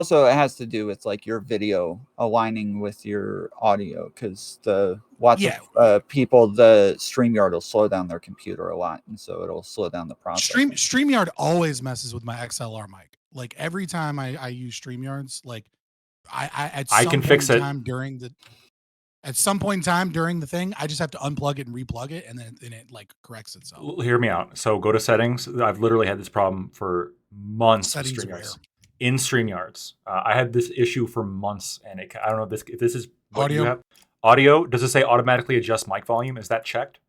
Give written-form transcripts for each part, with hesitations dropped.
Also, it has to do with like your video aligning with your audio, because lots of people, the StreamYard will slow down their computer a lot, and so it'll slow down the process. StreamYard always messes with my XLR mic. Like every time I use StreamYards, like I can fix it at some point in time during the thing, I just have to unplug it and replug it, and then it like corrects itself. Hear me out. So go to settings. I've literally had this problem for months with StreamYards. In StreamYards, I had this issue for months, and I don't know if this is what audio. You have. Audio. Does it say automatically adjust mic volume? Is that checked?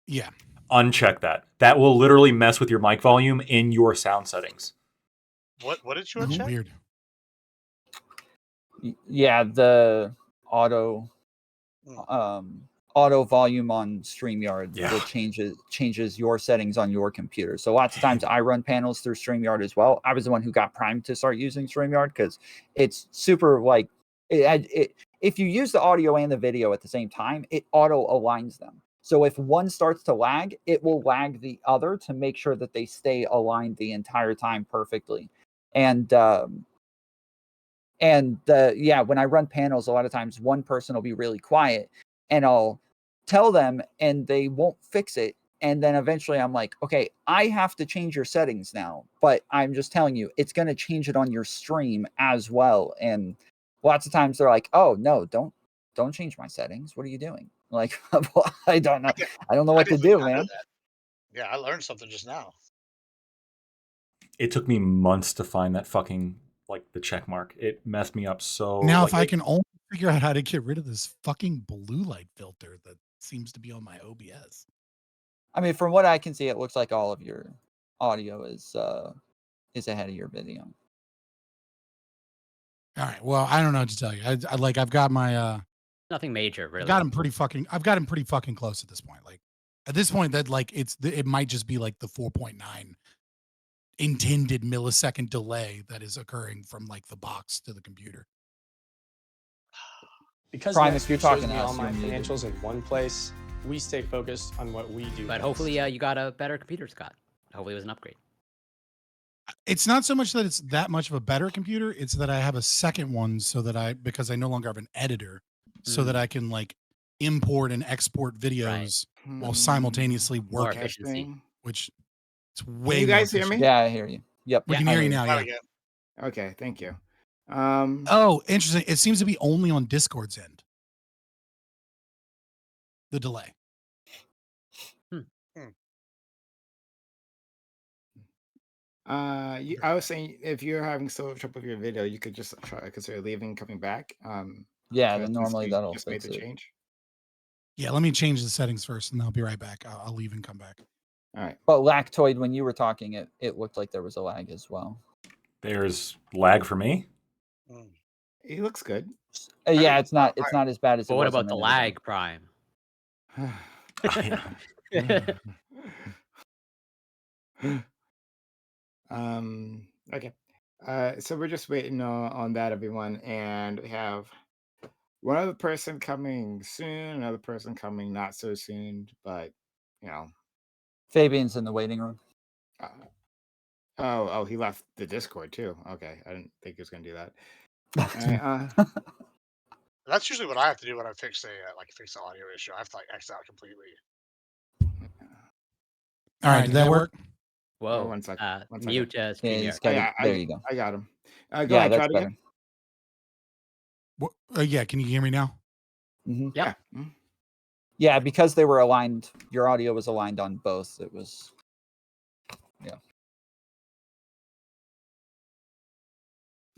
Yeah. Uncheck that. That will literally mess with your mic volume in your sound settings. What did you uncheck? Weird. Yeah, the auto volume on StreamYard that changes your settings on your computer. So lots of times I run panels through StreamYard as well. I was the one who got primed to start using StreamYard because it's super like if you use the audio and the video at the same time, it auto aligns them. So if one starts to lag, it will lag the other to make sure that they stay aligned the entire time perfectly. And when I run panels, a lot of times one person will be really quiet and I'll tell them and they won't fix it. And then eventually I'm like, okay, I have to change your settings now, but I'm just telling you, it's going to change it on your stream as well. And lots of times they're like, oh no, don't change my settings. What are you doing? Like, I don't know. I don't know what to do, man. Yeah, I learned something just now. It took me months to find that fucking the check mark. It messed me up so. Now, if I can only figure out how to get rid of this fucking blue light filter that seems to be on my OBS. I mean, from what I can see, it looks like all of your audio is ahead of your video. All right. Well, I don't know what to tell you. I've got my nothing major really. I've got him pretty fucking close at this point. Like at this point, that it might just be like the 4.9 intended millisecond delay that is occurring from like the box to the computer. Because if you're talking to all my financials in one place, we stay focused on what we do. But hopefully, you got a better computer, Scott. Hopefully, it was an upgrade. It's not so much that it's that much of a better computer; it's that I have a second one, because I no longer have an editor, so that I can like import and export videos while simultaneously working. Which it's way. Can you guys hear me? Yeah, I hear you. Yep, we can hear you now. Yeah. Okay, thank you. Oh, interesting. It seems to be only on Discord's end. The delay. I was saying if you're having so trouble with your video, you could just consider leaving and coming back. Yeah, then normally that'll just made fix the it. change. Yeah, let me change the settings first, and I'll be right back. I'll leave and come back. All right. But Lactoid, when you were talking, it looked like there was a lag as well. There's lag for me. He looks good. Yeah, it's not as bad as. But what about the lag, Prime? Okay. So we're just waiting on that, everyone, and we have one other person coming soon, another person coming not so soon, but Fabian's in the waiting room. Oh, he left the Discord too. Okay, I didn't think he was gonna do that. That's usually what I have to do when I fix the audio issue. I have to X out completely. All right, did that work? Whoa. One second. Mute StreamYard. There you go. I got him. Go ahead, try it again. Yeah, can you hear me now? Mm-hmm. Yeah. Mm-hmm. Yeah, because they were aligned. Your audio was aligned on both. It was. Yeah.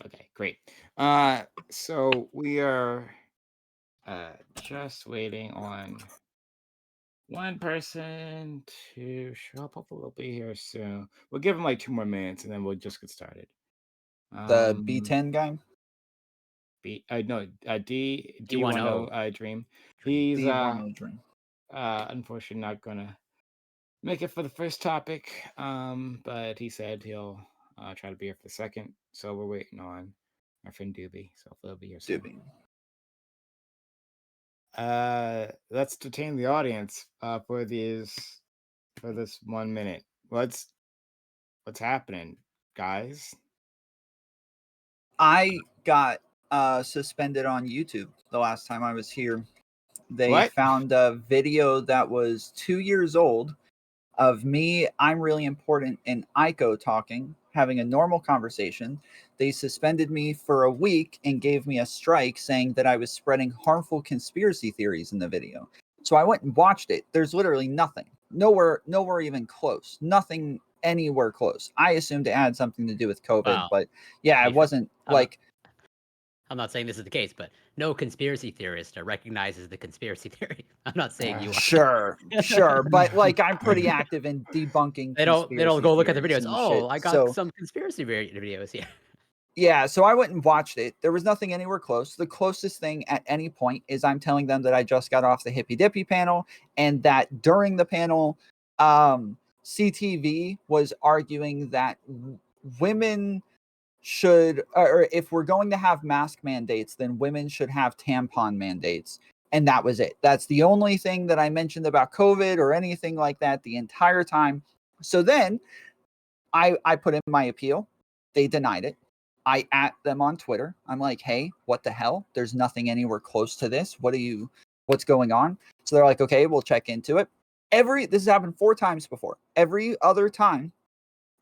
Okay, great. So we are just waiting on one person to show up. Hopefully they'll be here soon. We'll give them like 2 more minutes and then we'll just get started. The B10 guy? D10 Dream. He's D10 Dream. Unfortunately not gonna make it for the first topic. But he said he'll try to be here for the second. So we're waiting on our friend Doobie. So he'll be here soon. Let's detain the audience for this 1 minute. What's happening, guys? I got suspended on YouTube the last time I was here. They What? found a video that was 2 years old of me, I'm really important, and Aiko talking, having a normal conversation. They suspended me for a week and gave me a strike saying that I was spreading harmful conspiracy theories in the video. So I went and watched it. There's literally nothing. Nowhere even close. Nothing anywhere close. I assumed it had something to do with COVID, Wow. but yeah, it wasn't like I'm not saying this is the case, but no conspiracy theorist recognizes the conspiracy theory. I'm not saying you are. Sure, but like I'm pretty active in debunking. They don't go look at the theories videos. and Oh, shit. I got So some conspiracy videos here. yeah, so I went and watched it. There was nothing anywhere close. The closest thing at any point is I'm telling them that I just got off the Hippy Dippy panel, and that during the panel, CTV was arguing that women should, or if we're going to have mask mandates, then women should have tampon mandates. And that was it. That's the only thing that I mentioned about COVID or anything like that the entire time. So then I put in my appeal. They denied it. I at them on Twitter. I'm like, hey, what the hell? There's nothing anywhere close to this. What's going on? So they're like, okay, we'll check into it. This has happened 4 times before. Every other time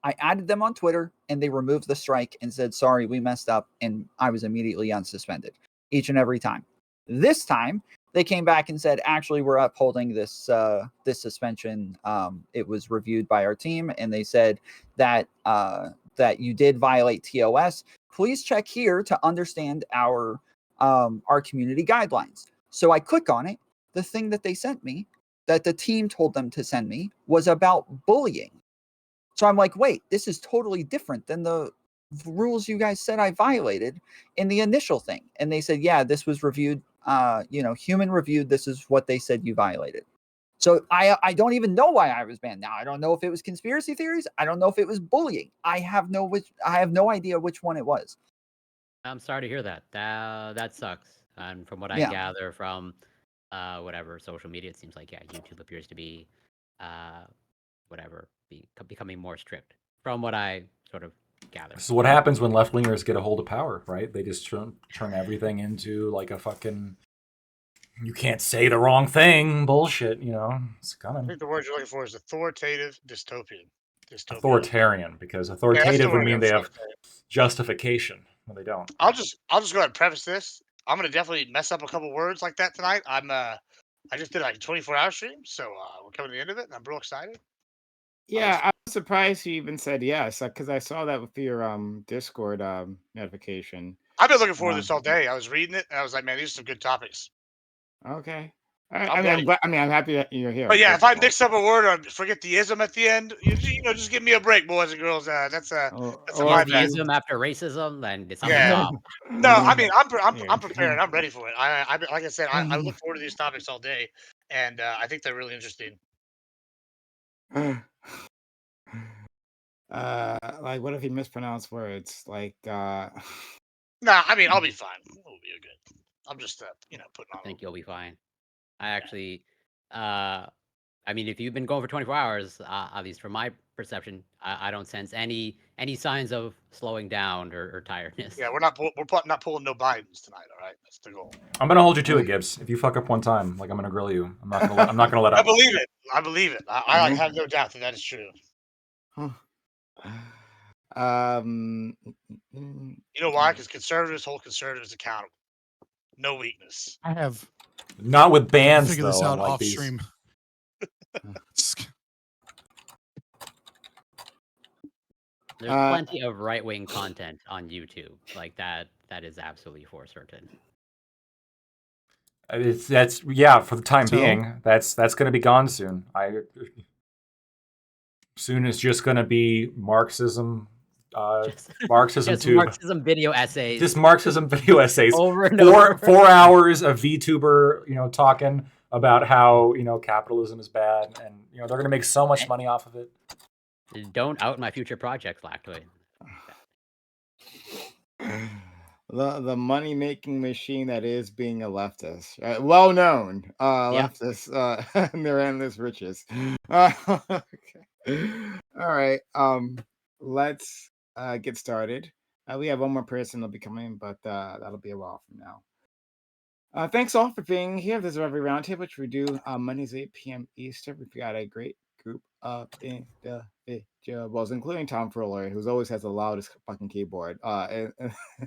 I added them on Twitter and they removed the strike and said, sorry, we messed up. And I was immediately unsuspended each and every time. This time they came back and said, actually, we're upholding this suspension. It was reviewed by our team and they said that you did violate TOS. Please check here to understand our community guidelines. So I click on it. The thing that they sent me, that the team told them to send me, was about bullying. So I'm like, wait, this is totally different than the rules you guys said I violated in the initial thing. And they said, yeah, this was reviewed, human reviewed. This is what they said you violated. So I don't even know why I was banned. Now I don't know if it was conspiracy theories. I don't know if it was bullying. I have no idea which one it was. I'm sorry to hear that. That sucks. And from what I gather from whatever social media, it seems like YouTube appears to be becoming more strict. From what I sort of gather. This is what happens when left wingers get a hold of power, right? They just turn everything into like a fucking you can't say the wrong thing bullshit, it's coming. I think the word you're looking for is authoritative dystopian. Authoritarian, because authoritative would mean they have justification. No, they don't. I'll just go ahead and preface this. I'm gonna definitely mess up a couple words like that tonight. I just did like a 24-hour stream, so we're coming to the end of it, and I'm real excited. Yeah, I was surprised you even said yes, because I saw that with your Discord notification. I've been looking forward to this all day. I was reading it, and I was like, man, these are some good topics. Okay. I'm happy that you're here. But yeah, if I mix up a word or forget the ism at the end, just give me a break, boys and girls. That's a my bad. Ism after racism, then it's No, I mean I'm prepared. I'm ready for it. I like I said, I look forward to these topics all day, and I think they're really interesting. Like what if he mispronounced words? Like Nah, I mean I'll be fine. We'll be good. I'm just putting on. I think you'll be fine. I actually I mean, if you've been going for 24 hours, at least from my perception, I don't sense any signs of slowing down or tiredness. Yeah, we're not pulling no Bidens tonight. All right, that's the goal. I'm gonna hold you to it, Gibbs. If you fuck up one time, like I'm gonna grill you. I'm not gonna let up. I believe it. I have no doubt that is true. You know why? Because conservatives hold conservatives accountable. No weakness. I have not with bands. Figure this out off stream. There's plenty of right-wing content on YouTube like that. That is absolutely for certain. That's for the time being. That's going to be gone soon. Soon it's just going to be Marxism. Marxism just Marxism video essays. Just Marxism video essays. Over and over. 4 hours of VTuber, talking about how capitalism is bad, and they're going to make so much money off of it. Don't out my future projects, Lactoid. The money making machine that is being a leftist, well known leftist, and their endless riches. Okay. All right. Let's get started. We have one more person that'll be coming, but that'll be a while from now. Thanks all for being here. This is every roundtable, which we do Mondays 8 p.m. Eastern. We've got a great group of individuals, including Tom Fuller, who always has the loudest fucking keyboard in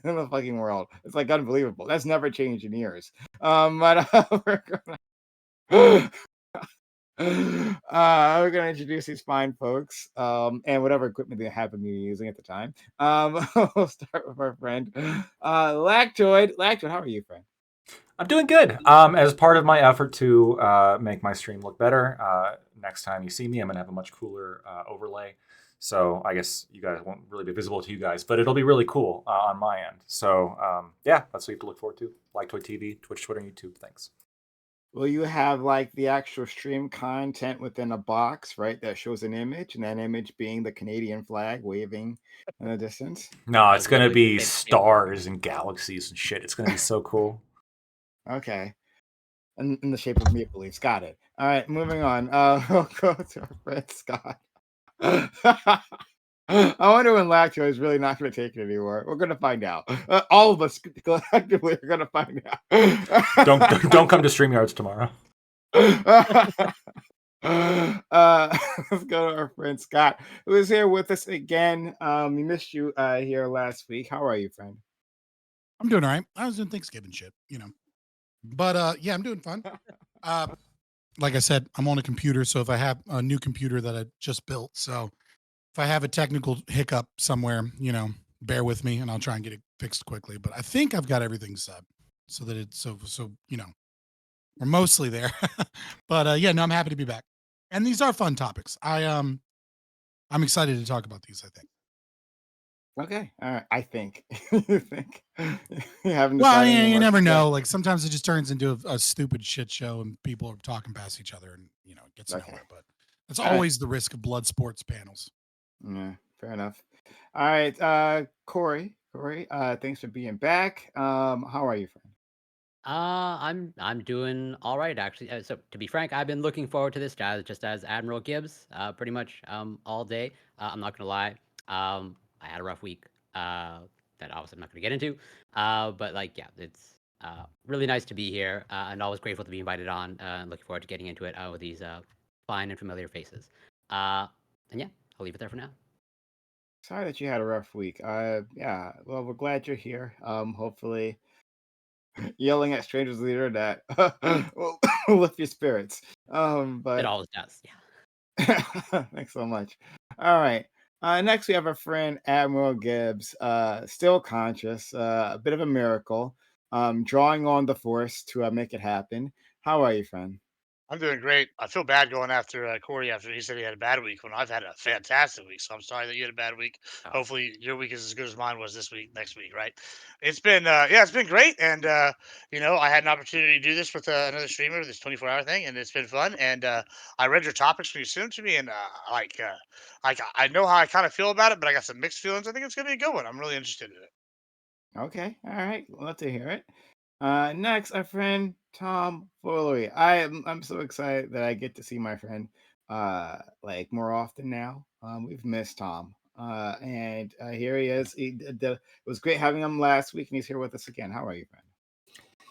the fucking world. It's like unbelievable. That's never changed in years. But we're gonna introduce these fine folks and whatever equipment they happen to be using at the time. We'll start with our friend Lactoid. Lactoid, how are you, friend? I'm doing good. As part of my effort to make my stream look better, next time you see me, I'm gonna have a much cooler overlay. So I guess you guys won't really be visible to you guys, but it'll be really cool on my end. So yeah, that's what you have to look forward to. Lactoid TV, Twitch, Twitter, and YouTube. Thanks. Will you have like the actual stream content within a box, right? That shows an image, and that image being the Canadian flag waving in the distance? No, it's gonna be stars and galaxies and shit. It's gonna be so cool. Okay. In the shape of maple leaves. Got it. All right, moving on. We'll go to our friend Scott. I wonder when Lacto is really not going to take it anymore. We're going to find out. All of us collectively are going to find out. don't come to StreamYards tomorrow. Let's go to our friend Scott, who is here with us again. We missed you here last week. How are you, friend? I'm doing all right. I was doing Thanksgiving shit, But yeah, I'm doing fun. Like I said, I'm on a computer, so if I have a new computer that I just built, so if I have a technical hiccup somewhere, bear with me and I'll try and get it fixed quickly. But I think I've got everything set so that it's so we're mostly there. But yeah, no, I'm happy to be back. And these are fun topics. I'm excited to talk about these, I think. Okay. All right. I think. You think? You haven't Well, decided yeah, you anymore. never know. Like sometimes it just turns into a stupid shit show and people are talking past each other and it gets nowhere. But that's always the risk of blood sports panels. Yeah, fair enough. All right, Corey, thanks for being back. How are you, friend? I'm doing all right actually. So to be frank, I've been looking forward to this just as Admiral Gibbs, pretty much all day. I'm not gonna lie. I had a rough week that obviously I'm not gonna get into. But like, yeah, it's really nice to be here and always grateful to be invited on. And looking forward to getting into it with these fine and familiar faces. And yeah, I'll leave it there for now. Sorry that you had a rough week. Yeah. Well, we're glad you're here. Hopefully, yelling at strangers on the internet will lift your spirits. But It always does. Yeah. thanks so much. All right. Next, we have our friend Admiral Gibbs, still conscious, a bit of a miracle, drawing on the force to make it happen. How are you, friend? I'm doing great. I feel bad going after Corey after he said he had a bad week when I've had a fantastic week. So I'm sorry that you had a bad week. Oh. Hopefully your week is as good as mine was this week, next week, right? It's been it's been great, and I had an opportunity to do this with another streamer, this 24-hour thing, and it's been fun. And I read your topics when you sent them to me, and I know how I kind of feel about it, but I got some mixed feelings. I think it's gonna be a good one. I'm really interested in it. Okay. All right. Love to hear it. Next, our friend Tom Foley. I'm so excited that I get to see my friend like more often now. We've missed Tom. And here he is. It was great having him last week, and he's here with us again. How are you, friend?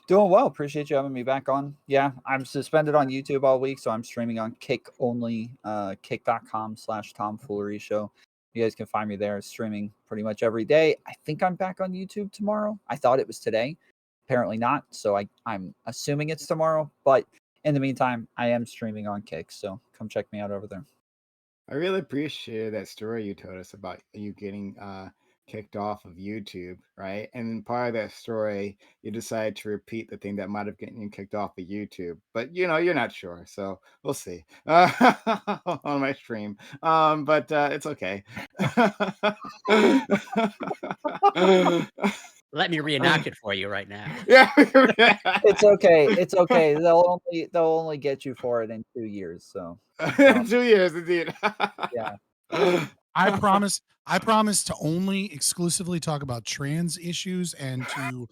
Doing well. Appreciate you having me back on. Yeah, I'm suspended on YouTube all week, so I'm streaming on Kick only, kick.com/tomfoolery show. You guys can find me there streaming pretty much every day. I think I'm back on YouTube tomorrow. I thought it was today. Apparently not. So I'm assuming it's tomorrow. But in the meantime, I am streaming on Kick. So come check me out over there. I really appreciated that story you told us about you getting kicked off of YouTube, right? And then part of that story, you decided to repeat the thing that might have gotten you kicked off of YouTube, but you're not sure, so we'll see on my stream. But it's okay. Let me reenact it for you right now. Yeah, it's okay. It's okay. They'll only get you for it in 2 years. So 2 years, indeed. Yeah. I promise to only exclusively talk about trans issues and to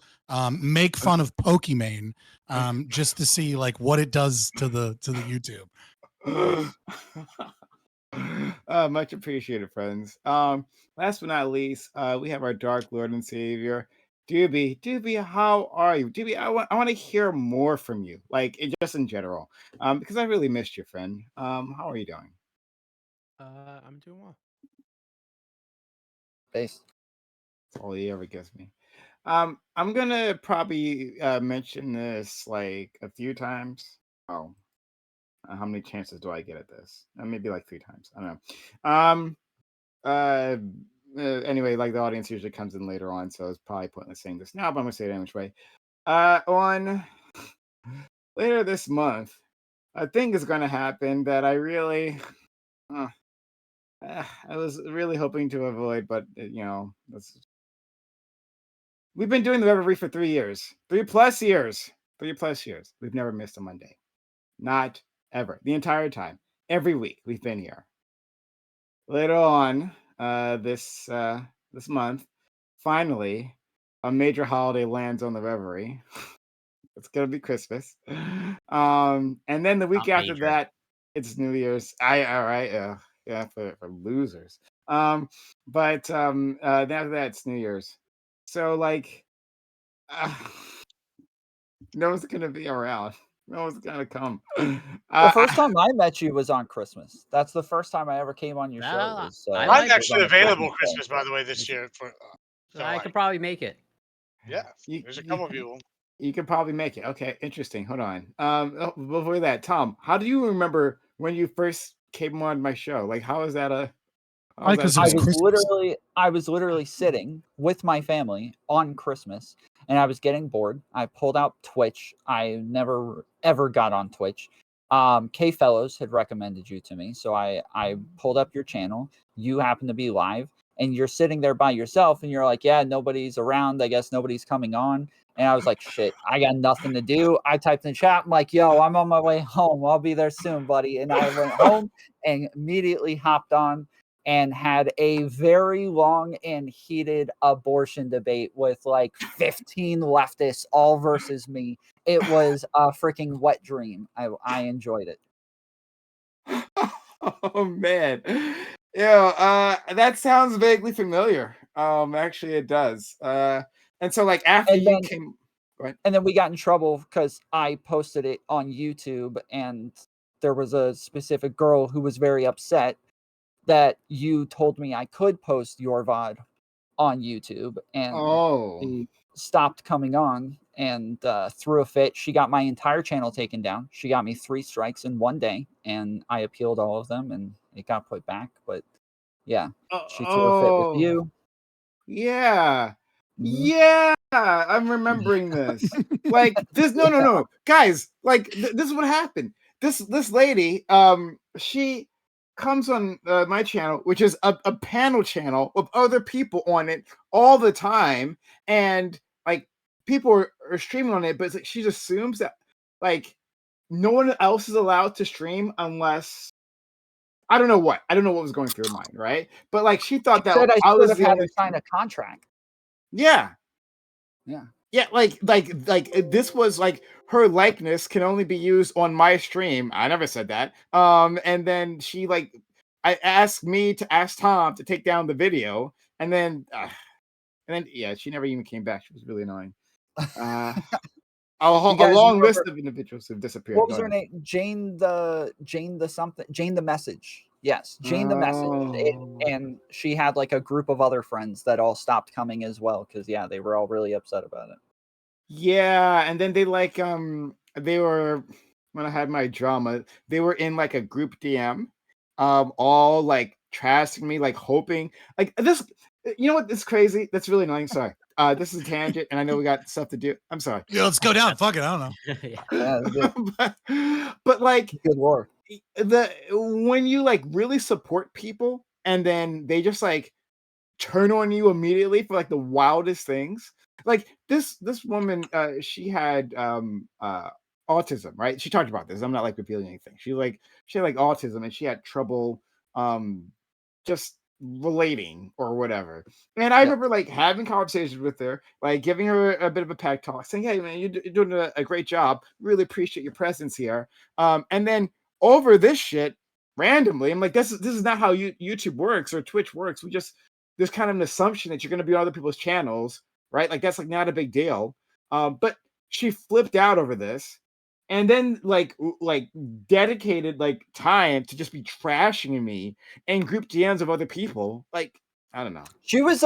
make fun of Pokimane just to see like what it does to the YouTube. Much appreciated, friends. Last but not least, we have our Dark Lord and Savior, Doobie. Doobie, how are you? Doobie, I want to hear more from you, like just in general, because I really missed you, friend. How are you doing? I'm doing well. Base. That's all he ever gives me. I'm gonna probably mention this like a few times. Oh, how many chances do I get at this? Maybe like 3 times. I don't know. Uh, anyway, like the audience usually comes in later on, so it's probably pointless saying this now, but I'm gonna say it anyway. On later this month, a thing is gonna happen that I really, I was really hoping to avoid, but we've been doing the Reverie for 3 years, 3+ years, 3+ years. We've never missed a Monday, not ever, the entire time. Every week we've been here. Later on, this month, finally, a major holiday lands on the Reverie. It's gonna be Christmas. And then the week Not after major. that, it's New Year's. All right, yeah, for losers. But after that, it's New Year's. So like, uh, no one's gonna be around. No one's gonna come. The first time I met you was on Christmas. That's the first time I ever came on your show. Well, Was, I I'm like- was actually on a available Christmas Christmas, day. by the way, this year. So I could probably make it. Yeah, You- there's a you- couple of you. You could probably make it. Okay, interesting. Hold on. Before that, Tom, how do you remember when you first came on my show? Like, how is that a? how is Probably 'cause that it I was a- Christmas. I was literally sitting with my family on Christmas, and I was getting bored. I pulled out Twitch. I never ever got on Twitch. K Fellows had recommended you to me, so I pulled up your channel. You happen to be live, and you're sitting there by yourself, and you're like, "Yeah, nobody's around. I guess nobody's coming on." And I was like, "Shit, I got nothing to do." I typed in the chat, I'm like, "Yo, I'm on my way home. I'll be there soon, buddy." And I went home and immediately hopped on and had a very long and heated abortion debate with like 15 leftists all versus me. It was a freaking wet dream. I enjoyed it. Oh man, yeah. That sounds vaguely familiar. Actually, it does. And so like after And you then came, go ahead. and then we got in trouble because I posted it on YouTube, and there was a specific girl who was very upset that you told me I could post your VOD on YouTube, and Oh, she stopped coming on and threw a fit. She got my entire channel taken down. She got me 3 strikes in one day, and I appealed all of them, and it got put back. But yeah, she threw a fit with oh, you. yeah. Mhm. Yeah, I'm remembering this. Like this, no, guys. Like this is what happened. This lady, she comes on my channel, which is a panel channel with other people on it all the time, and like people are streaming on it, but it's like she just assumes that like no one else is allowed to stream unless I don't know what was going through her mind, right? But like she thought that Said I I should was have the had only her sign a contract. yeah. Yeah. Yeah, like this was like her likeness can only be used on my stream. I never said that. And then she like I asked me to ask Tom to take down the video, and then yeah, she never even came back. She was really annoying. You A guys long remember list of individuals who've disappeared. what Go was her ahead. name? Jane the something. Jane the Message. Yes, Jane the Message. Oh. And she had like a group of other friends that all stopped coming as well because yeah, they were all really upset about it. Yeah, and then they like they were when I had my drama, they were in like a group DM, all like trashing me, like hoping like this. You know what? It's crazy. That's really annoying. Sorry. This is a tangent, and I know we got stuff to do. I'm sorry. Yeah, let's go down. Fuck it. I don't know. Yeah. Yeah, it was but like good war. when you like really support people, and then they just like turn on you immediately for like the wildest things. Like this woman, she had autism, right? She talked about this. I'm not like revealing anything. She had like autism, and she had trouble just relating or whatever. And I Yep. remember like having conversations with her, like giving her a bit of a pep talk, saying, "Hey man, you're doing a great job. Really appreciate your presence here." And then over this shit, randomly. I'm like, this is not how YouTube works or Twitch works. There's kind of an assumption that you're going to be on other people's channels, right? Like that's like not a big deal. But she flipped out over this, and then like dedicated like time to just be trashing me and group DMs of other people. Like I don't know. She was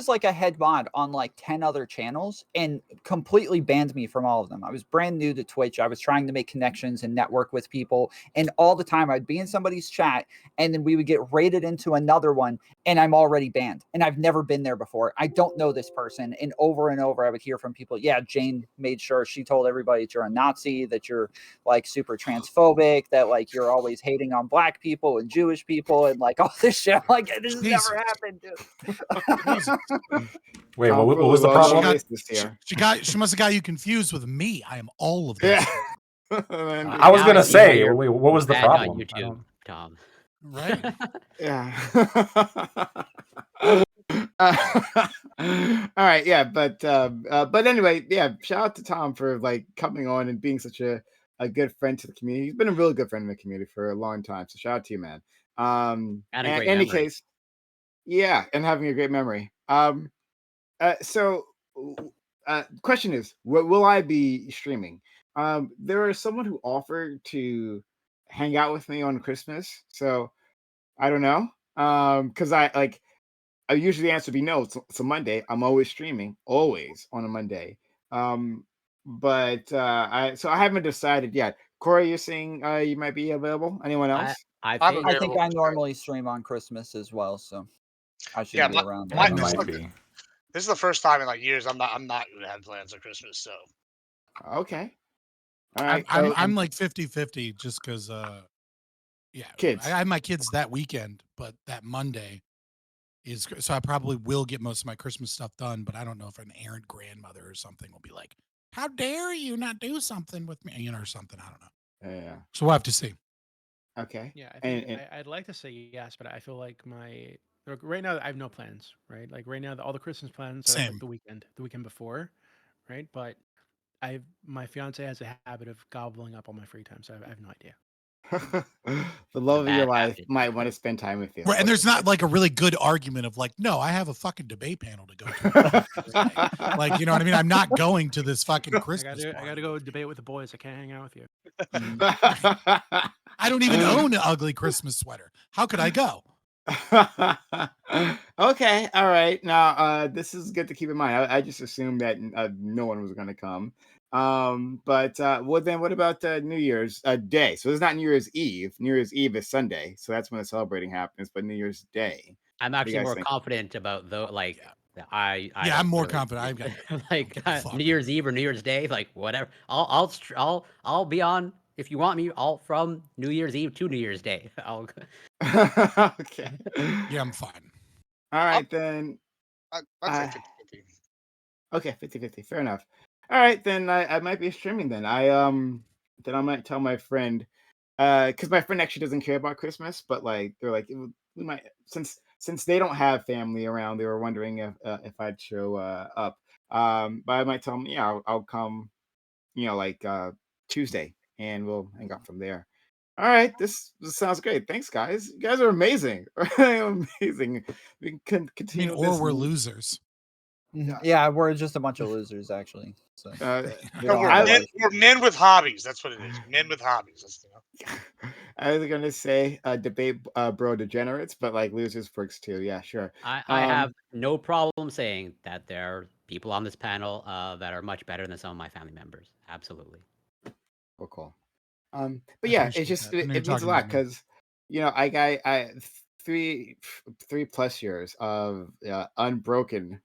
like a head mod on like 10 other channels and completely banned me from all of them. I was brand new to Twitch. I was trying to make connections and network with people, and all the time I'd be in somebody's chat and then we would get raided into another one and I'm already banned and I've never been there before. I don't know this person, and over I would hear from people, yeah, Jane made sure she told everybody that you're a Nazi, that you're like super transphobic, that like you're always hating on black people and Jewish people and like all this shit. I'm like, this has never happened, dude. Wait, what was the problem? She must have got you confused with me. I am all of this. Yeah. I was gonna say, wait, what was the problem? On YouTube, Tom. Right. Yeah. All right, yeah, but anyway, yeah, shout out to Tom for like coming on and being such a good friend to the community. He's been a really good friend in the community for a long time, so shout out to you, man. And a great in any memory. case, yeah, and having a great memory. So question is, will I be streaming? There was someone who offered to hang out with me on Christmas, so I don't know. Because I usually the answer would be no. It's a Monday. I'm always streaming, always on a Monday. But I haven't decided yet. Corey, you're saying you might be available. Anyone else? I I think I normally stream on Christmas as well, so I should be around. This is the first time in like years I'm not gonna have plans on Christmas. So okay, all right. I'm like 50-50 just because yeah, kids. I have my kids that weekend, but that Monday is so I probably will get most of my Christmas stuff done. But I don't know if an errant grandmother or something will be like, "How dare you not do something with me?" Or something. I don't know. Yeah. So we'll have to see. Okay. Yeah, I think I'd like to say yes, but I feel like right now I have no plans. Right, like right now all the Christmas plans are like the weekend before, right? But my fiance has a habit of gobbling up all my free time, so I have no idea. The love of your life might want to spend time with you. Right, and there's not like a really good argument of like, no, I have a fucking debate panel to go to. Like, you know what I mean? I'm not going to this fucking Christmas. I gotta go debate with the boys. I can't hang out with you. I don't even own an ugly Christmas sweater. How could I go? Okay, all right. Now, this is good to keep in mind. I just assumed that no one was going to come. But well, then what about New Year's Day? So it's not New Year's Eve. New Year's Eve is Sunday, so that's when the celebrating happens. But New Year's Day, I'm actually more confident about I'm more confident. I've got New Year's Eve or New Year's Day, like whatever. I'll be on if you want me. All from New Year's Eve to New Year's Day. Okay. Yeah, I'm fine. All right, then. I'd say 50-50. Okay, 50-50. Fair enough. All right, then I might be streaming then. I might tell my friend, because my friend actually doesn't care about Christmas, but like they're like we might since they don't have family around, they were wondering if I'd show up. But I might tell them, yeah, I'll come, like Tuesday, and we'll hang out from there. All right, this sounds great. Thanks, guys. You guys are amazing. Amazing. We can continue. Or we're losers. Yeah, we're just a bunch of losers, actually. So we're men with hobbies. That's what it is. Men with hobbies. I was gonna say debate bro degenerates, but like losers works too. Yeah, sure. I have no problem saying that there are people on this panel that are much better than some of my family members. Absolutely. Well, cool. But yeah, it's just it means a lot because I got 3+ years of unbroken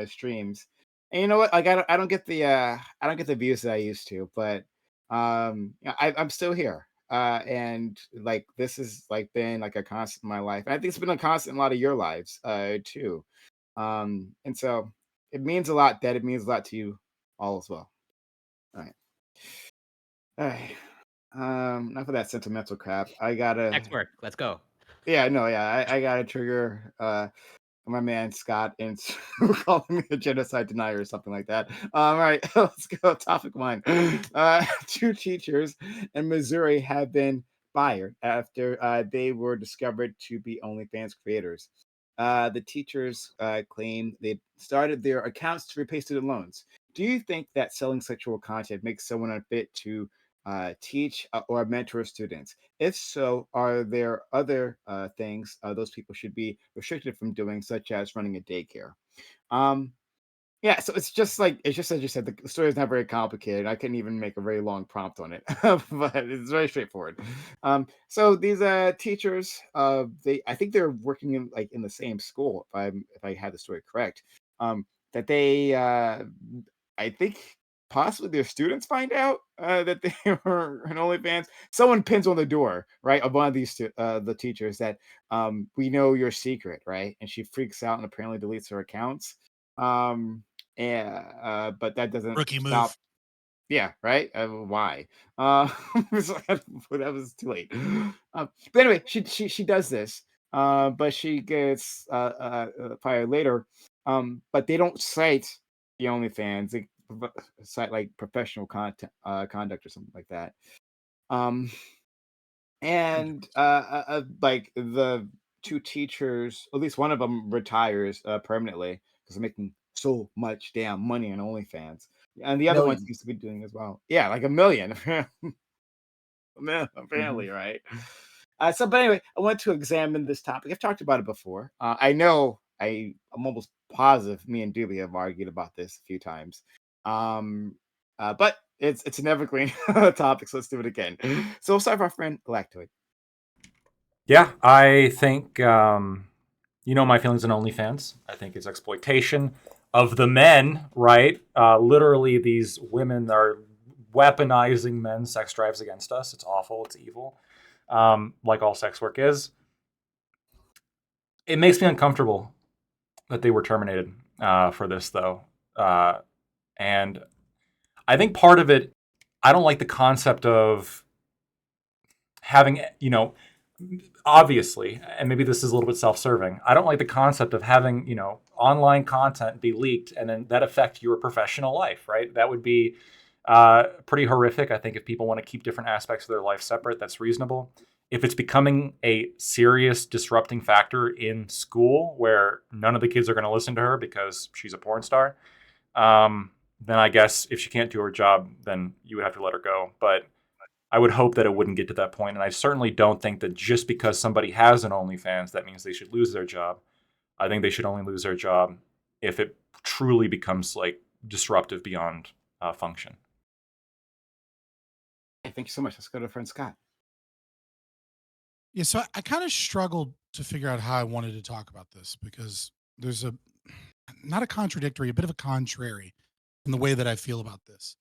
streams, and you know what? Like I don't get the views that I used to, but I'm still here. And like this has like been like a constant in my life. And I think it's been a constant in a lot of your lives too. And so it means a lot that it means a lot to you all as well. All right. Enough of that sentimental crap. I gotta next work. Let's go. Yeah, no, yeah. I gotta trigger my man Scott and calling me a genocide denier or something like that. All right, let's go. Topic 1. 2 teachers in Missouri have been fired after they were discovered to be OnlyFans creators. The teachers claim they started their accounts to repay student loans. Do you think that selling sexual content makes someone unfit to teach or mentor students? If so, are there other things those people should be restricted from doing, such as running a daycare? Um, yeah, so it's just as you said, the story is not very complicated. I couldn't even make a very long prompt on it, but it's very straightforward. So these teachers, they I think they're working in the same school, if I had the story correct. That they I think possibly their students find out that they were an OnlyFans. Someone pins on the door, right, of one of the teachers that we know your secret, right? And she freaks out and apparently deletes her accounts. Yeah, but that doesn't Rookie stop. move. Yeah, right. Why? Uh, so that was too late. But anyway, she does this, but she gets fired later. But they don't cite the OnlyFans. They cite like professional content conduct or something like that. Um, and like the two teachers, at least one of them retires permanently because they're making so much damn money on OnlyFans, and the other one Millions. seems to be doing as well. Yeah, like a million, Mm-hmm. apparently, right? But anyway, I want to examine this topic. I've talked about it before. I know I'm almost positive me and Doobie have argued about this a few times. But it's an evergreen topic, so let's do it again. So we'll start with our friend Lactoid. Yeah, I think you know my feelings on OnlyFans. I think it's exploitation of the men, right? Literally, these women are weaponizing men's sex drives against us. It's awful. It's evil, like all sex work is. It makes me uncomfortable that they were terminated for this, though. And I think part of it, I don't like the concept of having, obviously, and maybe this is a little bit self-serving. I don't like the concept of having, online content be leaked and then that affect your professional life, right? That would be pretty horrific. I think if people want to keep different aspects of their life separate, that's reasonable. If it's becoming a serious disrupting factor in school where none of the kids are going to listen to her because she's a porn star, then I guess if she can't do her job, then you would have to let her go. But I would hope that it wouldn't get to that point. And I certainly don't think that just because somebody has an OnlyFans, that means they should lose their job. I think they should only lose their job if it truly becomes like disruptive beyond function. Hey, thank you so much. Let's go to friend Scott. Yeah, so I kind of struggled to figure out how I wanted to talk about this because there's not a contradictory, a bit of a contrary in the way that I feel about this,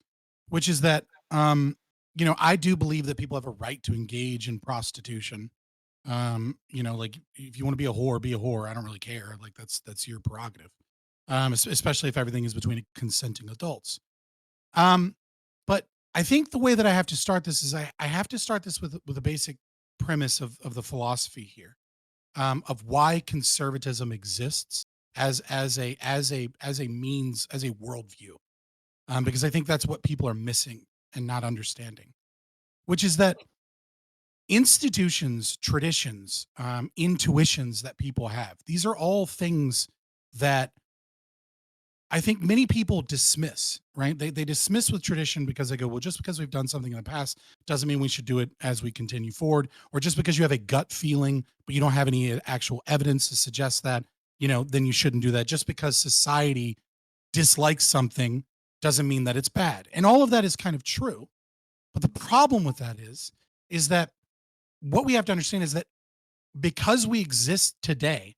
which is that, I do believe that people have a right to engage in prostitution. Like if you want to be a whore, be a whore. I don't really care. Like that's your prerogative. Especially if everything is between consenting adults. But I think the way that I have to start this is I have to start this with a basic premise of the philosophy here, of why conservatism exists as a means, as a worldview, because I think that's what people are missing and not understanding, which is that institutions, traditions, intuitions that people have, these are all things that I think many people dismiss, right? They dismiss with tradition because they go, well, just because we've done something in the past doesn't mean we should do it as we continue forward. Or just because you have a gut feeling, but you don't have any actual evidence to suggest that, then you shouldn't do that. Just because society dislikes something doesn't mean that it's bad. And all of that is kind of true. But the problem with that is that what we have to understand is that because we exist today,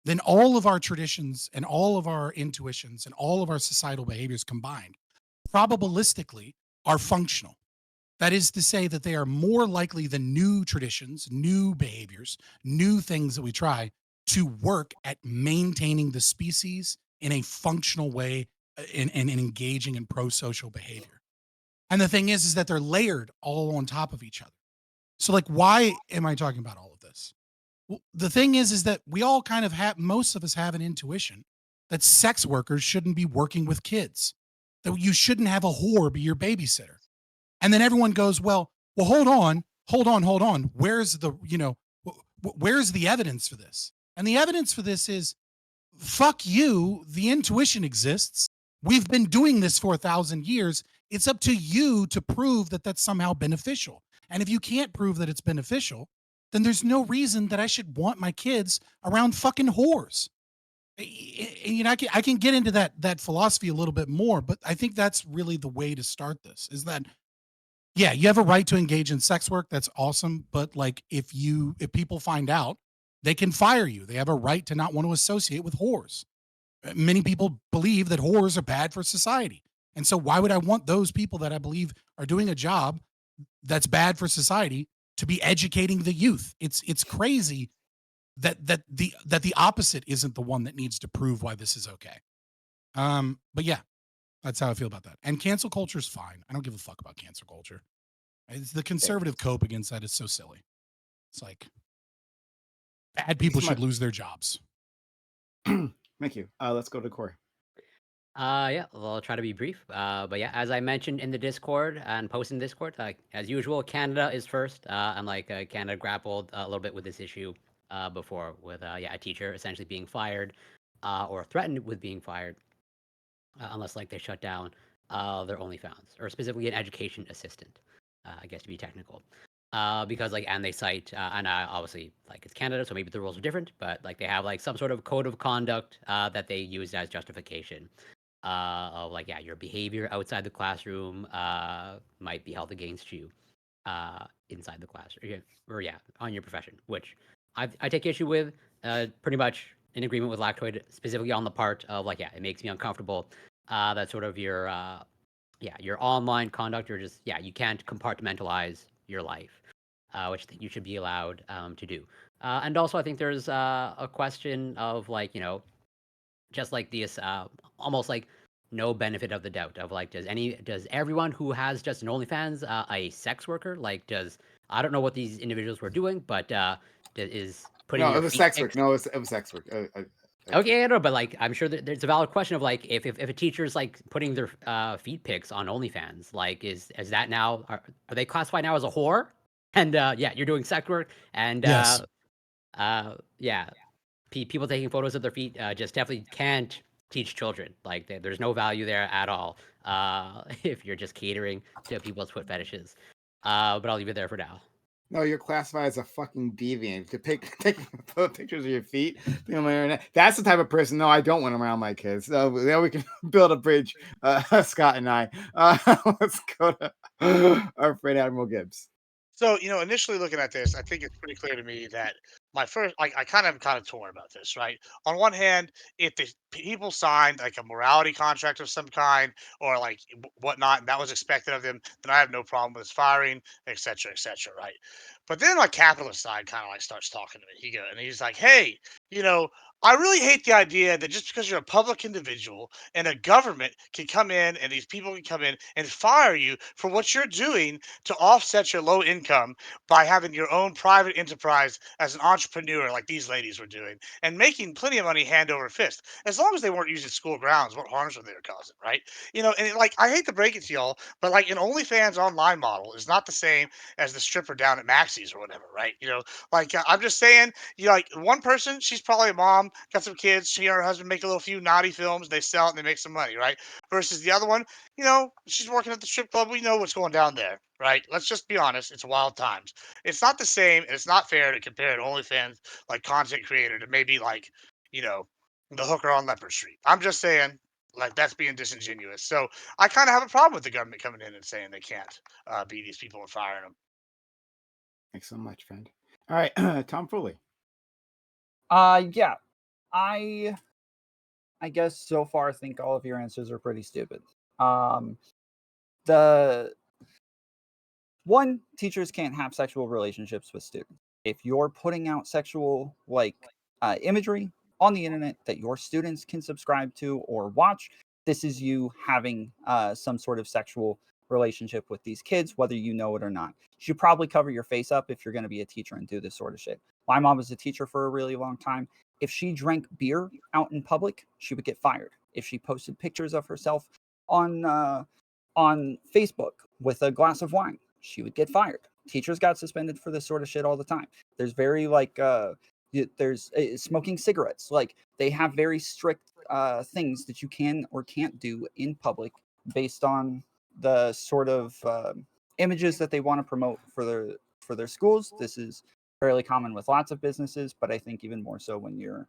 then all of our traditions and all of our intuitions and all of our societal behaviors combined probabilistically are functional. That is to say that they are more likely than new traditions, new behaviors, new things that we try to work at maintaining the species in a functional way and engaging in pro-social behavior. And the thing is that they're layered all on top of each other. So like, why am I talking about all of this? Well, the thing is that we all kind of have, most of us have an intuition that sex workers shouldn't be working with kids, that you shouldn't have a whore be your babysitter. And then everyone goes, well, hold on. hold on. Where's the, where's the evidence for this? And the evidence for this is, fuck you. The intuition exists. We've been doing this for 1,000 years. It's up to you to prove that that's somehow beneficial. And if you can't prove that it's beneficial, then there's no reason that I should want my kids around fucking whores. I can get into that philosophy a little bit more, but I think that's really the way to start this, is that, yeah, you have a right to engage in sex work. That's awesome. But like, if people find out, they can fire you. They have a right to not want to associate with whores. Many people believe that whores are bad for society. And so why would I want those people that I believe are doing a job that's bad for society to be educating the youth? It's crazy that the opposite isn't the one that needs to prove why this is okay. But yeah, that's how I feel about that. And cancel culture is fine. I don't give a fuck about cancel culture. It's the conservative cope against that is so silly. It's like, bad people should lose their jobs. Thank you. Let's go to Corey. Yeah, well, I'll try to be brief. But yeah, as I mentioned in the Discord and posted in Discord, as usual, Canada is first. And Canada grappled a little bit with this issue before, with a teacher essentially being fired or threatened with being fired unless they shut down their OnlyFans, or specifically an education assistant, I guess to be technical. Because and they cite and obviously it's Canada, so maybe the rules are different, but they have some sort of code of conduct that they use as justification of your behavior outside the classroom might be held against you inside the classroom, or on your profession, which I take issue with. Pretty much in agreement with Lactoid, specifically on the part of it makes me uncomfortable that sort of your online conduct, or just you can't compartmentalize your life, which I think you should be allowed to do. And also I think there's a question of just this almost no benefit of the doubt of does everyone who has just an OnlyFans a sex worker? I don't know what these individuals were doing, but is putting it was sex work. No, it was sex work. Okay, I know, but I'm sure there's a valid question of if a teacher's putting their feet pics on OnlyFans, is that now are they classified now as a whore? And you're doing sex work, and yes. People taking photos of their feet just definitely can't teach children. There's no value there at all if you're just catering to people's foot fetishes. But I'll leave it there for now. No, you're classified as a fucking deviant. To take pictures of your feet on the internet. That's the type of person. No, I don't want around my kids. So now we can build a bridge, Scott and I. Let's go to our friend Admiral Gibbs. So, initially looking at this, I think it's pretty clear to me that my first, I kind of torn about this, right? On one hand, if the people signed a morality contract of some kind, or whatnot, and that was expected of them, then I have no problem with his firing, et cetera, right? But then capitalist side kind of starts talking to me. He's like, hey, I really hate the idea that just because you're a public individual and a government can come in, and these people can come in and fire you for what you're doing to offset your low income by having your own private enterprise as an entrepreneur, like these ladies were doing, and making plenty of money hand over fist. As long as they weren't using school grounds, what harms were they causing, right? I hate to break it to y'all, but an OnlyFans online model is not the same as the stripper down at Maxie's or whatever, right? I'm just saying, one person, she's probably a mom, got some kids, she and her husband make a little few naughty films, they sell it and they make some money, right? Versus the other one, she's working at the strip club. We know what's going down there, right? Let's just be honest. It's wild times. It's not the same, and it's not fair to compare an OnlyFans content creator to maybe the hooker on Leopard Street. I'm just saying, that's being disingenuous. So I kind of have a problem with the government coming in and saying they can't be these people and firing them. Thanks so much, friend. All right, Tom Foley. Yeah, I guess so far I think all of your answers are pretty stupid. The one, teachers can't have sexual relationships with students. If you're putting out sexual imagery on the internet that your students can subscribe to or watch, this is you having some sort of sexual relationship with these kids, whether you know it or not. You should probably cover your face up if you're going to be a teacher and do this sort of shit. My mom was a teacher for a really long time. If she drank beer out in public, she would get fired. If she posted pictures of herself on Facebook with a glass of wine, she would get fired. teachers got suspended for this sort of shit all the time. There's very like there's smoking cigarettes. Like they have very strict things that you can or can't do in public based on the sort of images that they want to promote for their schools. This is fairly common with lots of businesses, but I think even more so when you're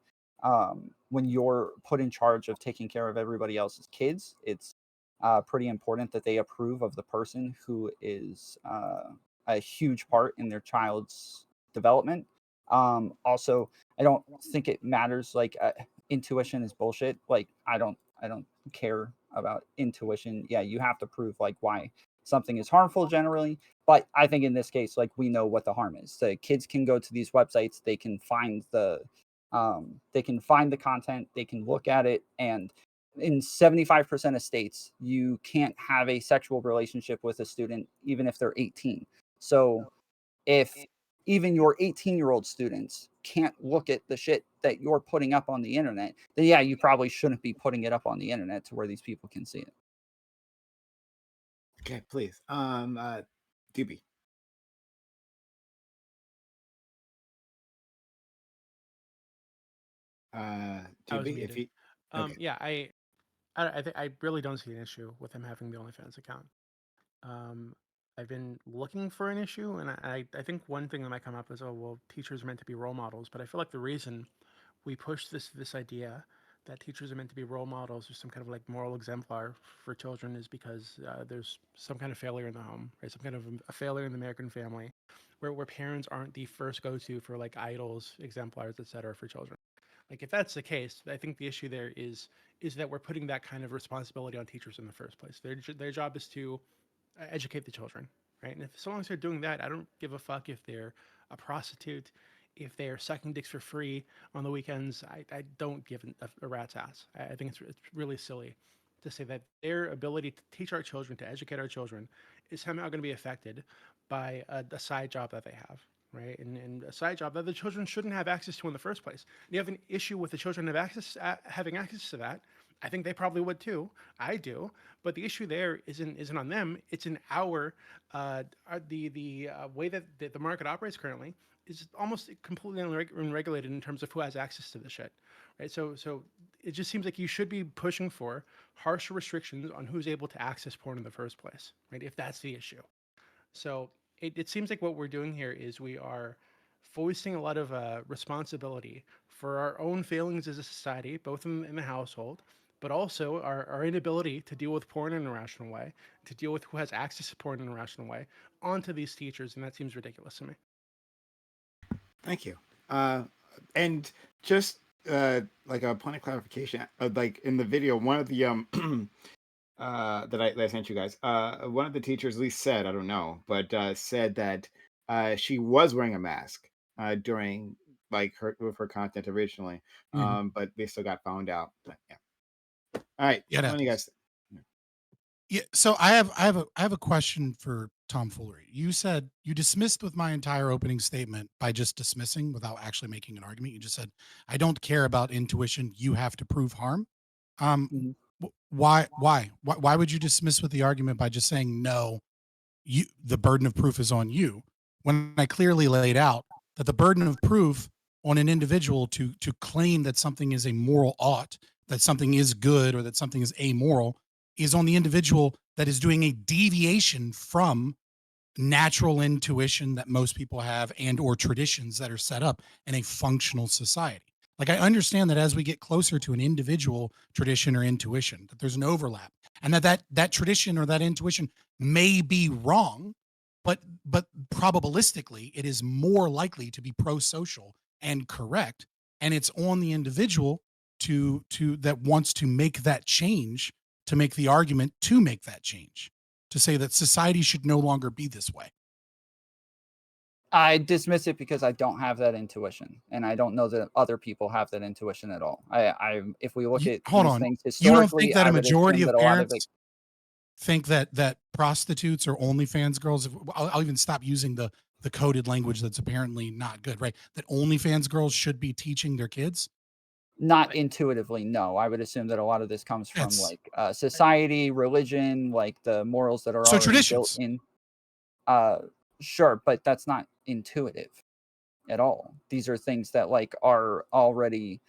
put in charge of taking care of everybody else's kids. It's pretty important that they approve of the person who is a huge part in their child's development. Also, I don't think it matters. Like intuition is bullshit. Like I don't care about intuition. Yeah, you have to prove like why something is harmful generally, but I think in this case, like we know what the harm is. The kids can go to these websites, they can find the content, they can look at it, and in 75% of states, you can't have a sexual relationship with a student even if they're 18. So if even your 18-year-old students can't look at the shit that you're putting up on the internet, then yeah, you probably shouldn't be putting it up on the internet to where these people can see it. Okay, please. Doobie. Doobie, if you okay. Yeah, I think I really don't see an issue with him having the OnlyFans account. I've been looking for an issue, and I think one thing that might come up is, oh well, teachers are meant to be role models, but I feel like the reason we push this idea that teachers are meant to be role models or some kind of like moral exemplar for children is because there's some kind of failure in the home, right? Some kind of a failure in the American family, where parents aren't the first go-to for like idols, exemplars, etc. for children. Like if that's the case, I think the issue there is that we're putting that kind of responsibility on teachers in the first place. Their job is to educate the children, right? And if so long as they're doing that, I don't give a fuck if they're a prostitute, if they are sucking dicks for free on the weekends. I don't give a rat's ass. I think it's really silly to say that their ability to teach our children, to educate our children, is somehow going to be affected by a side job that they have, right? And a side job that the children shouldn't have access to in the first place. And you have an issue with the children having access to that. I think they probably would too. I do, but the issue there isn't on them. It's in the way that the market operates currently is almost completely unregulated in terms of who has access to the shit, right? So it just seems like you should be pushing for harsher restrictions on who's able to access porn in the first place, right? If that's the issue. So it seems like what we're doing here is we are foisting a lot of responsibility for our own failings as a society, both in the household, but also our inability to deal with porn in a rational way, to deal with who has access to porn in a rational way, onto these teachers, and that seems ridiculous to me. Thank you. And just like a point of clarification, like in the video, one of the that I sent you guys, one of the teachers at least said, I don't know, but said that she was wearing a mask during like with her content originally, but they still got found out. But, yeah. All right. Yeah. What do you guys? Yeah. So I have a question for Tom Foolery. You said you dismissed with my entire opening statement by just dismissing without actually making an argument. You just said, I don't care about intuition. You have to prove harm. Why would you dismiss with the argument by just saying, no, the burden of proof is on you, when I clearly laid out that the burden of proof on an individual to claim that something is a moral ought, that something is good, or that something is amoral, is on the individual that is doing a deviation from natural intuition that most people have and or traditions that are set up in a functional society. Like I understand that as we get closer to an individual tradition or intuition, that there's an overlap, and that tradition or that intuition may be wrong, but probabilistically it is more likely to be pro-social and correct, and it's on the individual to that wants to make that change, to make the argument to make that change, to say that society should no longer be this way. I dismiss it because I don't have that intuition, and I don't know that other people have that intuition at all. If we look at hold these on, things you don't historically, think that I a would majority assume of that a lot parents think that prostitutes or OnlyFans girls, I'll even stop using the coded language that's apparently not good, right? That OnlyFans girls should be teaching their kids? Not intuitively, no. I would assume that a lot of this comes from like society, religion, like the morals that are so already built traditions. in. Sure, but that's not intuitive at all. These are things that like are already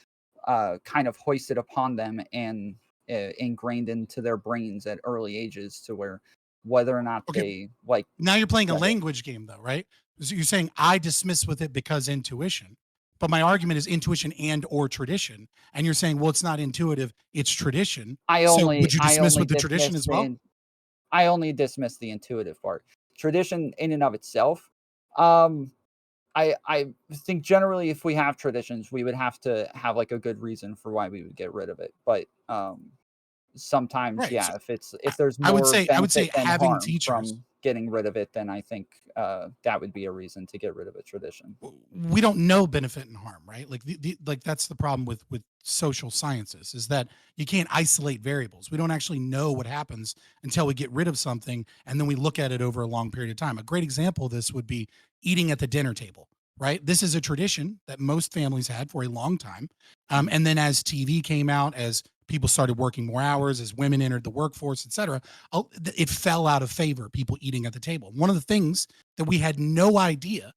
kind of hoisted upon them and ingrained into their brains at early ages, to where whether or not they like. Now you're playing a language game, though, right? So you're saying I dismiss with it because intuition, but my argument is intuition and or tradition, and you're saying, well, it's not intuitive, it's tradition. So would you dismiss with the tradition as well? I only dismiss the intuitive part. Tradition in and of itself, I think generally if we have traditions, we would have to have like a good reason for why we would get rid of it. But sometimes, Right. yeah, So if there's more I would say benefit than having harm teachers. from getting rid of it, then I think that would be a reason to get rid of a tradition. We don't know benefit and harm, right? Like like that's the problem with social sciences, is that you can't isolate variables. We don't actually know what happens until we get rid of something, and then we look at it over a long period of time. A great example of this would be eating at the dinner table, right? This is a tradition that most families had for a long time, and then as TV came out, as people started working more hours, as women entered the workforce, et cetera, it fell out of favor, people eating at the table. One of the things that we had no idea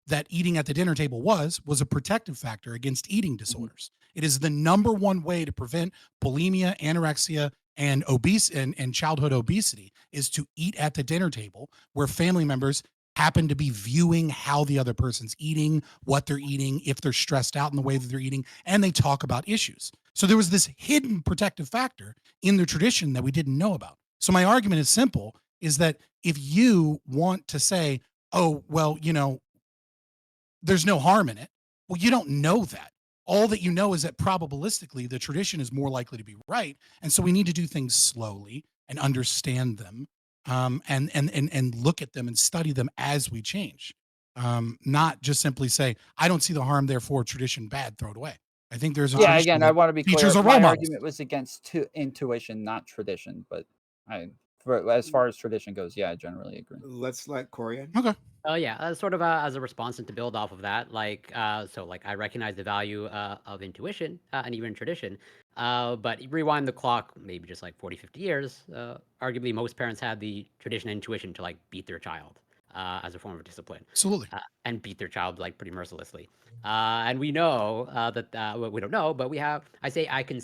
that eating at the dinner table was a protective factor against eating disorders. It is the number one way to prevent bulimia, anorexia, and and childhood obesity, is to eat at the dinner table, where family members happen to be viewing how the other person's eating, what they're eating, if they're stressed out in the way that they're eating, and they talk about issues. So there was this hidden protective factor in the tradition that we didn't know about. So my argument is simple, is that if you want to say, oh, well, there's no harm in it. Well, you don't know that. All that you know is that probabilistically the tradition is more likely to be right. And so we need to do things slowly and understand them, and look at them and study them as we change. Not just simply say, I don't see the harm, therefore tradition bad, throw it away. I think there's a Yeah, tradition again, I want to be clear. teachers are My role models. argument was against intuition, not tradition. But as far as tradition goes, yeah, I generally agree. Let's let Corey in. Okay. Yeah, sort of as a response and to build off of that, like, so like I recognize the value of intuition and even tradition, but rewind the clock maybe just like 40, 50 years, arguably most parents had the tradition and intuition to like beat their child as a form of discipline. Absolutely. And beat their child like pretty mercilessly. And we know that, well, we don't know, but we have, I can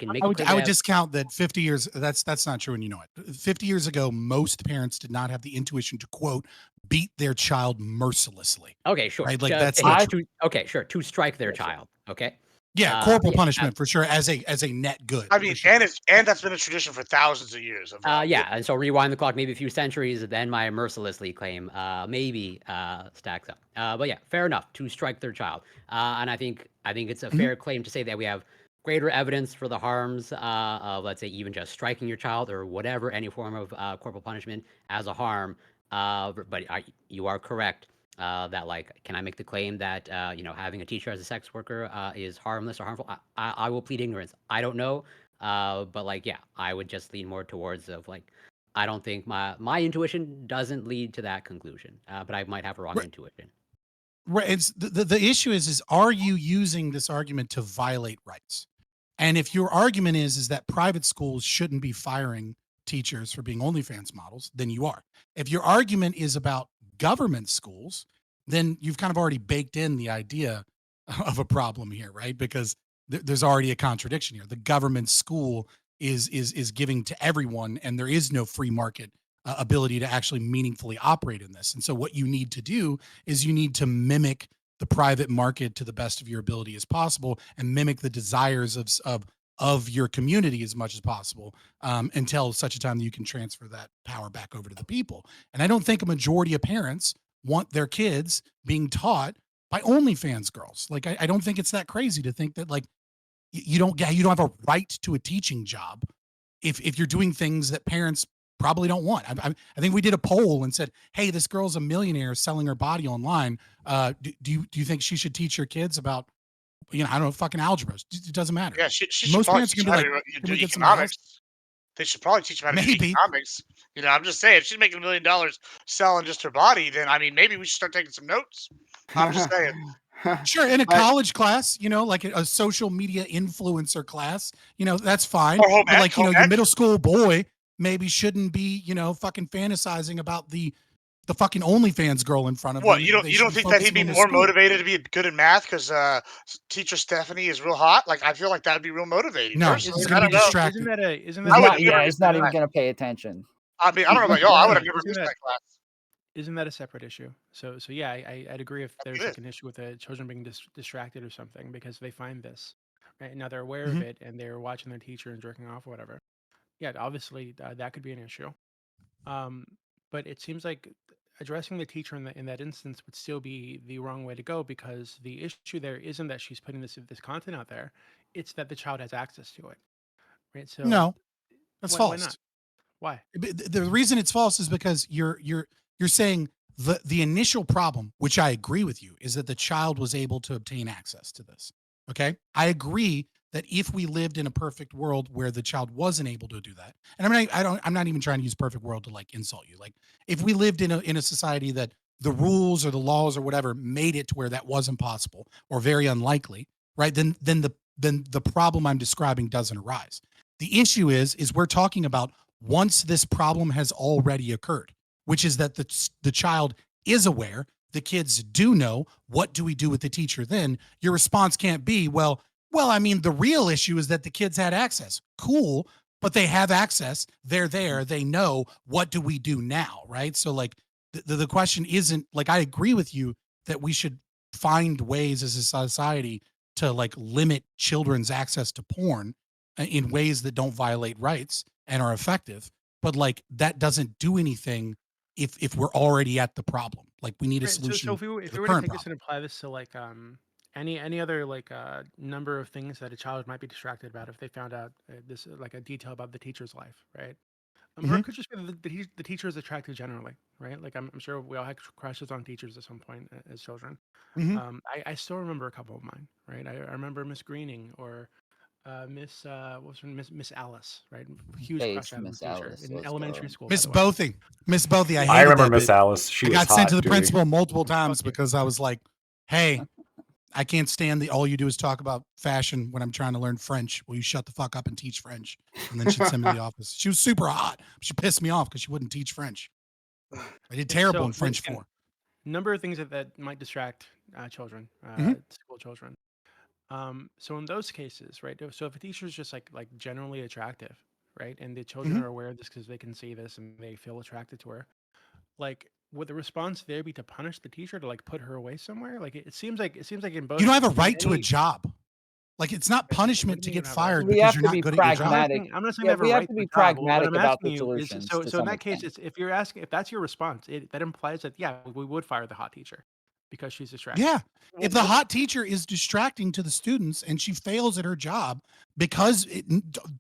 make I would discount that 50 years. That's not true, and you know it. 50 years ago, most parents did not have the intuition to, quote, beat their child mercilessly. Okay, sure. Right? Like that's not true. Okay, sure. To strike their child. Okay. Yeah, corporal punishment for sure, as a net good. I mean, sure. and that's been a tradition for thousands of years. Yeah, and so rewind the clock maybe a few centuries, then my mercilessly claim maybe stacks up. But yeah, fair enough, to strike their child. And I think it's a fair claim to say that we have greater evidence for the harms of, let's say, even just striking your child or whatever, any form of corporal punishment as a harm. But you are correct that, like, can I make the claim that having a teacher as a sex worker is harmless or harmful? I will plead ignorance. I don't know. But like, yeah, I would just lean more towards of like, I don't think my intuition doesn't lead to that conclusion, but I might have a wrong intuition. Right. It's the issue is are you using this argument to violate rights? And if your argument is that private schools shouldn't be firing teachers for being OnlyFans models, then you are. If your argument is about government schools, then you've kind of already baked in the idea of a problem here, right? Because there's already a contradiction here. The government school is giving to everyone, and there is no free market ability to actually meaningfully operate in this. And so what you need to do is you need to mimic the private market to the best of your ability as possible, and mimic the desires of your community as much as possible, until such a time that you can transfer that power back over to the people. And I don't think a majority of parents want their kids being taught by OnlyFans girls. Like, I don't think it's that crazy to think that, like, you don't have a right to a teaching job if you're doing things that parents probably don't want. I think we did a poll and said, hey, this girl's a millionaire selling her body online. Do you think she should teach your kids about, I don't know, fucking algebra? It doesn't matter. Yeah, she Most should parents teach can be how like, to can do we get some economics. They should probably teach them how to do Maybe. economics. I'm just saying, if she's making $1 million selling just her body, then I mean, maybe we should start taking some notes. I'm just saying. Sure, in a college class, like a social media influencer class, that's fine. Or home But ec, like, home your ec. middle school boy maybe shouldn't be, fucking fantasizing about the the fucking OnlyFans girl in front of What them. you don't They you should don't be think that he'd focusing be on their more school. motivated to be good at math because teacher Stephanie is real hot? Like I feel like that'd be real motivating. No, Personally, he's I gonna be don't know. distracted. Isn't He's that I would not. have Yeah, never he's missed that not even class. gonna pay attention. I mean, I don't know about y'all. I would have never isn't missed that that class. isn't that a separate issue? So yeah, I'd agree if there's It like is. an issue with the children being distracted or something because they find this, right? Now they're aware Mhm. of it and they're watching their teacher and jerking off or whatever. Yeah, obviously that could be an issue. Um, but it seems like addressing the teacher in that instance would still be the wrong way to go because the issue there isn't that she's putting this content out there; it's that the child has access to it, right? So No, that's why false. not? Why? The reason it's false is because you're saying the initial problem, which I agree with you, is that the child was able to obtain access to this. Okay, I agree that if we lived in a perfect world where the child wasn't able to do that, and I'm not even trying to use perfect world to like insult you. Like if we lived in a society that the rules or the laws or whatever made it to where that wasn't possible or very unlikely, right? Then the problem I'm describing doesn't arise. The issue is we're talking about once this problem has already occurred, which is that the child is aware, the kids do know, what do we do with the teacher then? Your response can't be, well, I mean, the real issue is that the kids had access. Cool, but they have access. They're there. They know. What do we do now, right? So like the question isn't like I agree with you that we should find ways as a society to like limit children's access to porn in ways that don't violate rights and are effective, but like that doesn't do anything if we're already at the problem. Like we need a Right, so solution if we were to if the we were to current take this problem. and apply this to like any other like number of things that a child might be distracted about if they found out this like a detail about the teacher's life, right? Or Mhm. it could just be the teacher is attractive generally, right? Like I'm sure we all had crushes on teachers at some point as children. Mhm. I still remember a couple of mine, right? I remember Miss Greening or what was her name? Miss Alice, right? Huge crush Base I had on the Miss teacher Alice. in Let's elementary go. school, by Miss the way. Bothie. Miss Bothie. I Yeah. I hated remember that Miss bitch. Alice. She I was got sent to hot, the Dewey. principal multiple times Fuck you. because I was like, hey, I can't stand the all you do is talk about fashion when I'm trying to learn French. Will you shut the fuck up and teach French? And then she'd send me to the office. She was super hot. She pissed me off because she wouldn't teach French. I did Yeah, terrible so in French again, 4. number of things that might distract children, Mhm. school children. So in those cases, right? So if a teacher is just like generally attractive, right, and the children Mhm. are aware of this because they can see this and they feel attracted to her, like would the response there be to punish the teacher to like put her away somewhere? Like it seems like in both You don't have a in right to a any job. Like it's not what do punishment you to mean you get don't have a right to fired We because have you're to not be good at your job. pragmatic. I'm not saying Yeah, they have a we have right to to a be job. What I'm pragmatic about asking the you is solutions so to so in some that case, extent. it's if you're asking if that's your response, that implies that yeah, we would fire the hot teacher because she's distracted. Yeah. If the Well, hot teacher is distracting to the students and she fails at her job because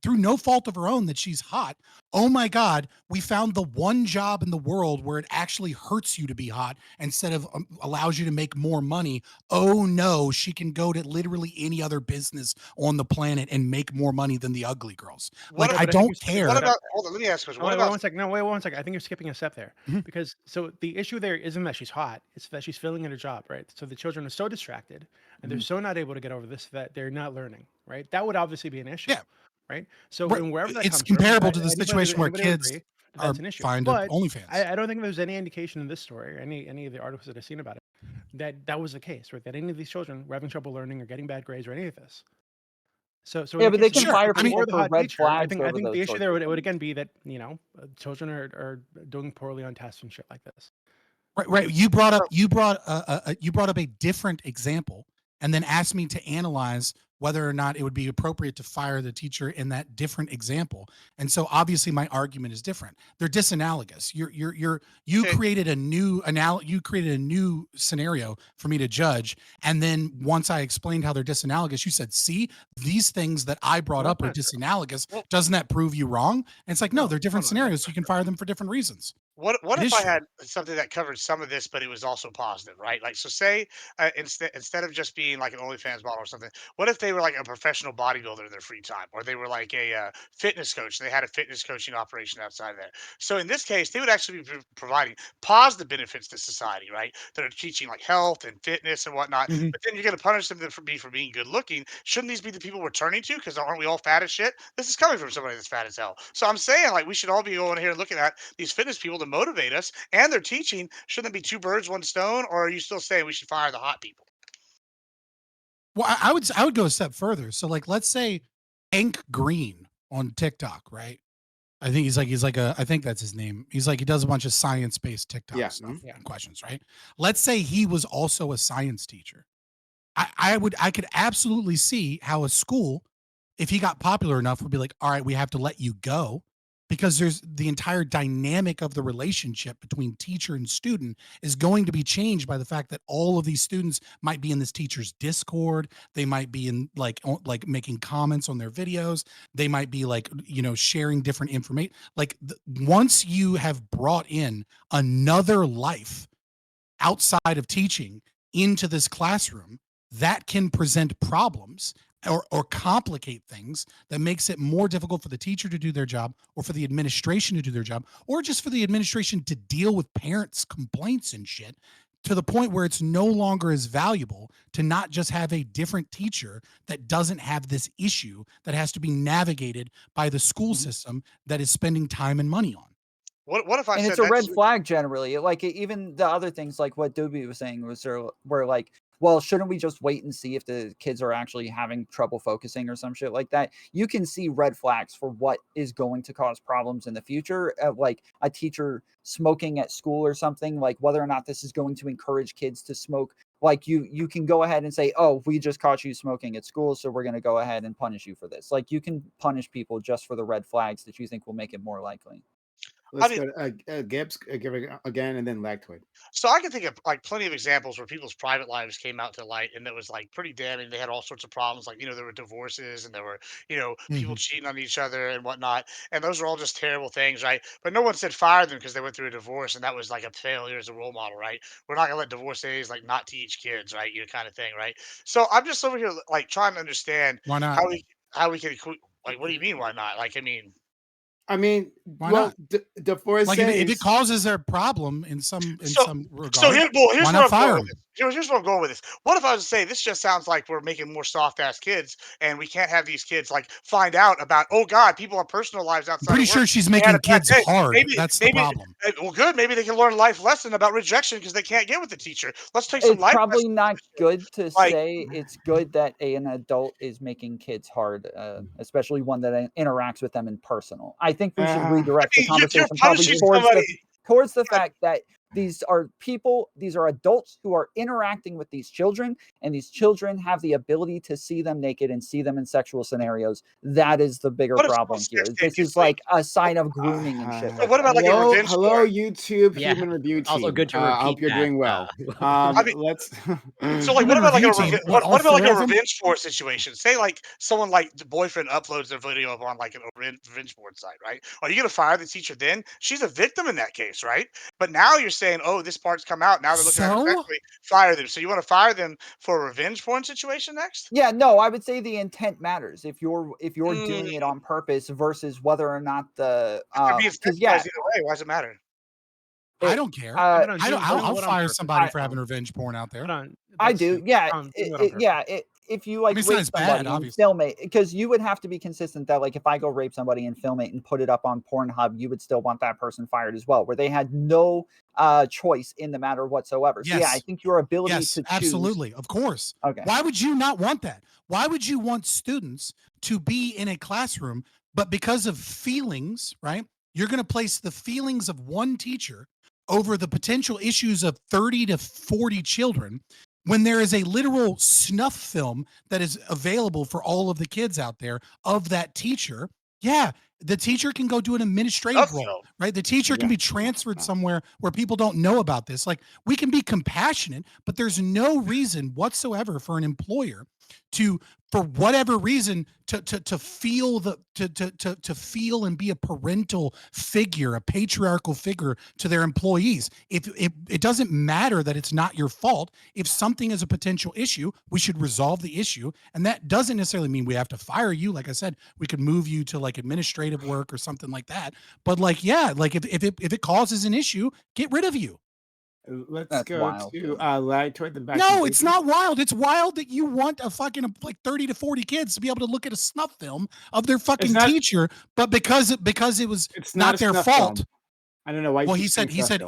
through no fault of her own that she's hot, oh my God, we found the one job in the world where it actually hurts you to be hot instead of allows you to make more money. Oh no, she can go to literally any other business on the planet and make more money than the ugly girls. what Like, No, I but I think you're don't skipping a what care. step. about? Hold on, let me ask you. Oh, What wait, about? one second. No, wait one second. I think you're skipping a step there Mhm. because so the issue there isn't that she's hot; it's that she's failing at her job, right? So the children are so distracted and they're Mhm. so not able to get over this that they're not learning, right? That would obviously be an issue, Yeah. right? So Right. and wherever that It's comes from, comparable to the anybody situation where anybody would kids agree that are that's an issue. fine to But OnlyFans. I don't think there's any indication in this story, or any of the articles that I've seen about it, that that was the case, right? That any of these children were having trouble learning or getting bad grades or any of this. So in Yeah, the but they case of can the Sure. hot fire I teacher mean, or people the for hot red teacher, I flags think I over think the those issue sorts there of would things. again be that children are doing poorly on tests and shit like this. right. You brought up you brought up a different example and then asked me to analyze whether or not it would be appropriate to fire the teacher in that different example. And so obviously my argument is different. They're disanalogous. You Okay, created a new you created a new scenario for me to judge. And then once I explained how they're disanalogous, you said, see, these things that I brought Well, up that's are not true. disanalogous. well, Doesn't that prove you wrong? And it's like, no, No, they're different hold on. That's scenarios. So you not can true. fire them for different reasons. what It if is I true. had something that covered some of this, but it was also positive, right? Like, so say instead of just being like an OnlyFans model or something, what if they were like a professional bodybuilder in their free time, or they were like a fitness coach? They had a fitness coaching operation outside of that. So in this case, they would actually be providing positive benefits to society, right? That are teaching like health and fitness and whatnot. Mhm. But then you're going to punish them for being good looking. Shouldn't these be the people we're turning to? Because aren't we all fat as shit? This is coming from somebody that's fat as hell. So I'm saying like we should all be going here and looking at these fitness people to motivate us, and they're teaching. Shouldn't it be two birds, one stone? Or are you still saying we should fire the hot people? Well, I would go a step further. So like, let's say Hank Green on TikTok, right? I think I think that's his name. He does a bunch of science-based TikTok stuff and questions, right? Let's say he was also a science teacher. I could absolutely see how a school, if he got popular enough, would be like, all right, we have to let you go, because there's the entire dynamic of the relationship between teacher and student is going to be changed by the fact that all of these students might be in this teacher's Discord. They might be in like making comments on their videos. They might be like, sharing different information. Like once you have brought in another life outside of teaching into this classroom, that can present problems or complicate things that makes it more difficult for the teacher to do their job, or for the administration to do their job, or just for the administration to deal with parents' complaints and shit, to the point where it's no longer as valuable to not just have a different teacher that doesn't have this issue that has to be navigated by the school system that is spending time and money on. What if I and said it's a red that's flag generally. Like even the other things, like what Doobie was saying, were like, well, shouldn't we just wait and see if the kids are actually having trouble focusing or some shit like that? You can see red flags for what is going to cause problems in the future, like a teacher smoking at school or something, like whether or not this is going to encourage kids to smoke. Like you can go ahead and say, oh, we just caught you smoking at school, so we're going to go ahead and punish you for this. Like you can punish people just for the red flags that you think will make it more likely. Let's go to Gibbs again, and then Lactoid. So I can think of like plenty of examples where people's private lives came out to light, and it was like pretty damning. They had all sorts of problems, like there were divorces, and there were people cheating on each other and whatnot, and those are all just terrible things, right? But no one said fire them because they went through a divorce, and that was like a failure as a role model, right? We're not gonna let divorcees like not teach kids, right? Kind of thing, right? So I'm just over here like trying to understand Why not? how we can like. What do you mean? Why not? Like, I mean, why not? Divorce, like if it causes a problem in some regard, so here's why not fire them? Here's where I'm going with this. What if I was to say this just sounds like we're making more soft ass kids, and we can't have these kids like find out about, oh God, people have personal lives I'm outside. pretty of work. sure she's making kids hard. Maybe, That's the problem. Well, good. Maybe they can learn a life lesson about rejection because they can't get with the teacher. Let's take some It's life probably lessons. not good to Like- say it's good that an adult is making kids hard, especially one that interacts with them in personal. I think we should redirect the you're conversation probably punishing towards somebody. towards the fact that these are people, these are adults who are interacting with these children, and these children have the ability to see them naked and see them in sexual scenarios. That is the bigger What if problem someone here. says This is like a sign of grooming and shit. So what about like a hello, revenge hello, porn? YouTube Yeah, human review team. also good to I hope repeat you're doing well. I mean- Let's. So like, what about like review team? what All about like four a of them? revenge porn situation? Say like someone like the boyfriend uploads their video up on like a revenge porn site, right? Are you gonna fire the teacher then? She's a victim in that case, right? But now you're saying, oh, this part's come out. Now they're looking at it So? sexually. Fire them. So you want to fire them for a revenge porn situation next? Yeah, no, I would say the intent matters if you're doing Mm. it on purpose versus whether or not the If you're being because sexualized yeah, either way, why does it matter? I don't care. uh, I'll fire somebody I- for having revenge porn out there. Hold on. I That's do. stupid. Yeah, Do it on purpose. if you like mean, it's not rape as bad, somebody and obviously. film it, because you would have to be consistent that like if I go rape somebody and film it and put it up on Pornhub, you would still want that person fired as well, where they had no choice in the matter whatsoever. So yeah, I Yes. think your ability Yes, to choose. absolutely. Of course. Okay. Why would you not want that? Why would you want students to be in a classroom, but because of feelings, right? You're going to place the feelings of one teacher over the potential issues of 30 to 40 children when there is a literal snuff film that is available for all of the kids out there of that teacher. Yeah, the teacher can go do an administrative Snuff role, film? right? The teacher can be transferred somewhere where people don't know about this. Like, we can be compassionate, but there's no reason whatsoever for an employer to, for whatever reason, to feel to feel and be a parental figure, a patriarchal figure to their employees. If it doesn't matter that it's not your fault. If something is a potential issue, we should resolve the issue, and that doesn't necessarily mean we have to fire you. Like I said, we could move you to like administrative work or something like that. But like, yeah, like if it causes an issue, get rid of you. Let's That's go wild. to Larry toward the back. No, it's not wild. It's wild that you want a fucking like 30 to 40 kids to be able to look at a snuff film of their fucking not- teacher, but because it was It's not a their snuff fault. film. I don't know why. Well, he said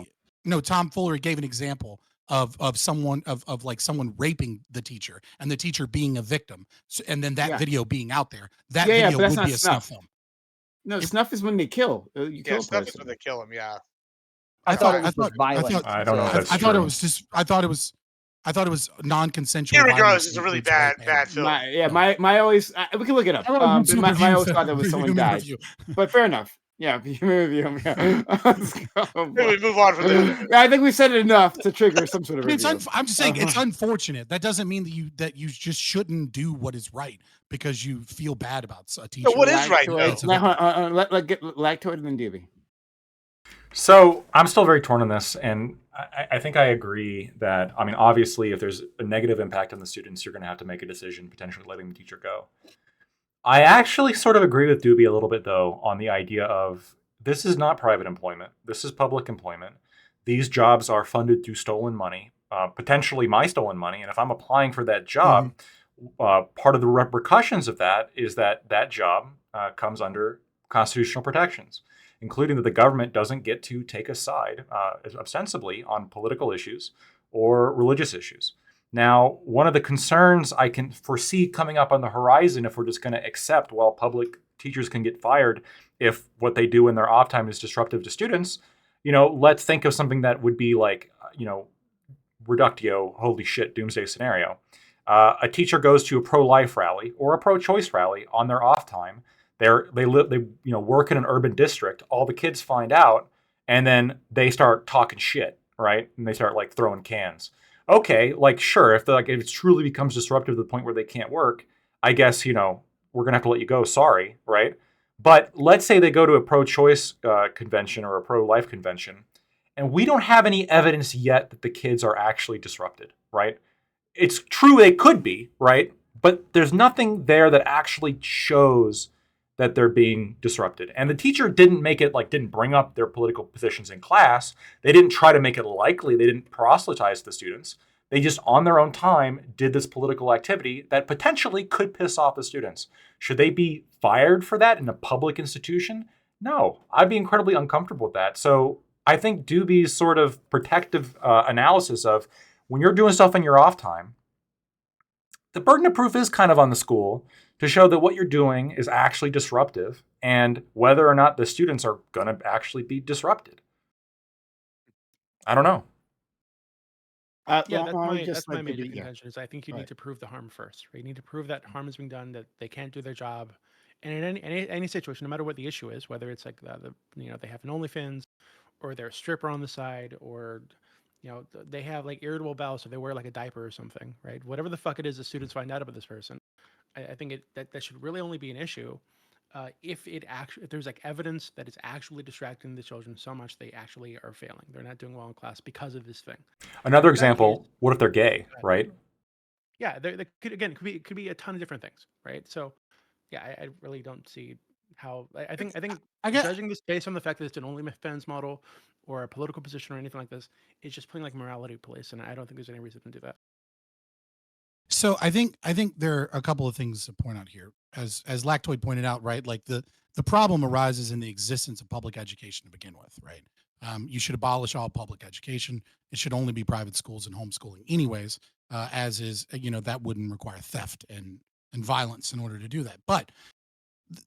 no. Tom Fuller gave an example of someone like someone raping the teacher and the teacher being a victim, and then that video being out there. That video but that's would not be a snuff film. No, snuff is when they kill. You kill a snuff person. is when they kill him. Yeah. I thought it was just violent. I don't know if that's I thought it true. was just. I thought it was non-consensual. Irregardless, it's a really bad film. My always we can look it up. My always thought that was someone died. But fair enough. Yeah, human review. Yeah. Let's go. We move on from this. I think we said it enough to trigger some sort of review. I'm just saying it's unfortunate. That doesn't mean that you just shouldn't do what is right because you feel bad about a teacher. So what is right? Let Lactoid and then Doobie. So I'm still very torn on this, and I think I agree that, I mean, obviously, if there's a negative impact on the students, you're going to have to make a decision, potentially letting the teacher go. I actually sort of agree with Doobie a little bit, though, on the idea of this is not private employment. This is public employment. These jobs are funded through stolen money, potentially my stolen money. And if I'm applying for that job, part of the repercussions of that is that job comes under constitutional protections, including that the government doesn't get to take a side ostensibly on political issues or religious issues. Now, one of the concerns I can foresee coming up on the horizon, if we're just going to accept, well, public teachers can get fired if what they do in their off time is disruptive to students, let's think of something that would be like, reductio, holy shit, doomsday scenario. A teacher goes to a pro-life rally or a pro-choice rally on their off time. They work in an urban district. All the kids find out, and then they start talking shit, right? And they start like throwing cans. Okay, like sure, if it truly becomes disruptive to the point where they can't work, I guess we're gonna have to let you go. Sorry, right? But let's say they go to a pro-choice convention or a pro-life convention, and we don't have any evidence yet that the kids are actually disrupted, right? It's true they could be, right? But there's nothing there that actually shows that they're being disrupted. And the teacher didn't bring up their political positions in class. They didn't try to make it likely. They didn't proselytize the students. They just, on their own time, did this political activity that potentially could piss off the students. Should they be fired for that in a public institution? No, I'd be incredibly uncomfortable with that. So I think Doobie's sort of protective analysis of when you're doing stuff in your off time, the burden of proof is kind of on the school to show that what you're doing is actually disruptive and whether or not the students are going to actually be disrupted. I don't know. That's my major contention is I think you need to prove the harm first. Right? You need to prove that harm is being done, that they can't do their job. And in any situation, no matter what the issue is, whether it's like they have an OnlyFans or they're a stripper on the side or they have like irritable bowel, so they wear like a diaper or something, right? Whatever the fuck it is, the students find out about this person. I think that should really only be an issue if there's like evidence that it's actually distracting the children so much they actually are failing. They're not doing well in class because of this thing. Another example: what if they're gay, right? Yeah, there could be a ton of different things, right? So, yeah, I really don't see how. I think judging this based on the fact that it's an OnlyFans model or a political position or anything like this is just playing like morality police, and I don't think there's any reason to do that. So I think there are a couple of things to point out here. As Lactoid pointed out, right? Like the problem arises in the existence of public education to begin with, right? You should abolish all public education. It should only be private schools and homeschooling anyways, as is, that wouldn't require theft and violence in order to do that. But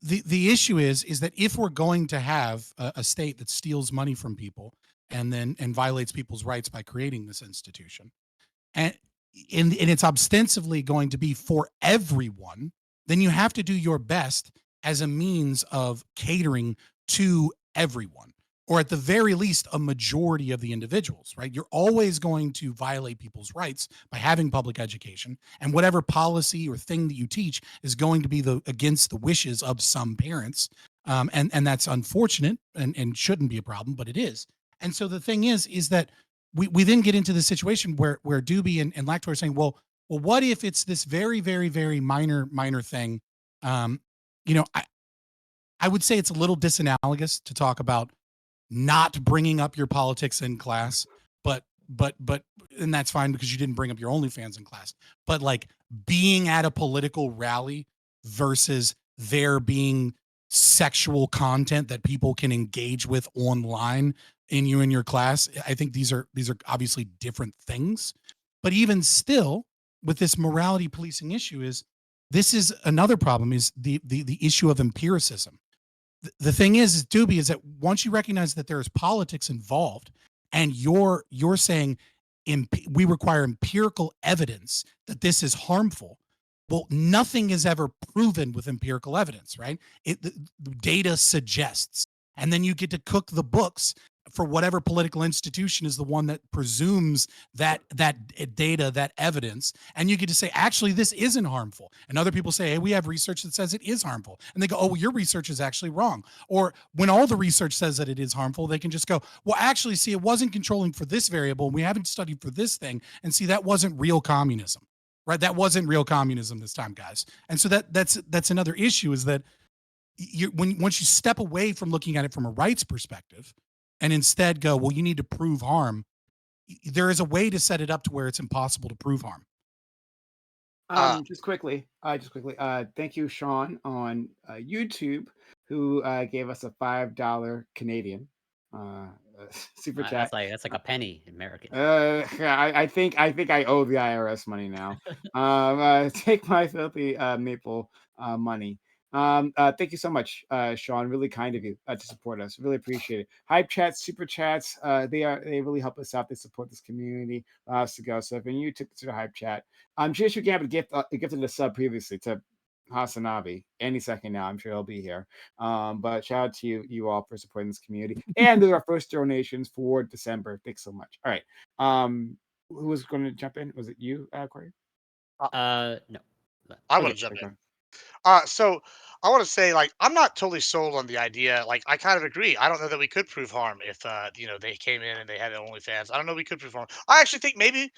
the issue is that if we're going to have a state that steals money from people and violates people's rights by creating this institution, and it's ostensibly going to be for everyone, then you have to do your best as a means of catering to everyone, or at the very least, a majority of the individuals, right? You're always going to violate people's rights by having public education, and whatever policy or thing that you teach is going to be against the wishes of some parents. And that's unfortunate and shouldn't be a problem, but it is. And so the thing is that we then get into the situation where Doobie and Lactor are saying, well, what if it's this very, very, very minor thing? I would say it's a little disanalogous to talk about not bringing up your politics in class, but and that's fine because you didn't bring up your OnlyFans in class. But like being at a political rally versus there being sexual content that people can engage with online in your class. I think these are obviously different things, but even still, with this morality policing issue, this is another problem, is the issue of empiricism. The thing is Doobie, is that once you recognize that there is politics involved, and you're saying we require empirical evidence that this is harmful. Well, nothing is ever proven with empirical evidence, right? The data suggests, and then you get to cook the books for whatever political institution is the one that presumes that data, that evidence, and you get to say, actually, this isn't harmful. And other people say, hey, we have research that says it is harmful. And they go, oh, well, your research is actually wrong. Or when all the research says that it is harmful, they can just go, well, actually, see, it wasn't controlling for this variable. We haven't studied for this thing. And see, that wasn't real communism, right? That wasn't real communism this time, guys. And so that's another issue, is that once you step away from looking at it from a rights perspective, and instead go, well, you need to prove harm, there is a way to set it up to where it's impossible to prove harm. Just quickly, thank you, Sean, on YouTube, who gave us a $5 Canadian super chat. That's like a penny American. I think I owe the IRS money now. Take my filthy maple money. Thank you so much, Sean. Really kind of you to support us. Really appreciate it. Hype chats, super chats, they really help us out. They support this community. Allow us to go. So if you took to the hype chat, just you gave a gift, gifted a sub previously to Hasanabi. Any second now, I'm sure he'll be here. But shout out to you all for supporting this community. And those are our first donations for December. Thanks so much. All right. Who was going to jump in? Was it you, Corey? No. I want to jump in. So I want to say, like, I'm not totally sold on the idea. Like, I kind of agree. I don't know that we could prove harm if, they came in and they had OnlyFans. I don't know we could prove harm. I actually think maybe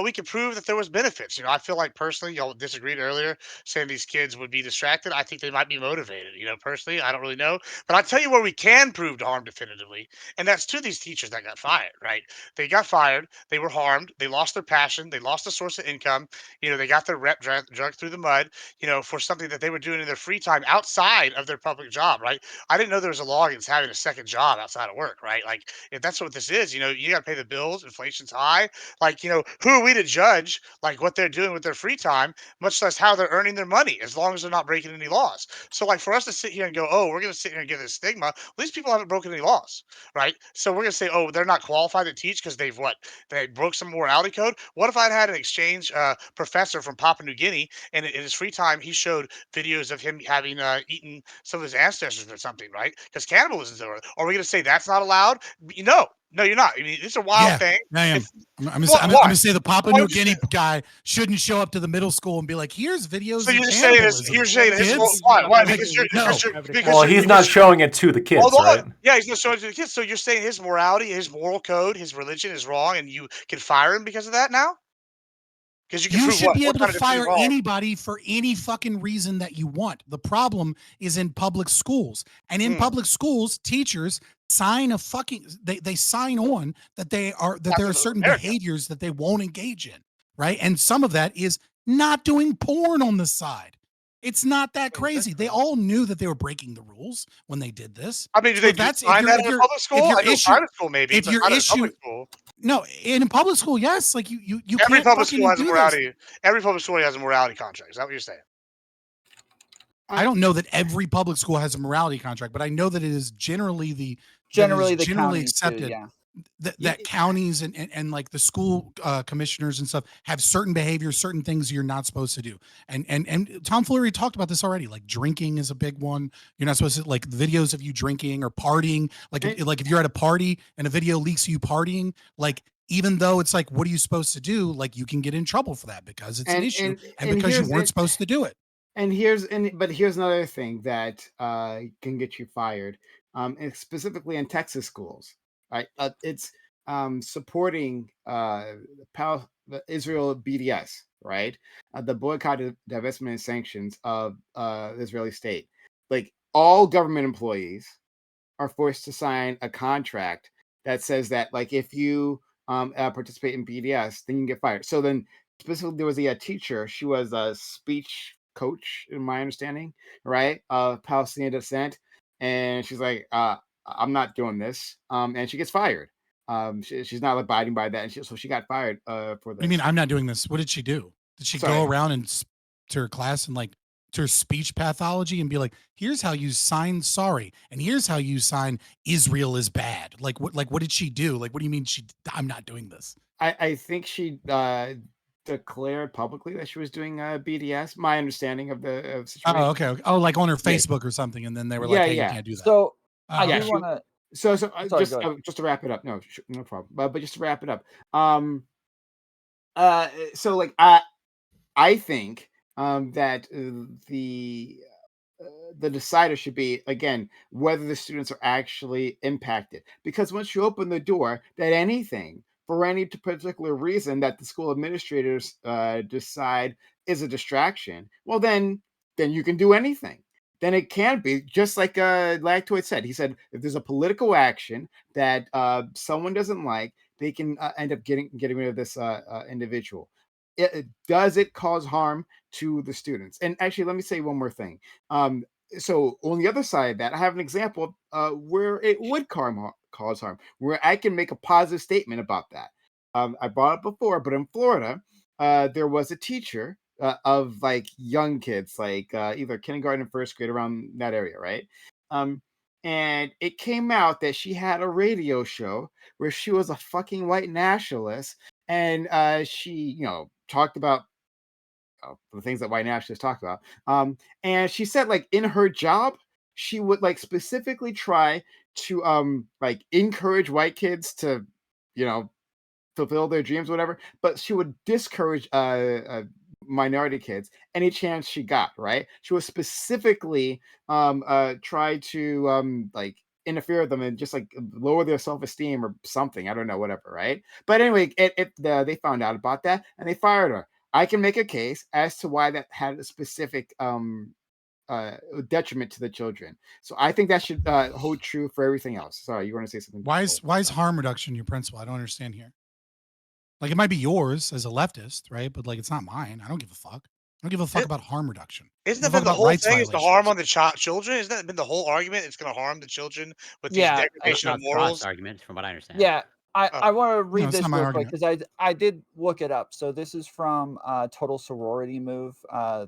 we could prove that there was benefits. I feel like personally, y'all disagreed earlier, saying these kids would be distracted. I think they might be motivated. Personally, I don't really know, but I tell you where we can prove harm definitively, and that's to these teachers that got fired. Right? They got fired. They were harmed. They lost their passion. They lost a source of income. They got their rep dragged through the mud. For something that they were doing in their free time outside of their public job, right? I didn't know there was a law against having a second job outside of work, right? Like, if that's what this is, you got to pay the bills, inflation's high. Like, who are we to judge, like, what they're doing with their free time, much less how they're earning their money, as long as they're not breaking any laws. So, like, for us to sit here and go, oh, we're going to sit here and give this stigma, well, these people haven't broken any laws, right? So we're going to say, oh, they're not qualified to teach because they broke some morality code. What if I'd had an exchange professor from Papua New Guinea, and in his free time, he showed videos of him having eaten some of his ancestors or something, right? Because cannibalism is over. Are we going to say that's not allowed? No, you're not. I mean, it's a wild thing. I am. I'm Why? going to say the Papua Why New would you Guinea say- guy shouldn't show up to the middle school and be like, "Here's videos So of you're just saying cannibalism." you're saying his Kids? why? Like, Because Well, he's not showing it to the kids, Hold on. right? Yeah, he's not showing it to the kids. So you're saying his morality, his moral code, his religion is wrong, and you can fire him because of that now? Because you can You prove should what? be What able to kind of definitive fire wrong? anybody for any fucking reason that you want. The problem is in public schools. And in public schools, teachers sign they sign on that there are certain behaviors that they won't engage in, right? And some of that is not doing porn on the side. It's not that crazy. They all knew that they were breaking the rules when they did this. I mean, do they sign that in a public school? I know private school maybe, but not in public school. No, in public school, yes. Like you Every can't public fucking school has a do morality. this. Every public school has a morality contract. Is that what you're saying? I don't know that every public school has a morality contract, but I know that it is generally Generally accepted. Yeah. That counties and like the school commissioners and stuff have certain behaviors, certain things you're not supposed to do. And Tom Fleury talked about this already. Like drinking is a big one. You're not supposed to, like, videos of you drinking or partying. Like if you're at a party and a video leaks of you partying, like, even though it's like, what are you supposed to do? Like, you can get in trouble for that because it's an issue and because you weren't supposed to do it. But here's another thing that can get you fired, and specifically in Texas schools. Right, it's supporting the Israel BDS, right? The boycott, divestment, and sanctions of the Israeli state. Like, all government employees are forced to sign a contract that says that, like, if you participate in BDS, then you can get fired. So then, specifically, there was a teacher. She was a speech coach, in my understanding, right, of Palestinian descent. and she's like, I'm not doing this. And she gets fired. She's not abiding by that, and so she got fired for this. What do you mean I'm not doing this? What did she do? Did she go around and to her class and like to her speech pathology and be like, here's how you sign sorry, and here's how you sign Israel is bad? Like what did she do? Like, what do you mean I'm not doing this? I think she declared publicly that she was doing BDS. My understanding of the situation. Oh, okay. Oh, like on her Facebook or something, and then they were like, "Hey, you can't do that." So I do want to. So just to wrap it up. No, no problem. But just to wrap it up. So like I think that the decider should be, again, whether the students are actually impacted, because once you open the door that anything for any particular reason that the school administrators decide is a distraction, well then you can do anything. Then it can be just like Lactoid said. He said if there's a political action that someone doesn't like, they can end up getting rid of this individual. Does it cause harm to the students? And actually, let me say one more thing. So on the other side of that, I have an example where it would cause harm, where I can make a positive statement about that. I brought it before, but in Florida, there was a teacher of like young kids, like either kindergarten and first grade, around that area, right? And it came out that she had a radio show where she was a fucking white nationalist, and she, talked about the things that white nationalists talk about. And she said, like, in her job, she would like specifically try to like encourage white kids to, fulfill their dreams, whatever. But she would discourage minority kids any chance she got. Right? She would specifically try to like interfere with them and just like lower their self-esteem or something. I don't know, whatever. Right? But anyway, they found out about that and they fired her. I can make a case as to why that had a specific detriment to the children. So I think that should hold true for everything else. Sorry, you want to say something? Why is harm reduction your principle? I don't understand here. Like, it might be yours as a leftist, right? But like, it's not mine. I don't give a fuck. I don't give a fuck about harm reduction. Isn't that been the whole thing? Is the harm on the children? Isn't that been the whole argument? It's going to harm the children with these degradation of morals. Argument, from what I understand. Yeah, I want to read this real quick because I did look it up. So this is from Total Sorority Move.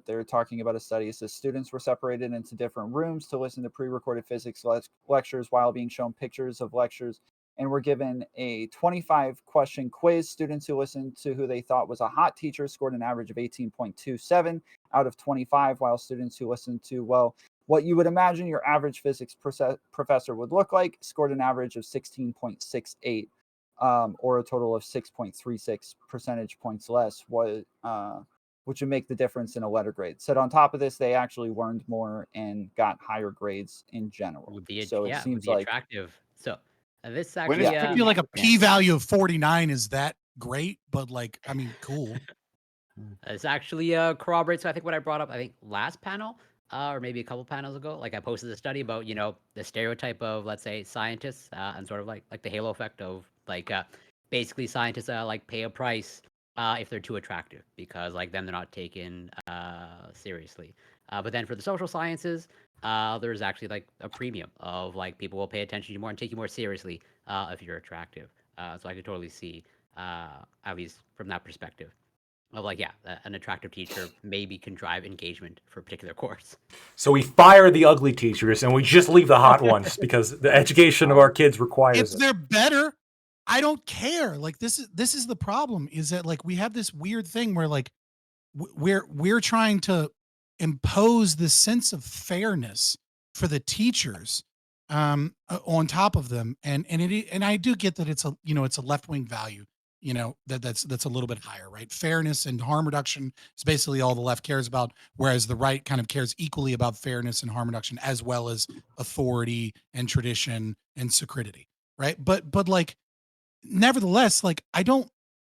They're talking about a study. It says students were separated into different rooms to listen to pre-recorded physics lectures while being shown pictures of lectures, and were given a 25-question quiz. Students who listened to who they thought was a hot teacher scored an average of 18.27 out of 25, while students who listened to, well, what you would imagine your average physics professor would look like scored an average of 16.68. Or a total of 6.36 percentage points less, which would make the difference in a letter grade. Said on top of this, they actually learned more and got higher grades in general. So it seems like attractive. So this actually, I feel like a p-value of 49 is that great, but like, I mean, cool. This actually corroborates, I think, what I brought up, I think, last panel. Or maybe a couple panels ago, like I posted a study about, the stereotype of, let's say, scientists and sort of like the halo effect of like basically scientists like pay a price if they're too attractive, because like then they're not taken seriously. But then for the social sciences, there's actually like a premium of like people will pay attention to you more and take you more seriously if you're attractive. So I could totally see, at least from that perspective, of like, an attractive teacher maybe can drive engagement for a particular course. So we fire the ugly teachers and we just leave the hot ones because the education of our kids requires it. If they're better, I don't care. Like this is the problem, is that like we have this weird thing where like we're trying to impose this sense of fairness for the teachers on top of them, and I do get that it's a left-wing value. That's a little bit higher, right? Fairness and harm reduction is basically all the left cares about, whereas the right kind of cares equally about fairness and harm reduction, as well as authority and tradition and sacredity, right? But like, nevertheless, like,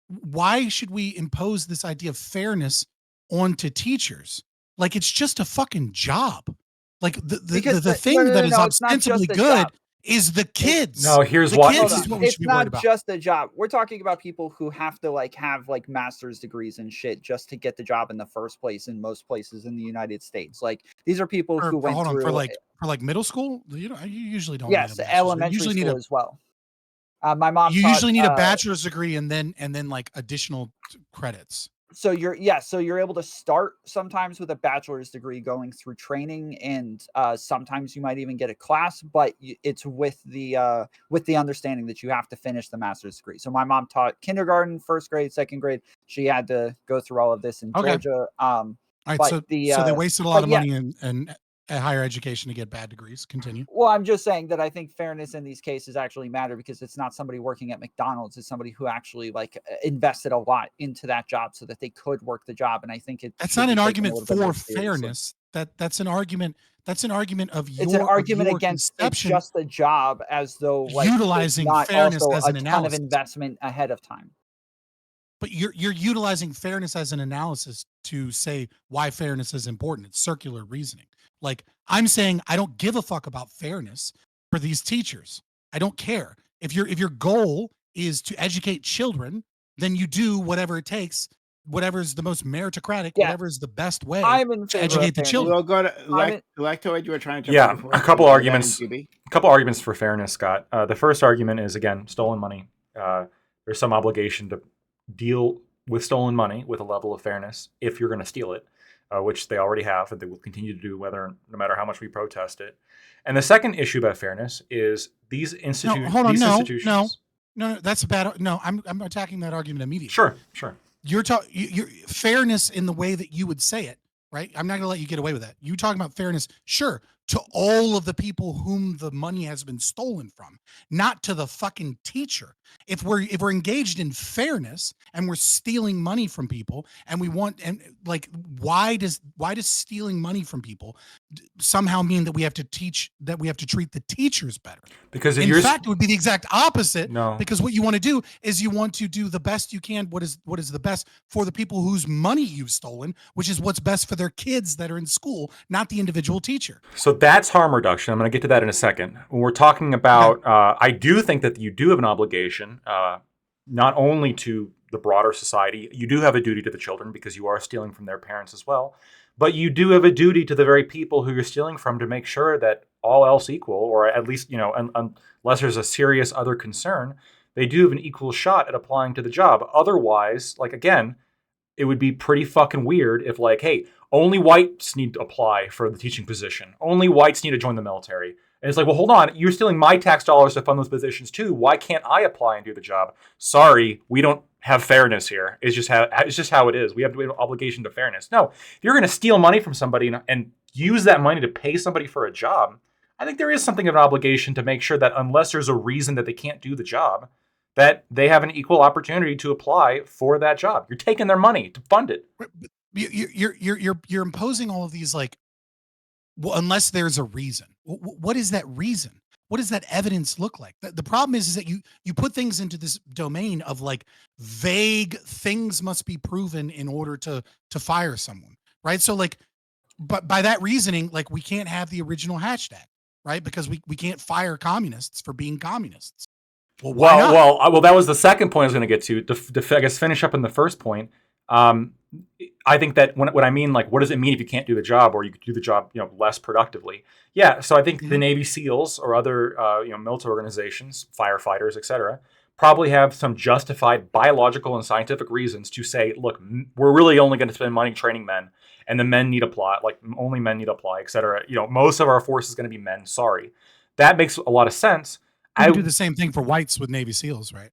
why should we impose this idea of fairness onto teachers? Like, it's just a fucking job. Like the thing that is ostensibly good is the kids. No, here's the why. Kids is what we It's should be worried not about. just a job. We're talking about people who have to like have like master's degrees and shit just to get the job in the first place in most places in the United States. Like these are people who went through for middle school. You usually don't. Yes, need a elementary you school as well. My mom. You taught, usually need a bachelor's degree and then like additional credits. So you're able to start sometimes with a bachelor's degree going through training, and sometimes you might even get a class, but it's with the understanding that you have to finish the master's degree. So my mom taught kindergarten, first grade, second grade. She had to go through all of this in Georgia. All right, but so they wasted a lot of money in higher education to get bad degrees. Continue. Well, I'm just saying that I think fairness in these cases actually matter because it's not somebody working at McDonald's. It's somebody who actually like invested a lot into that job so that they could work the job. And I think that's not an argument for fairness. That's an argument. That's an argument of your. It's an argument against it's just a job, as though like utilizing fairness as an ton of investment ahead of time. But you're utilizing fairness as an analysis to say why fairness is important. It's circular reasoning. Like I'm saying, I don't give a fuck about fairness for these teachers. I don't care. If your goal is to educate children, then you do whatever it takes, whatever is the most meritocratic, whatever is the best way to educate the children. We'll go to Lectoid. You were trying to a couple arguments for fairness, Scott. The first argument is again stolen money. There's some obligation to deal with stolen money with a level of fairness if you're going to steal it. Which they already have, and they will continue to do no matter how much we protest it. And the second issue about fairness is these institutions. No, that's a bad. No, I'm attacking that argument immediately. Sure. You're fairness in the way that you would say it, right? I'm not going to let you get away with that. You talking about fairness, sure, to all of the people whom the money has been stolen from, not to the fucking teacher. If we're engaged in fairness and we're stealing money from people and we want, and like, why does stealing money from people somehow mean that we have to treat the teachers better? Because in fact, it would be the exact opposite. No. Because what you want to do is you want to do the best you can. What is the best for the people whose money you've stolen, which is what's best for their kids that are in school, not the individual teacher. So that's harm reduction. I'm going to get to that in a second. When we're talking about, I do think that you do have an obligation, not only to the broader society, you do have a duty to the children because you are stealing from their parents as well, but you do have a duty to the very people who you're stealing from to make sure that all else equal, or at least, unless there's a serious other concern, they do have an equal shot at applying to the job. Otherwise, like, again, it would be pretty fucking weird if, like, hey, only whites need to apply for the teaching position. Only whites need to join the military. And it's like, well, hold on. You're stealing my tax dollars to fund those positions too. Why can't I apply and do the job? Sorry, we don't have fairness here. It's just how it is. We have an obligation to fairness. No, if you're going to steal money from somebody and use that money to pay somebody for a job, I think there is something of an obligation to make sure that unless there's a reason that they can't do the job, that they have an equal opportunity to apply for that job. You're taking their money to fund it. You're imposing all of these, like, well, unless there's a reason. What is that reason? What does that evidence look like? The problem is that you put things into this domain of like vague things must be proven in order to fire someone, right? So like, but by that reasoning, like we can't have the original hashtag, right? Because we can't fire communists for being communists. Well, why not? Well, that was the second point I was going to get to. I guess finish up in the first point. I think that when I mean, like, what does it mean if you can't do the job, or you could do the job, less productively? Yeah. So I think the Navy SEALs or other, military organizations, firefighters, etc., probably have some justified biological and scientific reasons to say, look, we're really only going to spend money training men, and the men need apply, like only men need apply, etc. Most of our force is going to be men. Sorry, that makes a lot of sense. I do the same thing for whites with Navy SEALs, right?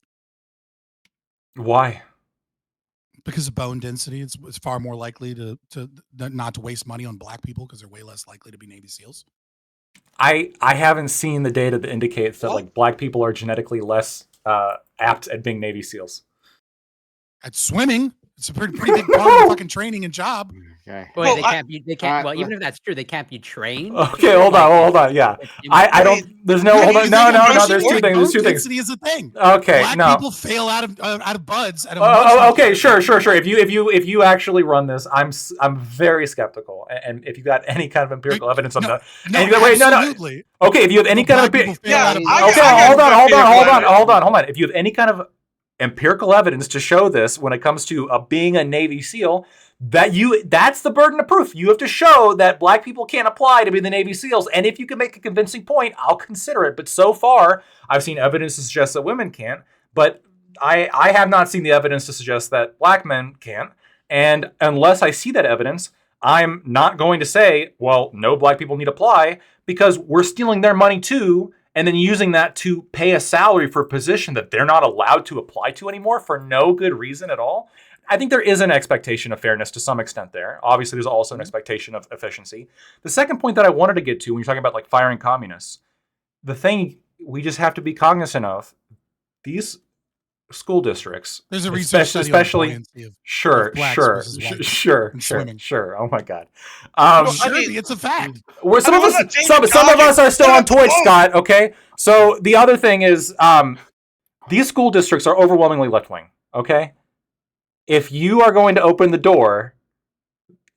Why? Because of bone density, it's far more likely to not to waste money on black people because they're way less likely to be Navy SEALs. I haven't seen the data that indicates that like black people are genetically less apt at being Navy SEAls. At swimming, it's a pretty big part of the fucking training and job. Okay. Wait, Well, they I- can't be. They can't. Well, Well- even if that's true, they can't be trained. Okay, hold on. Yeah, I don't. There's no. Hold on. No. There's two things. There's two things. Density is a thing. Okay, Black no. people fail out of buds at a much Okay, sure. If you actually run this, I'm very skeptical. And if you got any kind of empirical evidence on that, absolutely. Okay, if you have any kind of hold on. If you have any kind of empirical evidence to show this when it comes to being a Navy SEAL, that's the burden of proof. You have to show that black people can't apply to be the Navy SEALs, and if you can make a convincing point, I'll consider it. But so far, I've seen evidence to suggest that women can't, but I have not seen the evidence to suggest that black men can't. And unless I see that evidence, I'm not going to say, well, no black people need to apply, because we're stealing their money too, and then using that to pay a salary for a position that they're not allowed to apply to anymore for no good reason at all. I think there is an expectation of fairness to some extent there. Obviously, there's also an expectation of efficiency. The second point that I wanted to get to when you're talking about like firing communists, the thing we just have to be cognizant of, these school districts, there's a research study especially on the sure. Oh my god. It's a fact. Where some of us are still on Twitch, Scott. Okay, so the other thing is, these school districts are overwhelmingly left wing. Okay, if you are going to open the door,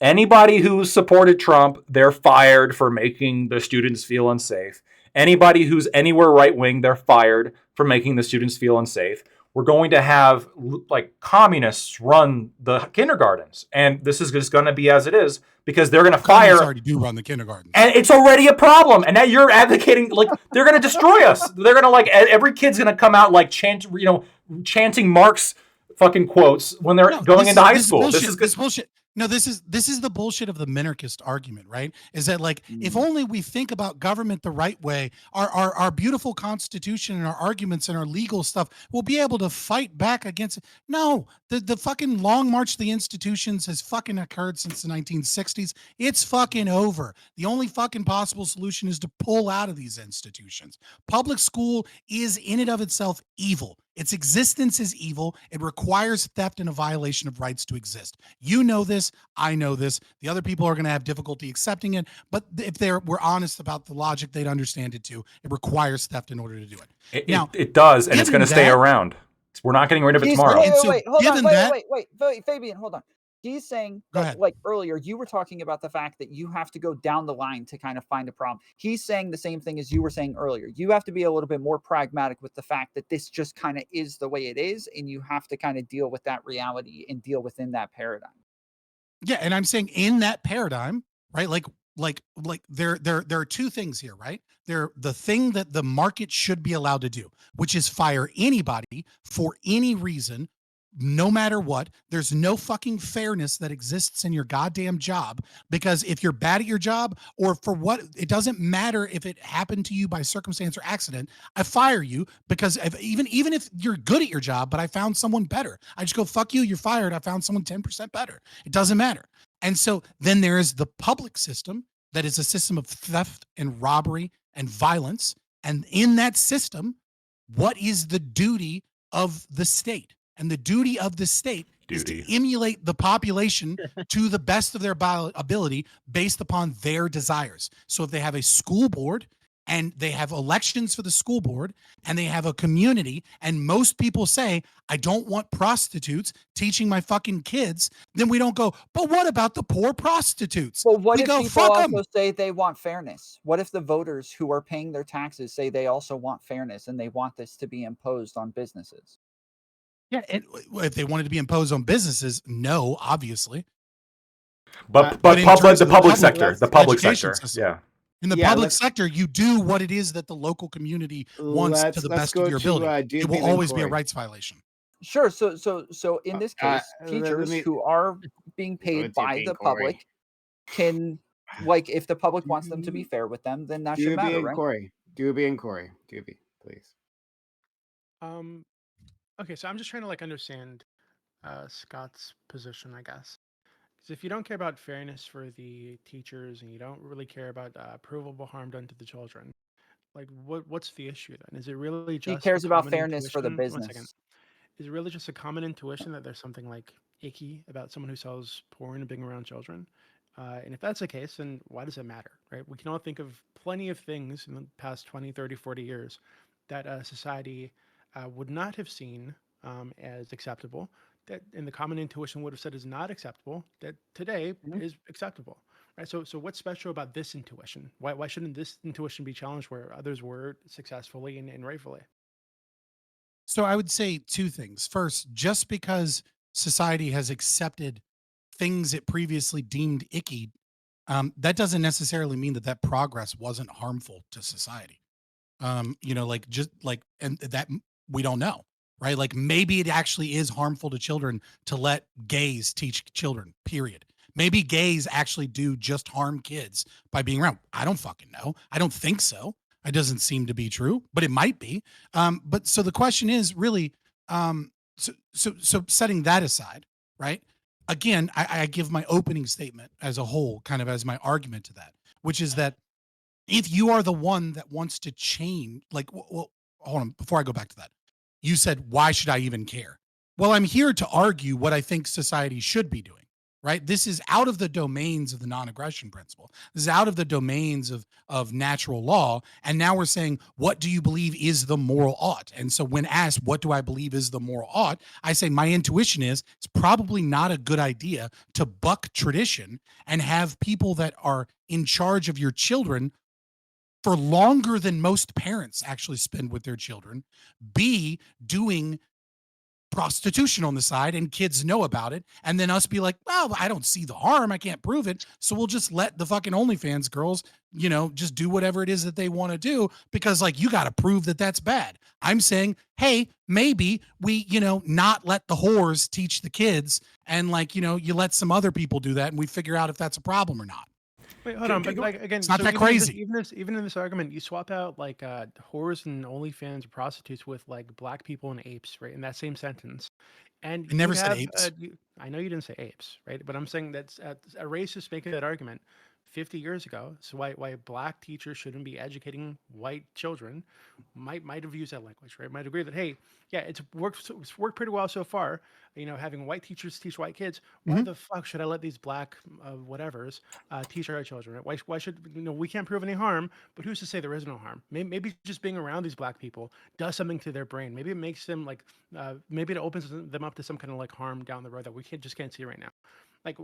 anybody who supported Trump, they're fired for making the students feel unsafe. Anybody who's anywhere right wing, they're fired for making the students feel unsafe. We're going to have like communists run the kindergartens, and this is just going to be as it is because they're going to fire. Already do run the kindergarten, and it's already a problem. And now you're advocating like they're going to destroy us. They're going to like every kid's going to come out like chanting Marx fucking quotes when they're going into high school. This is bullshit. No, this is the bullshit of the minarchist argument, right? Is that like if only we think about government the right way, our beautiful constitution and our arguments and our legal stuff, we'll be able to fight back against it. No, the fucking long march to the institutions has fucking occurred since the 1960s. It's fucking over. The only fucking possible solution is to pull out of these institutions. Public school is in and of itself evil. Its existence is evil. It requires theft and a violation of rights to exist. You know this. I know this. The other people are going to have difficulty accepting it. But if we're honest about the logic, they'd understand it too. It requires theft in order to do it. It does, and it's going to stay around. We're not getting rid of it tomorrow. Wait, Fabian, hold on. He's saying that, like earlier, you were talking about the fact that you have to go down the line to kind of find a problem. He's saying the same thing as you were saying earlier. You have to be a little bit more pragmatic with the fact that this just kind of is the way it is, and you have to kind of deal with that reality and deal within that paradigm. Yeah, and I'm saying in that paradigm, right? Like there are two things here, right? They're the thing that the market should be allowed to do, which is fire anybody for any reason. No matter what, there's no fucking fairness that exists in your goddamn job, because if you're bad at your job or for what, it doesn't matter if it happened to you by circumstance or accident, I fire you because even if you're good at your job, but I found someone better, I just go, fuck you, you're fired. I found someone 10% better. It doesn't matter. And so then there is the public system that is a system of theft and robbery and violence. And in that system, what is the duty of the state? And the duty of the state is to emulate the population to the best of their ability based upon their desires. So if they have a school board and they have elections for the school board and they have a community and most people say, I don't want prostitutes teaching my fucking kids, then we don't go, but what about the poor prostitutes? Well, what if people also say they want fairness? What if the voters who are paying their taxes say they also want fairness and they want this to be imposed on businesses? Yeah, and if they wanted to be imposed on businesses, no, obviously. But the public sector, yeah. In the public sector, you do what it is that the local community wants to the best of your ability. It will always be a rights violation. Sure. So in this case, teachers who are being paid by the public can, like, if the public wants them to be fair with them, then that should matter, right? Doobie and Corey, please. Okay, so I'm just trying to understand Scott's position, I guess. Because if you don't care about fairness for the teachers and you don't really care about provable harm done to the children, what's the issue then? Is it really just he cares about fairness for the business? 1 second. Is it really just a common intuition that there's something icky about someone who sells porn and being around children? And if that's the case, then why does it matter, right? We can all think of plenty of things in the past 20, 30, 40 years that society would not have seen as acceptable, that in the common intuition would have said is not acceptable, that today is acceptable, right? So what's special about this intuition? Why shouldn't this intuition be challenged where others were successfully and rightfully? So I would say two things. First, just because society has accepted things it previously deemed icky, that doesn't necessarily mean that that progress wasn't harmful to society. Like just like, and that we don't know, right? Like maybe it actually is harmful to children to let gays teach children, period. Maybe gays actually do just harm kids by being around. I don't fucking know. I don't think so. It doesn't seem to be true, but it might be. But so the question is really, so setting that aside, right? Again, I give my opening statement as a whole, kind of as my argument to that, which is that if you are the one that wants to change, like, well, hold on, before I go back to that, you said, why should I even care? Well, I'm here to argue what I think society should be doing, right? This is out of the domains of the non-aggression principle. This is out of the domains of natural law. And now we're saying, what do you believe is the moral ought? And so when asked, what do I believe is the moral ought? I say my intuition is it's probably not a good idea to buck tradition and have people that are in charge of your children for longer than most parents actually spend with their children, be doing prostitution on the side and kids know about it. And then us be like, well, I don't see the harm. I can't prove it. So we'll just let the fucking OnlyFans girls, just do whatever it is that they want to do because like, you got to prove that that's bad. I'm saying, hey, maybe we, not let the whores teach the kids and like, you let some other people do that and we figure out if that's a problem or not. Wait, hold on, but like again, it's not that even crazy. Even in this argument, you swap out like whores and OnlyFans or prostitutes with like black people and apes, right? In that same sentence, and I never you said have, apes. I know you didn't say apes, right? But I'm saying that's a racist making that argument 50 years ago. So why black teachers shouldn't be educating white children? Might have used that language, right? Might agree that hey, yeah, it's worked pretty well so far. Having white teachers teach white kids. Why the fuck should I let these black whatevers teach our children? Right? Why should we can't prove any harm, but who's to say there is no harm? Maybe just being around these black people does something to their brain. Maybe it makes them like maybe it opens them up to some kind of like harm down the road that we just can't see right now. Like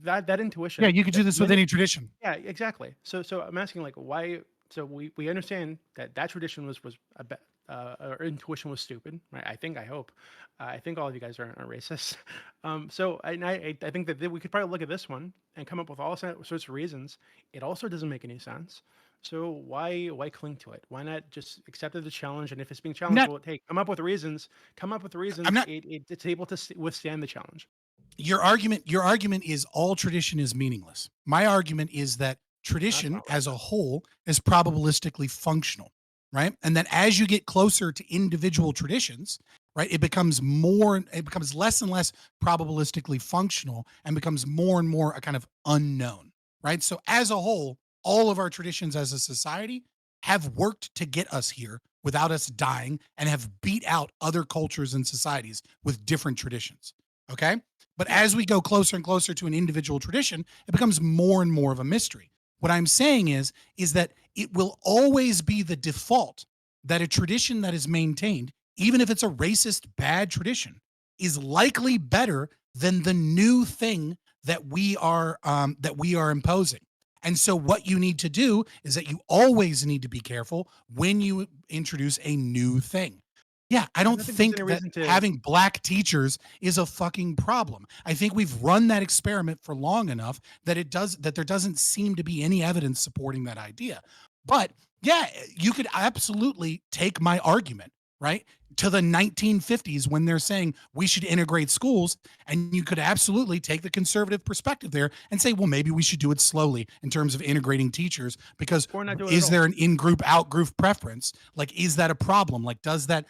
that intuition. Yeah, you could do this with any tradition. Yeah, exactly. So I'm asking like why. So we understand that tradition was a our intuition was stupid, right? I hope. I think all of you guys aren't racist. So I think that we could probably look at this one and come up with all sorts of reasons. It also doesn't make any sense. So why cling to it? Why not just accept the challenge? And if it's being challenged, well, hey, come up with reasons. Come up with reasons. It's able to withstand the challenge. Your argument is all tradition is meaningless. My argument is that tradition as a whole is probabilistically functional, right? And that as you get closer to individual traditions, right, it becomes less and less probabilistically functional and becomes more and more a kind of unknown, right? So as a whole, all of our traditions as a society have worked to get us here without us dying and have beat out other cultures and societies with different traditions. Okay. But as we go closer and closer to an individual tradition, it becomes more and more of a mystery. What I'm saying is that it will always be the default that a tradition that is maintained, even if it's a racist, bad tradition, is likely better than the new thing that we are imposing. And so what you need to do is that you always need to be careful when you introduce a new thing. Yeah, I don't think that having black teachers is a fucking problem. I think we've run that experiment for long enough that there doesn't seem to be any evidence supporting that idea. But yeah, you could absolutely take my argument, right, to the 1950s when they're saying we should integrate schools, and you could absolutely take the conservative perspective there and say, well, maybe we should do it slowly in terms of integrating teachers, because is there an in-group out-group preference? Like, is that a problem? Like, does that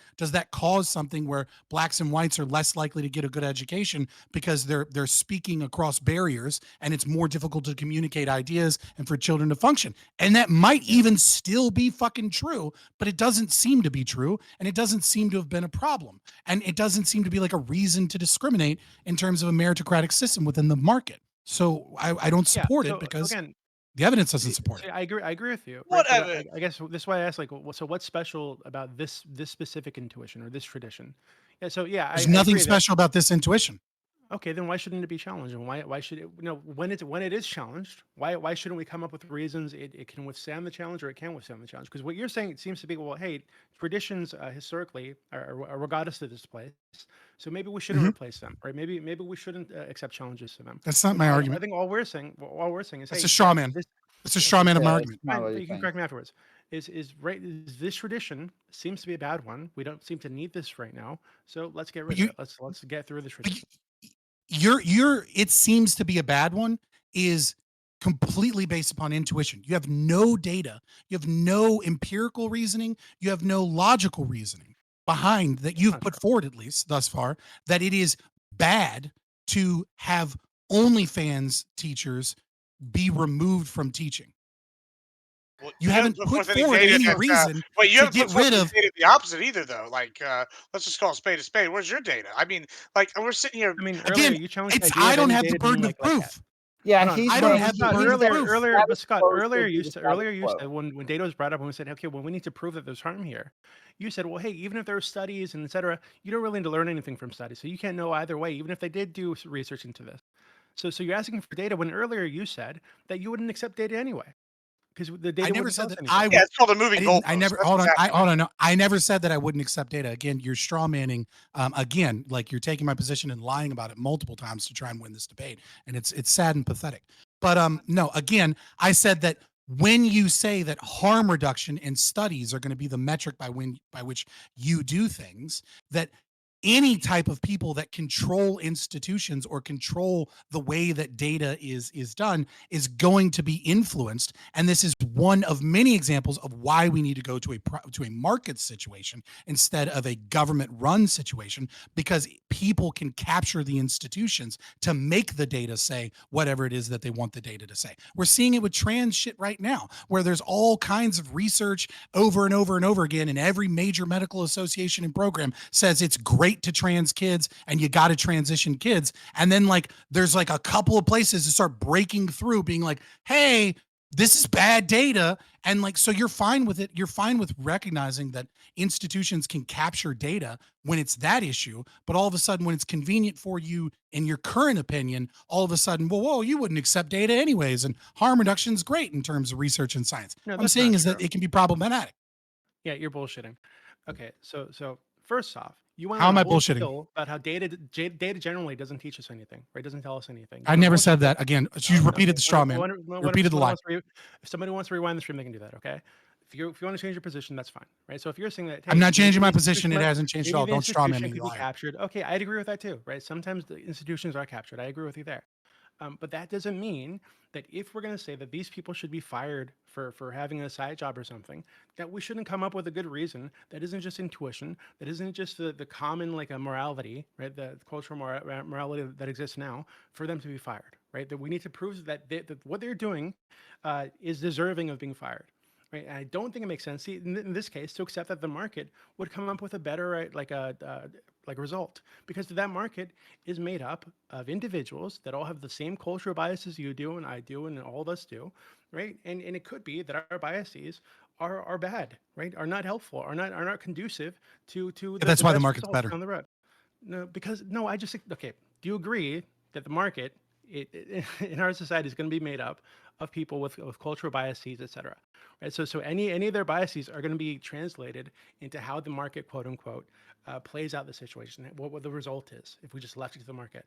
cause something where blacks and whites are less likely to get a good education because they're speaking across barriers and it's more difficult to communicate ideas and for children to function? And that might even still be fucking true, but it doesn't seem to be true, and it doesn't seem to have been a problem. And it doesn't seem to be like a reason to discriminate in terms of a meritocratic system within the market. So I don't support it because again, the evidence doesn't support it. I agree with you. What But evidence? I guess this is why I asked, like, so what's special about this specific intuition or this tradition? Yeah, so yeah, There's I nothing agree that special about this intuition. okay, then why shouldn't it be challenged? And why should it, when it is challenged, why shouldn't we come up with reasons it can withstand the challenge or it can withstand the challenge? Because what you're saying, it seems to be, well, hey, traditions historically are regardless of this place, so maybe we shouldn't replace them, right? Maybe we shouldn't accept challenges to them. That's not But my I argument. think all we're saying is, That's hey, a straw man. this It's a straw man of Yeah, my that's argument. not what fine, you're you can saying. correct me afterwards. Is right? Is this tradition seems to be a bad one? We don't seem to need this right now, so let's get rid of it. Let's get through this tradition. Your it seems to be a bad one is completely based upon intuition. You have no data, you have no empirical reasoning, you have no logical reasoning behind that you've put forward, at least thus far, that it is bad to have OnlyFans teachers be removed from teaching. Well, You haven't put put forth any forward data any that, reason wait, you to haven't get put forth rid any of. data the opposite either, though. Like, let's just call a spade. Where's your data? I mean, like, we're sitting here. I mean, earlier Again, you challenged the it's idea I of don't any have the data being burden of like that. proof. Yeah, Hold on. he's I don't saying have the Scott, burden of proof. earlier, but Scott, quo earlier should you be the said, status quo. when data was brought up and we said, okay, well, we need to prove that there's harm here. You said, well, hey, even if there are studies and et cetera, you don't really need to learn anything from studies, so you can't know either way, even if they did do research into this. So you're asking for data when earlier you said that you wouldn't accept data anyway, because the data I never wouldn't tell said us that anything. I Yeah, would. it's called a moving goalpost. I never. That's Hold what's on. happening. Hold on. No, I never said that I wouldn't accept data. Again, you're straw manning. Again, like you're taking my position and lying about it multiple times to try and win this debate, and it's sad and pathetic. But no. Again, I said that when you say that harm reduction and studies are going to be the metric by which you do things, that any type of people that control institutions or control the way that data is done is going to be influenced, and this is one of many examples of why we need to go to a market situation instead of a government run situation, because people can capture the institutions to make the data say whatever it is that they want the data to say. We're seeing it with trans shit right now, where there's all kinds of research over and over and over again, and every major medical association and program says it's great to trans kids and you got to transition kids, and then like there's like a couple of places to start breaking through being like, hey, this is bad data, and like, so you're fine with it, you're fine with recognizing that institutions can capture data when it's that issue, but all of a sudden when it's convenient for you in your current opinion, all of a sudden, whoa, you wouldn't accept data anyways, and harm reduction is great in terms of research and science. No, What I'm that's saying not is true. that it can be problematic. Yeah, you're bullshitting. Okay, so first off, you went How on am a I whole bullshitting? spiel about how data generally doesn't teach us anything, right? Doesn't tell us anything. I never said that. Again, you repeated the straw man. You repeated the lie. If somebody wants to rewind the stream, they can do that. Okay. If you want to change your position, that's fine, right? So if you're saying that, hey, I'm not changing my maybe the position. It institution hasn't changed at maybe all. the Don't straw man institution me, could be liar. captured. Okay, I'd agree with that too, right? Sometimes the institutions are captured. I agree with you there. But that doesn't mean that if we're going to say that these people should be fired for having a side job or something, that we shouldn't come up with a good reason that isn't just intuition, that isn't just the common like a morality, right? The cultural morality that exists now for them to be fired, right? That we need to prove that what they're doing is deserving of being fired. Right, and I don't think it makes sense in this case to accept that the market would come up with a better, right, like a result, because that market is made up of individuals that all have the same cultural biases you do and I do and all of us do, right? And it could be that our biases are bad, right? Are not helpful, are not conducive to That's why the best market's results better. down the road. No, because no, I just okay. Do you agree that the market in our society is going to be made up of people with cultural biases, et cetera? Right. So any of their biases are going to be translated into how the market, quote unquote, plays out the situation. What the result is if we just left it to the market.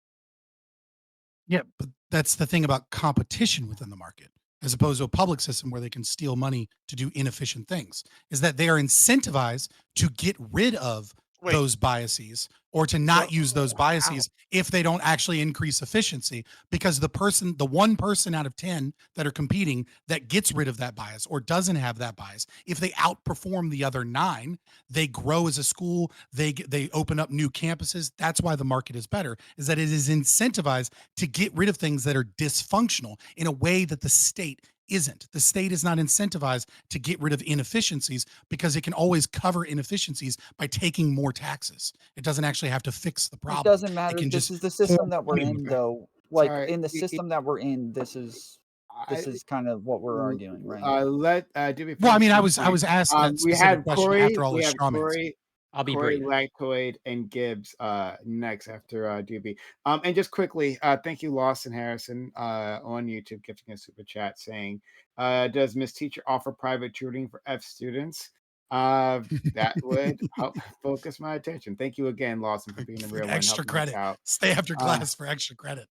Yeah, but that's the thing about competition within the market, as opposed to a public system where they can steal money to do inefficient things, is that they are incentivized to get rid of Wait. those biases or to not use those biases if they don't actually increase efficiency, because the one person out of 10 that are competing that gets rid of that bias or doesn't have that bias, if they outperform the other 9, they grow as a school, they open up new campuses. That's why the market is better, is that it is incentivized to get rid of things that are dysfunctional in a way that the state isn't. The state is not incentivized to get rid of inefficiencies because it can always cover inefficiencies by taking more taxes. It doesn't actually have to fix the It problem. doesn't It matter. can This just is the system that we're pour in, money. though. Like Sorry, in the system that we're in, this is kind of what we're arguing, right? Let Doobie Well, I mean, finish I his was asked point. that We specific have question Corey, after all we the have strawmans. Corey, I'll be Corey, brief. Lactoid, and Gibbs next after Doobie. And just quickly, thank you, Lawson Harrison, on YouTube, gifting a super chat saying, "Does Miss Teacher offer private tutoring for F students?" That would help focus my attention. Thank you again, Lawson, for being a For real one, extra helping us credit. out. Stay after class for extra credit.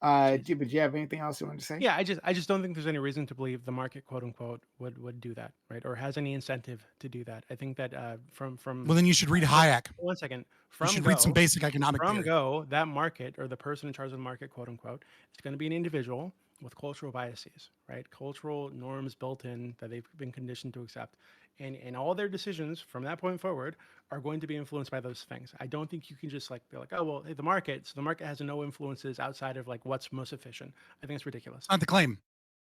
Doobie, do you have anything else you want to say? Yeah, I just don't think there's any reason to believe the market, quote unquote, would do that, right? Or has any incentive to do that. I think that from Well, then you should read Hayek. 1 second, You from should read some basic economic from theory. go, that market or the person in charge of the market, quote unquote, is going to be an individual with cultural biases, right? Cultural norms built in that they've been conditioned to accept. And all their decisions from that point forward are going to be influenced by those things. I don't think you can just like be like, oh well, hey, the market. So the market has no influences outside of like what's most efficient. I think it's ridiculous. Not the claim.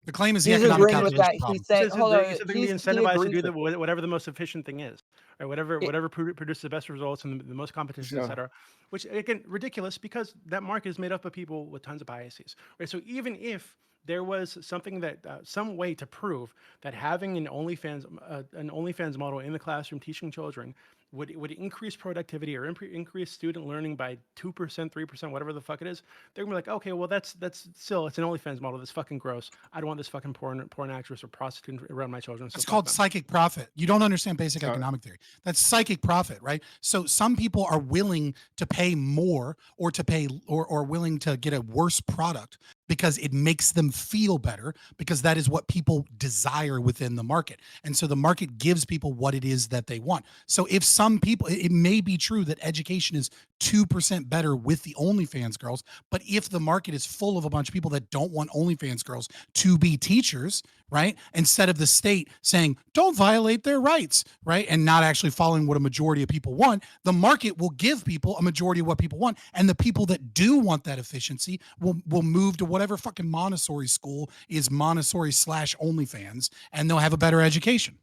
The claim is the He's economic agreeing with calculation that. problem. He's saying, hold on, You said they're going to be he incentivized to agrees do with whatever the most efficient thing is, or whatever it. produces the best results and the most competition, Sure. etc. Which again, ridiculous because that market is made up of people with tons of biases. Right. So even if there was something that some way to prove that having an OnlyFans model in the classroom teaching children would increase productivity or increase student learning by 2%, 3%, whatever the fuck it is, they're gonna be like, okay, well that's still it's an OnlyFans model. That's fucking gross. I don't want this fucking porn actress or prostitute around my children. So It's fuck called them. psychic profit. You don't understand basic Sorry. economic theory. That's psychic profit, right? So some people are willing to pay more or to pay or willing to get a worse product because it makes them feel better, because that is what people desire within the market. And so the market gives people what it is that they want. So if some people, it may be true that education is 2% better with the OnlyFans girls, but if the market is full of a bunch of people that don't want OnlyFans girls to be teachers, right? Instead of the state saying, don't violate their rights, right? And not actually following what a majority of people want, the market will give people a majority of what people want. And the people that do want that efficiency will move to whatever fucking Montessori school is Montessori / OnlyFans, and they'll have a better education.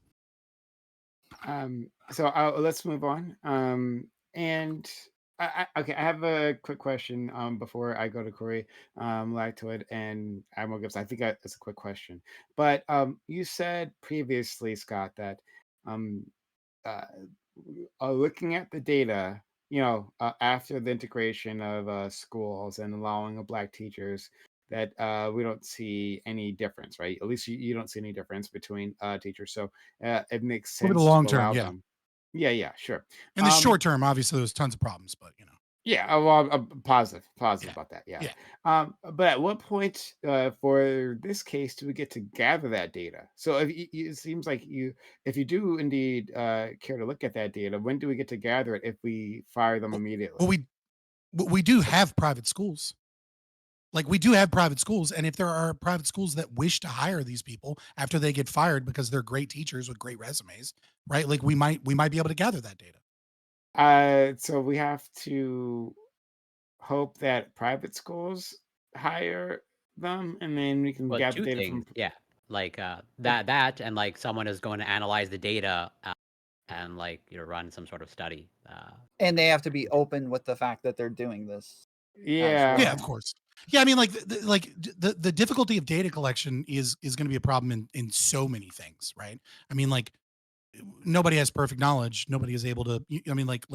So let's move on. And okay, I have a quick question before I go to Corey, Lactoid, and Admiral Gibbs. I think it's a quick question, but you said previously, Scott, that um, uh, looking at the data, after the integration of schools and allowing of Black teachers, that we don't see any difference, right? At least you don't see any difference between teachers. So it makes Over the sense long to term, allow yeah. them. Yeah, sure. In the short term, obviously, there's tons of problems, but Yeah, well, I'm positive Yeah. about that. Yeah. Yeah. But at what point, for this case, do we get to gather that data? So it seems like if you do indeed care to look at that data, when do we get to gather it if we fire them immediately? Well, we do have private schools. Like, we do have private schools, and if there are private schools that wish to hire these people after they get fired because they're great teachers with great resumes, right? Like, we might be able to gather that data. So we have to hope that private schools hire them, and then we can Well, gather two data things, from. yeah. Like that and like someone is going to analyze the data and like run some sort of study. And they have to be open with the fact that they're doing this. Yeah. Yeah, of course. Yeah, I mean, like the difficulty of data collection is going to be a problem in so many things, right? I mean, like, nobody has perfect knowledge. Nobody is able to. I mean, like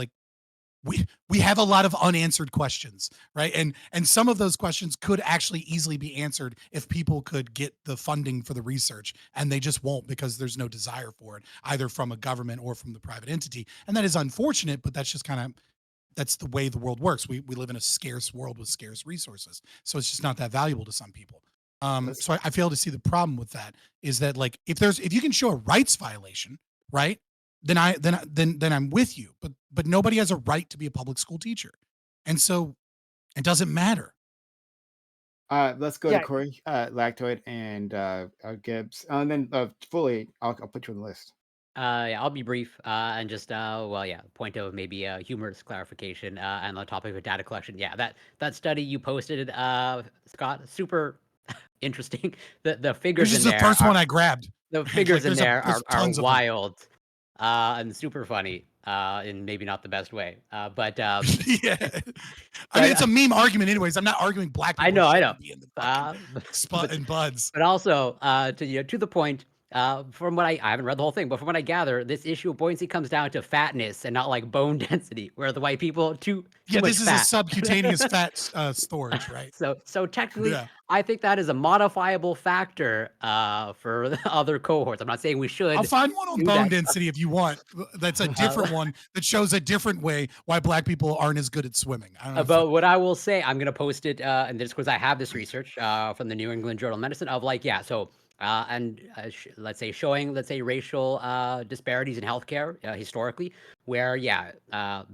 we have a lot of unanswered questions, right? And some of those questions could actually easily be answered if people could get the funding for the research, and they just won't because there's no desire for it, either from a government or from the private entity. And that is unfortunate, but that's just kind of that's the way the world works. We live in a scarce world with scarce resources, so it's just not that valuable to some people. So I fail to see the problem with that. Is that, like, if you can show a rights violation, right? Then I'm with you. But nobody has a right to be a public school teacher, and so it doesn't matter. Let's go Yeah. to Corey, Lactoid, and Gibbs, and then fully. I'll put you on the list. Yeah, I'll be brief and just well, yeah, point of maybe a humorous clarification and the topic of data collection. Yeah, that study you posted, Scott, super interesting. The This figures is in the there first are one I grabbed. the Like, figures in there's there there's are tons of them. wild and super funny in maybe not the best way. But Yeah. I but, mean, it's a meme argument anyways. I'm not arguing black I people know. shouldn't be in the fucking But, spud and buds. but also to the point. From what I haven't read the whole thing, but from what I gather, this issue of buoyancy comes down to fatness and not like bone density, where the white people too Yeah, much this is fat. a subcutaneous fat storage, right? So technically, Yeah. I think that is a modifiable factor for the other cohorts. I'm not saying we should. I'll find one on do bone that. density if you want. That's a different one that shows a different way why black people aren't as good at swimming. I don't know. But what I will say, I'm going to post it in this because I have this research from the New England Journal of Medicine of like, yeah, so let's say showing, let's say racial disparities in healthcare historically, where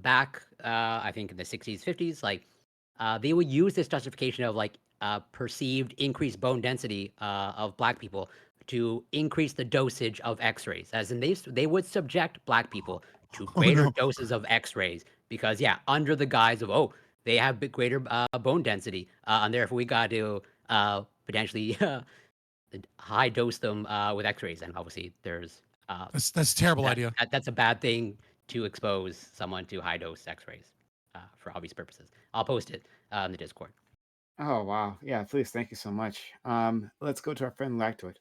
back I think in the 60s, 50s, like they would use this justification of like perceived increased bone density of black people to increase the dosage of X-rays, as in they would subject black people to greater doses of X-rays because under the guise of they have greater bone density, and therefore we got to potentially high dose them with X-rays, and obviously there's that's a terrible idea. That's a bad thing to expose someone to high dose X-rays for obvious purposes. I'll post it in the Discord. Oh wow, yeah, please, thank you so much. Let's go to our friend Lactoid.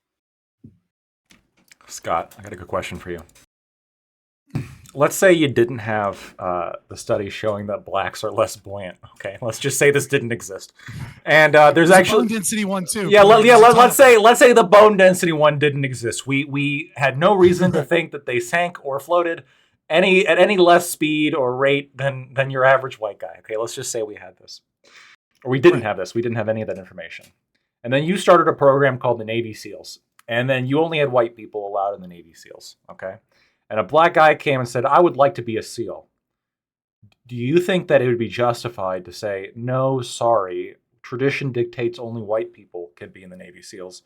Scott, I got a good question for you. Let's say you didn't have the study showing that blacks are less buoyant. Okay, let's just say this didn't exist, and there's actually a bone density one too. Yeah, let's say the bone density one didn't exist. We had no reason to think that they sank or floated at any less speed or rate than your average white guy. Okay, let's just say we had this, or we didn't have this. We didn't have any of that information, and then you started a program called the Navy SEALs, and then you only had white people allowed in the Navy SEALs. Okay. And a black guy came and said, I would like to be a SEAL. Do you think that it would be justified to say, no, sorry, tradition dictates only white people can be in the Navy SEALs?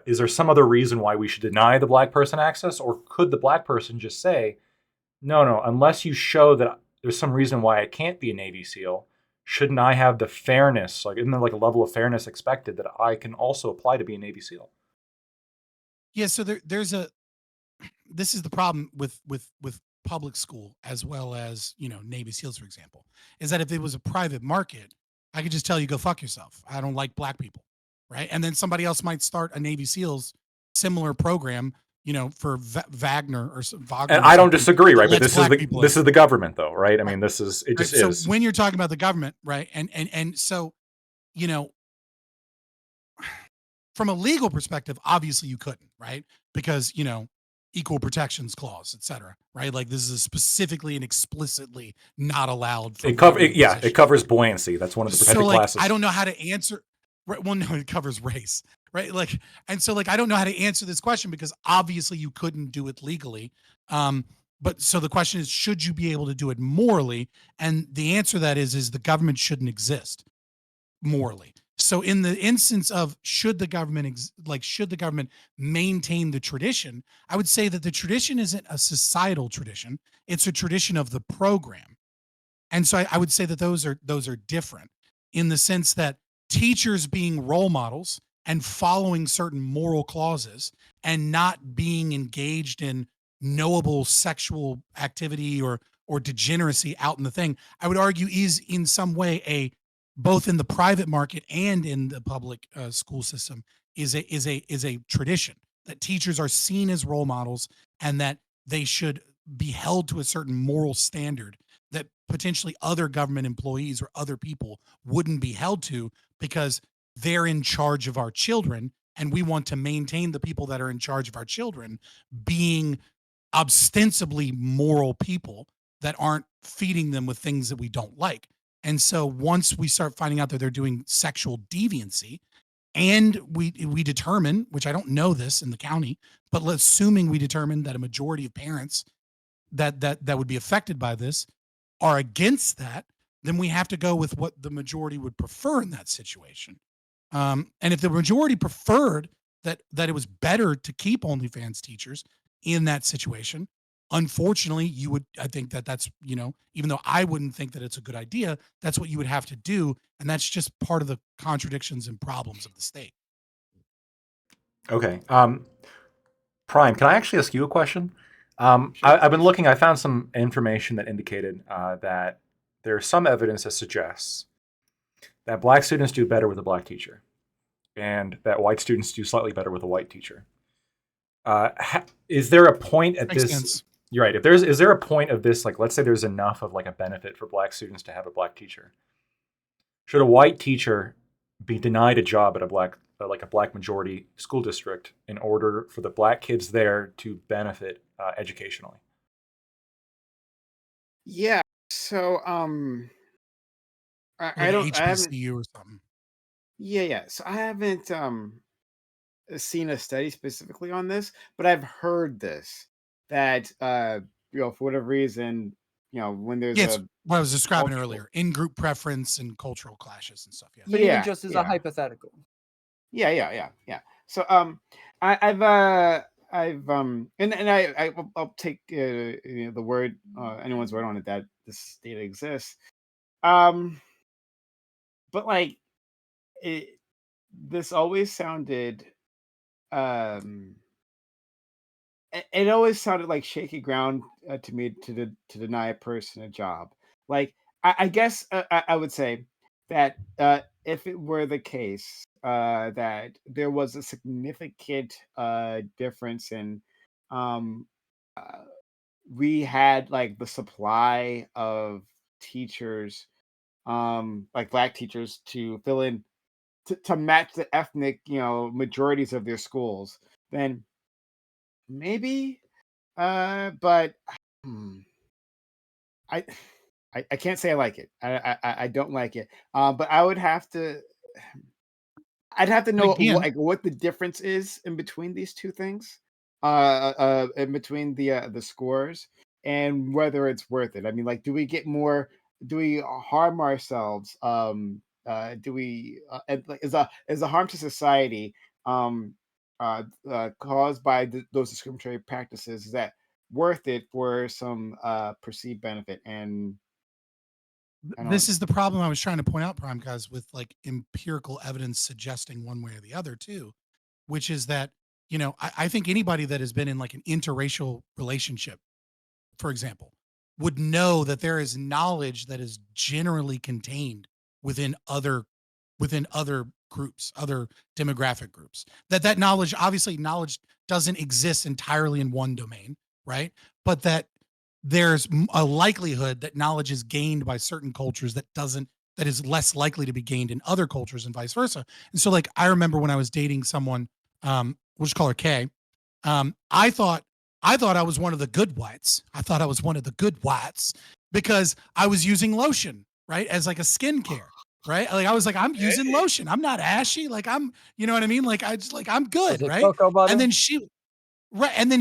Is there some other reason why we should deny the black person access? Or could the black person just say, no, unless you show that there's some reason why I can't be a Navy SEAL, shouldn't I have the fairness, like isn't there like a level of fairness expected that I can also apply to be a Navy SEAL? Yeah, so this is the problem with public school as well as, Navy SEALs, for example, is that if it was a private market, I could just tell you, go fuck yourself. I don't like black people. Right. And then somebody else might start a Navy SEALs similar program, for Wagner or Wagner. And I don't disagree. Right. But this is the government though. Right. I mean, just is. So when you're talking about the government, right. And so, from a legal perspective, obviously you couldn't, right? Because, equal protections clause, et cetera, right? Like this is specifically and explicitly not allowed. It covers buoyancy. That's one of the protected classes. I don't know how to answer. Right, well, no, it covers race, right? Like, and so I don't know how to answer this question because obviously you couldn't do it legally. But so the question is, should you be able to do it morally? And the answer to that is the government shouldn't exist morally. So in the instance of should the government maintain the tradition, I would say that the tradition isn't a societal tradition. It's a tradition of the program. And so I would say that those are different in the sense that teachers being role models and following certain moral clauses and not being engaged in knowable sexual activity or degeneracy out in the thing, I would argue is in some way both in the private market and in the public school system is a tradition that teachers are seen as role models and that they should be held to a certain moral standard that potentially other government employees or other people wouldn't be held to because they're in charge of our children. And we want to maintain the people that are in charge of our children being ostensibly moral people that aren't feeding them with things that we don't like. And so once we start finding out that they're doing sexual deviancy and we determine, which I don't know this in the county, but assuming we determine that a majority of parents that would be affected by this are against that, then we have to go with what the majority would prefer in that situation. And if the majority preferred that it was better to keep OnlyFans teachers in that situation, unfortunately, I think that's, even though I wouldn't think that it's a good idea, that's what you would have to do. And that's just part of the contradictions and problems of the state. Okay. Prime, can I actually ask you a question? Sure, I've been please. looking. I found some information that indicated that there's some evidence that suggests that black students do better with a black teacher, and that white students do slightly better with a white teacher. Is there a point at Makes this? sense. You're right. Is there a point of this? Like, let's say there's enough of like a benefit for black students to have a black teacher. Should a white teacher be denied a job at a black majority school district in order for the black kids there to benefit educationally? Yeah. So Like I an don't I haven't HBCU or something. yeah. So I haven't seen a study specifically on this, but I've heard this that for whatever reason, when there's Yeah, it's a what I was describing cultural earlier. In-group preference and cultural clashes and stuff. Yes. But Even yeah, just as a yeah. hypothetical. Yeah. So I'll take the word anyone's word on it that this data exists. But like this always sounded um it always sounded like shaky ground to me to deny a person a job. Like I guess I would say that if it were the case that there was a significant difference in um, uh, we had like the supply of teachers, like black teachers, to fill in to match the ethnic majorities of their schools, then maybe but hmm, I, I can't say I like it. I don't like it. But I'd have to But know again, what the difference is in between these two things, in between the scores, and whether it's worth it. I mean, like, do we get more? Do we harm ourselves? Do we? Like, is a harm to society um, caused by those discriminatory practices? Is that worth it for some perceived benefit? And I this don't. is the problem I was trying to point out, Prime, guys, with like empirical evidence suggesting one way or the other too, which is that, I think anybody that has been in like an interracial relationship, for example, would know that there is knowledge that is generally contained within other groups, other demographic groups. That knowledge, obviously, knowledge doesn't exist entirely in one domain, right? But that there's a likelihood that knowledge is gained by certain cultures that is less likely to be gained in other cultures and vice versa. And so, like, I remember when I was dating someone, we'll just call her Kay. I thought I was one of the good whites. I thought I was one of the good whites because I was using lotion, right, as like a skincare, right? Like I was like, I'm using lotion. I'm not ashy. Like you know what I mean? Like I'm good, Was it right? cocoa butter? And then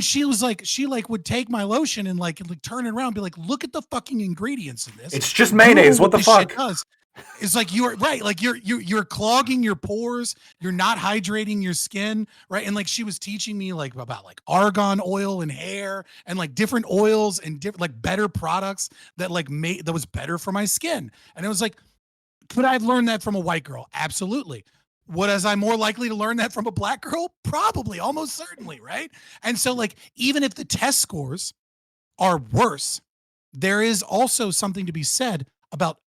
she was like, she like would take my lotion and like turn it around, and be like, look at the fucking ingredients in this. It's just mayonnaise. Google What the this shit fuck? does. It's like you're right, like you're clogging your pores, you're not hydrating your skin, right? And like she was teaching me like about like argan oil and hair and like different oils and different like better products that like made that was better for my skin. And it was like, could I have learned that from a white girl? Absolutely. Was I more likely to learn that from a black girl? Probably, almost certainly, right? And so like even if the test scores are worse, there is also something to be said about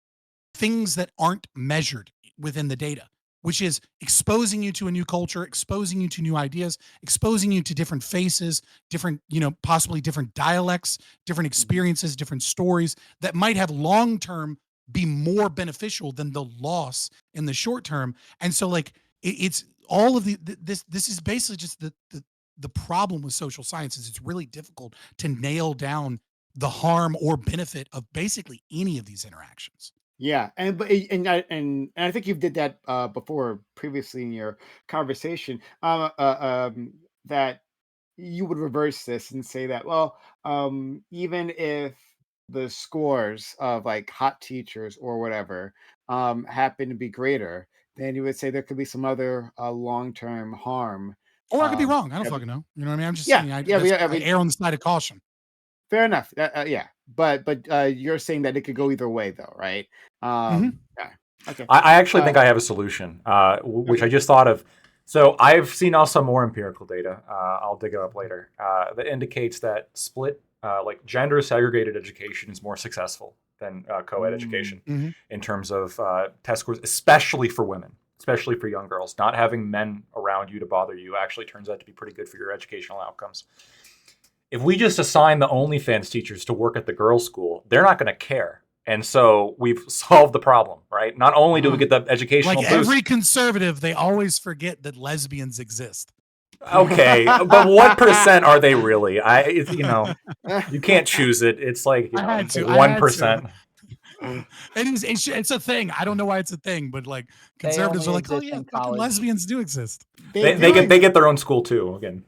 things that aren't measured within the data, which is exposing you to a new culture, exposing you to new ideas, exposing you to different faces, different, possibly different dialects, different experiences, different stories that might have long term be more beneficial than the loss in the short term. And so like it's all of this is basically just the problem with social sciences. It's really difficult to nail down the harm or benefit of basically any of these interactions. Yeah, and I think you did that before previously in your conversation. That you would reverse this and say that, well, even if the scores of like hot teachers or whatever happen to be greater, then you would say there could be some other long-term harm. Or I could be wrong. I don't Yeah, fucking know. You know what I mean? I'm just yeah, saying. yeah, yeah. I I mean, err on the side of caution. fair enough. Yeah, but you're saying that it could go either way, though, right? Mm-hmm. Yeah. Okay. I actually Uh, think I have a solution, which I okay. just thought of. So I've seen also more empirical data. I'll dig it up later that indicates that split, like gender segregated education, is more successful than co-ed education in terms of test scores, especially for women, especially for young girls. Not having men around you to bother you actually turns out to be pretty good for your educational outcomes. If we just assign the OnlyFans teachers to work at the girls' school, they're not going to care. And so we've solved the problem, right? Not only do we get the educational like boost, every conservative, they always forget that lesbians exist. Okay, but what percent are they really? You can't choose it. It's like I had to. 1%. It's a thing. I don't know why it's a thing, but like They conservatives are only like, oh exist yeah, in fucking college. lesbians do exist. They get their own school too. Again,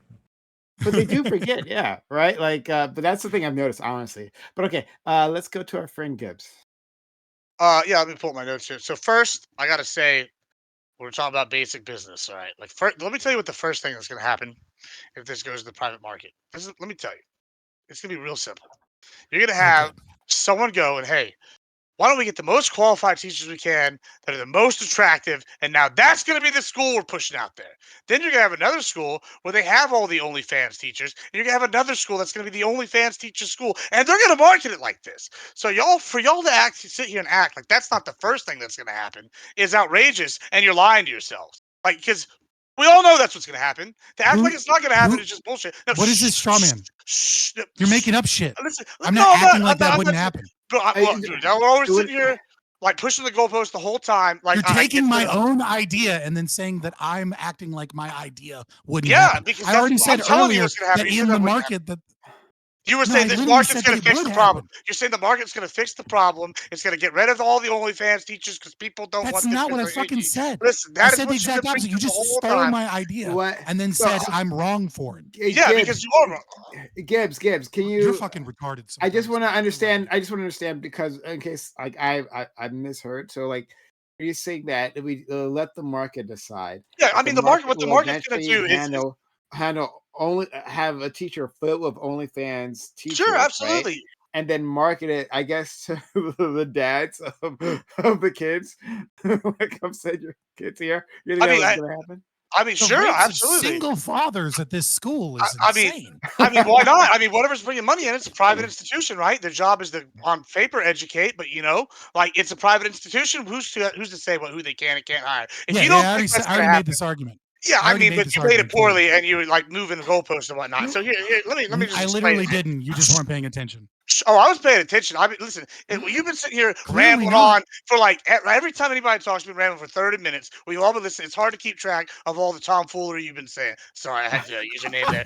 But they do forget, yeah, right? Like, but that's the thing I've noticed, honestly. But okay, let's go to our friend Gibbs. Yeah, let me pull up my notes here. So first, I gotta say, we're talking about basic business, all right? Like, first, let me tell you what the first thing that's gonna happen if this goes to the private market. Let me tell you, it's gonna be real simple. You're gonna have someone go and, hey, why don't we get the most qualified teachers we can that are the most attractive? And now that's going to be the school we're pushing out there. Then you're going to have another school where they have all the OnlyFans teachers. And you're going to have another school that's going to be the OnlyFans teacher school. And they're going to market it like this. So for y'all to sit here and act like that's not the first thing that's going to happen is outrageous. And you're lying to yourselves. Like, because we all know that's what's going to happen. To act like it's not going to happen is just bullshit. Now, what is this straw man? You're making up shit. Listen, I'm not acting like that wouldn't happen. Look, dude, we're always sitting here like pushing the goalpost the whole time. Like you're taking my own idea and then saying that I'm acting like my idea wouldn't happen. Because I already said earlier that in the market that you were saying this market's going to fix the problem. You're saying the market's going to fix the problem. It's going to get rid of all the OnlyFans teachers because people don't want. That's not what I fucking said. Listen, I said the exact opposite. You just stole my idea and then said I'm wrong for it. Yeah, because you are wrong. Gibbs, can you? You're fucking retarded. I just want to understand. Because in case like I misheard. So like, are you saying that we let the market decide? Yeah, I mean what the market's going to do is handle only have a teacher filled with OnlyFans teachers. Sure, absolutely. Right? And then market it, I guess, to the dads of the kids. Like I'm saying, your kids here. You think that's going to happen? I mean, the sure, rates absolutely. Of single fathers at this school is insane. I mean, why not? I mean, whatever's bringing money in, it's a private institution, right? Their job is to, on paper, educate, but like it's a private institution. Who's to say who they can and can't hire? If you don't think that's I already made this argument. Yeah, I mean, but you made it poorly, and you were like moving the goalposts and whatnot. So here, let me just. I literally didn't. You just weren't paying attention. Oh, I was paying attention. I mean, listen, you've been sitting here rambling on for like every time anybody talks, you've been rambling for 30 minutes. We've all been listening. It's hard to keep track of all the tomfoolery you've been saying. Sorry, I had to use your name there.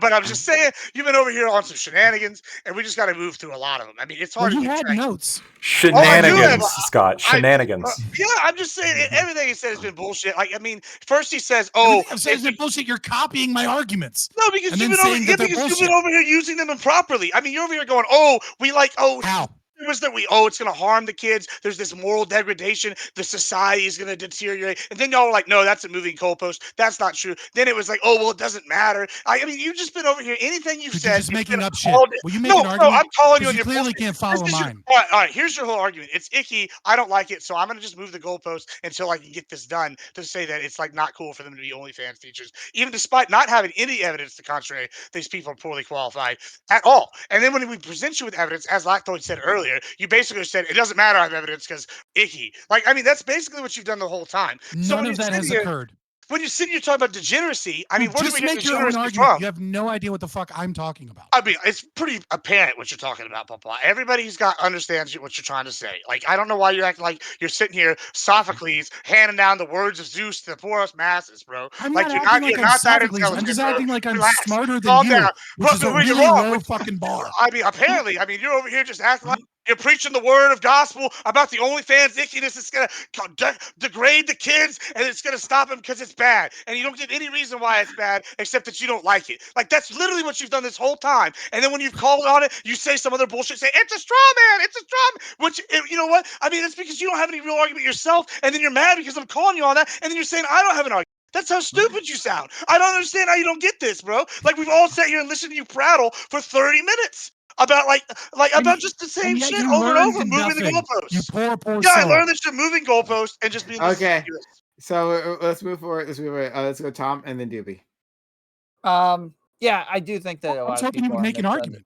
But I'm just saying, you've been over here on some shenanigans, and we just got to move through a lot of them. I mean, it's hard to keep track. Notes. Shenanigans, Scott. Shenanigans. Yeah, I'm just saying, everything he said has been bullshit. Like, I mean, first he says, I've said it's been bullshit. You're copying my arguments. No, because you've been over here using them improperly. I mean, you're over here going, how? Was that it's going to harm the kids. There's this moral degradation. The society is going to deteriorate. And then y'all were like, no, that's a moving goalpost. That's not true. Then it was like, it doesn't matter. I mean, you've just been over here. Anything you've said. You're just making up shit. Will you make an argument? No, I'm calling you on your clearly can't follow mine. All right, here's your whole argument. It's icky. I don't like it. So I'm going to just move the goalpost until I can get this done to say that it's like not cool for them to be OnlyFans teachers. Even despite not having any evidence to the contrary, these people are poorly qualified at all. And then when we present you with evidence, as Lactoid said earlier, you basically said it doesn't matter I have evidence because icky. Like, I mean, that's basically what you've done the whole time. None of that has occurred. When you're sitting here talking about degeneracy, I mean, just make your own argument. You have no idea what the fuck I'm talking about. I mean, it's pretty apparent what you're talking about, Papa. Everybody understands what you're trying to say. Like, I don't know why you're acting like you're sitting here, Sophocles, handing down the words of Zeus to the poorest masses, bro. I'm like, you're not that intelligent. I'm just acting like I'm smarter than you, which is a really low fucking bar. I mean, apparently, you're over here just acting like you're preaching the word of gospel about the OnlyFans ickiness. It's going to degrade the kids, and it's going to stop them because it's bad. And you don't give any reason why it's bad except that you don't like it. Like, that's literally what you've done this whole time. And then when you've called on it, you say some other bullshit, say, it's a straw man, it's a straw man. Which, you know what? I mean, it's because you don't have any real argument yourself, and then you're mad because I'm calling you on that, and then you're saying I don't have an argument. That's how stupid you sound. I don't understand how you don't get this, bro. Like, we've all sat here and listened to you prattle for 30 minutes. About about just the same shit over and over, moving the goalposts. You poor yeah, I learned that you're moving goalposts and just being okay. So let's move forward. Let's go Tom and then Doobie. Yeah, I do think that a I was lot of hoping you people would are make an argument.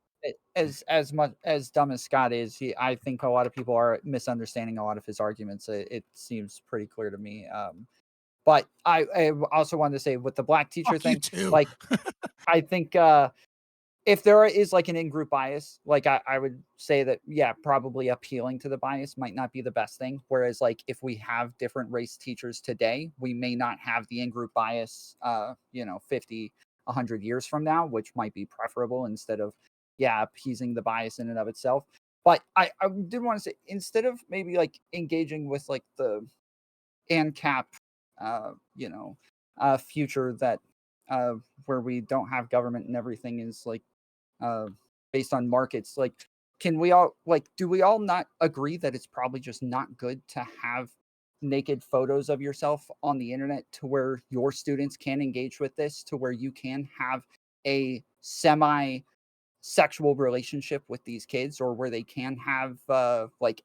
as much as dumb as Scott is. I think a lot of people are misunderstanding a lot of his arguments. It seems pretty clear to me. But I also wanted to say with the black teacher Fuck you thing, too. like I think if there is like an in-group bias, like I would say that, yeah, probably appealing to the bias might not be the best thing. Whereas like if we have different race teachers today, we may not have the in-group bias, 50, 100 years from now, which might be preferable instead of, yeah, appeasing the bias in and of itself. But I did want to say, instead of maybe like engaging with like the ANCAP, future that, where we don't have government and everything is like, uh, based on markets. Like, can we all do we all not agree that it's probably just not good to have naked photos of yourself on the internet to where your students can engage with this, to where you can have a semi sexual relationship with these kids, or where they can have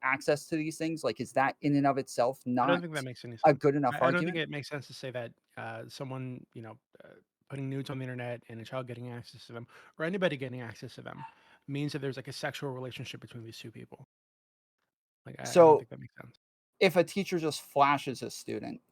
access to these things? Like, is that in and of itself I don't not think that makes any a sense. good enough I don't think argument? it makes sense to say that someone, putting nudes on the internet and a child getting access to them, or anybody getting access to them, means that there's like a sexual relationship between these two people. Like, I don't So think that makes sense. if a teacher just flashes a student,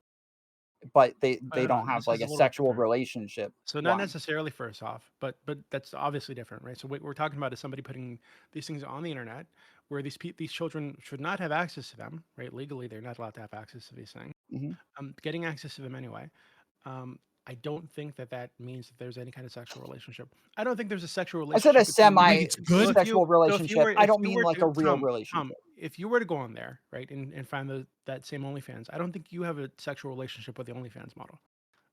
but they Hold don't on, have this like is a a little sexual different. relationship, So not why? necessarily first off, but that's obviously different, right? So what we're talking about is somebody putting these things on the internet, where these children should not have access to them, right? Legally, they're not allowed to have access to these things. Hmm. Getting access to them anyway. I don't think that means that there's any kind of sexual relationship. I don't think there's a sexual I said a relationship between. You think semi it's good? sexual relationship. I If don't you mean were like to a real Tom, relationship. if you were to go on there, right, and find that same OnlyFans, I don't think you have a sexual relationship with the OnlyFans model,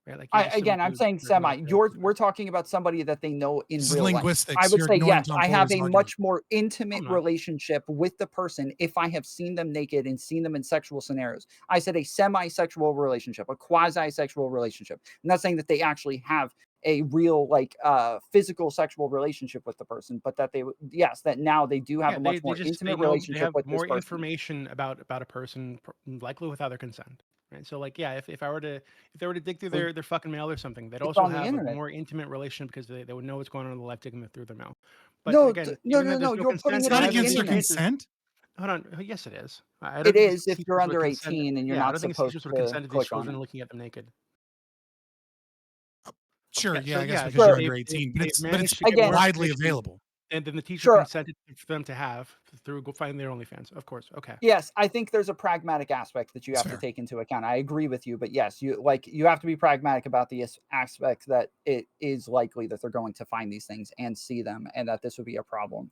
right? Like, you're just some I'm dude saying jerking semi. off to We're talking about somebody that they know in This is real life. I linguistics. would You're say ignoring yes, Tom I have Fuller's a argument. much more I'm intimate not. relationship with the person if I have seen them naked and seen them in sexual scenarios. I said a semi-sexual relationship, a quasi-sexual relationship. I'm not saying that they actually have a real physical sexual relationship with the person, but that that now they do have Yeah, a they much more they intimate know they relationship have with this more person. information about a person, likely without their consent, right? So like, yeah, if I were to if they were to dig through So their fucking mail or something, they'd it's also on the have a internet. more intimate relationship because they would know what's going on in the life digging through their mail. But No, again, no, given no, that no. there's no You're putting consent it It's in not on the either of against these their internet. cases, consent. hold on, yes, it is. I It don't think is these if you're teachers would under consent. 18 and you're Yeah, I not don't think these supposed teachers would to consent to these click on children it. looking at them naked. Sure, Yeah, yeah, so I guess yeah, because so you're Sure. under 18, but they've it's managed to get Again, more widely information available. than the teacher sure. consented for them to have through finding their OnlyFans. Of course, okay. Yes, I think there's a pragmatic aspect that you It's have to fair. take into account. I agree with you, but yes, you have to be pragmatic about the aspect that it is likely that they're going to find these things and see them, and that this would be a problem.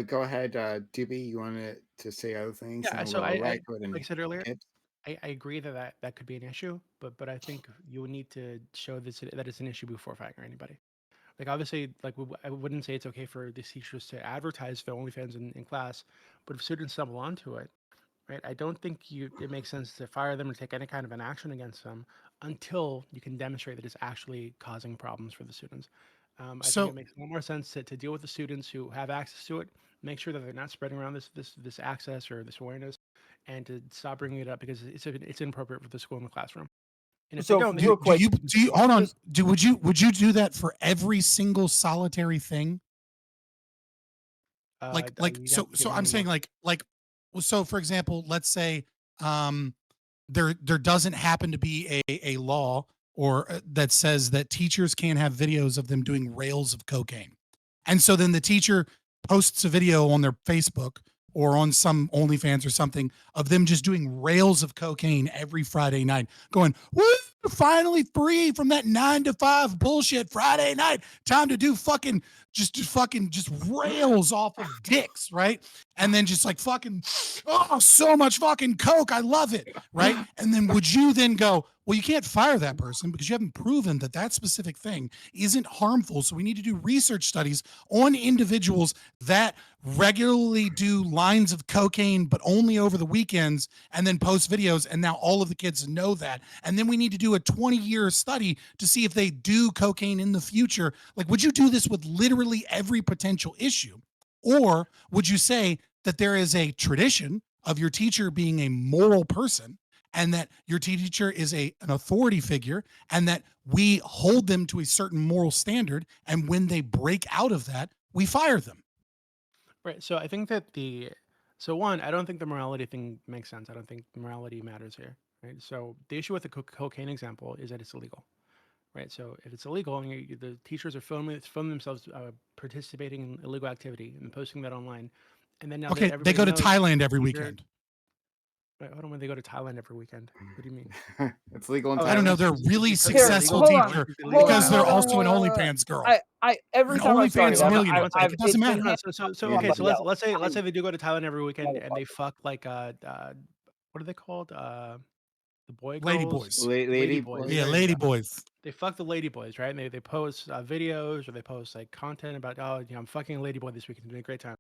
Go ahead, Doobie. You wanted to say other things, Yeah, and so we'll I go ahead like I and said earlier, hit. I agree that could be an issue, but I think you would need to show that it's an issue before firing anybody. Like, obviously, like I wouldn't say it's okay for these teachers to advertise their OnlyFans in class, but if students stumble onto it, right, I don't think it makes sense to fire them or take any kind of an action against them until you can demonstrate that it's actually causing problems for the students. I think it So makes a lot more sense to deal with the students who have access to it, make sure that they're not spreading around this access or this awareness, and to stop bringing it up because it's inappropriate for the school and the classroom. And if they So don't, do real do quick, you hold on? just Would you do that for every single solitary thing? you'd have to give So me I'm any more. saying well, so for example, let's say um there doesn't happen to be a law or that says that teachers can't have videos of them doing rails of cocaine. And so then the teacher posts a video on their Facebook or on some OnlyFans or something of them just doing rails of cocaine every Friday night, going, woo, finally free from that 9 to 5 bullshit Friday night. Time to do just rails off of dicks, right? And then just like fucking, oh, so much fucking coke. I love it, right? And then would you then go, well, you can't fire that person because you haven't proven that that specific thing isn't harmful. So we need to do research studies on individuals that regularly do lines of cocaine, but only over the weekends, and then post videos. And now all of the kids know that. And then we need to do a 20-year study to see if they do cocaine in the future. Like, would you do this with literally every potential issue? Or would you say that there is a tradition of your teacher being a moral person and that your teacher is an authority figure, and that we hold them to a certain moral standard, and when they break out of that, we fire them. Right. So I think that one, I don't think the morality thing makes sense. I don't think morality matters here. Right. So the issue with the cocaine example is that it's illegal. Right. So if it's illegal and the teachers are filming themselves participating in illegal activity and posting that online, and then now Okay, that they go to knows Thailand every teacher- weekend. Wait, hold on, when they go to Thailand every weekend. What do you mean? It's legal in Oh, Thailand. I don't know. They're Is- really is cooking successful illegal? Hold on, teacher Is it illegal in because they're Thailand? also an OnlyFans girl. I every An time I OnlyFans started, millionaire. One second. It doesn't it's been matter. handed So off to okay. So somebody let's else. say they do go to Thailand every weekend and they Motherfucker. fuck like what are they called? The boy Lady girls, boys. Lady boys. Yeah, There you lady go. boys. They fuck the lady boys, right? And they post videos or they post like content about I'm fucking a lady boy this weekend, doing a great time.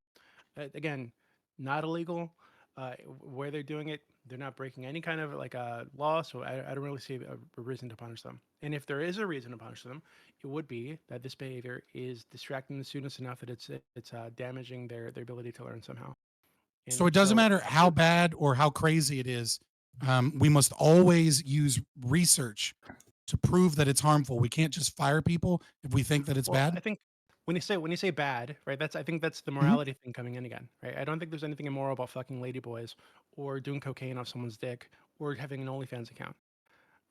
Again, not illegal. Where they're doing it, they're not breaking any kind of like law, so I don't really see a reason to punish them. And if there is a reason to punish them, it would be that this behavior is distracting the students enough that it's damaging their ability to learn somehow. So it doesn't matter how bad or how crazy it is. We must always use research to prove that it's harmful. We can't just fire people if we think that it's Well, bad. I think when you say bad, right? I think that's the Mm-hmm. morality thing coming in again, right? I don't think there's anything immoral about fucking ladyboys or doing cocaine off someone's dick or having an OnlyFans account,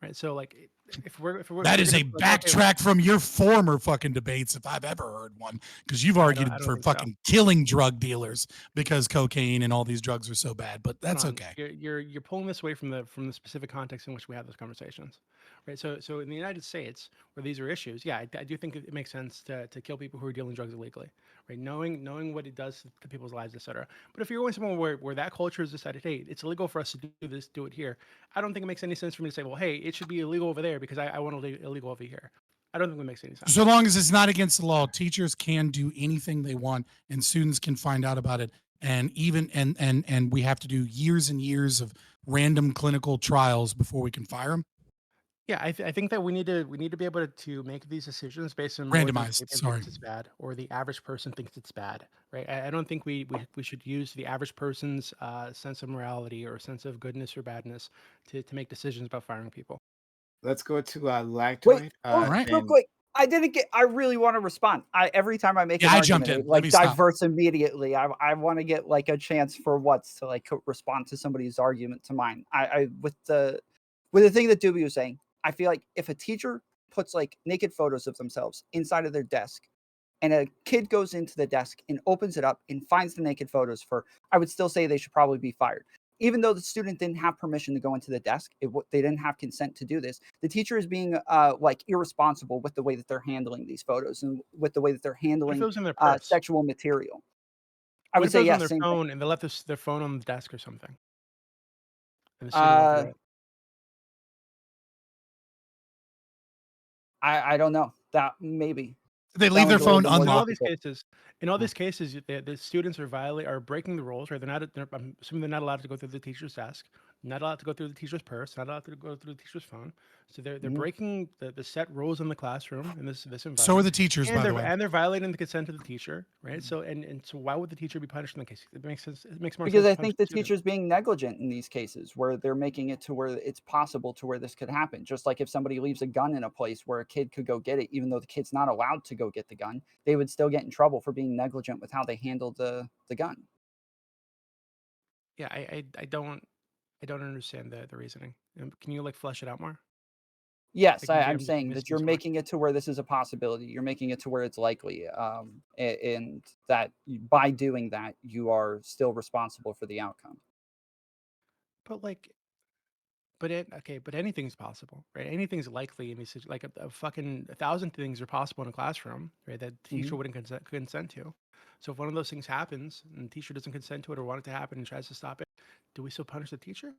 right? So like, if we're That is a gonna, like, okay, backtrack from your former fucking debates, if I've ever heard one, because you've argued I don't for think so. fucking killing drug dealers because cocaine and all these drugs are so bad. But that's Hold on. okay. You're pulling this away from the specific context in which we have those conversations, right? So in the United States, where these are issues, yeah, I do think it makes sense to kill people who are dealing drugs illegally, right? Knowing what it does to people's lives, etc. But if you're going somewhere where that culture has decided, hey, it's illegal for us to do this, do it here, I don't think it makes any sense for me to say, well, hey, it should be illegal over there because I want it illegal over here. I don't think it makes any sense. So long as it's not against the law, teachers can do anything they want, and students can find out about it. And even and we have to do years and years of random clinical trials before we can fire them. Yeah, I think that we need to be able to make these decisions based on whether the Randomized. student Sorry. thinks it's bad or the average person thinks it's bad, right? I don't think we should use the average person's sense of morality or sense of goodness or badness to make decisions about firing people. Let's go to Lactoid. Wait, right. real quick. I didn't get. I really want to respond. Every time I make an I argument, jumped in. it, Let me like stop. diverts immediately. I want to get like a chance for what's to like respond to somebody's argument to mine. I with the thing that Doobie was saying, I feel like if a teacher puts like naked photos of themselves inside of their desk, and a kid goes into the desk and opens it up and finds the naked photos, I would still say they should probably be fired. Even though the student didn't have permission to go into the desk, they didn't have consent to do this. The teacher is being like irresponsible with the way that they're handling these photos and with the way that they're What if handling it was in their purse? sexual material. I What would if it say was on yes, their same phone thing. and they left their phone on the desk or something? And the student went through it. I don't know. That maybe. They leave their one's a little phone bit more In all unlocked. these cases, the students are breaking the rules, right? I'm assuming they're not allowed to go through the teacher's desk, not allowed to go through the teacher's purse, not allowed to go through the teacher's phone. So they're breaking the set rules in the classroom in this environment. So are the teachers, and by the way. and they're violating the consent of the teacher, right? So and so why would the teacher be punished in the case? It makes sense. It makes more Because sense. I to punish think the student. teacher's being negligent in these cases where they're making it to where it's possible to where this could happen. Just like if somebody leaves a gun in a place where a kid could go get it, even though the kid's not allowed to go get the gun, they would still get in trouble for being negligent with how they handled the gun. Yeah, I don't understand the reasoning. Can you like flesh it out more? Yes, Like, maybe I'm I'm saying missing that you're somewhere. making it to where this is a possibility. You're making it to where it's likely, and that by doing that, you are still responsible for the outcome. But like, but anything's possible, right? Anything's likely in these like a fucking 1,000 things are possible in a classroom, right? That the teacher wouldn't consent to. So if one of those things happens and the teacher doesn't consent to it or want it to happen and tries to stop it, do we still punish the teacher?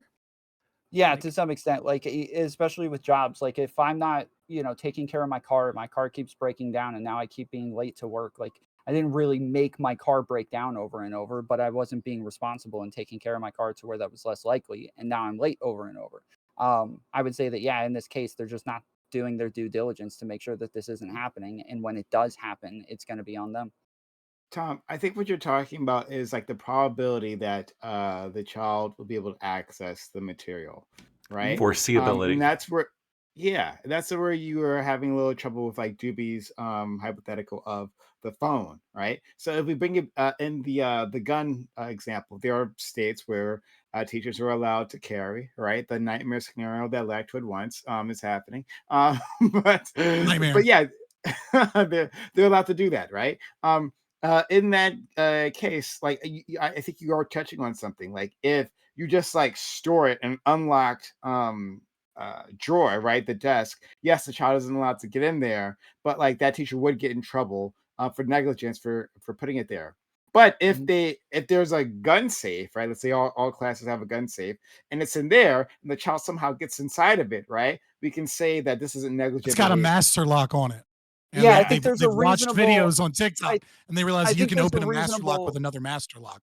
Yeah, Like, to some extent, like especially with jobs, like if I'm not, taking care of my car keeps breaking down and now I keep being late to work. Like I didn't really make my car break down over and over, but I wasn't being responsible and taking care of my car to where that was less likely. And now I'm late over and over. I would say that, yeah, in this case, they're just not doing their due diligence to make sure that this isn't happening. And when it does happen, it's going to be on them. Tom, I think what you're talking about is like the probability that the child will be able to access the material. right? Foreseeability. And that's where, yeah, that's where you are having a little trouble with like Doobie's hypothetical of the phone, right? So if we bring it in the gun example, there are states where teachers are allowed to carry, right? The nightmare scenario that Lactwood wants is happening, Nightmare. but yeah, they're allowed to do that, right? In that case, like I think you are touching on something. Like if you just like store it in an unlocked drawer, right? The desk. Yes, the child isn't allowed to get in there, but like that teacher would get in trouble for negligence for putting it there. But if there's a gun safe, right? Let's say all classes have a gun safe, and it's in there, and the child somehow gets inside of it, right? We can say that this isn't negligent. It's got a master lock on it. And yeah, I think there's they've a watched reasonable videos on TikTok, and they realize you can open a master lock reasonable with another master lock.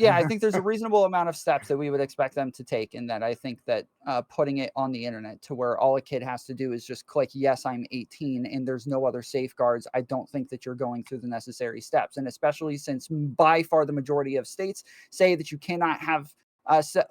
Yeah, I think there's a reasonable amount of steps that we would expect them to take, and that I think that putting it on the internet to where all a kid has to do is just click, yes, I'm 18, and there's no other safeguards. I don't think that you're going through the necessary steps. And especially since by far the majority of states say that you cannot have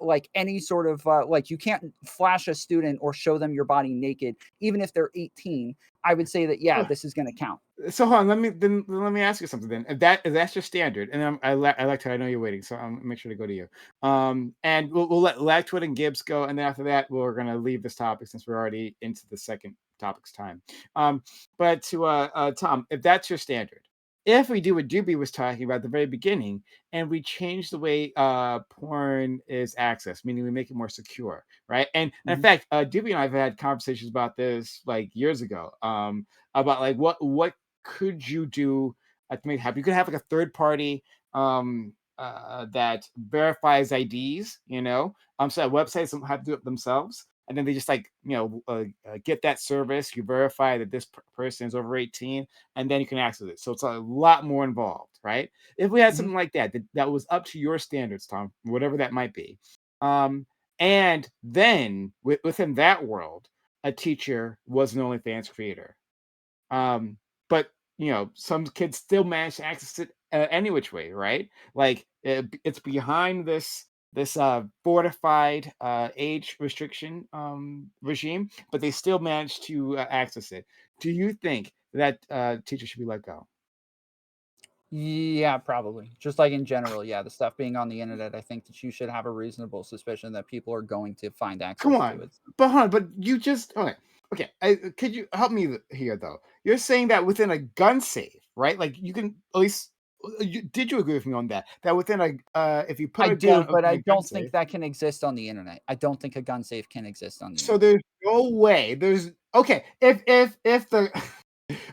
like any sort of like you can't flash a student or show them your body naked, even if they're 18. I would say that, yeah, this is going to count. So hold on, let me ask you something then. If that's your standard, and I like to, I know you're waiting, so I'm make sure to go to you. And we'll let Lactwood and Gibbs go, and then after that, we're gonna leave this topic since we're already into the second topic's time. But to Tom, if that's your standard, if we do what Doobie was talking about at the very beginning, and we change the way porn is accessed, meaning we make it more secure, right? And in fact, Doobie and I have had conversations about this like years ago, about like what could you do to make it happen? You could have like a third party that verifies IDs, so that websites don't have to do it themselves. And then they just like, get that service. You verify that this person is over 18, and then you can access it. So it's a lot more involved, right? If we had something like that was up to your standards, Tom, whatever that might be. And then within that world, a teacher was an OnlyFans creator. But some kids still manage to access it any which way, right? Like it's behind this fortified age restriction regime, but they still manage to access it. Do you think that teachers should be let go? Yeah, probably. Just like in general, yeah, the stuff being on the internet, I think that you should have a reasonable suspicion that people are going to find access Come to on, it. but you just okay. Could you help me here though? You're saying that within a gun safe, right? Like you can at least. Did you agree with me on that? That within if you put I a do, gun, but I don't safe, think that can exist on the internet. I don't think a gun safe can exist on the so internet. there's no way. There's okay. If the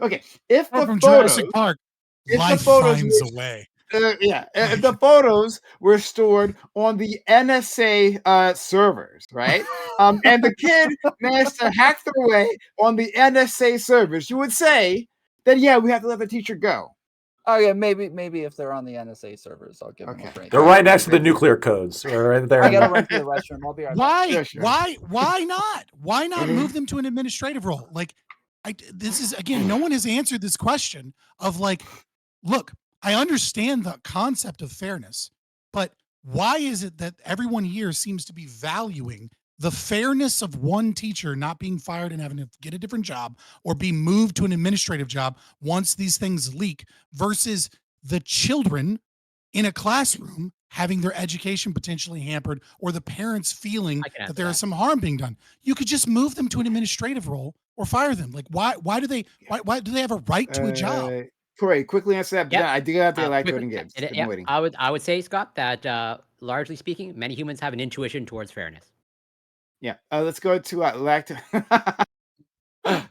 okay, if Or the from photos, Jurassic Park, if life the photos finds were, a way. if the photos were stored on the NSA servers, right? And the kid managed to hack their way on the NSA servers, you would say that yeah, we have to let the teacher go. Oh yeah, maybe if they're on the NSA servers, I'll give them a break. They're right next to the nuclear codes. They're right there. I gotta run to the restroom. I'll be right back. Why not? Why not move them to an administrative role? Like, this is again, no one has answered this question of like, look, I understand the concept of fairness, but why is it that everyone here seems to be valuing the fairness of one teacher not being fired and having to get a different job or be moved to an administrative job once these things leak versus the children in a classroom having their education potentially hampered or the parents feeling that there is some harm being done? You could just move them to an administrative role or fire them. Like why do they have a right to a job? Corey, quickly answer that. But Yep. I do have the Lactwood and Gibbs. Yeah, I would say, Scott, that largely speaking, many humans have an intuition towards fairness. Yeah. Let's go to Lactwood.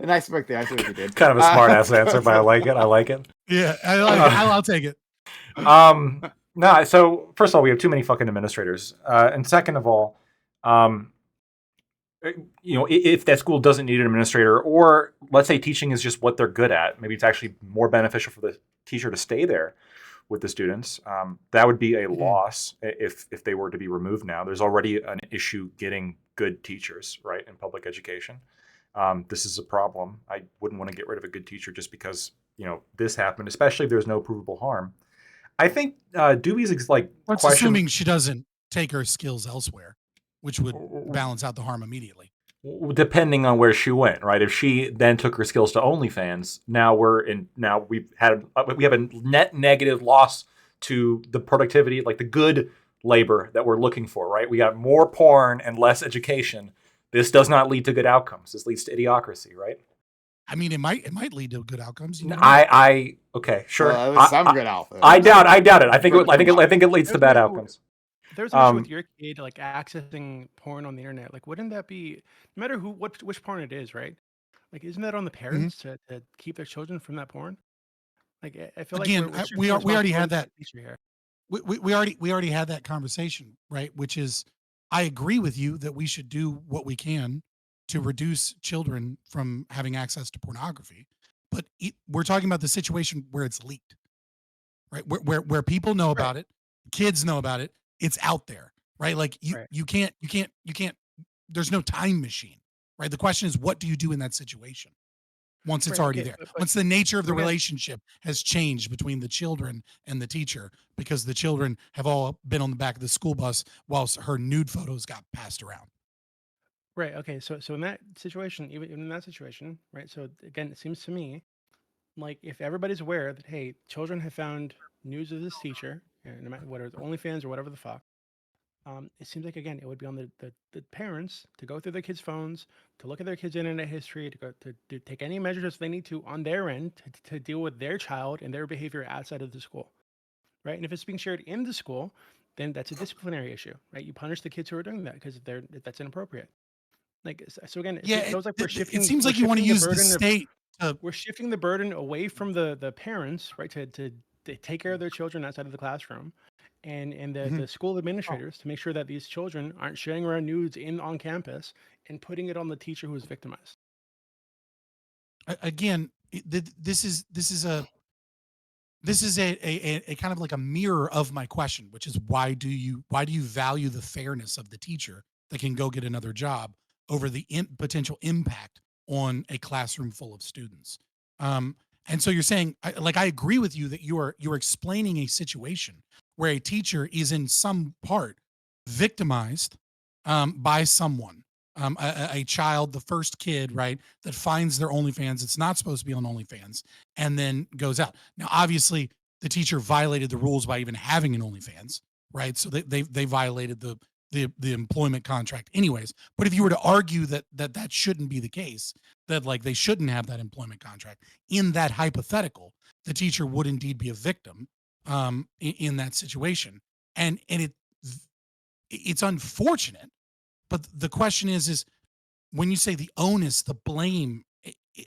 Nice work there. I see what you did. Kind of a smart ass answer, but I like it. Yeah, I like it. I'll take it. No, so first of all, we have too many fucking administrators. And second of all, if that school doesn't need an administrator, or let's say teaching is just what they're good at, maybe it's actually more beneficial for the teacher to stay there with the students. That would be a loss if they were to be removed now. There's already an issue getting good teachers, right, in public education. This is a problem. I wouldn't want to get rid of a good teacher just because, this happened, especially if there's no provable harm. I think Doobie's That's assuming she doesn't take her skills elsewhere. which would balance out the harm immediately. Depending on where she went, right? If she then took her skills to OnlyFans, now we have a net negative loss to the productivity, like the good labor that we're looking for, right? We got more porn and less education. This does not lead to good outcomes. This leads to idiocracy, right? I mean, it might lead to good outcomes. Okay, sure. Well, some good outcomes. I doubt it. I think it leads to bad outcomes. There's an issue with your kid like accessing porn on the internet. Like, wouldn't that be, no matter which porn it is, right? Like, isn't that on the parents to keep their children from that porn? Like, I feel again, like we already had that. We already had that conversation, right? Which is, I agree with you that we should do what we can to reduce children from having access to pornography, but we're talking about the situation where it's leaked, right? Where people know about it, kids know about it, it's out there, right? Like you can't. There's no time machine, right? The question is, what do you do in that situation once it's already there? Once the nature of the relationship has changed between the children and the teacher, because the children have all been on the back of the school bus whilst her nude photos got passed around. Right. Okay. So in that situation, even in that situation, right? So again, it seems to me like if everybody's aware that hey, children have found news of this teacher, and no matter whether it's OnlyFans or whatever the fuck, it seems like again it would be on the parents to go through their kids' phones, to look at their kids' internet history, to go to take any measures they need to on their end to deal with their child and their behavior outside of the school, right? And if it's being shared in the school, then that's a disciplinary issue, right? You punish the kids who are doing that because that's inappropriate. Like so again, it feels like we're shifting. It seems like you want to use the state. We're shifting the burden away from the parents, right, to take care of their children outside of the classroom, and the school administrators to make sure that these children aren't sharing around nudes on campus and putting it on the teacher who is victimized. Again, this is a kind of like a mirror of my question, which is why do you value the fairness of the teacher that can go get another job over the potential impact on a classroom full of students? And so you're saying, I agree with you that you're explaining a situation where a teacher is in some part victimized by someone, a child, the first kid, right, that finds their OnlyFans. It's not supposed to be on OnlyFans, and then goes out. Now, obviously, the teacher violated the rules by even having an OnlyFans, right? So they violated the employment contract anyways. But if you were to argue that shouldn't be the case, that like they shouldn't have that employment contract, in that hypothetical, the teacher would indeed be a victim in that situation. And it's unfortunate, but the question is when you say the onus, the blame,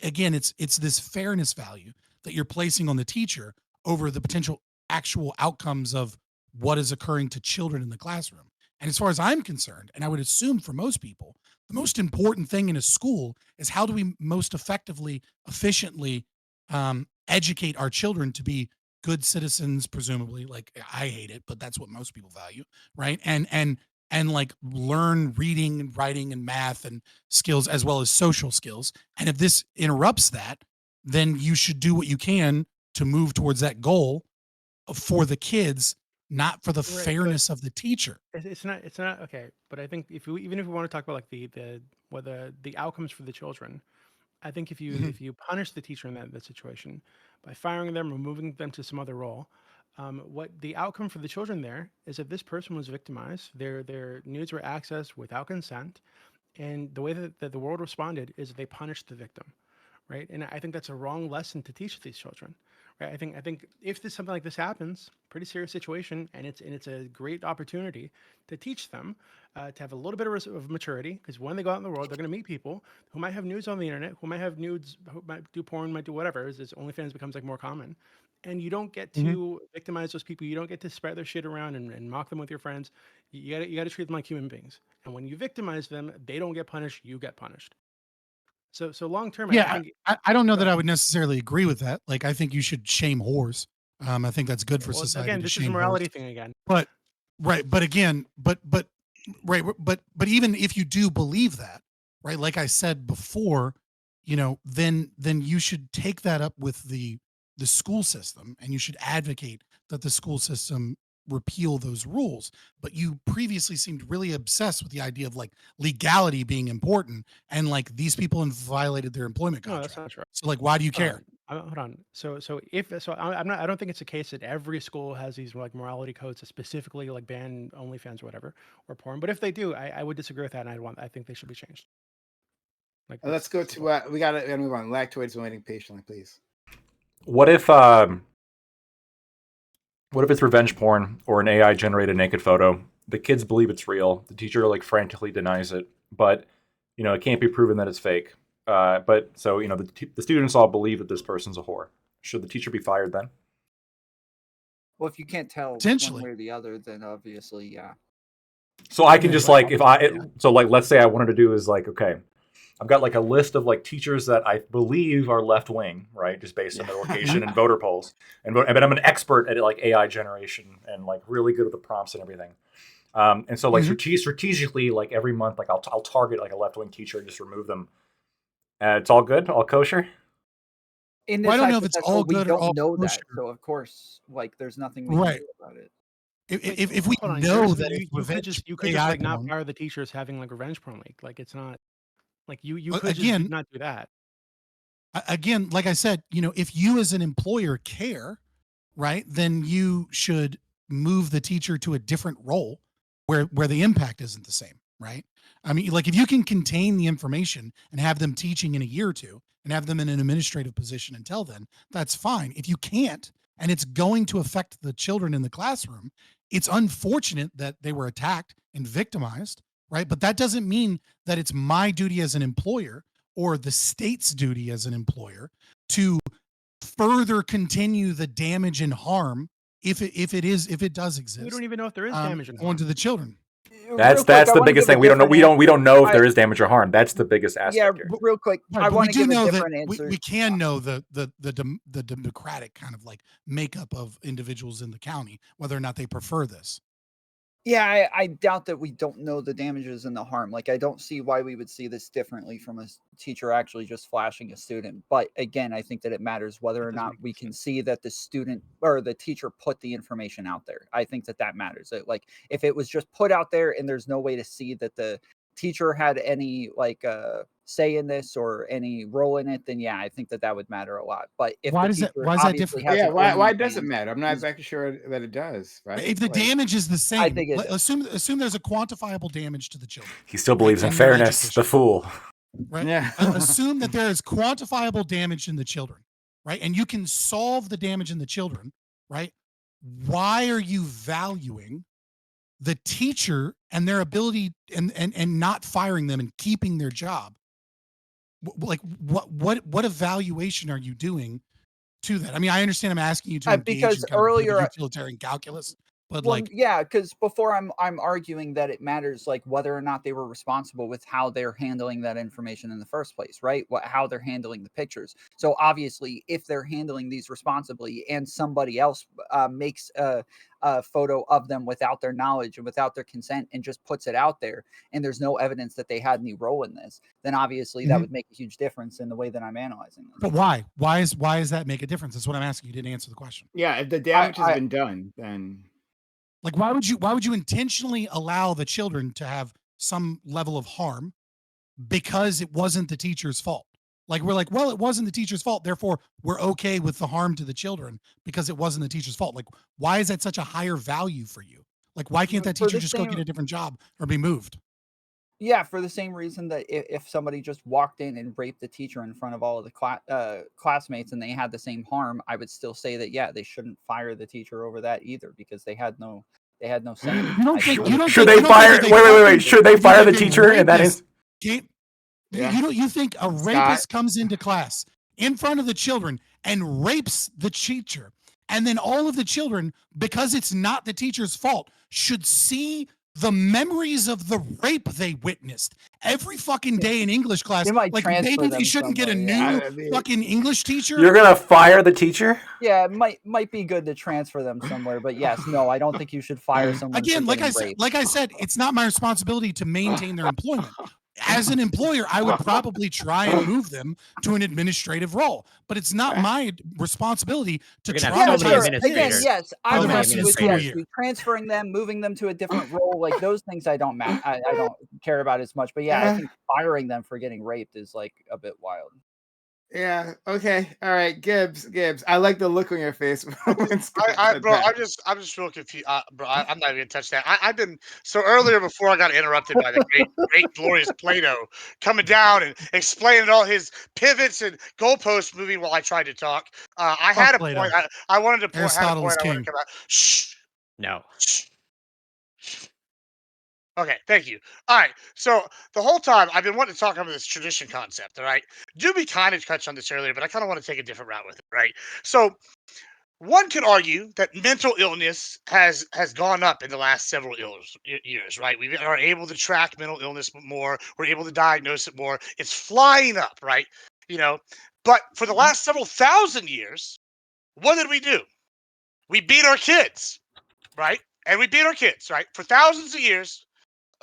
again, it's this fairness value that you're placing on the teacher over the potential actual outcomes of what is occurring to children in the classroom. And as far as I'm concerned, and I would assume for most people, the most important thing in a school is how do we most effectively, efficiently educate our children to be good citizens, presumably. Like, I hate it, but that's what most people value, right? And like learn reading and writing and math and skills as well as social skills. And if this interrupts that, then you should do what you can to move towards that goal for the kids, not for the fairness of the teacher. It's not okay. But I think even if we want to talk about like the outcomes for the children, I think if you punish the teacher in that situation by firing them or moving them to some other role, what the outcome for the children there is that this person was victimized, their nudes were accessed without consent, and the way that the world responded is they punished the victim, right? And I think that's a wrong lesson to teach these children, right? I think if something like this happens, pretty serious situation, and it's a great opportunity to teach them to have a little bit of maturity, because when they go out in the world, they're going to meet people who might have nudes on the internet, who might have nudes, who might do porn, might do whatever, as OnlyFans becomes like more common. And you don't get to victimize those people. You don't get to spread their shit around and mock them with your friends. You gotta treat them like human beings. And when you victimize them, they don't get punished. You get punished. So long term, yeah, I don't know that I would necessarily agree with that. Like, I think you should shame whores. I think that's good for society. Again, this is a morality thing again. But but again, but even if you do believe that, right? Like I said before, then you should take that up with the school system, and you should advocate that the school system repeal those rules, but you previously seemed really obsessed with the idea of like legality being important, and like these people violated their employment No, contract. that's not true. So like, why do you care? Hold on. So I'm not. I don't think it's a case that every school has these like morality codes that specifically like ban OnlyFans or whatever or porn. But if they do, I would disagree with that, and I think they should be changed. Like, Let's go to we gotta move on. Lactoids waiting patiently, please. What if it's revenge porn or an AI generated naked photo? The kids believe it's real. The teacher like frantically denies it, but it can't be proven that it's fake. But so the students all believe that this person's a whore. Should the teacher be fired then? Well, if you can't tell one Potentially. way or the other, then obviously, yeah. So I can just like let's say I wanted to do is like, okay, I've got like a list of like teachers that I believe are left wing, right? Just based on their location and voter polls, but I'm an expert at like AI generation and like really good at the prompts and everything. And so like strategically, like every month, like I'll target like a left wing teacher and just remove them. It's all good, all kosher. In Well, this I don't know if it's all we good or don't all know that, kosher. so of course, like there's nothing we can Right. do about it. If we Hold on, know seriously, that it's you could just AI like not porn, fire the teachers having like revenge porn leak. Like it's not like you But could again- just not do that. again, like I said, if you as an employer care, right, then you should move the teacher to a different role where the impact isn't the same, right? I mean, like if you can contain the information and have them teaching in a year or two and have them in an administrative position until then, that's fine. If you can't, and it's going to affect the children in the classroom, it's unfortunate that they were attacked and victimized, right? But that doesn't mean that it's my duty as an employer or the state's duty as an employer to further continue the damage and harm if it does exist. We don't even know if there is damage and harm. onto the children. That's the biggest thing. We don't know. We don't know if there is damage or harm. That's the biggest aspect Yeah, here. but real quick, Right, I but want we to do give a know that different answer. we can know the democratic kind of like makeup of individuals in the county, whether or not they prefer this. Yeah, I doubt that we don't know the damages and the harm. Like, I don't see why we would see this differently from a teacher actually just flashing a student. But again, I think that it matters whether or not we can see that the student or the teacher put the information out there. I think that matters. Like, if it was just put out there and there's no way to see that the teacher had any like say in this or any role in it, then yeah, I think that would matter a lot. But if Why the is that- teacher why is that obviously different? has Yeah, an why does it OnlyFans, matter? I'm not exactly sure that it does. Right? If the Like, damage is the same, think it does. assume there's a quantifiable damage to the children. He still believes in And their fairness. education. The fool. Right? Yeah. Assume that there is quantifiable damage in the children, right? And you can solve the damage in the children, right? Why are you valuing the teacher and their ability and not firing them and keeping their job? Like what evaluation are you doing to that? I mean, I understand I'm asking you to engage because in kind of a bit of earlier- utilitarian calculus, but well, like yeah, because before I'm arguing that it matters like whether or not they were responsible with how they're handling that information in the first place, right? How they're handling the pictures. So obviously, if they're handling these responsibly, and somebody else makes a photo of them without their knowledge and without their consent and just puts it out there, and there's no evidence that they had any role in this, then obviously that would make a huge difference in the way that I'm analyzing them. But why? Why does that make a difference? That's what I'm asking. You didn't answer the question. yeah, if the damage has been done, then Like, why would you intentionally allow the children to have some level of harm because it wasn't the teacher's fault? Like, we're like, well, it wasn't the teacher's fault, therefore we're okay with the harm to the children because it wasn't the teacher's fault. Like, why is that such a higher value for you? Like, why can't that For the teacher just go same- get a different job or be moved? Yeah, for the same reason that if somebody just walked in and raped the teacher in front of all of the classmates and they had the same harm, I would still say that yeah, they shouldn't fire the teacher over that either because they had no say. You don't think you don't Should think- they you don't fire? think that Wait. Should they you fire the think a teacher? And that rapist is. can't- Yeah. You think a rapist comes into class in front of the children and rapes the teacher, and then all of the children, because it's not the teacher's fault, should see the memories of the rape they witnessed every fucking day in English class? They might Like transfer maybe them they shouldn't get a new somewhere, yeah. I mean- fucking English teacher. You're gonna fire the teacher? Yeah, it might be good to transfer them somewhere, but yes, no, I don't think you should fire someone. Again, for like I getting said, raped. it's not my responsibility to maintain their employment. as an employer, I would probably try and move them to an administrative role, but it's not my responsibility to We're gonna have so many traumatize Again, kids yes, for I'm the with rest you of the with school yes, year. transferring them, moving them to a different role, like those things I don't I don't care about as much. But yeah, I think firing them for getting raped is like a bit wild. Yeah. Okay. All right. Gibbs. I like the look on your face. when Scott said Bro, that. I'm just real confused, bro. I'm not even gonna touch that. I've been so earlier before I got interrupted by the great, glorious Plato coming down and explaining all his pivots and goalposts moving while I tried to talk. I had a Plato. point. I wanted to point. Had a Aristotle is point. I wanted king. to come out. Shh. No. Shh. Okay, thank you. All right, so the whole time I've been wanting to talk about this tradition concept. All right, Doobie kind of touched on this earlier, but I kind of want to take a different route with it. Right, so one could argue that mental illness has gone up in the last several years, right? We are able to track mental illness more. We're able to diagnose it more. It's flying up, right? You know, but for the last several thousand years, what did we do? We beat our kids, right? And we beat our kids, right? For thousands of years,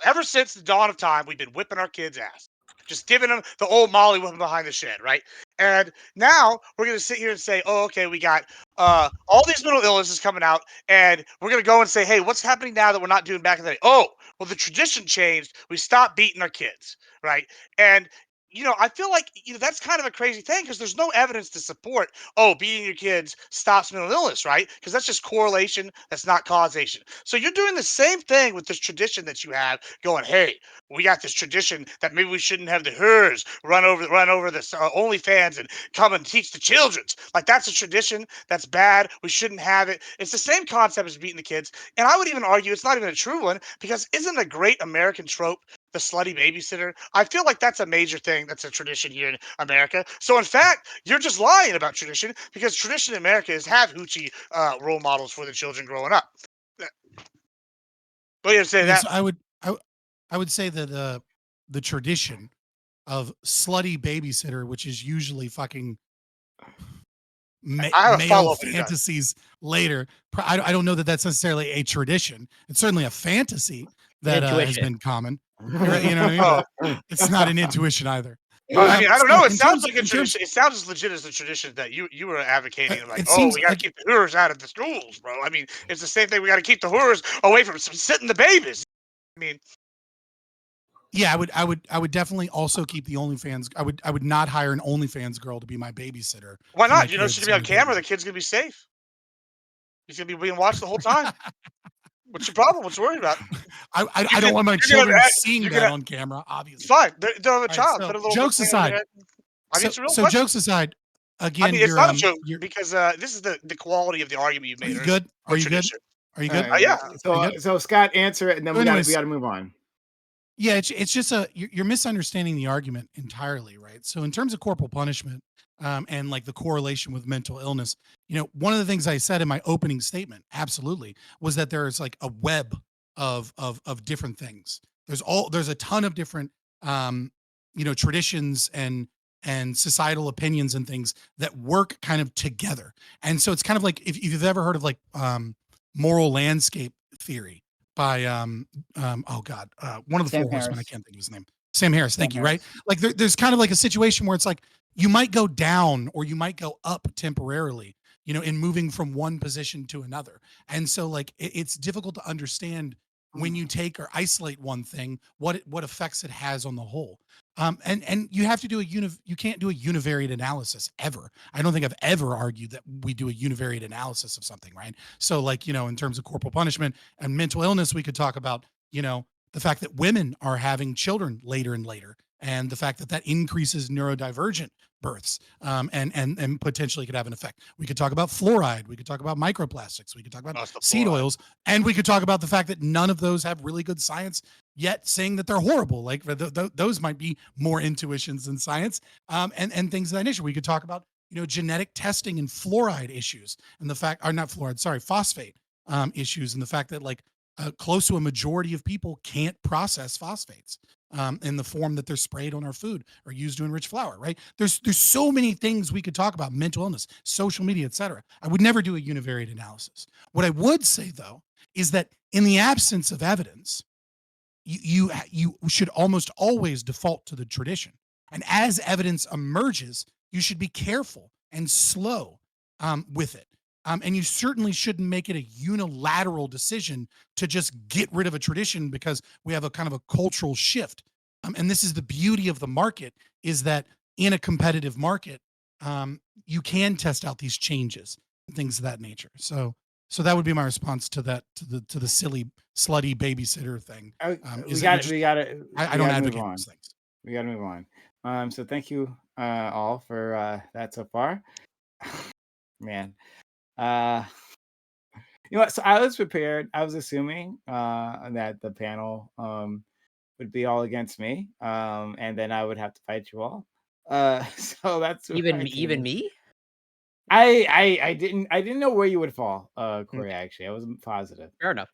ever since the dawn of time, we've been whipping our kids' ass, just giving them the old Molly whipping behind the shed, right? And now we're gonna sit here and say, "Oh, okay, we got all these mental illnesses coming out," and we're gonna go and say, "Hey, what's happening now that we're not doing back in the day?" Oh, well, the tradition changed. We stopped beating our kids, right? And I feel like that's kind of a crazy thing because there's no evidence to support, oh, beating your kids stops mental illness, right? Because that's just correlation, that's not causation. So you're doing the same thing with this tradition that you have, going, hey, we got this tradition that maybe we shouldn't have the hers run over this OnlyFans and come and teach the children's. Like that's a tradition that's bad. We shouldn't have it. It's the same concept as beating the kids, and I would even argue it's not even a true one because isn't a great American trope the slutty babysitter? I feel like that's a major thing. That's a tradition here in America. So in fact, you're just lying about tradition because tradition in America is have hoochie role models for the children growing up. What do you say that? So I would say that the tradition of slutty babysitter, which is usually fucking I have a male follow-up when you're done. fantasies later. I don't know that that's necessarily a tradition. It's certainly a fantasy that has Intuition. been common. You know what I mean? It's not an intuition either. I mean, I don't know. It in sounds terms- like a in terms- tradition. It sounds as legit as the tradition that you were advocating. Like, it oh, seems we got to like- keep the hooers out of the schools, bro. I mean, it's the same thing. We got to keep the hooers away from sitting the babies. I mean, Yeah, I would definitely also keep the OnlyFans. I would not hire an OnlyFans girl to be my babysitter. why for my not? She's kids gonna be on and camera. baby. The kid's gonna be safe. He's gonna be being watched the whole time. What's your problem? What's you worried about? I don't want my you're gonna children have- seeing you're that gonna- on camera, It's obviously. fine. They'll have a All right, child. so Put a little jokes thing on their aside, head. I mean, it's a real so question. jokes aside, again, I mean, it's you're not a joke you're, because this is the quality of the argument you are made. you earlier good? Are with you good? tradition. Are you good? Yeah. So Scott, answer it, and then So we anyways- got to move on. Yeah, it's just you're misunderstanding the argument entirely, right? So in terms of corporal punishment, and like the correlation with mental illness, one of the things I said in my opening statement, absolutely, was that there's like a web of different things. There's a ton of different traditions and societal opinions and things that work kind of together. And so it's kind of like if you've ever heard of like moral landscape theory by oh god, one of the Sam four horsemen. I Harris. can't think of his name. Sam Harris. Thank Sam you. Right. Like there's kind of like a situation where it's like you might go down or you might go up temporarily, in moving from one position to another. And so like it's difficult to understand when you take or isolate one thing, what effects it has on the whole. And you have to do you can't do a univariate analysis ever. I don't think I've ever argued that we do a univariate analysis of something, right? So like, in terms of corporal punishment and mental illness, we could talk about, the fact that women are having children later and later, and the fact that that increases neurodivergent births, and potentially could have an effect. We could talk about fluoride. We could talk about microplastics. We could talk about seed oils, and we could talk about the fact that none of those have really good science yet saying that they're horrible. Like those might be more intuitions than science, and things of that nature. We could talk about genetic testing and fluoride issues, and the fact, or not fluoride, sorry, phosphate issues, and the fact that like close to a majority of people can't process phosphates in the form that they're sprayed on our food or used to enrich flour. Right? There's so many things we could talk about: mental illness, social media, etc. I would never do a univariate analysis. What I would say though is that in the absence of evidence, you should almost always default to the tradition. And as evidence emerges, you should be careful and slow with it. And you certainly shouldn't make it a unilateral decision to just get rid of a tradition because we have a kind of a cultural shift. And this is the beauty of the market, is that in a competitive market, you can test out these changes and things of that nature. So that would be my response to that, to the silly slutty babysitter thing. We got to I don't advocate move on. those things. We got to move on. So thank you all for that so far. Man, you know what? So I was prepared. I was assuming that the panel would be all against me, and then I would have to fight you all. So that's where I came even in. me. I didn't know where you would fall, Corey. Actually, I wasn't positive. Fair enough.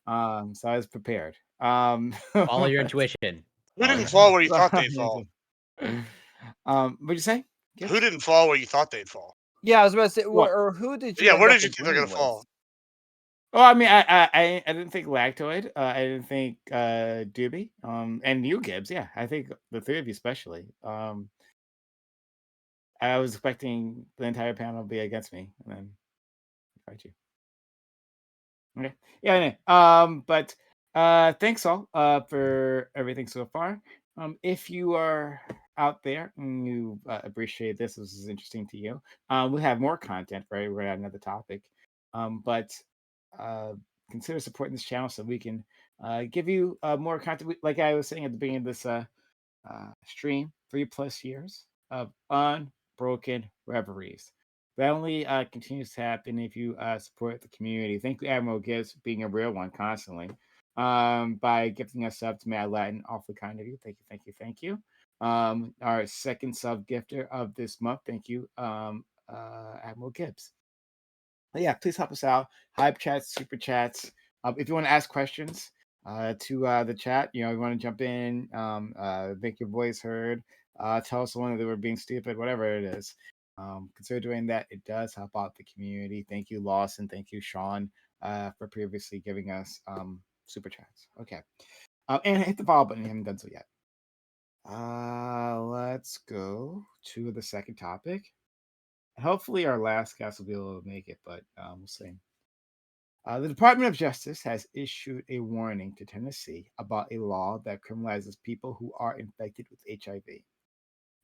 So I was prepared. Follow your intuition. Who didn't fall where you thought they'd fall? What'd you say? Gibbs? Who didn't fall where you thought they'd fall? Yeah, I was about to say, What? or who did you? Yeah, end where up did you think they're agreeing gonna fall? with? Oh, I mean, I didn't think Lactoid. I didn't think Doobie. And you, Gibbs. Yeah, I think the three of you, especially. I was expecting the entire panel to be against me, and then fight you. Okay. Yeah. Anyway, but thanks all for everything so far. If you are out there and you appreciate this is interesting to you, we'll have more content. Right, we're gonna have another topic. But consider supporting this channel so we can give you more content. Like I was saying at the beginning of this stream, 3+ years of unbroken reveries. That only continues to happen if you support the community. Thank you, Admiral Gibbs, for being a real one constantly. By gifting us sub to Mad Latin, awfully kind of you. Thank you, thank you, thank you. Our second sub gifter of this month, thank you, Admiral Gibbs. But yeah, please help us out. Hype chats, super chats. If you want to ask questions to the chat, you want to jump in, make your voice heard, tell someone that we're being stupid, whatever it is. Consider doing that. It does help out the community. Thank you, Lawson. Thank you, Sean, for previously giving us super chats. Okay. And hit the follow button if you haven't done so yet. Let's go to the second topic. Hopefully our last guest will be able to make it, but we'll see. The Department of Justice has issued a warning to Tennessee about a law that criminalizes people who are infected with HIV.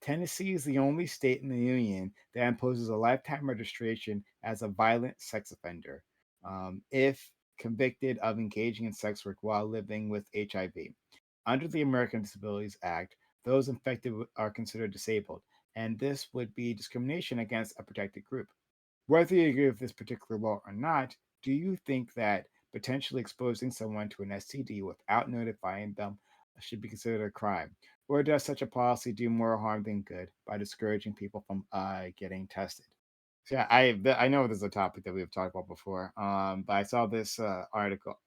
Tennessee is the only state in the union that imposes a lifetime registration as a violent sex offender if convicted of engaging in sex work while living with HIV. Under the American Disabilities Act, those infected are considered disabled, and this would be discrimination against a protected group. Whether you agree with this particular law or not, do you think that potentially exposing someone to an STD without notifying them should be considered a crime? Or does such a policy do more harm than good by discouraging people from getting tested? So yeah, I know this is a topic that we've talked about before, but I saw this article,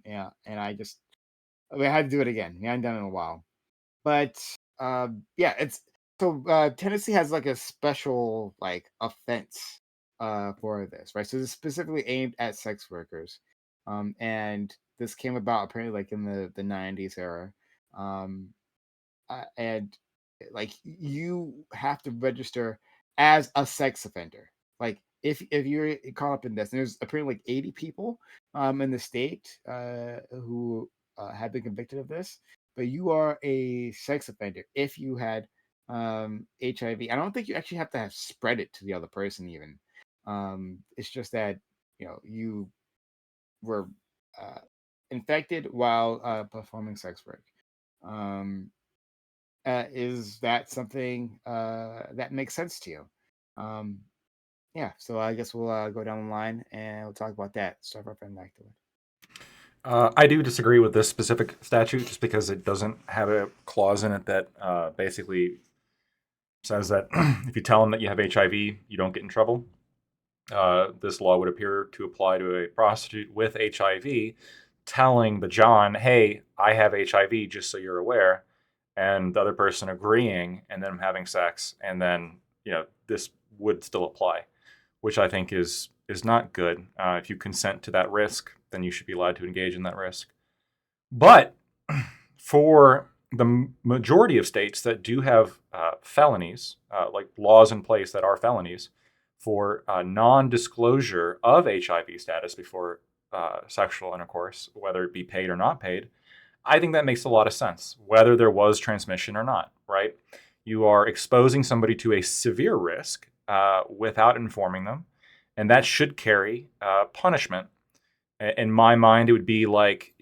yeah, and we had to do it again. We hadn't done it in a while, but yeah, it's so Tennessee has like a special like offense for this, right? So this is specifically aimed at sex workers, and this came about apparently like in the '90s era, and like you have to register as a sex offender. Like if you're caught up in this, and there's apparently like 80 people in the state who have been convicted of this, but you are a sex offender if you had HIV. I don't think you actually have to have spread it to the other person even. It's just that you were infected while performing sex work. Is that something that makes sense to you? Yeah, so I guess we'll go down the line and we'll talk about that. Start our friend back to it. I do disagree with this specific statute just because it doesn't have a clause in it that basically says that if you tell them that you have HIV, you don't get in trouble. This law would appear to apply to a prostitute with HIV telling the John, hey, I have HIV, just so you're aware, and the other person agreeing and them having sex, and then this would still apply, which I think is not good. If you consent to that risk, then you should be allowed to engage in that risk. But for the majority of states that do have felonies, like laws in place that are felonies for non-disclosure of HIV status before sexual intercourse, whether it be paid or not paid, I think that makes a lot of sense, whether there was transmission or not, right? You are exposing somebody to a severe risk without informing them, and that should carry punishment. In my mind, it would be like,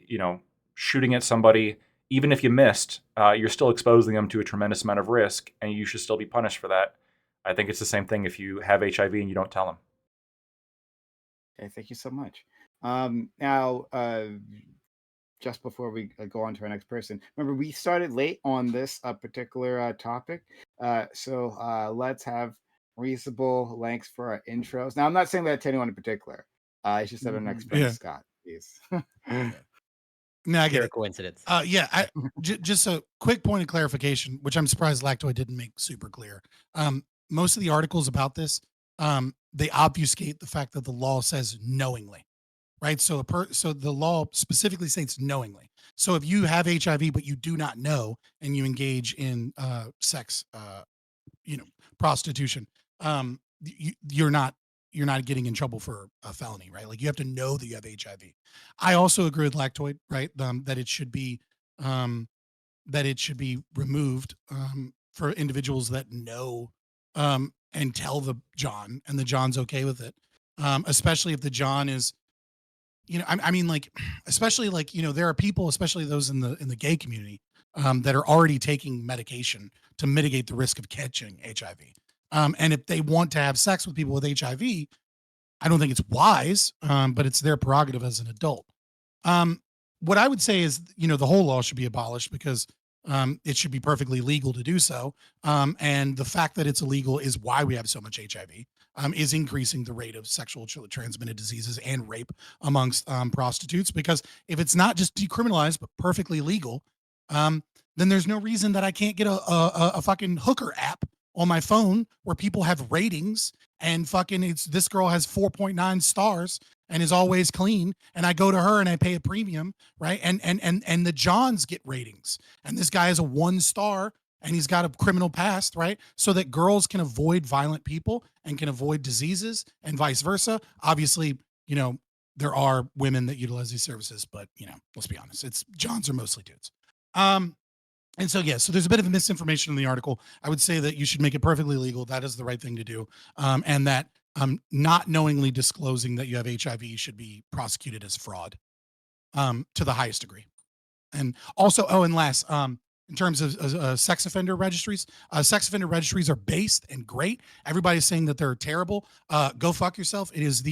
shooting at somebody. Even if you missed, you're still exposing them to a tremendous amount of risk, and you should still be punished for that. I think it's the same thing if you have HIV and you don't tell them. Okay, thank you so much. Now, just before we go on to our next person, remember we started late on this particular topic, so let's have reasonable lengths for our intros. Now, I'm not saying that to anyone in particular. It's just that our next friend is Scott, please. No, I get Pure it. coincidence. Yeah, just a quick point of clarification, which I'm surprised Lactoid didn't make super clear. Most of the articles about this, they obfuscate the fact that the law says knowingly, right? So so the law specifically states knowingly. So if you have HIV but you do not know and you engage in sex, prostitution, you're not getting in trouble for a felony, right? Like you have to know that you have HIV. I also agree with Lactoid, right? That it should be removed for individuals that know and tell the John, and the John's okay with it. Especially if the John is, I mean, like, especially like, there are people, especially those in the gay community, that are already taking medication to mitigate the risk of catching HIV. And if they want to have sex with people with HIV, I don't think it's wise, but it's their prerogative as an adult. What I would say is, the whole law should be abolished because it should be perfectly legal to do so. And the fact that it's illegal is why we have so much HIV, is increasing the rate of sexual transmitted diseases and rape amongst prostitutes. Because if it's not just decriminalized but perfectly legal, then there's no reason that I can't get a fucking hooker app on my phone where people have ratings and fucking this girl has 4.9 stars and is always clean, and I go to her and I pay a premium, right? And the Johns get ratings, and this guy is a 1 star and he's got a criminal past, right? So that girls can avoid violent people and can avoid diseases and vice versa. Obviously, there are women that utilize these services, but let's be honest, it's Johns are mostly dudes. And so, yeah, so there's a bit of misinformation in the article. I would say that you should make it perfectly legal. That is the right thing to do. And that not knowingly disclosing that you have HIV should be prosecuted as fraud to the highest degree. And also, and last, in terms of sex offender registries are based and great. Everybody's saying that they're terrible. Go fuck yourself. It is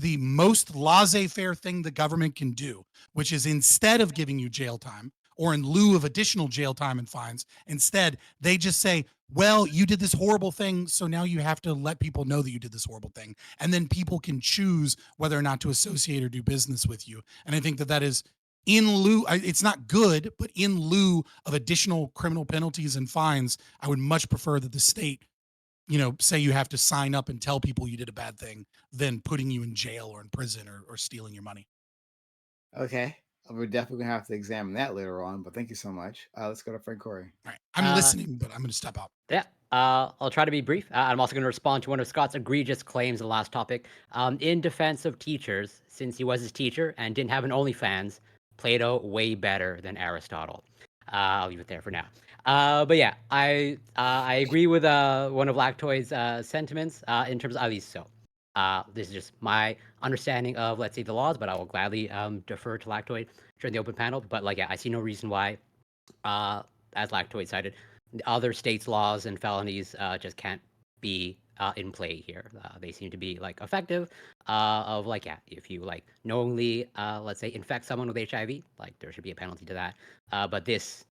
the most laissez-faire thing the government can do, which is instead of giving you jail time, or in lieu of additional jail time and fines, instead they just say, well, you did this horrible thing, so now you have to let people know that you did this horrible thing, and then people can choose whether or not to associate or do business with you. And I think that is in lieu, it's not good, but in lieu of additional criminal penalties and fines, I would much prefer that the state say you have to sign up and tell people you did a bad thing than putting you in jail or in prison or stealing your money. Okay. We're definitely gonna have to examine that later on, but thank you so much. Let's go to Frank Corey. All right. I'm listening, but I'm going to step out. Yeah, I'll try to be brief. I'm also going to respond to one of Scott's egregious claims in the last topic. In defense of teachers, since he was his teacher and didn't have an OnlyFans, Plato way better than Aristotle. I'll leave it there for now. But yeah, I agree with one of Lactoid's sentiments in terms of at least so. This is just my understanding of, let's say, the laws, but I will gladly defer to Lactoid during the open panel. But like, yeah, I see no reason why, as Lactoid cited, other states' laws and felonies just can't be in play here. They seem to be like effective. Of like, yeah, if you like knowingly, let's say, infect someone with HIV, like there should be a penalty to that. But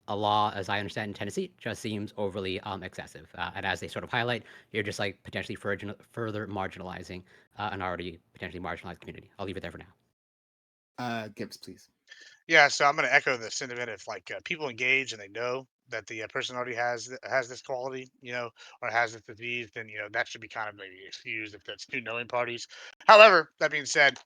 a law, as I understand in Tennessee, just seems overly excessive. And as they sort of highlight, you're just like potentially further marginalizing an already potentially marginalized community. I'll leave it there for now. Gibbs, please. Yeah, so I'm going to echo the sentiment. If like people engage and they know that the person already has this quality, or has this disease, then that should be kind of maybe excused if that's two knowing parties. However, that being said,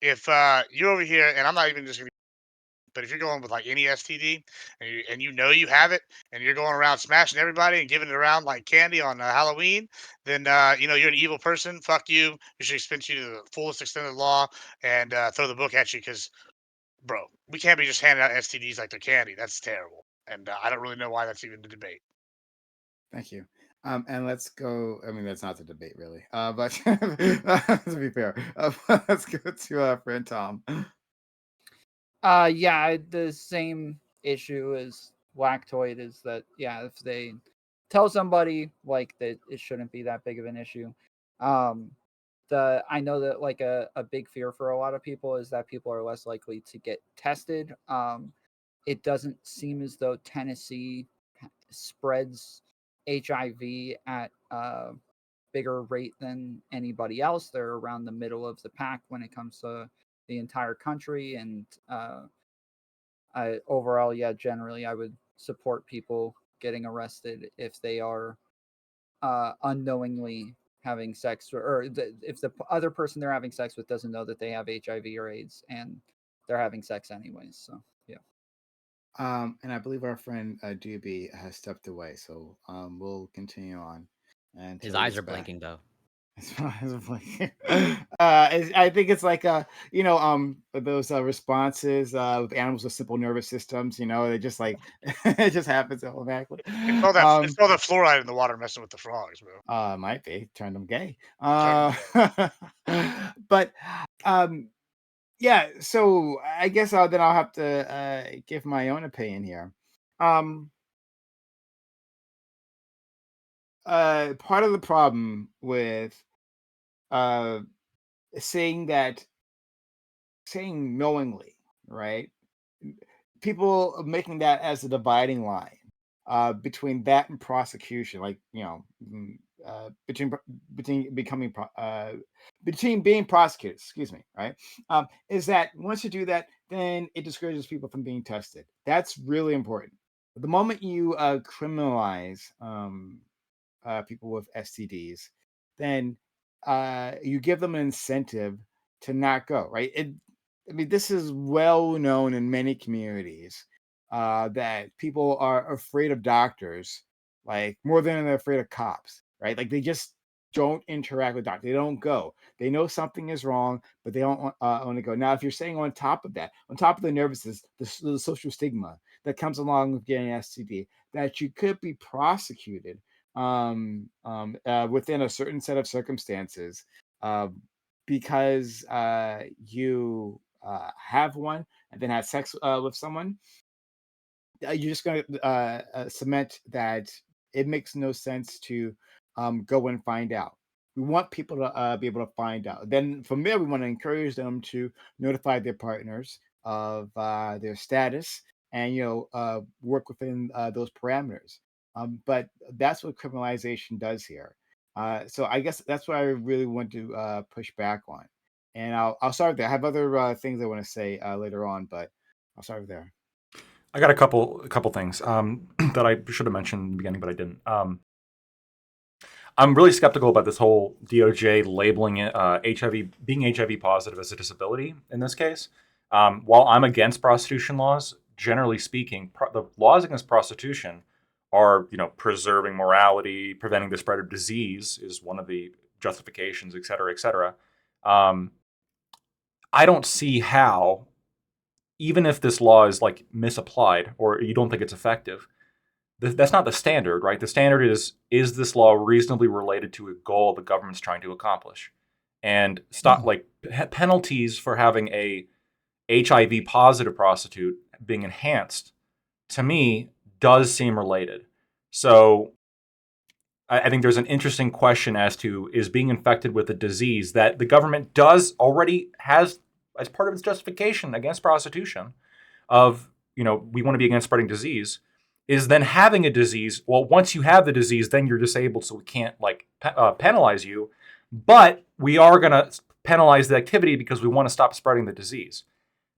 if you're over here, and I'm not even just going to But if you're going with like any STD and you know you have it and you're going around smashing everybody and giving it around like candy on Halloween, then you're an evil person. Fuck you. We should expense you to the fullest extent of the law and throw the book at you because, bro, we can't be just handing out STDs like they're candy. That's terrible. And I don't really know why that's even the debate. Thank you. And let's go. I mean, that's not the debate, really. But to be fair, let's go to our friend Tom. Yeah, the same issue as Lactoid is that, yeah, if they tell somebody like that, it shouldn't be that big of an issue. I know that like a big fear for a lot of people is that people are less likely to get tested. It doesn't seem as though Tennessee spreads HIV at a bigger rate than anybody else. They're around the middle of the pack when it comes to the entire country. And overall, yeah, generally, I would support people getting arrested if they are unknowingly having sex, or if the other person they're having sex with doesn't know that they have HIV or AIDS and they're having sex anyways. So, yeah. And I believe our friend Doobie has stepped away, so we'll continue on. And His eyes are blinking though. I think it's like those responses with animals with simple nervous systems. They just like it just happens automatically. It's all that fluoride in the water messing with the frogs, bro. Might be turn them gay. Turn But yeah. So I guess then I'll have to give my own opinion here. Part of the problem with saying knowingly, right? People making that as a dividing line between that and prosecution, like between being prosecuted, excuse me, right? Is that once you do that, then it discourages people from being tested. That's really important. The moment you criminalize people with STDs, then you give them an incentive to not go, right? This is well known in many communities that people are afraid of doctors, like more than they're afraid of cops, right? Like they just don't interact with doctors. They don't go. They know something is wrong, but they don't want to go. Now, if you're saying on top of that, on top of the nervousness, the social stigma that comes along with getting STD, that you could be prosecuted within a certain set of circumstances because you have one and then had sex with someone, you're just going to cement that it makes no sense to go and find out. We want people to be able to find out. Then from there, we want to encourage them to notify their partners of their status and work within those parameters. But that's what criminalization does here. So I guess that's what I really want to push back on. And I'll start there. I have other things I want to say later on, but I'll start there. I got a couple things that I should have mentioned in the beginning, but I didn't. I'm really skeptical about this whole DOJ labeling it being HIV positive as a disability in this case. While I'm against prostitution laws, generally speaking, the laws against prostitution are, preserving morality, preventing the spread of disease is one of the justifications, et cetera, et cetera. I don't see how, even if this law is like misapplied or you don't think it's effective, that's not the standard, right? The standard is this law reasonably related to a goal the government's trying to accomplish? And penalties for having a HIV positive prostitute being enhanced, to me, does seem related. So I think there's an interesting question as to, is being infected with a disease that the government already has as part of its justification against prostitution of, we want to be against spreading disease, is then having a disease. Well, once you have the disease, then you're disabled, so we can't penalize you, but we are going to penalize the activity because we want to stop spreading the disease.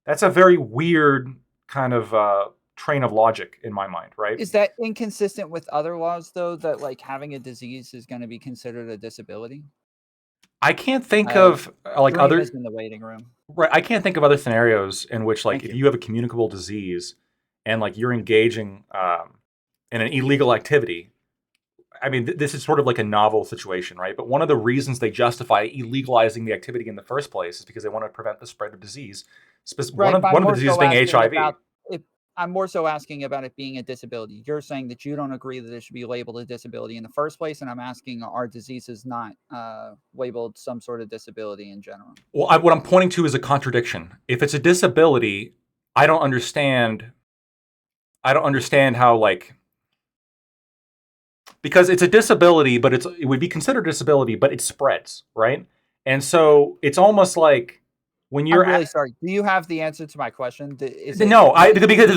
That's a very weird kind of train of logic in my mind, right? Is that inconsistent with other laws, though, that like having a disease is going to be considered a disability? I can't think of like Dream other is in the waiting room. right. I can't think of other scenarios in which like Thank if you. you have a communicable disease and like you're engaging in an illegal activity. I mean, this is sort of like a novel situation, right? But one of the reasons they justify illegalizing the activity in the first place is because they want to prevent the spread of disease. Right, but One of the diseases being HIV. I'm more so asking about it being a disability. You're saying that you don't agree that it should be labeled a disability in the first place, and I'm asking, are diseases not labeled some sort of disability in general? Well, what I'm pointing to is a contradiction. If it's a disability, I don't understand how like because it's a disability, but it would be considered a disability, but it spreads, right? And so it's almost like when you're I'm really sorry. Do you have the answer to my question? because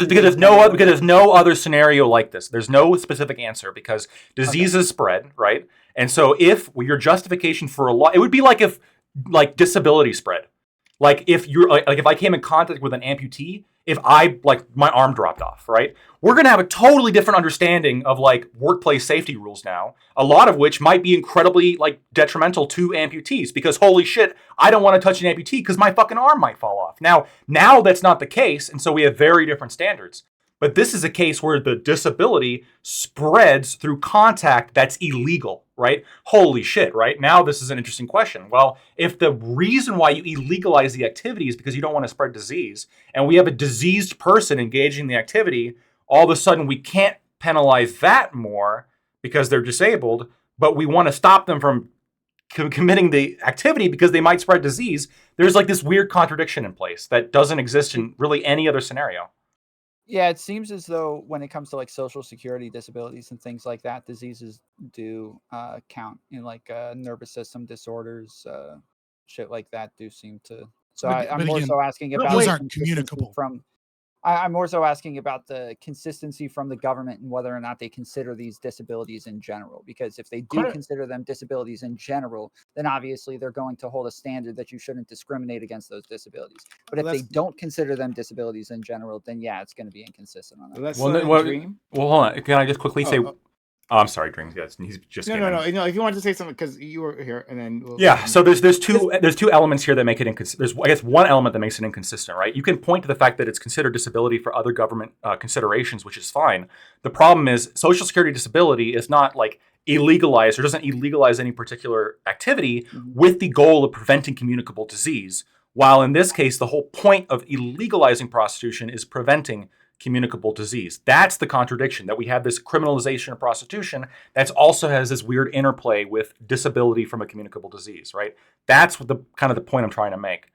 there's no other scenario like this. There's no specific answer because diseases spread, right? And so if your justification for a law, it would be like if like disability spread. Like if you're like if I came in contact with an amputee, if I like my arm dropped off, right? We're gonna have a totally different understanding of like workplace safety rules now. A lot of which might be incredibly like detrimental to amputees because holy shit, I don't want to touch an amputee because my fucking arm might fall off. Now that's not the case, and so we have very different standards. But this is a case where the disability spreads through contact that's illegal, right? Holy shit, right? Now this is an interesting question. Well, if the reason why you illegalize the activity is because you don't want to spread disease, and we have a diseased person engaging in the activity, all of a sudden we can't penalize that more because they're disabled, but we want to stop them from committing the activity because they might spread disease. There's like this weird contradiction in place that doesn't exist in really any other scenario. Yeah, it seems as though when it comes to like social security disabilities and things like that, diseases do count in like nervous system disorders, shit like that do seem to. So I'm more so asking about those aren't communicable. I'm more so asking about the consistency from the government and whether or not they consider these disabilities in general. Because if they do consider them disabilities in general, then obviously they're going to hold a standard that you shouldn't discriminate against those disabilities. But if they don't consider them disabilities in general, then yeah, it's going to be inconsistent on that. Well, hold on. Can I just quickly say? Oh, I'm sorry, Dreams. Yes, he's just no. If you wanted to say something because you were here, and then So there's two elements here that make it inconsistent. There's I guess one element that makes it inconsistent, right? You can point to the fact that it's considered disability for other government considerations, which is fine. The problem is Social Security disability is not like illegalized or doesn't illegalize any particular activity with the goal of preventing communicable disease. While in this case, the whole point of illegalizing prostitution is preventing communicable disease. That's the contradiction, that we have this criminalization of prostitution that also has this weird interplay with disability from a communicable disease, right? That's what the kind of the point I'm trying to make.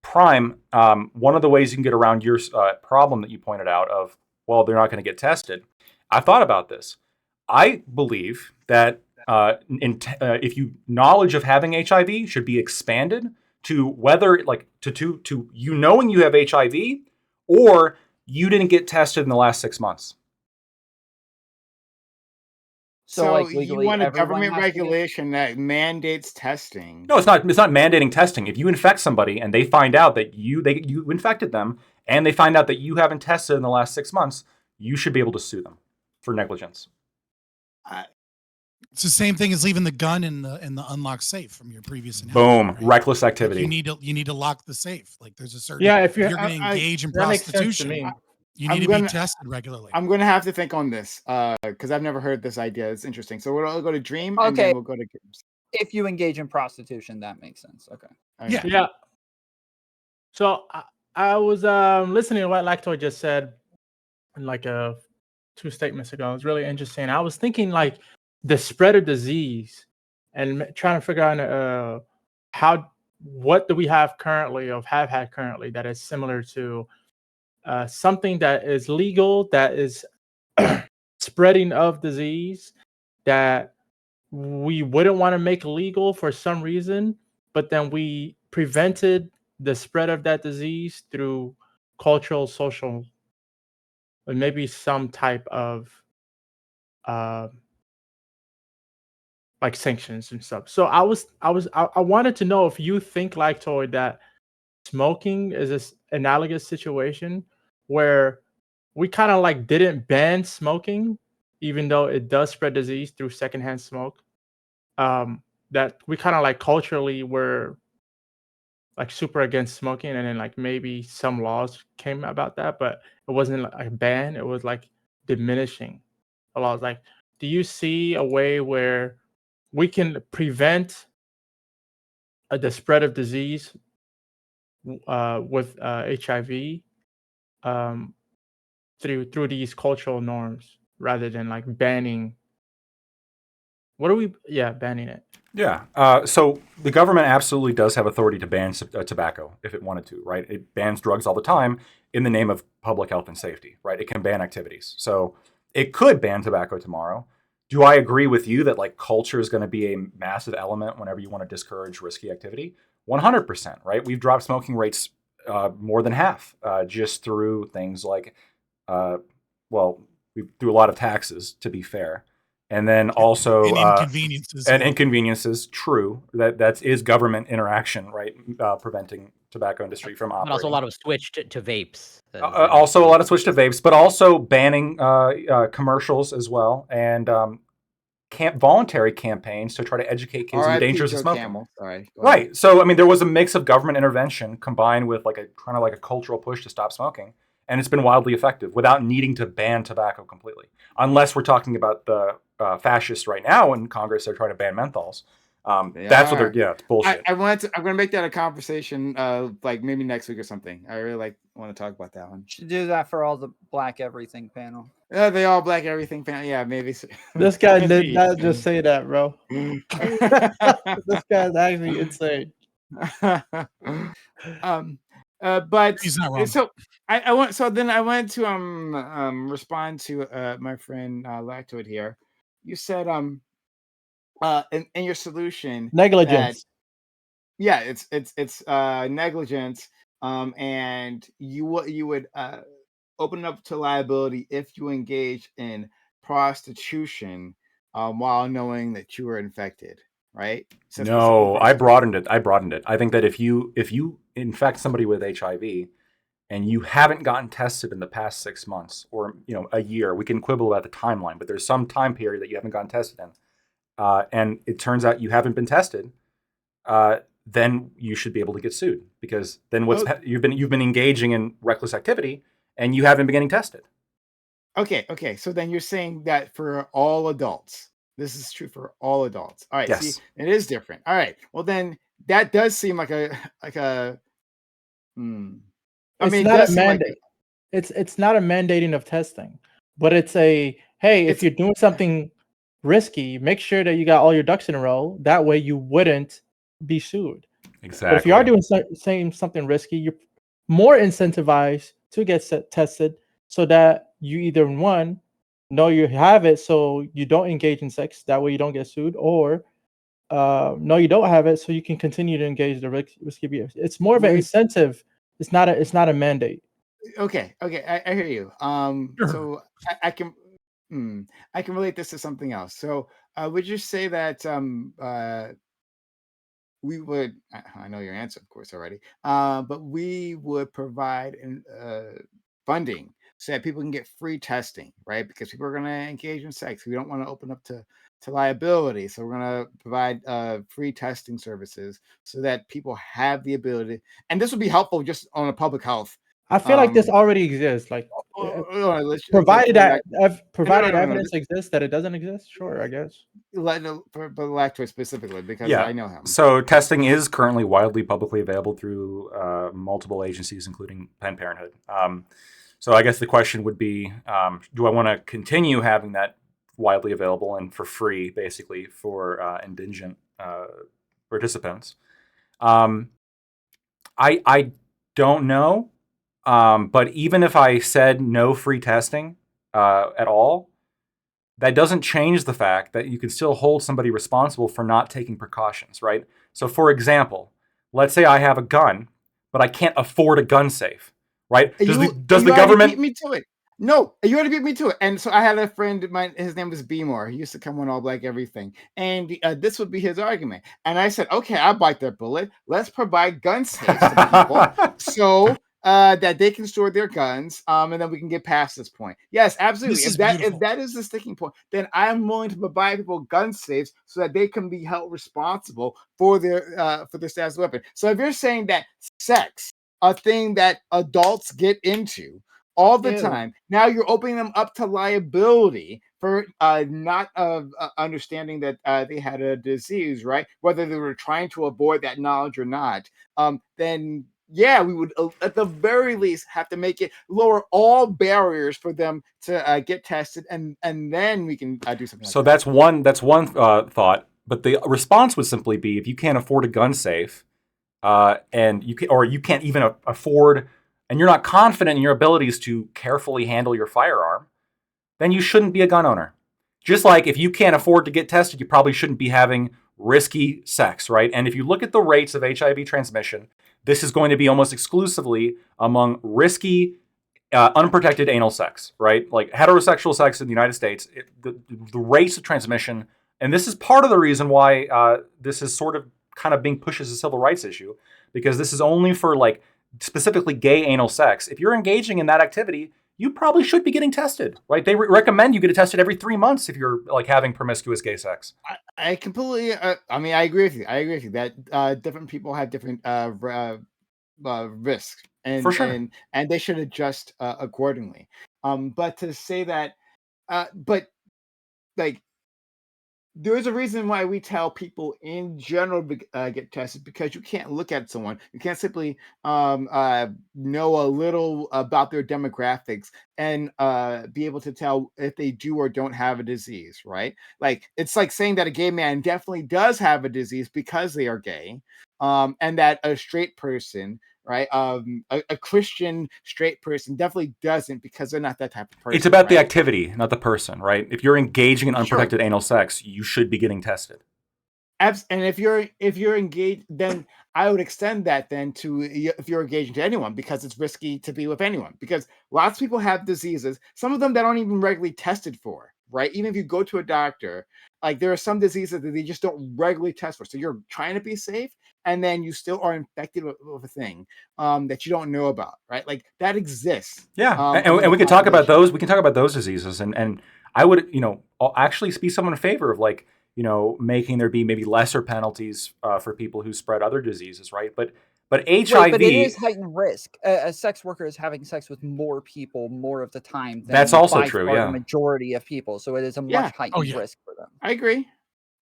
Prime, one of the ways you can get around your problem that you pointed out of, well, they're not going to get tested. I've thought about this. I believe that if you knowledge of having HIV should be expanded to whether like to you knowing you have HIV or you didn't get tested in the last 6 months. So like you want a government regulation that mandates testing? No, it's not. It's not mandating testing. If you infect somebody and they find out that you infected them, and they find out that you haven't tested in the last 6 months, you should be able to sue them for negligence. It's the same thing as leaving the gun in the unlocked safe from your previous Boom, right? Reckless activity. Like you need to lock the safe. Like there's a certain if you're going to engage in prostitution. You need to be tested regularly. I'm going to have to think on this because I've never heard this idea. It's interesting. So we'll go to Dream and then we'll go to games. If you engage in prostitution, that makes sense. Okay. Yeah. So I was listening to what Lactoid just said like 2 statements ago. It was really interesting. I was thinking like the spread of disease and trying to figure out what do we have had currently that is similar to something that is legal, that is spreading of disease, that we wouldn't want to make legal for some reason, but then we prevented the spread of that disease through cultural, social, and maybe some type of like sanctions and stuff. So I wanted to know if you think, like Toy, that smoking is this analogous situation where we kind of like didn't ban smoking, even though it does spread disease through secondhand smoke. that we kind of like culturally were like super against smoking, and then like maybe some laws came about that, but it wasn't like a ban. It was like diminishing the laws. Like, do you see a way where we can prevent the spread of disease with HIV through these cultural norms rather than like banning? What are we? Yeah, banning it. Yeah. So the government absolutely does have authority to ban tobacco if it wanted to, right? It bans drugs all the time in the name of public health and safety, right? It can ban activities. So it could ban tobacco tomorrow. Do I agree with you that like culture is going to be a massive element whenever you want to discourage risky activity? 100%, right? We've dropped smoking rates more than half just through things like, through a lot of taxes, to be fair. And then also inconveniences. Inconveniences, true. That is government interaction, right? Preventing tobacco industry from operating. But also a lot of switch to vapes. Also a lot of switch to vapes, but also banning commercials as well, and voluntary campaigns to try to educate kids on the dangers of smoking. Right. So I mean, there was a mix of government intervention combined with like a cultural push to stop smoking, and it's been wildly effective without needing to ban tobacco completely. Unless we're talking about the fascists right now in Congress, they're trying to ban menthols. That's what they're. Yeah, it's bullshit. I'm going to make that a conversation, like maybe next week or something. I really want to talk about that one. Should do that for all the Black Everything panel. Yeah, they all Black Everything panel. Yeah, maybe. This guy did not just say that, bro. This guy's actually insane. But he's not wrong. So I want. So then I wanted to respond to my friend Lactoid here. You said in your solution, negligence. It's negligence. And you would open up to liability if you engage in prostitution while knowing that you were infected, right? So no, I broadened it. I think that if you infect somebody with HIV and you haven't gotten tested in the past 6 months or a year, we can quibble about the timeline, but there's some time period that you haven't gotten tested in, and it turns out you haven't been tested, then you should be able to get sued, because then you've been engaging in reckless activity and you haven't been getting tested. Okay. So then you're saying that for all adults, this is true for all adults. All right. Yes. See, it is different. All right. Well, then that does seem like a. It's not a mandate. It's not a mandating of testing, but it's a if you're doing something risky, make sure that you got all your ducks in a row. That way, you wouldn't be sued. Exactly. But if you are doing something risky, you're more incentivized to get tested, so that you either one know you have it, so you don't engage in sex. That way, you don't get sued, or no, you don't have it, so you can continue to engage the risky behavior. It's more of an incentive. It's not a mandate. Okay, I hear you. So I can relate this to something else. So would you say that we would? I know your answer, of course, already. But we would provide funding so that people can get free testing, right? Because people are going to engage in sex. We don't want to open up to liability, so we're going to provide free testing services so that people have the ability. And this would be helpful just on a public health. I feel like this already exists. Like, provided evidence exists that it doesn't exist, sure, I guess. But Lactoid specifically, because I know him. So testing is currently widely publicly available through multiple agencies, including Planned Parenthood. So I guess the question would be, do I want to continue having that widely available and for free, basically, for indigent participants? I don't know. But even if I said no free testing at all, that doesn't change the fact that you can still hold somebody responsible for not taking precautions, right? So for example, let's say I have a gun, but I can't afford a gun safe, right? Does the government beat me to it? No, you already beat me to it. And so I had a friend of mine, his name was Beemore. He used to come on All Black Everything. And this would be his argument. And I said, okay, I'll bite that bullet. Let's provide gun safes to people so that they can store their guns, and then we can get past this point. Yes, absolutely. If that is the sticking point, then I'm willing to provide people gun safes so that they can be held responsible for their status weapon. So if you're saying that sex, a thing that adults get into all the time, now you're opening them up to liability for not understanding that they had a disease, right? Whether they were trying to avoid that knowledge or not, then yeah, we would at the very least have to make it lower all barriers for them to get tested, and then we can do something. So like that. that's one thought, but the response would simply be if you can't afford a gun safe, and you can't even afford, and you're not confident in your abilities to carefully handle your firearm, then you shouldn't be a gun owner. Just like if you can't afford to get tested, you probably shouldn't be having risky sex, right? And if you look at the rates of HIV transmission, this is going to be almost exclusively among risky, unprotected anal sex, right? Like heterosexual sex in the United States, the rates of transmission, and this is part of the reason why this is sort of kind of being pushed as a civil rights issue, because this is only for like specifically gay anal sex. If you're engaging in that activity, you probably should be getting tested, right? They recommend you get tested every 3 months if you're like having promiscuous gay sex. I completely, I agree with you. I agree with you that different people have different risks, and for sure, and they should adjust accordingly. But to say that, but like, there's a reason why we tell people in general to get tested, because you can't look at someone. You can't simply know a little about their demographics and be able to tell if they do or don't have a disease, right? Like, it's like saying that a gay man definitely does have a disease because they are gay, and that a straight person, right, a Christian straight person definitely doesn't, because they're not that type of person. It's about right? the activity, not the person, right? If you're engaging in unprotected anal sex, you should be getting tested. And if you're engaged, then I would extend that then to if you're engaging to anyone, because it's risky to be with anyone, because lots of people have diseases, some of them that aren't even regularly tested for, right? Even if you go to a doctor, like, there are some diseases that they just don't regularly test for. So you're trying to be safe, and then you still are infected with a thing that you don't know about, right? Like, that exists. Yeah, and we can talk about those. We can talk about those diseases, and I would, actually be someone in favor of, like, making there be maybe lesser penalties for people who spread other diseases, right? But HIV, right, but it is heightened risk. A sex worker is having sex with more people more of the time. That's also true. Yeah, the majority of people, so it is a much heightened risk for them. I agree.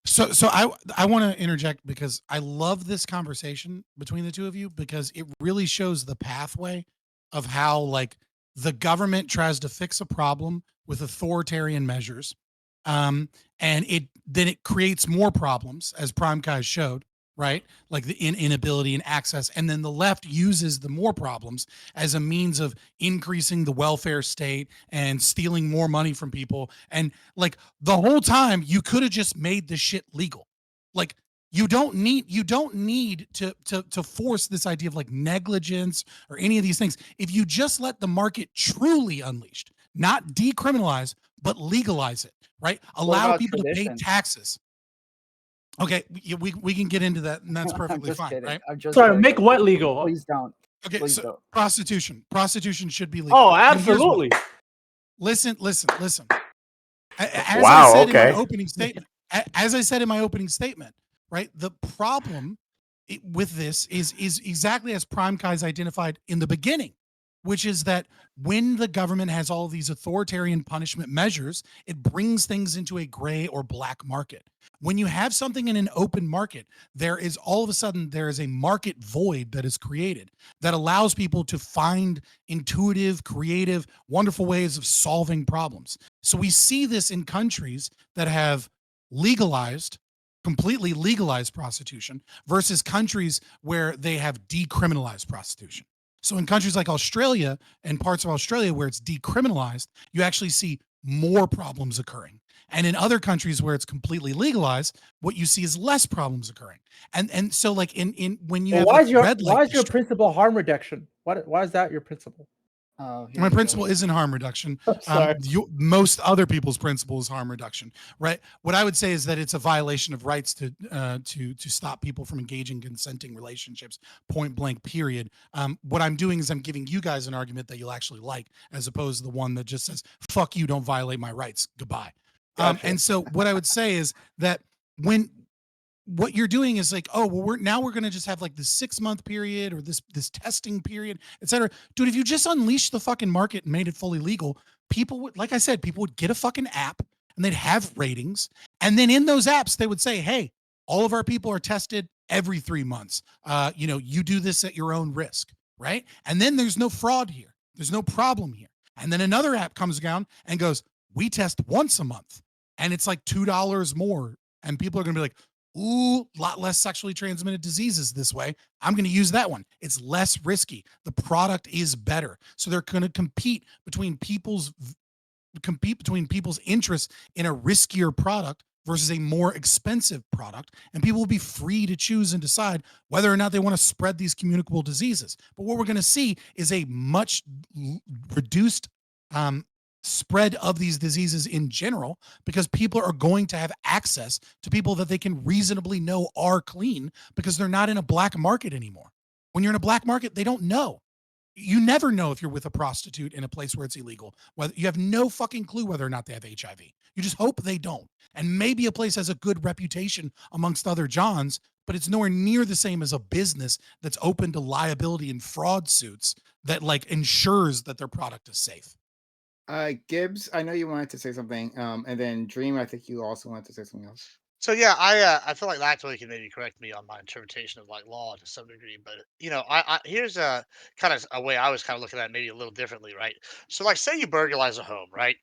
So I want to interject, because I love this conversation between the two of you, because it really shows the pathway of how, like, the government tries to fix a problem with authoritarian measures, and it creates more problems, as Prime Kai showed, right? Like the inability and access, and then the left uses the more problems as a means of increasing the welfare state and stealing more money from people. And like, the whole time you could have just made this shit legal. Like, you don't need to force this idea of like negligence or any of these things. If you just let the market truly unleashed, not decriminalize, but legalize it, right? Allow people to pay taxes. Okay, we can get into that, and that's perfectly fine, kidding. right? I'm just sorry, make what legal? Please don't. Okay, Please so don't. prostitution should be legal. Oh, absolutely. Listen. As wow. I said Okay. in my opening statement, as I said in my opening statement, right? The problem with this is exactly as Prime Kai's identified in the beginning, which is that when the government has all these authoritarian punishment measures, it brings things into a gray or black market. When you have something in an open market, there is all of a sudden there is a market void that is created that allows people to find intuitive, creative, wonderful ways of solving problems. So we see this in countries that have completely legalized prostitution versus countries where they have decriminalized prostitution. So in countries like Australia and parts of Australia where it's decriminalized, you actually see more problems occurring. And in other countries where it's completely legalized, what you see is less problems occurring. And so, like, in when you have why is your red light principle harm reduction? Why is that your principle? My principle isn't harm reduction. Sorry. Most other people's principle is harm reduction, right? What I would say is that it's a violation of rights to stop people from engaging consenting relationships, point blank, period. What I'm doing is I'm giving you guys an argument that you'll actually like, as opposed to the one that just says, fuck you, don't violate my rights, goodbye. Gotcha. And so what I would say is that what you're doing is like, oh, well, we're going to just have like this 6-month period or this testing period, et cetera. Dude, if you just unleashed the fucking market and made it fully legal, people would, like I said, people would get a fucking app and they'd have ratings. And then in those apps, they would say, hey, all of our people are tested every 3 months. You do this at your own risk, right? And then there's no fraud here. There's no problem here. And then another app comes down and goes, we test once a month and it's like $2 more. And people are going to be like, ooh, a lot less sexually transmitted diseases this way. I'm going to use that one. It's less risky. The product is better. So they're going to compete between people's interests in a riskier product versus a more expensive product. And people will be free to choose and decide whether or not they want to spread these communicable diseases. But what we're going to see is a much reduced spread of these diseases in general, because people are going to have access to people that they can reasonably know are clean, because they're not in a black market anymore. When you're in a black market, they don't know. You never know if you're with a prostitute in a place where it's illegal. Whether you have no fucking clue whether or not they have HIV. You just hope they don't. And maybe a place has a good reputation amongst other Johns, but it's nowhere near the same as a business that's open to liability and fraud suits that like ensures that their product is safe. Gibbs, I know you wanted to say something, and then Dream, I think you also wanted to say something else. So yeah, I feel like Lactoid can maybe correct me on my interpretation of like law to some degree, but I here's a kind of a way I was kind of looking at it maybe a little differently, right? So like, say you burglarize a home, right?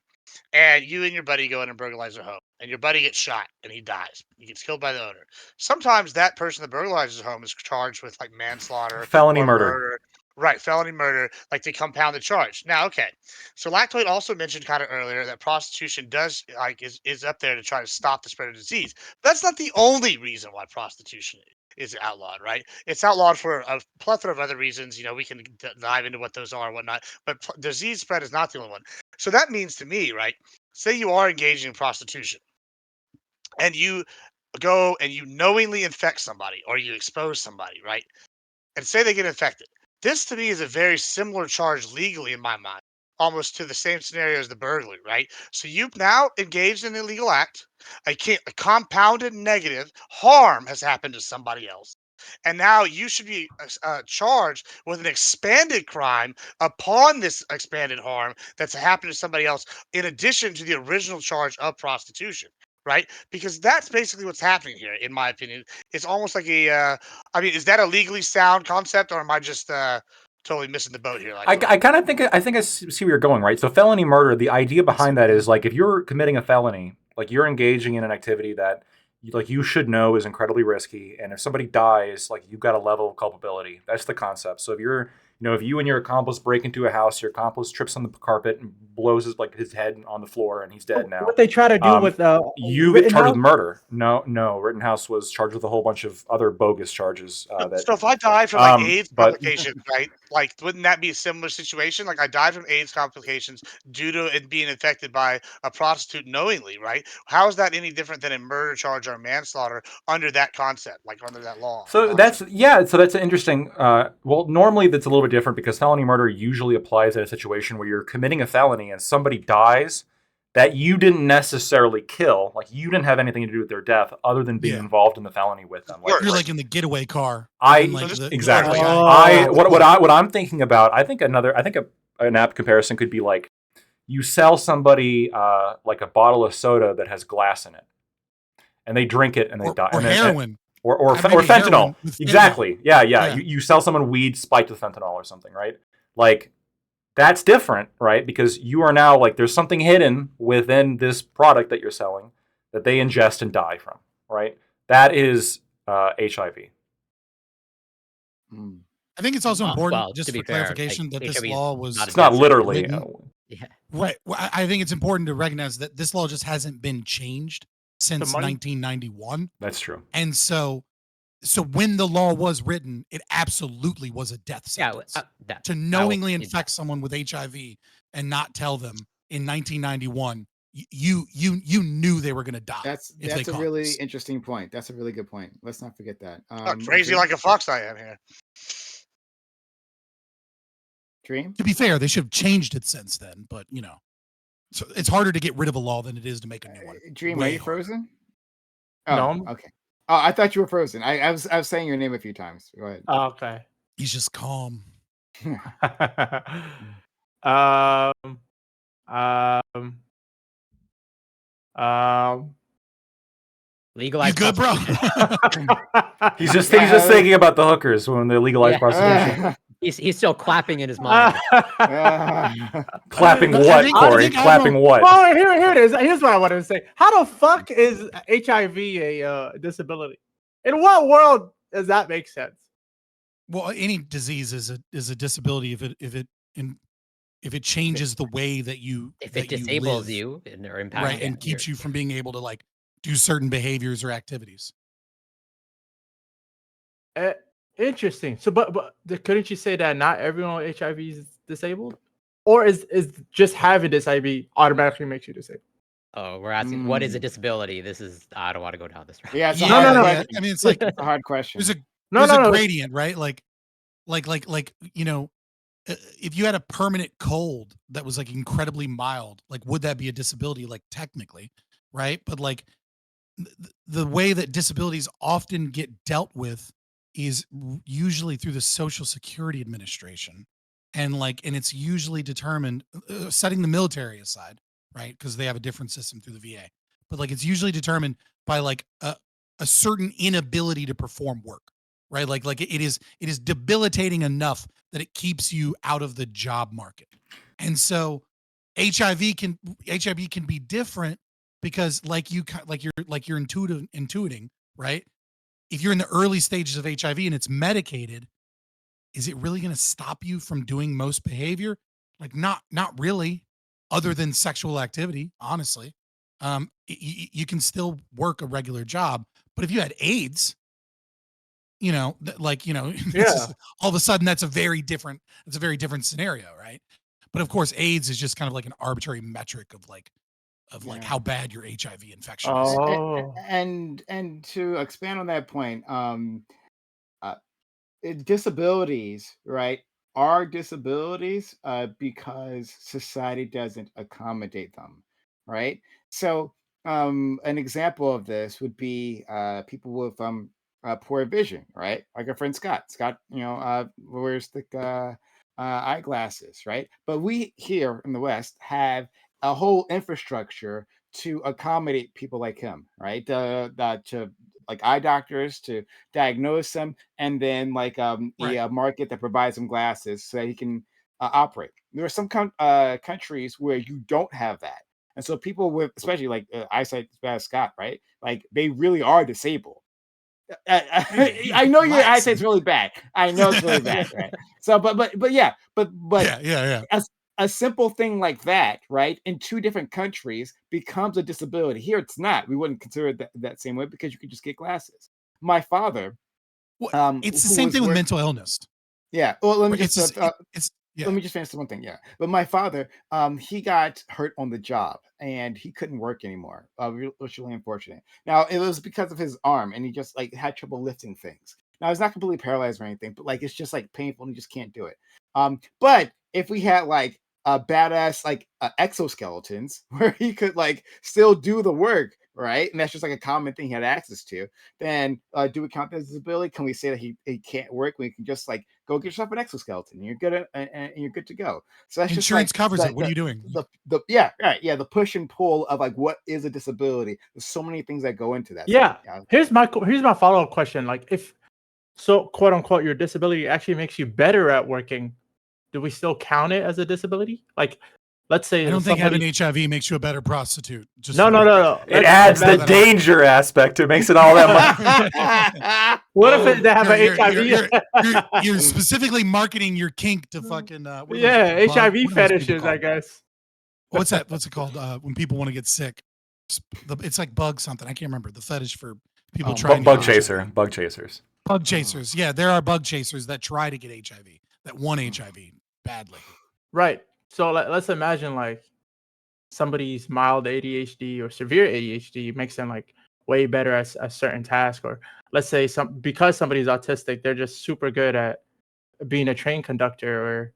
And you and your buddy go in and burglarize a home, and your buddy gets shot and he dies. He gets killed by the owner. Sometimes that person that burglarizes a home is charged with like manslaughter Felony or murder. murder. Right, felony murder, like to compound the charge. Now, okay, so Lactoid also mentioned kind of earlier that prostitution does like is up there to try to stop the spread of disease. But that's not the only reason why prostitution is outlawed, right? It's outlawed for a plethora of other reasons. We can dive into what those are and whatnot. But disease spread is not the only one. So that means to me, right? Say you are engaging in prostitution and you go and you knowingly infect somebody or you expose somebody, right? And say they get infected. This to me is a very similar charge legally in my mind, almost to the same scenario as the burglary, right? So you've now engaged in an illegal act. A compounded negative harm has happened to somebody else. And now you should be charged with an expanded crime upon this expanded harm that's happened to somebody else, in addition to the original charge of prostitution, right? Because that's basically what's happening here, in my opinion. It's almost like I mean, is that a legally sound concept, or am I just totally missing the boat here? I kind of think I see where you're going, right? So felony murder, the idea behind that is like if you're committing a felony, like you're engaging in an activity that you should know is incredibly risky, and if somebody dies, like you've got a level of culpability. That's the concept. So if you and your accomplice break into a house, your accomplice trips on the carpet and blows his head on the floor, and he's dead now. What they try to do with you get charged with murder. No, Rittenhouse was charged with a whole bunch of other bogus charges. So if I die from AIDS complications, right? Like, wouldn't that be a similar situation? Like, I died from AIDS complications due to it being infected by a prostitute knowingly, right? How is that any different than a murder charge or manslaughter under that concept, like under that law? So that's an interesting. Well, normally that's a little bit different because felony murder usually applies in a situation where you're committing a felony and somebody dies that you didn't necessarily kill, like you didn't have anything to do with their death other than being involved in the felony with them. Like, you're like in the getaway car. Exactly. What I'm thinking about, I think an apt comparison could be like you sell somebody like a bottle of soda that has glass in it, and they drink it and they die. Or heroin. Or fentanyl. Exactly. Yeah. You sell someone weed spiked with fentanyl or something, right? Like, that's different, right? Because you are now like, there's something hidden within this product that you're selling that they ingest and die from, right? That is HIV. I think it's also important, just for clarification, that this law was... It's not literally. Right. Well, I think it's important to recognize that this law just hasn't been changed since 1991. That's true. And so so when the law was written, it absolutely was a death sentence. To knowingly infect someone with HIV and not tell them in 1991, you knew they were going to die. That's a really interesting point. That's a really good point. Let's not forget that. Crazy like a fox I am here. Dream? To be fair, they should have changed it since then, but so it's harder to get rid of a law than it is to make a new one. Dream, are you frozen? No. Okay. Oh, I thought you were frozen. I was saying your name a few times. Go ahead. Oh, okay. He's just calm. Legalize. You good, bro? he's just thinking about the hookers when they legalize prostitution. He's still clapping in his mind. Clapping what, Corey? Clapping what? Oh, here it is. Here's what I wanted to say. How the fuck is HIV a disability? In what world does that make sense? Well, any disease is a disability if it changes the way that you if it disables you or impacts right and keeps you from being able to like do certain behaviors or activities. Interesting. So, but couldn't you say that not everyone with HIV is disabled, or is just having this HIV automatically makes you disabled? Oh, we're asking what is a disability? This is I don't want to go down this route. Yeah, no. I mean, it's like a hard question. There's a gradient, right? Like if you had a permanent cold that was like incredibly mild, like would that be a disability? Like technically, right? But like the way that disabilities often get dealt with is usually through the Social Security Administration, and it's usually determined, setting the military aside, right? Because they have a different system through the VA, but like it's usually determined by like a certain inability to perform work, right? Like it is debilitating enough that it keeps you out of the job market, and so HIV can be different because like you're intuiting, right? If you're in the early stages of HIV and it's medicated, is it really going to stop you from doing most behavior? Like not really, other than sexual activity, honestly. You can still work a regular job, but if you had AIDS, Yeah. all of a sudden that's a very different scenario, right? But of course, AIDS is just kind of like an arbitrary metric of how bad your HIV infection is. Oh. And to expand on that point, disabilities, right, are disabilities because society doesn't accommodate them, right? So an example of this would be people with poor vision, right? Like our friend Scott. Scott, wears the eyeglasses, right? But we here in the West have a whole infrastructure to accommodate people like him, right? To like eye doctors to diagnose them, and then like a market that provides him glasses so that he can operate. There are some countries where you don't have that, and so people with especially like eyesight as bad as Scott, right? Like they really are disabled. I know your eyesight's really bad. I know it's really bad, right? So, but yeah. A simple thing like that, right, in two different countries becomes a disability. Here, it's not. We wouldn't consider it that same way because you could just get glasses. My father, it's the same thing with mental illness. Yeah. Well, let me just finish one thing. Yeah. But my father, he got hurt on the job and he couldn't work anymore. Which was really unfortunate. Now it was because of his arm, and he just like had trouble lifting things. Now he's not completely paralyzed or anything, but like it's just like painful and he just can't do it. But if we had like badass like exoskeletons where he could like still do the work, right, and that's just like a common thing he had access to, then do we count that as a disability? Can we say that he can't work when you can just like go get yourself an exoskeleton and you're good and you're good to go? So that's insurance just like, covers it. What are you doing? The push and pull of like what is a disability. There's so many things that go into that. Yeah. Here's my follow-up question. Like if so, quote unquote, your disability actually makes you better at working, do we still count it as a disability? Like, let's say I don't think having HIV makes you a better prostitute. No. It adds the danger aspect. It makes it all that much. What if they have an HIV? You're specifically marketing your kink to fucking HIV fetishes, I guess. What's that? What's it called? When people want to get sick, it's like bug something. I can't remember the fetish for people trying. Bug chasers. Bug chasers. Yeah, there are bug chasers that try to get HIV, that want HIV badly. Right. So let's imagine like somebody's mild ADHD or severe ADHD makes them like way better at a certain task, or let's say because somebody's autistic, they're just super good at being a train conductor or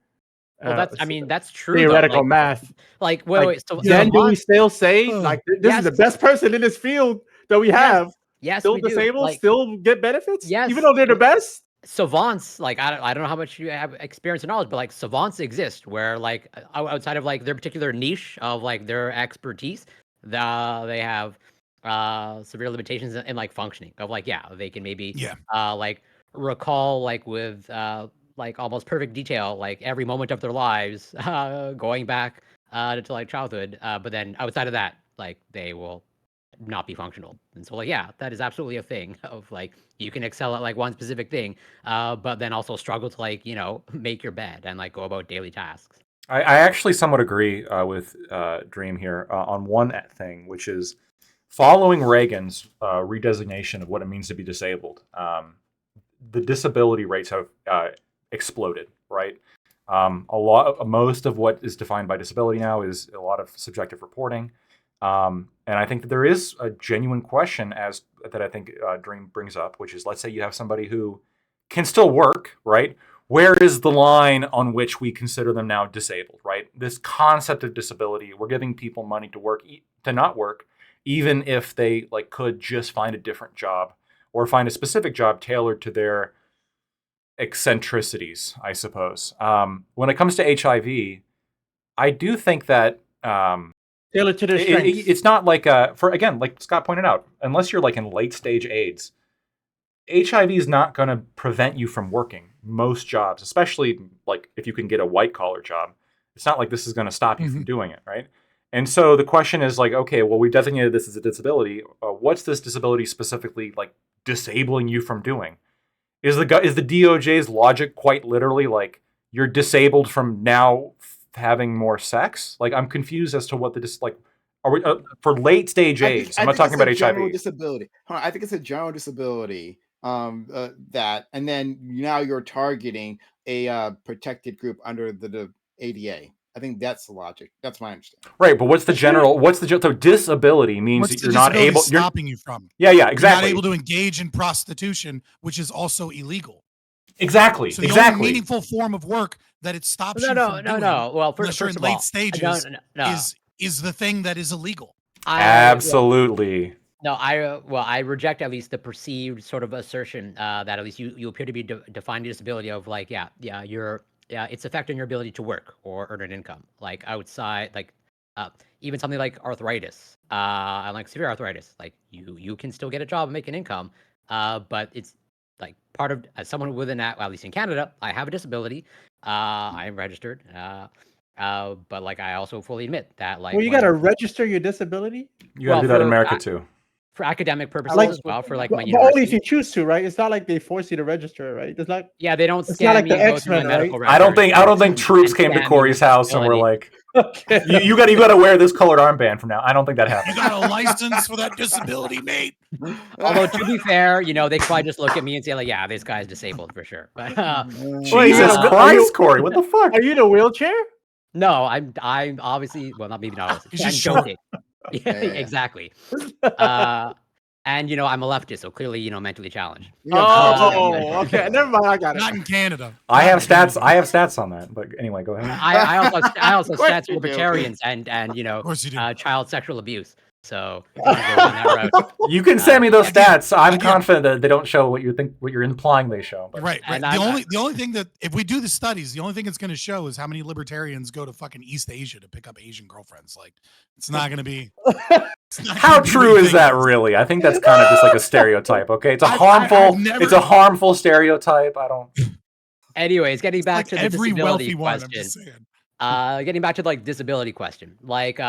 Well, that's true. Theoretical though. math. Wait. So then do we still say Oh. like this is the best person in this field that we have? Yes, still we do. disabled, still get benefits? Yes. Even though they're the best? Savants, like I don't know how much you have experience or knowledge, but like savants exist where like outside of like their particular niche of like their expertise, they have severe limitations in like functioning of like they can maybe like recall like with like almost perfect detail like every moment of their lives going back to like childhood, but then outside of that like they will not be functional. And so like that is absolutely a thing of like you can excel at like one specific thing, but then also struggle to like make your bed and like go about daily tasks. I actually somewhat agree with Dream here on one thing, which is following Reagan's redesignation of what it means to be disabled. The disability rates have exploded, right? Most of what is defined by disability now is a lot of subjective reporting. And I think that there is a genuine question that I think Dream brings up, which is, let's say you have somebody who can still work, right? Where is the line on which we consider them now disabled, right? This concept of disability, we're giving people money to work, to not work, even if they like could just find a different job or find a specific job tailored to their eccentricities, I suppose. When it comes to HIV, I do think that tailored to their strengths. It's not like like Scott pointed out, unless you're like in late stage AIDS, HIV is not going to prevent you from working most jobs, especially like if you can get a white collar job. It's not like this is going to stop you from doing it, right? And so the question is like, okay, well, we designated this as a disability. What's this disability specifically like disabling you from doing? Is the DOJ's logic quite literally like you're disabled from now having more sex? Like, I'm confused as to what are we for late stage AIDS? I'm not talking about HIV. Disability. I think it's a general disability. That, and then now you're targeting a protected group under the ADA. I think that's the logic. That's my understanding. Right, but what's the general? So disability means that you're not able. Stopping you from. Yeah, exactly. You're not able to engage in prostitution, which is also illegal. Exactly. So the only meaningful form of work that it stops you from doing, Well, unless you're in late stages, is the thing that is illegal. Absolutely. I reject at least the perceived sort of assertion that at least you appear to be defining disability of like it's affecting your ability to work or earn an income, like outside, like even something like arthritis and like severe arthritis, like you can still get a job and make an income, but it's like part of, as someone with at least in Canada, I have a disability. I am registered, but like I also fully admit that like. Well, you gotta register your disability. You gotta do that in America too. For academic purposes as well, for like my university. But only if you choose to, right? It's not like they force you to register, right? It's not. Yeah, they don't. It's not like the X-Men, right? I don't think troops came to Corey's house and were like, okay. you got to wear this colored armband from now. I don't think that happened. You got a license for that disability, mate. Although to be fair, they probably just look at me and say like, yeah, this guy's disabled for sure. But Jesus Christ, Corey, what the fuck? Are you in a wheelchair? No, I'm obviously, well, not obviously. I'm joking. Yeah, exactly. And I'm a leftist, so clearly, mentally challenged. Okay. Never mind. I got it. Not in Canada. I have stats on that. But anyway, go ahead. I also stats libertarians and of course you do. Child sexual abuse. So that route. You can send me those stats. I'm confident that they don't show what you're implying they show. But. Right. The only thing that, if we do the studies, the only thing it's going to show is how many libertarians go to fucking East Asia to pick up Asian girlfriends. Like, it's not going to be. How true is that really? I think that's kind of just like a stereotype. Okay, it's a harmful stereotype. I don't. Anyways, getting back to the every disability wealthy one. I'm question. just saying. Getting back to like disability question. Like,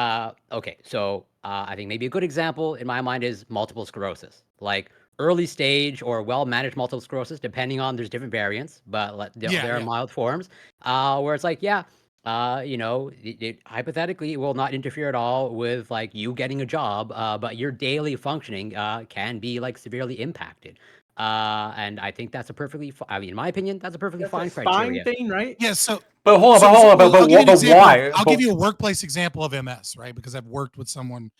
okay, so I think maybe a good example in my mind is multiple sclerosis. Like early stage or well-managed multiple sclerosis, depending on, there's different variants, but there are mild forms where it's like, hypothetically, it will not interfere at all with like you getting a job, but your daily functioning can be like severely impacted. And I think that's a perfectly, I mean, in my opinion, that's a perfectly That's fine a criteria. fine thing, right? Yeah. So, But hold on, I'll give you an example. why? I'll give you a workplace example of MS, right? Because I've worked with someone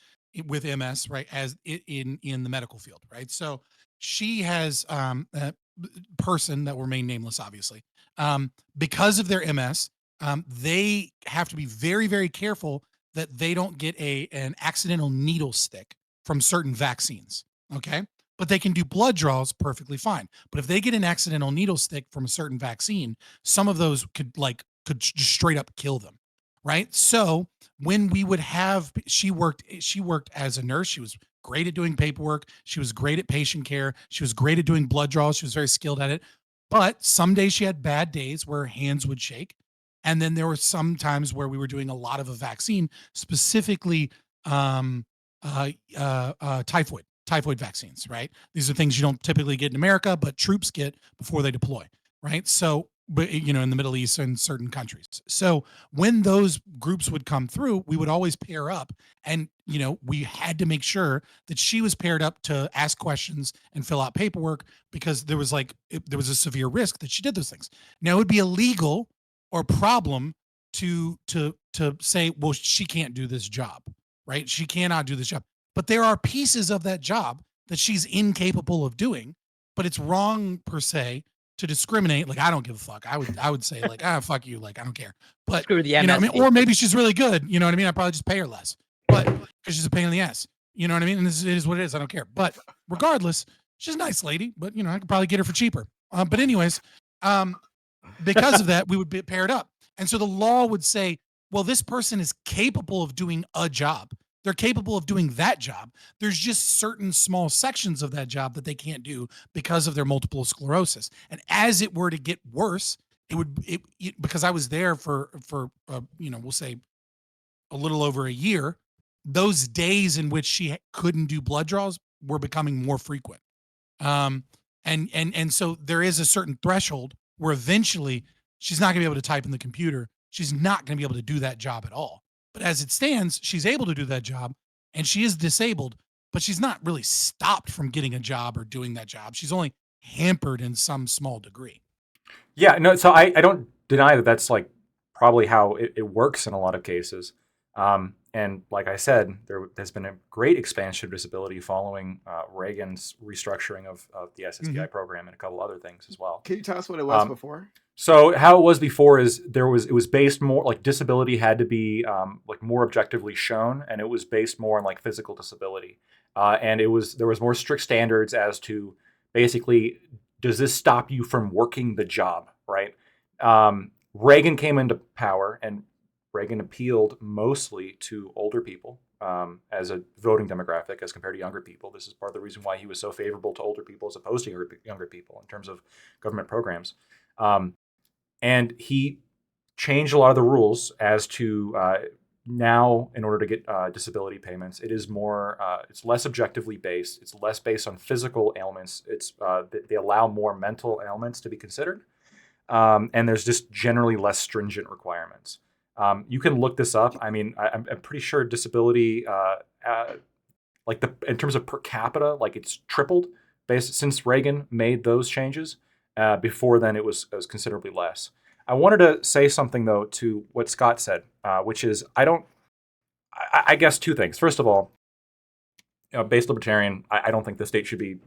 with MS, right, as in the medical field, right? So she has a person that will remain nameless, obviously, because of their MS. They have to be very, very careful that they don't get an accidental needle stick from certain vaccines. Okay. But they can do blood draws perfectly fine. But if they get an accidental needle stick from a certain vaccine, some of those could just straight up kill them. Right. So when we would have, she worked as a nurse. She was great at doing paperwork. She was great at patient care. She was great at doing blood draws. She was very skilled at it. But some days she had bad days where her hands would shake. And then there were some times where we were doing a lot of a vaccine, specifically typhoid vaccines, right? These are things you don't typically get in America, but troops get before they deploy, right? So, but in the Middle East and certain countries. So when those groups would come through, we would always pair up, and we had to make sure that she was paired up to ask questions and fill out paperwork, because there was a severe risk that she did those things. Now, it would be illegal or problem to say, well, she can't do this job, right? She cannot do this job. But there are pieces of that job that she's incapable of doing, but it's wrong per se to discriminate. Like, I don't give a fuck. I would say like, fuck you. Like, I don't care. But Screw the MS or maybe she's really good. You know what I mean? I probably just pay her less, but because she's a pain in the ass. You know what I mean? And this is what it is. I don't care. But regardless, she's a nice lady. But I could probably get her for cheaper. But anyways, because of that, we would be paired up, and so the law would say, well, this person is capable of doing a job. They're capable of doing that job. There's just certain small sections of that job that they can't do because of their multiple sclerosis. And as it were to get worse, because I was there for we'll say a little over a year, those days in which she couldn't do blood draws were becoming more frequent. And so there is a certain threshold where eventually she's not going to be able to type in the computer. She's not going to be able to do that job at all. But as it stands, she's able to do that job, and she is disabled, but she's not really stopped from getting a job or doing that job. She's only hampered in some small degree. Yeah, no, so I don't deny that that's like probably how it works in a lot of cases. And like I said, there has been a great expansion of disability following Reagan's restructuring of the SSDI program and a couple other things as well. Can you tell us what it was before? So how it was before is it was based more like disability had to be like more objectively shown, and it was based more on like physical disability, and there was more strict standards as to basically, does this stop you from working the job, right? Reagan came into power, and Reagan appealed mostly to older people as a voting demographic as compared to younger people. This is part of the reason why he was so favorable to older people as opposed to younger people in terms of government programs. And he changed a lot of the rules as to now, in order to get disability payments, it is more, it's less objectively based. It's less based on physical ailments. They allow more mental ailments to be considered. And there's just generally less stringent requirements. You can look this up. I mean, I'm pretty sure disability, in terms of per capita, like it's tripled since Reagan made those changes. Before then, it was considerably less. I wanted to say something, though, to what Scott said, which is I guess two things. First of all, based libertarian, I don't think the state should be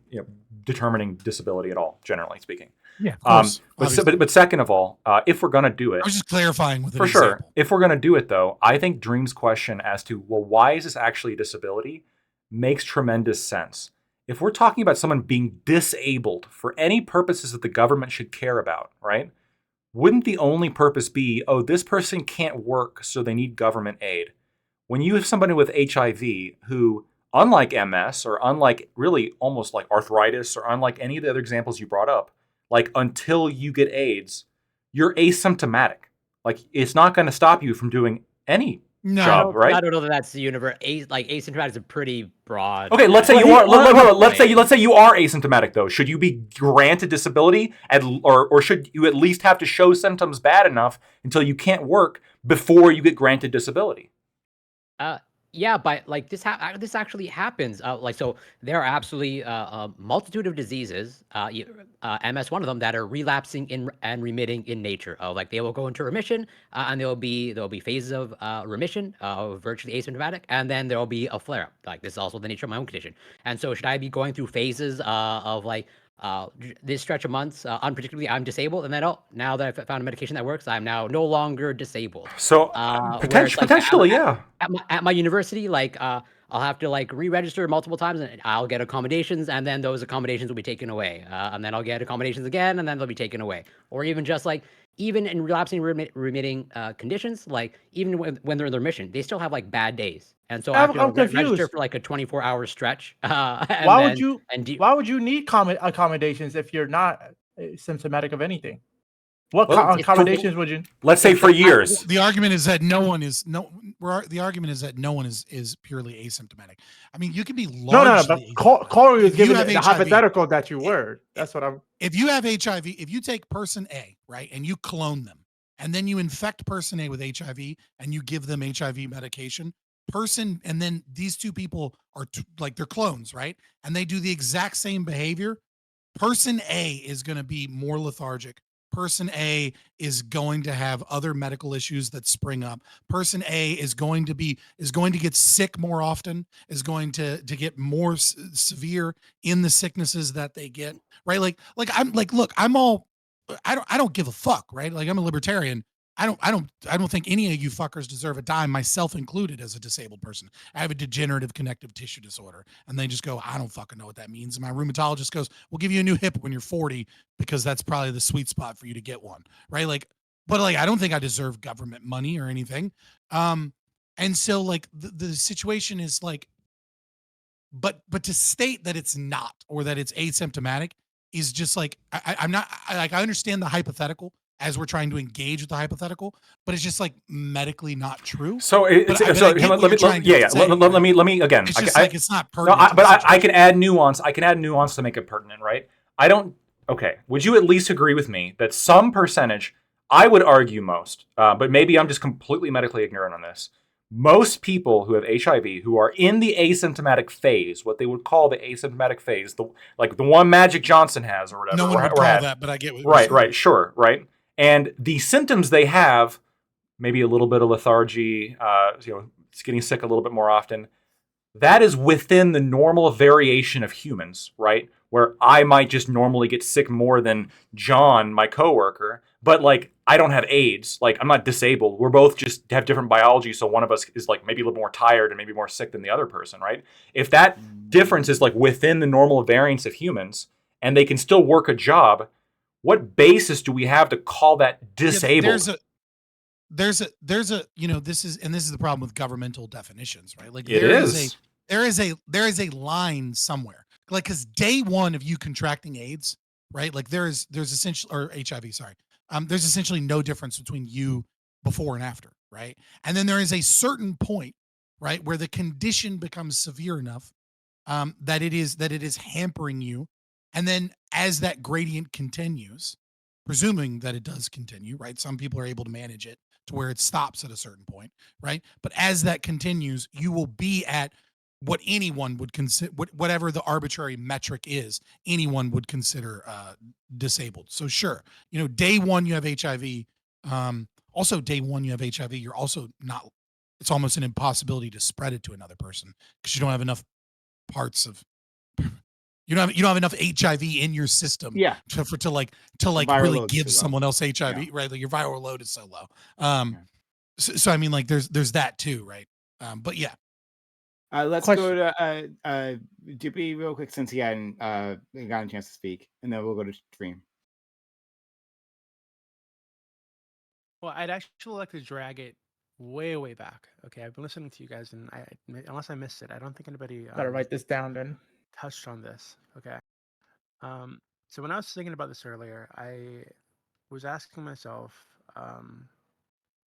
determining disability at all, generally speaking. Yeah, of course, but second of all, if we're going to do it, I was just clarifying with an for sure. example. If we're going to do it, though, I think Dream's question as to, well, why is this actually a disability makes tremendous sense. If we're talking about someone being disabled for any purposes that the government should care about, right? Wouldn't the only purpose be, oh, this person can't work, so they need government aid? When you have somebody with HIV who, unlike MS or unlike really almost like arthritis or unlike any of the other examples you brought up, like until you get AIDS, you're asymptomatic. Like it's not going to stop you from doing any job, right? I don't know that that's the universe. Like asymptomatic is a pretty broad. Okay, let's say you are. Let's say you are asymptomatic though. Should you be granted disability, or should you at least have to show symptoms bad enough until you can't work before you get granted disability? Yeah, but like this this actually happens. Like so, there are absolutely a multitude of diseases, MS one of them, that are relapsing and remitting in nature. Like they will go into remission, and there'll be phases of remission, virtually asymptomatic, and then there will be a flare up. Like this is also the nature of my own condition. And so, should I be going through phases of like this stretch of months, unpredictably, I'm disabled, and then now that I've found a medication that works, I'm now no longer disabled. So Where it's like potentially, yeah. At my university, like I'll have to like re-register multiple times, and I'll get accommodations, and then those accommodations will be taken away, and then I'll get accommodations again, and then they'll be taken away. Or even just like even in relapsing remitting conditions, like even when they're in remission, they still have like bad days, and so I have to I'm register confused. for like a 24-hour stretch, and Why would then you? and Why would you need accommodations if you're not symptomatic of anything? What Well, accommodations would you? Let's say for years. The argument is that no one is The argument is that no one is purely asymptomatic. I mean, you can be largely. But Corey was if you giving have the HIV, hypothetical that you were. That's what I'm. If you have HIV, if you take person A, right, and you clone them, and then you infect person A with HIV and you give them HIV medication, and then these two people are like they're clones, right? And they do the exact same behavior. Person A is going to be more lethargic. Person A is going to have other medical issues that spring up. Person A is going to get sick more often, is going to get more severe in the sicknesses that they get, right? Like I'm like, look, I don't give a fuck, right? Like I'm a libertarian. I don't think any of you fuckers deserve a dime, myself included, as a disabled person. I have a degenerative connective tissue disorder. And they just go, I don't fucking know what that means. And my rheumatologist goes, we'll give you a new hip when you're 40 because that's probably the sweet spot for you to get one. Right. Like, but like, I don't think I deserve government money or anything. And so like the situation is like, but to state that it's not, or that it's asymptomatic, is just like, I'm not like, I understand the hypothetical as we're trying to engage with the hypothetical, but it's just like medically not true. So let me again. It's just like it's not pertinent. No, but I can add nuance. I can add nuance to make it pertinent, right? I don't. Okay. Would you at least agree with me that some percentage? I would argue most, but maybe I'm just completely medically ignorant on this. Most people who have HIV, who are in the asymptomatic phase, what they would call the asymptomatic phase, the one Magic Johnson has or whatever. No one would call that, but I get what you're saying. Right, sure, right. And the symptoms they have, maybe a little bit of lethargy, it's getting sick a little bit more often. That is within the normal variation of humans, right? Where I might just normally get sick more than John, my coworker, but like I don't have AIDS. Like I'm not disabled. We're both just have different biology, so one of us is like maybe a little more tired and maybe more sick than the other person, right? If that difference is like within the normal variance of humans and they can still work a job, what basis do we have to call that disabled? Yeah, there's a this is the problem with governmental definitions, right? Like there is a line somewhere, like, because day one of you contracting AIDS, right? Like there's essentially, or HIV, sorry, there's essentially no difference between you before and after, right? And then there is a certain point, right, where the condition becomes severe enough that it is hampering you, and then as that gradient continues, presuming that it does continue, right? Some people are able to manage it to where it stops at a certain point, right? But as that continues, you will be at what anyone would consider, whatever the arbitrary metric is, anyone would consider disabled. So sure, day one you have HIV. Also, day one you have HIV. You're also not. It's almost an impossibility to spread it to another person because you don't have enough parts of. You don't have enough HIV in your system, to really give someone else HIV, right? Like your viral load is so low. So I mean, like there's that too, right? But yeah. Let's go to Doopy real quick since he hadn't gotten a chance to speak, and then we'll go to Dream. Well, I'd actually like to drag it way back. Okay, I've been listening to you guys, and unless I missed it, I don't think anybody Gotta write this down then. touched on this. Okay. So when I was thinking about this earlier, I was asking myself,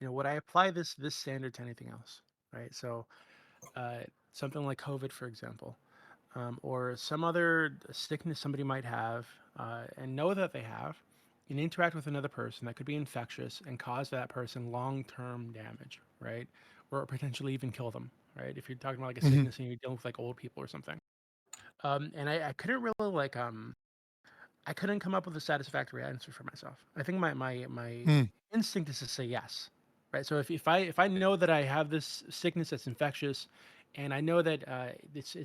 would I apply this standard to anything else, right? So something like COVID, for example, or some other sickness somebody might have, and know that they have, and interact with another person that could be infectious and cause that person long-term damage, right? Or potentially even kill them, right? If you're talking about like a Mhm. sickness and you're dealing with like old people or something. And I couldn't really like I couldn't come up with a satisfactory answer for myself. I think my Mm. instinct is to say yes, right? So if I know that I have this sickness that's infectious, and I know that it's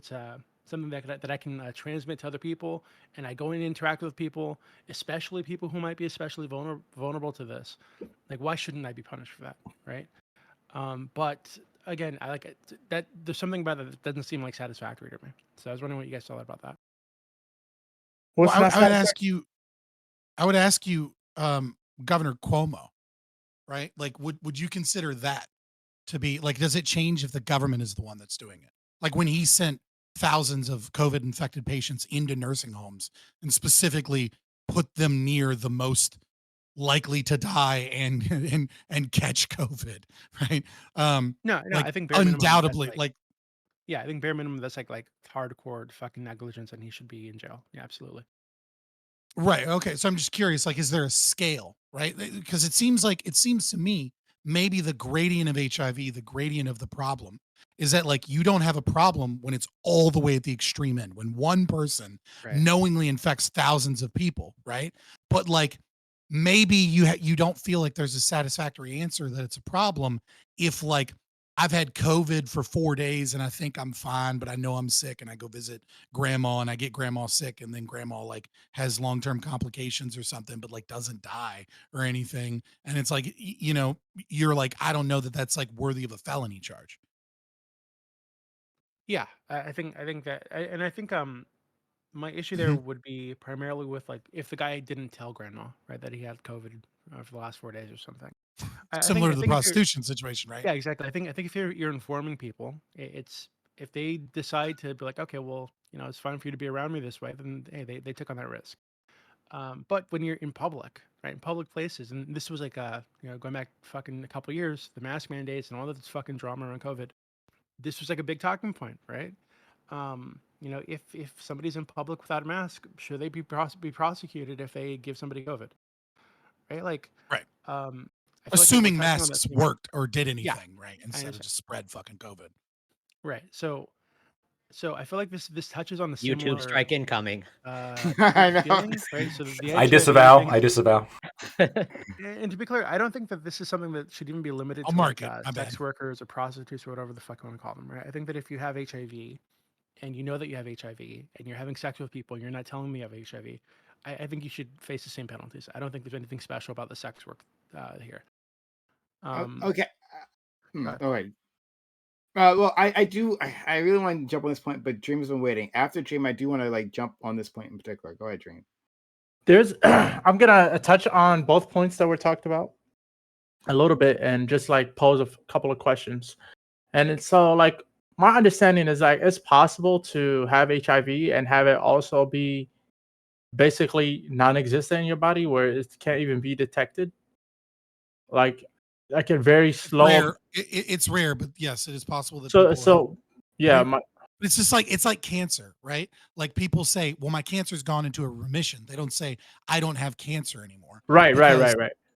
something that I can transmit to other people, and I go and interact with people, especially people who might be especially vulnerable to this, like why shouldn't I be punished for that, right? But again, I like it, that there's something about that that doesn't seem like satisfactory to me. So I was wondering what you guys thought about that. What's Well, not I would satisfactory? ask you, Governor Cuomo, right? Like, would you consider that to be like? Does it change if the government is the one that's doing it? Like when he sent thousands of COVID infected patients into nursing homes and specifically put them near the most likely to die and and catch COVID, right? No, I Like think bare minimum that's undoubtedly, like like yeah, I think bare minimum that's like hardcore fucking negligence and he should be in jail. Yeah, absolutely. right. Okay. So I'm just curious, like, is there a scale, right? Because it seems to me maybe the gradient of HIV, the gradient of the problem is that like you don't have a problem when it's all the way at the extreme end, when one person Right. knowingly infects thousands of people, right? But like maybe you don't feel like there's a satisfactory answer that it's a problem if like I've had COVID for 4 days and I think I'm fine, but I know I'm sick and I go visit grandma and I get grandma sick and then grandma like has long-term complications or something, but like doesn't die or anything. And it's like, you're like, I don't know that that's like worthy of a felony charge. Yeah, I think that and I think my issue there Mhm. would be primarily with like if the guy didn't tell grandma, right, that he had COVID for the last 4 days or something. I think Similar I to the think if you're prostitution situation, right? yeah, exactly. I think if you're informing people, it's if they decide to be like, okay, well, it's fine for you to be around me this way, then hey, they took on that risk. But when you're in public, right, in public places, and this was like going back fucking a couple years, the mask mandates and all of this fucking drama around COVID, this was like a big talking point, right? If somebody's in public without a mask, should they be prosecuted if they give somebody COVID, right? Like, Right. I feel like we're Assuming touching on that masks same. worked or did Yeah, anything, right? I Instead of understand. just spread fucking COVID. Right. So I feel like this touches on the YouTube similar strike incoming. I know. feeling, right? So the I HIV disavow. thing. I disavow. And to be clear, I don't think that this is something that should even be limited I'll to like mark it. My bad. sex workers or prostitutes or whatever the fuck you want to call them, right? I think that if you have HIV and you know that you have HIV and you're having sex with people and you're not telling me you have HIV, I think you should face the same penalties. I don't think there's anything special about the sex work here. Okay. Go ahead. All right. Well, I really want to jump on this point, but Dream's been waiting. After Dream, I do want to like jump on this point in particular. Go ahead, Dream. There's I'm gonna touch on both points that were talked about a little bit and just like pose a couple of questions. And it's so like my understanding is like it's possible to have HIV and have it also be basically non-existent in your body where it can't even be detected. Like a very slow. Rare. It's rare, but yes, it is possible that So people have. yeah, But it's just like it's like cancer, right? Like people say, "Well, my cancer's gone into a remission." They don't say, "I don't have cancer anymore." right. Because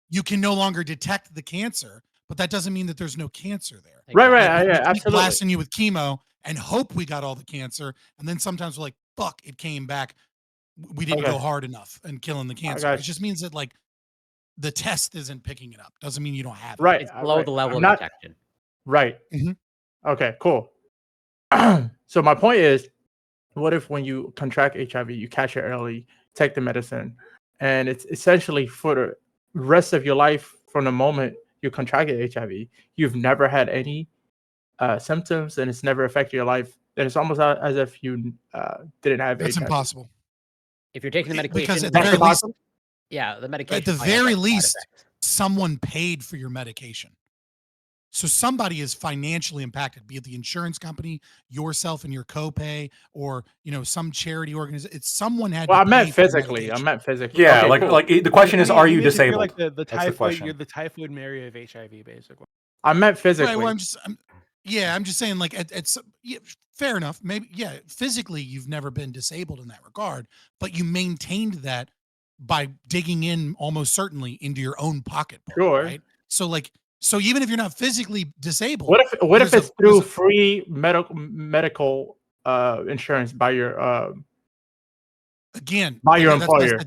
you can no longer detect the cancer, but that doesn't mean that there's no cancer there. Right, Like yeah, we keep absolutely. blasting you with chemo and hope we got all the cancer, and then sometimes we're like, "Fuck, it came back. We didn't Okay. go hard enough and killing the cancer." got It just means that like the test isn't picking it up. Doesn't mean you don't have it. Right. It's below right. the level I'm of not detection. right. Mhm. Okay, cool. So my point is, what if when you contract HIV, you catch it early, take the medicine, and it's essentially for the rest of your life from the moment you contracted HIV, you've never had any symptoms, and it's never affected your life. Then it's almost as if you didn't have That's HIV. impossible. If you're taking the medication, Because at the That's very least, impossible. yeah, the medication. at the might have, very like, side least, effects. someone paid for your medication. So somebody is financially impacted, be it the insurance company, yourself and your copay, or some charity organization. It's someone had Well, to I pay meant for your physically. I medication. meant physically. Yeah, Okay, like cool. like the question is, are you You're disabled? like the That's the typhoid. question. You're the typhoid Mary of HIV, basically. I meant physically. Right. Well, I'm just saying, like, yeah, fair enough. Maybe, yeah, physically you've never been disabled in that regard, but you maintained that by digging in almost certainly into your own pocketbook, Sure. right? So, like, So even if you're not physically disabled, what if it's through free medical insurance by your employer?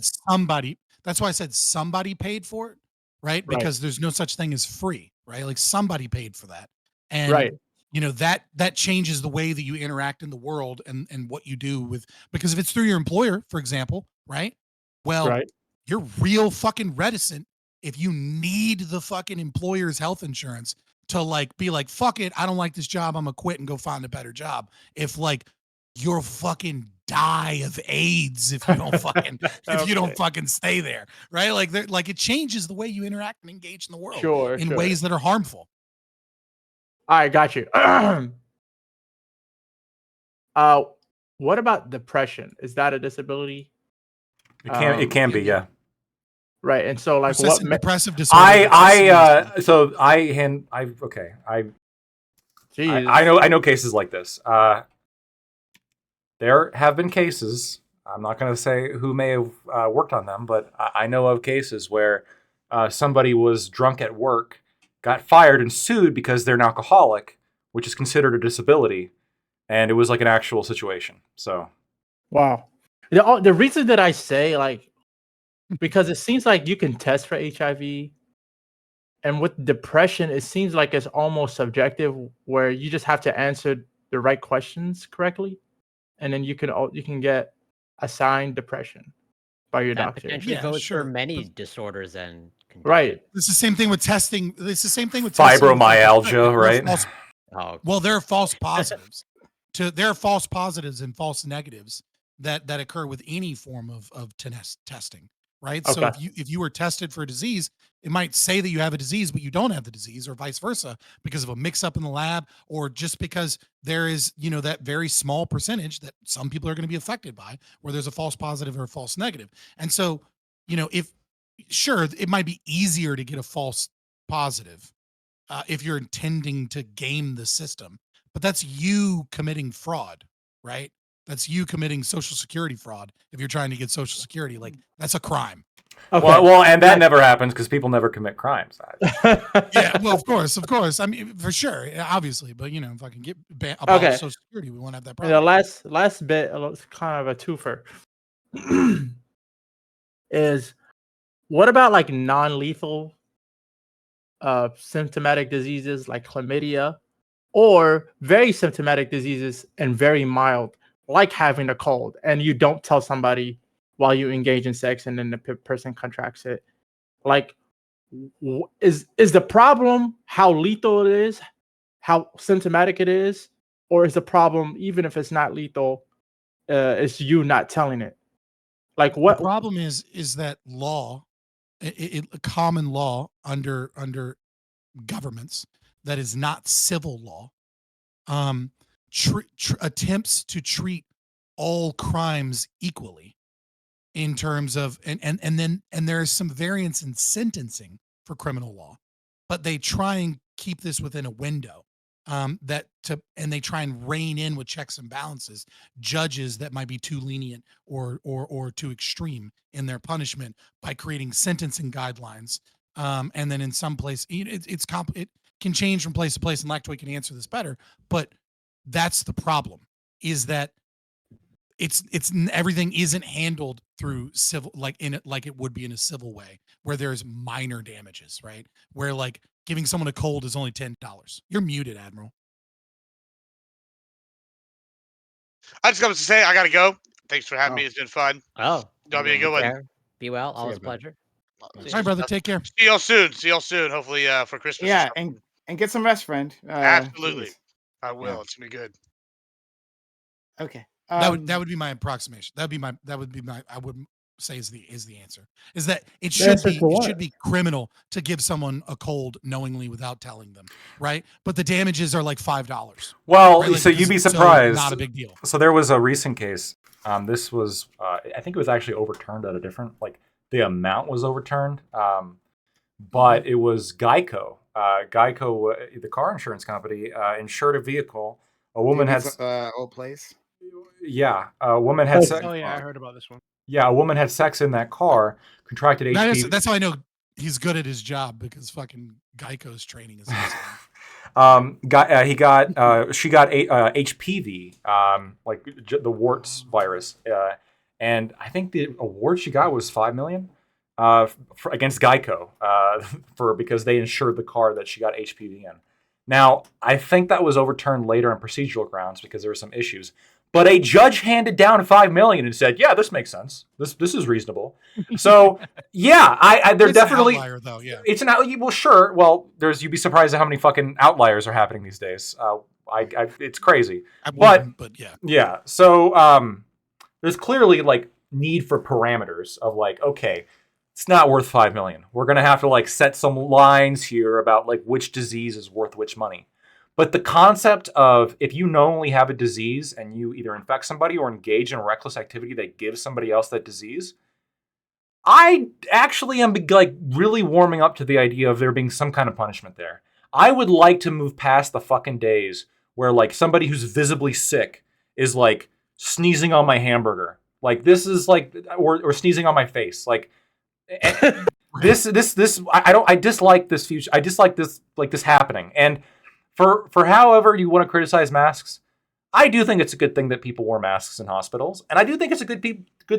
That's why I said somebody paid for it, right? Because there's no such thing as free, right? Like somebody paid for that. And that changes the way that you interact in the world and what you do with, because if it's through your employer, for example, right? Well, you're real fucking reticent if you need the fucking employer's health insurance to like be like, fuck it, I don't like this job, I'm gonna quit and go find a better job. If like you're fucking die of AIDS if you don't fucking if you don't fucking stay there, right? Like it changes the way you interact and engage in the world in ways that are harmful. I got you. What about depression? Is that a disability? It can be, yeah. Right, and so like what depressive disorder? I know cases like this. There have been cases. I'm not going to say who may have worked on them, but I know of cases where somebody was drunk at work, got fired, and sued because they're an alcoholic, which is considered a disability, and it was like an actual situation. So, wow. The reason that I say like, because it seems like you can test for HIV, and with depression, it seems like it's almost subjective, where you just have to answer the right questions correctly, and then you can get assigned depression by your doctor. Potentially goes for many disorders and conditions. Right. It's the same thing with testing. It's the same thing with fibromyalgia, right? Well, there are false positives. There are false positives and false negatives that occur with any form of testing, right? Okay. So if you were tested for a disease, it might say that you have a disease, but you don't have the disease, or vice versa, because of a mix-up in the lab, or just because there is, that very small percentage that some people are going to be affected by, where there's a false positive or a false negative. And so, sure, it might be easier to get a false positive if you're intending to game the system, but that's you committing fraud, right? That's you committing Social Security fraud. If you're trying to get Social Security, like that's a crime. Okay. Well, and that never happens because people never commit crimes. Yeah, well, of course. I mean, for sure, obviously, but if I can get abolish Social Security, we won't have that problem. The last bit, kind of a twofer, is what about like non-lethal symptomatic diseases like chlamydia, or very symptomatic diseases and very mild, like having a cold, and you don't tell somebody while you engage in sex, and then the person contracts it. Like, is the problem how lethal it is, how symptomatic it is, or is the problem, even if it's not lethal, it's you not telling it? Like, what the problem is that law, common law under governments that is not civil law, attempts to treat all crimes equally in terms of and there is some variance in sentencing for criminal law, but they try and keep this within a window and they try and rein in with checks and balances judges that might be too lenient or too extreme in their punishment by creating sentencing guidelines. And then in some place, it can change from place to place, and Lactoid can answer this better, but that's the problem, is that it's everything isn't handled through civil, like it would be in a civil way, where there's minor damages, right? Where like giving someone a cold is only $10. You're muted, Admiral. I just got to say, I gotta go. Thanks for having me. It's been fun. Oh, that'll be a good one. Be well. Always a pleasure. All right, brother. Take care. See y'all soon. Hopefully for Christmas. Yeah, and get some rest, friend. Absolutely. Please. I will. Yeah. It's gonna be good. Okay. That would be my approximation. I would say is the answer. Is that it should be criminal to give someone a cold knowingly without telling them, right? But the damages are like $5. Well, right? Like, so you'd be surprised. Not a big deal. So there was a recent case. This was I think it was actually overturned at a different, like the amount was overturned, but it was Geico. Geico, the car insurance company, insured a vehicle. A woman had old place. Yeah, a woman had sex. Oh yeah, I heard about this one. Yeah, a woman had sex in that car, contracted HIV. That's how I know. He's good at his job because fucking Geico's training is insane. She got HPV, the warts virus, and I think the award she got was $5 million against Geico because they insured the car that she got HPV in. Now, I think that was overturned later on procedural grounds because there were some issues. But a judge handed down $5 million and said, "Yeah, this makes sense. This is reasonable." So, yeah, they're definitely an outlier, though. Yeah, it's an outlier. Well, sure. Well, you'd be surprised at how many fucking outliers are happening these days. It's crazy. But yeah. So, there's clearly like need for parameters of like, okay, it's not worth $5 million. We're gonna have to like set some lines here about like which disease is worth which money. But the concept of if you knowingly have a disease and you either infect somebody or engage in reckless activity that gives somebody else that disease, I actually am like really warming up to the idea of there being some kind of punishment there. I would like to move past the fucking days where like somebody who's visibly sick is like sneezing on my hamburger. Like this is like, or sneezing on my face. Like I dislike this future. I dislike this happening. And for however you want to criticize masks, I do think it's a good thing that people wore masks in hospitals, and I do think it's a good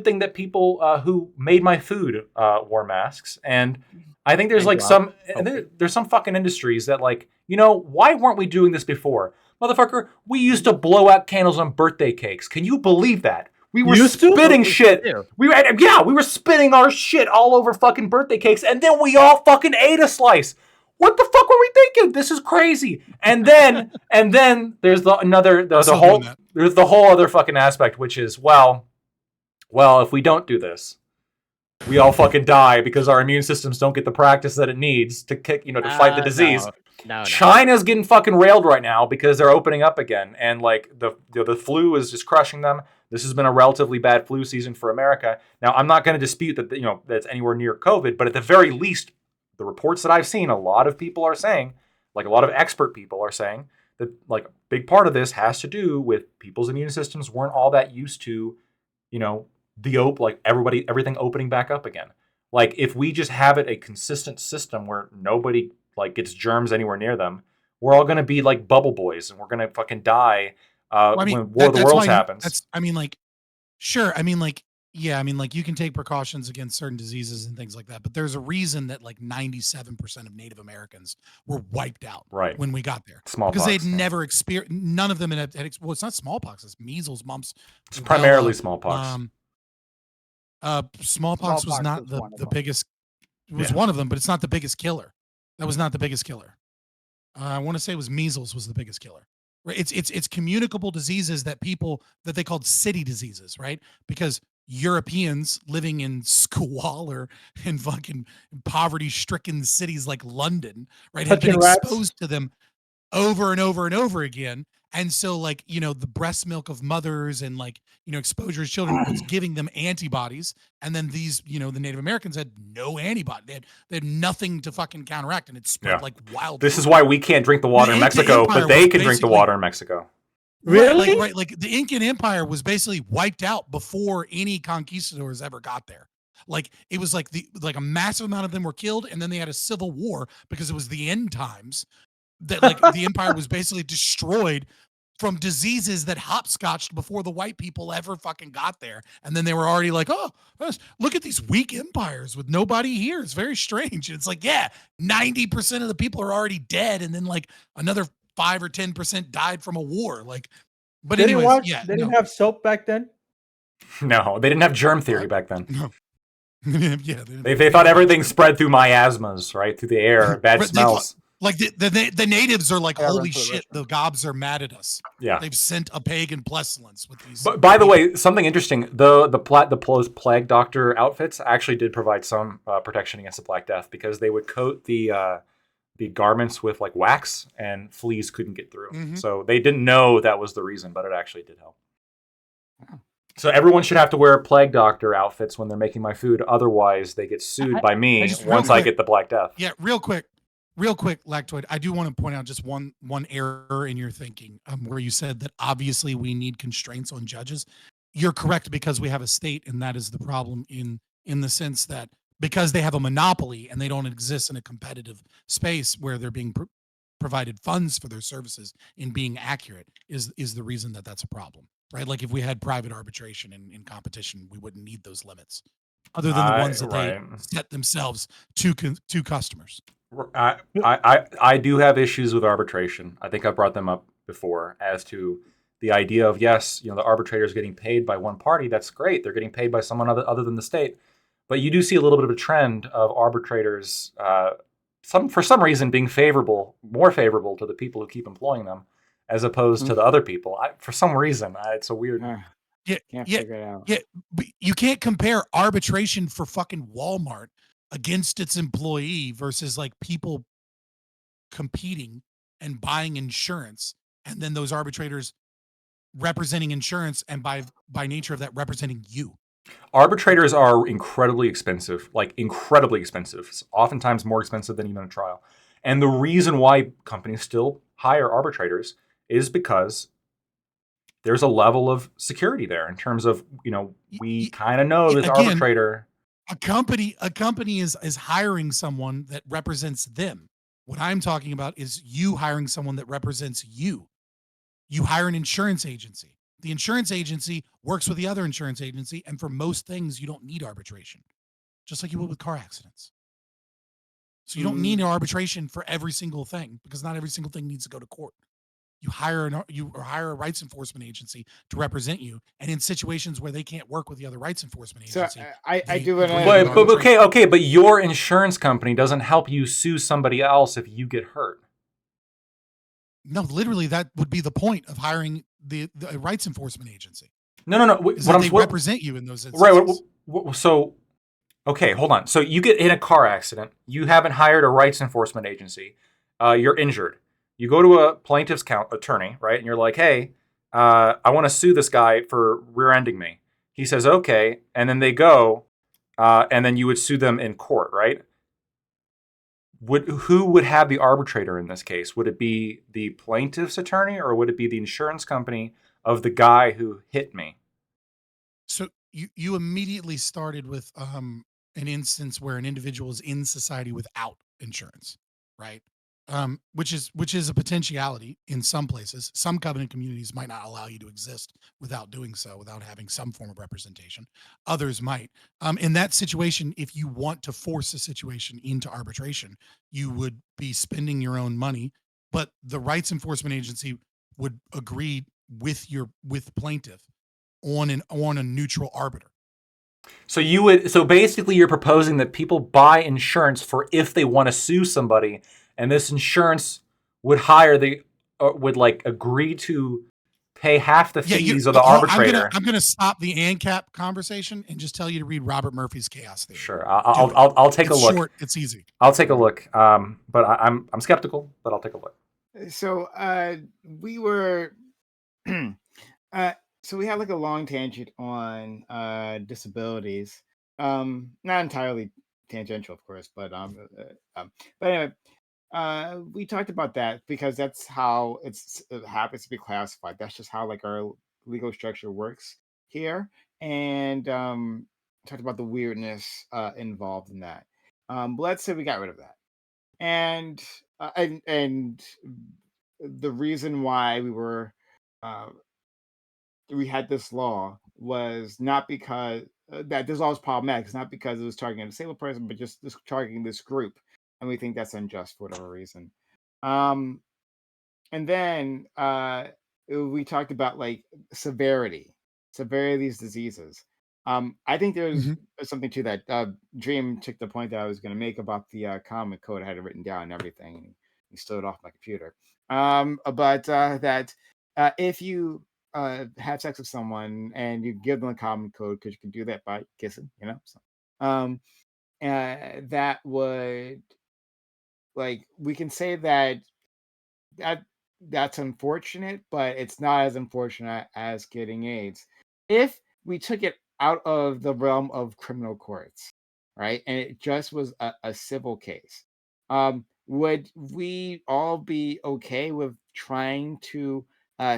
thing that people who made my food wore masks. And I think there's there's some fucking industries that like, why weren't we doing this before? Motherfucker, we used to blow out candles on birthday cakes. Can you believe that? We were spitting shit. We were spitting our shit all over fucking birthday cakes, and then we all fucking ate a slice. What the fuck were we thinking? This is crazy. And then there's the whole other fucking aspect, which is well, if we don't do this, we all fucking die because our immune systems don't get the practice that it needs to fight the disease. No. China's getting fucking railed right now because they're opening up again, and like the flu is just crushing them. This has been a relatively bad flu season for America. Now, I'm not going to dispute that that's anywhere near COVID, but at the very least, the reports that I've seen, a lot of people are saying, like a lot of expert people are saying, that like a big part of this has to do with people's immune systems weren't all that used to, everything opening back up again. Like if we just have it a consistent system where nobody like gets germs anywhere near them, we're all going to be like bubble boys and we're going to fucking die when War of the Worlds happens. You can take precautions against certain diseases and things like that, but there's a reason that like 97% of Native Americans were wiped out when we got there. Smallpox. Because they'd never experienced, none of them had it's not smallpox, it's measles, mumps. It's primarily smallpox. Smallpox was not the biggest, it was one of them, but it's not the biggest killer. That was not the biggest killer. I want to say it was measles was the biggest killer. Right? It's communicable diseases that they called city diseases, right? Because Europeans living in squalor and fucking poverty-stricken cities like London, right, have been exposed to them over and over and over again. And so, like, the breast milk of mothers and like, exposure to children was giving them antibodies. And then these, the Native Americans had no antibody. They had nothing to fucking counteract, and it spread like wild. This is why we can't drink the water in Mexico, but they can drink the water in Mexico. Really? Like the Incan Empire was basically wiped out before any conquistadors ever got there. Like it was like a massive amount of them were killed, and then they had a civil war because it was the end times that like the empire was basically destroyed from diseases that hopscotched before the white people ever fucking got there. And then they were already like, oh, look at these weak empires with nobody here. It's very strange. And it's like, 90% of the people are already dead, and then like another 5 or 10% died from a war. Like, but anyways, they didn't have soap back then. No, they didn't have germ theory back then. No. They thought everything spread through miasmas, right, through the air, bad smells. Like the natives are like, holy shit, the gobs are mad at us. Yeah, they've sent a pagan pestilence with these. But by the way, something interesting: the plague doctor outfits actually did provide some protection against the Black Death because they would coat the garments with like wax, and fleas couldn't get through. Mm-hmm. So they didn't know that was the reason, but it actually did help. Wow. So everyone should have to wear plague doctor outfits when they're making my food. Otherwise, they get sued by me once I get the Black Death. Yeah, real quick, Lactoid. I do want to point out just one error in your thinking, where you said that obviously we need constraints on judges. You're correct because we have a state, and that is the problem in the sense that because they have a monopoly and they don't exist in a competitive space where they're being provided funds for their services in being accurate is the reason that that's a problem, right? Like if we had private arbitration in competition, we wouldn't need those limits, other than the ones that they set themselves to customers. I do have issues with arbitration. I think I brought them up before as to the idea of, yes, the arbitrators getting paid by one party. That's great. They're getting paid by someone other than the state. But you do see a little bit of a trend of arbitrators, for some reason, being more favorable to the people who keep employing them, as opposed to the other people. For some reason, it's a weird. Can't figure it out. Yeah, but you can't compare arbitration for fucking Walmart against its employee versus like people competing and buying insurance, and then those arbitrators representing insurance, and by nature of that, representing you. Arbitrators are incredibly expensive, It's oftentimes more expensive than even a trial. And the reason why companies still hire arbitrators is because there's a level of security there in terms of, we kind of know this arbitrator. A company is hiring someone that represents them. What I'm talking about is you hiring someone that represents you. You hire an insurance agency. The insurance agency works with the other insurance agency, and for most things, you don't need arbitration, just like you would with car accidents. So you don't need an arbitration for every single thing, because not every single thing needs to go to court. You hire a rights enforcement agency to represent you, and in situations where they can't work with the other rights enforcement agency, I do it. But your insurance company doesn't help you sue somebody else if you get hurt. No, literally, that would be the point of hiring the rights enforcement agency. No. They represent you in those instances. Right. So, okay, hold on. So you get in a car accident. You haven't hired a rights enforcement agency. You're injured. You go to a plaintiff's attorney, right? And you're like, hey, I want to sue this guy for rear-ending me. He says, okay. And then they go, and then you would sue them in court, right? Who would have the arbitrator in this case? Would it be the plaintiff's attorney, or would it be the insurance company of the guy who hit me? So you immediately started with an instance where an individual is in society without insurance, right? Which is a potentiality in some places. Some covenant communities might not allow you to exist without doing so, without having some form of representation. Others might. In that situation, if you want to force a situation into arbitration, you would be spending your own money, but the rights enforcement agency would agree with plaintiff on a neutral arbiter. So basically you're proposing that people buy insurance for if they want to sue somebody, and this insurance would agree to pay half the fees of the arbitrator. I'm gonna stop the ANCAP conversation and just tell you to read Robert Murphy's Chaos Theory. Sure, I'll take a look. Short, it's easy. I'll take a look. But I'm skeptical, but I'll take a look. So we were so we had like a long tangent on disabilities. Not entirely tangential, of course, but anyway, we talked about that because that's how it happens to be classified. That's just how like our legal structure works here, and talked about the weirdness involved in that. But let's say we got rid of that, and the reason why we had this law was not because that this law was problematic. It's not because it was targeting a disabled person, but just targeting this group, and we think that's unjust for whatever reason. And then we talked about like severity of these diseases. I think there's something to that. Dream took the point that I was going to make about the common code. I had it written down and everything, and he stole it off my computer. But that if you have sex with someone and you give them a common code, because you can do that by kissing, so, that would, like, we can say that's unfortunate, but it's not as unfortunate as getting AIDS if we took it out of the realm of criminal courts, right? And it just was a civil case. Would we all be okay with trying to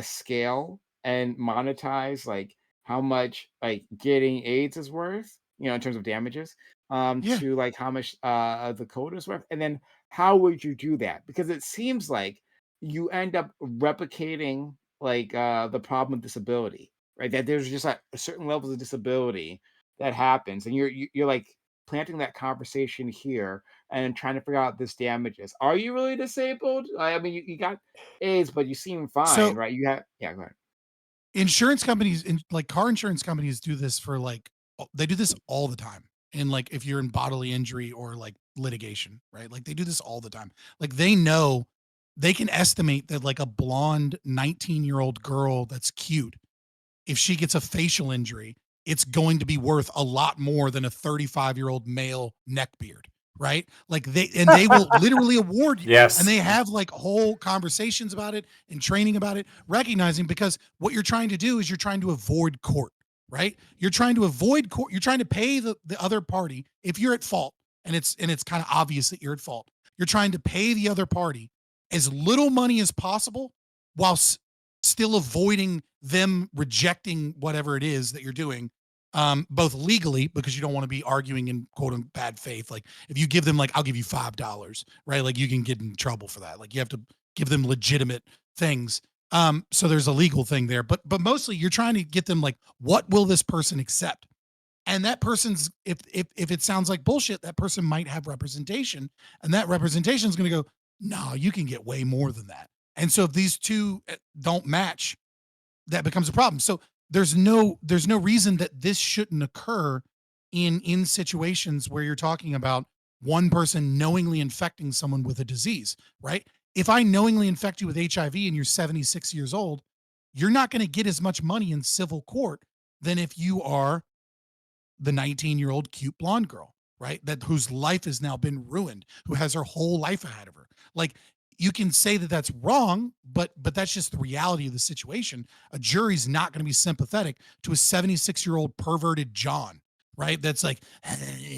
scale and monetize like how much like getting AIDS is worth, in terms of damages? to like how much the code is worth, and then how would you do that? Because it seems like you end up replicating like the problem of disability, right? That there's just like certain levels of disability that happens, and you're like planting that conversation here and trying to figure out this damages. Are you really disabled? I mean, you got AIDS, but you seem fine, So right? You have go ahead. insurance companies, like car insurance companies, do this for like they do this all the time. And like if you're in bodily injury or like litigation, right? Like they do this all the time. Like they know they can estimate that like a blonde 19-year-old girl that's cute, if she gets a facial injury, it's going to be worth a lot more than a 35-year-old male neckbeard, right? Like they will literally award you. Yes. And they have like whole conversations about it and training about it, recognizing because what you're trying to do is you're trying to avoid court, right? You're trying to avoid court. You're trying to pay the other party if you're at fault, and it's kind of obvious that you're at fault. You're trying to pay the other party as little money as possible while still avoiding them rejecting whatever it is that you're doing, both legally, because you don't want to be arguing in quote unquote bad faith. Like if you give them like, I'll give you $5, right? Like you can get in trouble for that. Like you have to give them legitimate things. So there's a legal thing there, but mostly you're trying to get them like, what will this person accept? And that person's, if it sounds like bullshit, that person might have representation, and that representation is going to go, no, you can get way more than that. And so if these two don't match, that becomes a problem. So there's no reason that this shouldn't occur in situations where you're talking about one person knowingly infecting someone with a disease, right? If I knowingly infect you with HIV and you're 76 years old, you're not going to get as much money in civil court than if you are the 19-year-old cute blonde girl, right? That whose life has now been ruined, who has her whole life ahead of her. Like you can say that that's wrong, but that's just the reality of the situation. A jury's not going to be sympathetic to a 76-year-old perverted John, right? That's like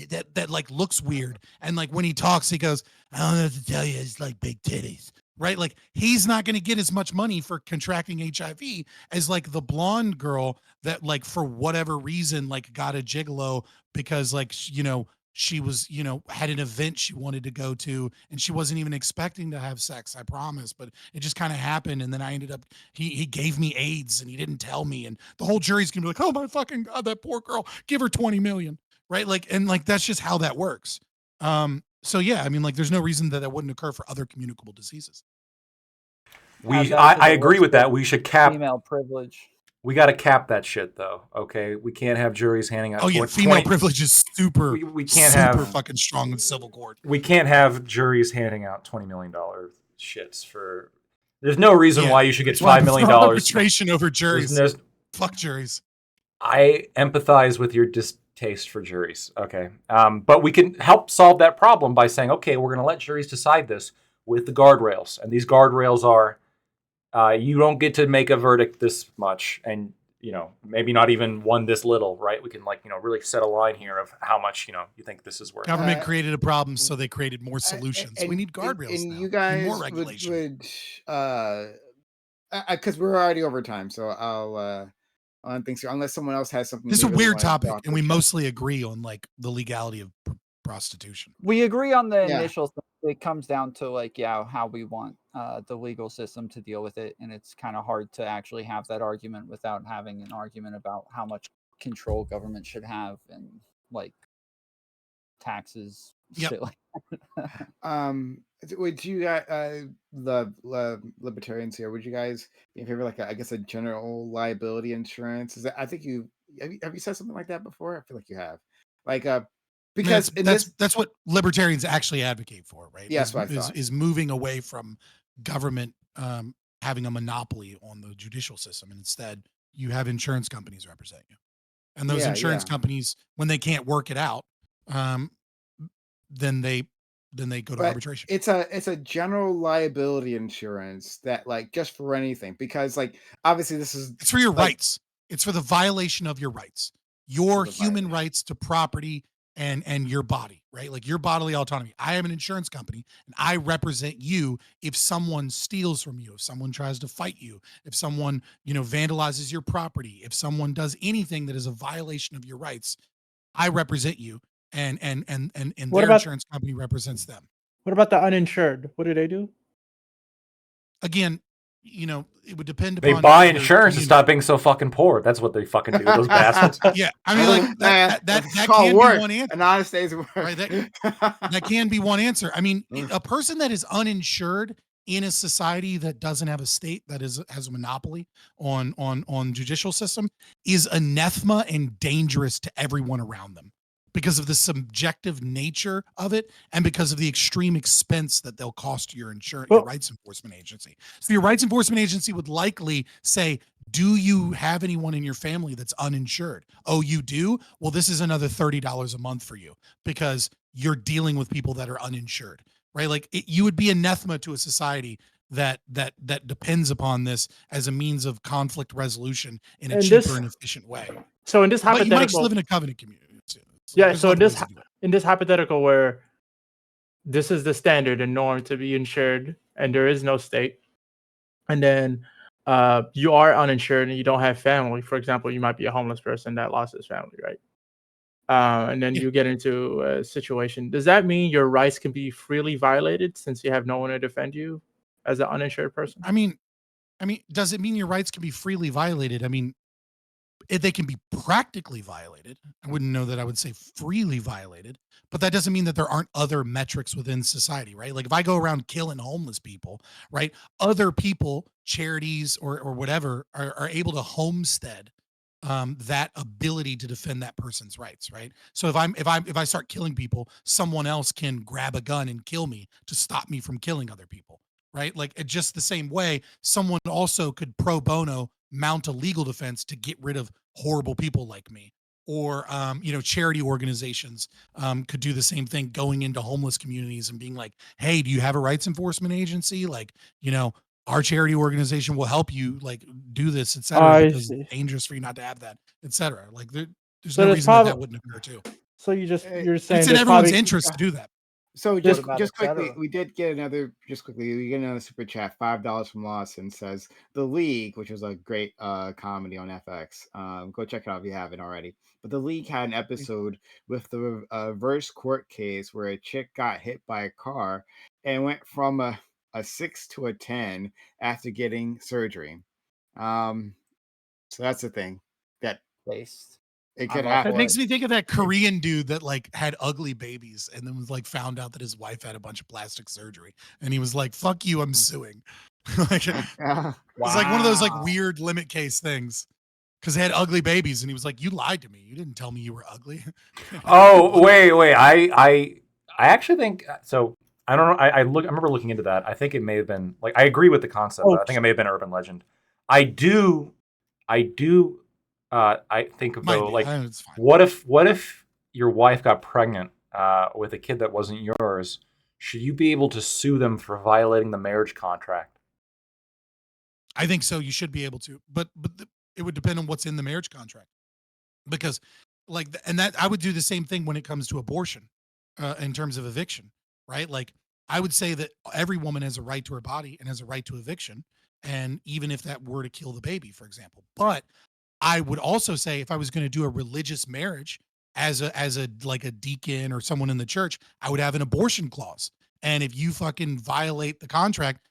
that like looks weird, and like when he talks, he goes, "I don't know what to tell you, it's like big titties." Right? Like he's not going to get as much money for contracting HIV as like the blonde girl that like for whatever reason like got a gigolo because like she was had an event she wanted to go to and she wasn't even expecting to have sex, I promise, but it just kind of happened, and then I ended up he gave me AIDS and he didn't tell me, and the whole jury's gonna be like, oh my fucking god, that poor girl, give her 20 million, right? Like, and like that's just how that works. So yeah, I mean, like, there's no reason that wouldn't occur for other communicable diseases. I agree with that. We should cap female privilege. We got to cap that shit, though. Okay, we can't have juries handing out. Oh yeah, female privilege is super. We can't super have fucking strong in civil court. We can't have juries handing out $20 million shits for. There's no reason why you should get $5 million. Arbitration over juries. Fuck juries. I empathize with your distaste for juries. Okay, but we can help solve that problem by saying, okay, we're going to let juries decide this with the guardrails, and these guardrails are. You don't get to make a verdict this much, and maybe not even one this little, right? We can really set a line here of how much you think this is worth. Government created a problem, so they created more solutions. We need guardrails and now. You guys more regulation. would because we're already over time, so I'll think so. Unless someone else has something. This is a weird topic, and we mostly agree on like the legality of prostitution. We agree on the initial thing. It comes down to how we want the legal system to deal with it, and it's kind of hard to actually have that argument without having an argument about how much control government should have and like taxes. Yep. Shit like that. Would you the libertarians here? Would you guys be in favor a general liability insurance? I think have you said something like that before? I feel like you have. Because that's what libertarians actually advocate for, right? Yes, is moving away from government having a monopoly on the judicial system, and instead you have insurance companies represent you, and those insurance companies, when they can't work it out, then they go to arbitration. It's a general liability insurance that just for anything, because obviously it's for your rights. It's for the violation of your rights, your human rights to property. And your body, right? Like your bodily autonomy. I am an insurance company and I represent you if someone steals from you, if someone tries to fight you, if someone, vandalizes your property, if someone does anything that is a violation of your rights, I represent you. and What their about insurance company represents them. what about the uninsured? What do they do? Again, you know, it would depend They upon buy your insurance to community. stop being so fucking poor. That's what they fucking do. Those bastards. Yeah, I mean, like that It's can called be work. one answer. An honest day's work. Right, that can be one answer. I mean, a person that is uninsured in a society that doesn't have a state that has a monopoly on judicial system is anathema and dangerous to everyone around them because of the subjective nature of it and because of the extreme expense that they'll cost your your rights enforcement agency. So your rights enforcement agency would likely say, do you have anyone in your family that's uninsured? Oh, you do? Well, this is another $30 a month for you because you're dealing with people that are uninsured, right? Like you would be anathema to a society that depends upon this as a means of conflict resolution in a cheaper and efficient way. So in this but hypothetical, you might just live in a covenant community. Yeah. So in this hypothetical where this is the standard and norm to be insured, and there is no state, and then you are uninsured and you don't have family. For example, you might be a homeless person that lost his family, right? And then you get into a situation. Does that mean your rights can be freely violated since you have no one to defend you as an uninsured person? I mean, does it mean your rights can be freely violated? I mean, they can be practically violated. I wouldn't know that I would say freely violated, but that doesn't mean that there aren't other metrics within society, right? Like if I go around killing homeless people, right? Other people, charities or whatever, are able to homestead that ability to defend that person's rights, right? So if I start killing people, someone else can grab a gun and kill me to stop me from killing other people, right? Like just the same way, someone also could pro bono mount a legal defense to get rid of horrible people like me. Or charity organizations could do the same thing, going into homeless communities and being like, hey, do you have a rights enforcement agency? Like, our charity organization will help you like do this, et cetera, because it's dangerous for you not to have that, et cetera. Like there's no reason that wouldn't occur too. So you're saying it's in everyone's interest to do that. So just quickly, we did get another. Just quickly, we get another super chat. $5 from Lawson says The League, which was a great comedy on FX. Go check it out if you haven't already. But The League had an episode with the reverse court case where a chick got hit by a car and went from a 6 to a 10 after getting surgery. So that's the thing that based. It could happen. It makes me think of that Korean dude that like had ugly babies and then was like found out that his wife had a bunch of plastic surgery and he was like, "Fuck you, I'm suing." Like, It's like one of those like weird limit case things because they had ugly babies and he was like, "You lied to me. You didn't tell me you were ugly." Oh wait, I actually think so. I don't know. I remember looking into that. I think it may have been like I agree with the concept, but I think it may have been urban legend. I think of though, like, what if your wife got pregnant with a kid that wasn't yours? Should you be able to sue them for violating the marriage contract? I think so. You should be able to, but it would depend on what's in the marriage contract, because that I would do the same thing when it comes to abortion, in terms of eviction, right? Like I would say that every woman has a right to her body and has a right to eviction, and even if that were to kill the baby, for example, but I would also say if I was going to do a religious marriage as a like a deacon or someone in the church, I would have an abortion clause. And if you fucking violate the contract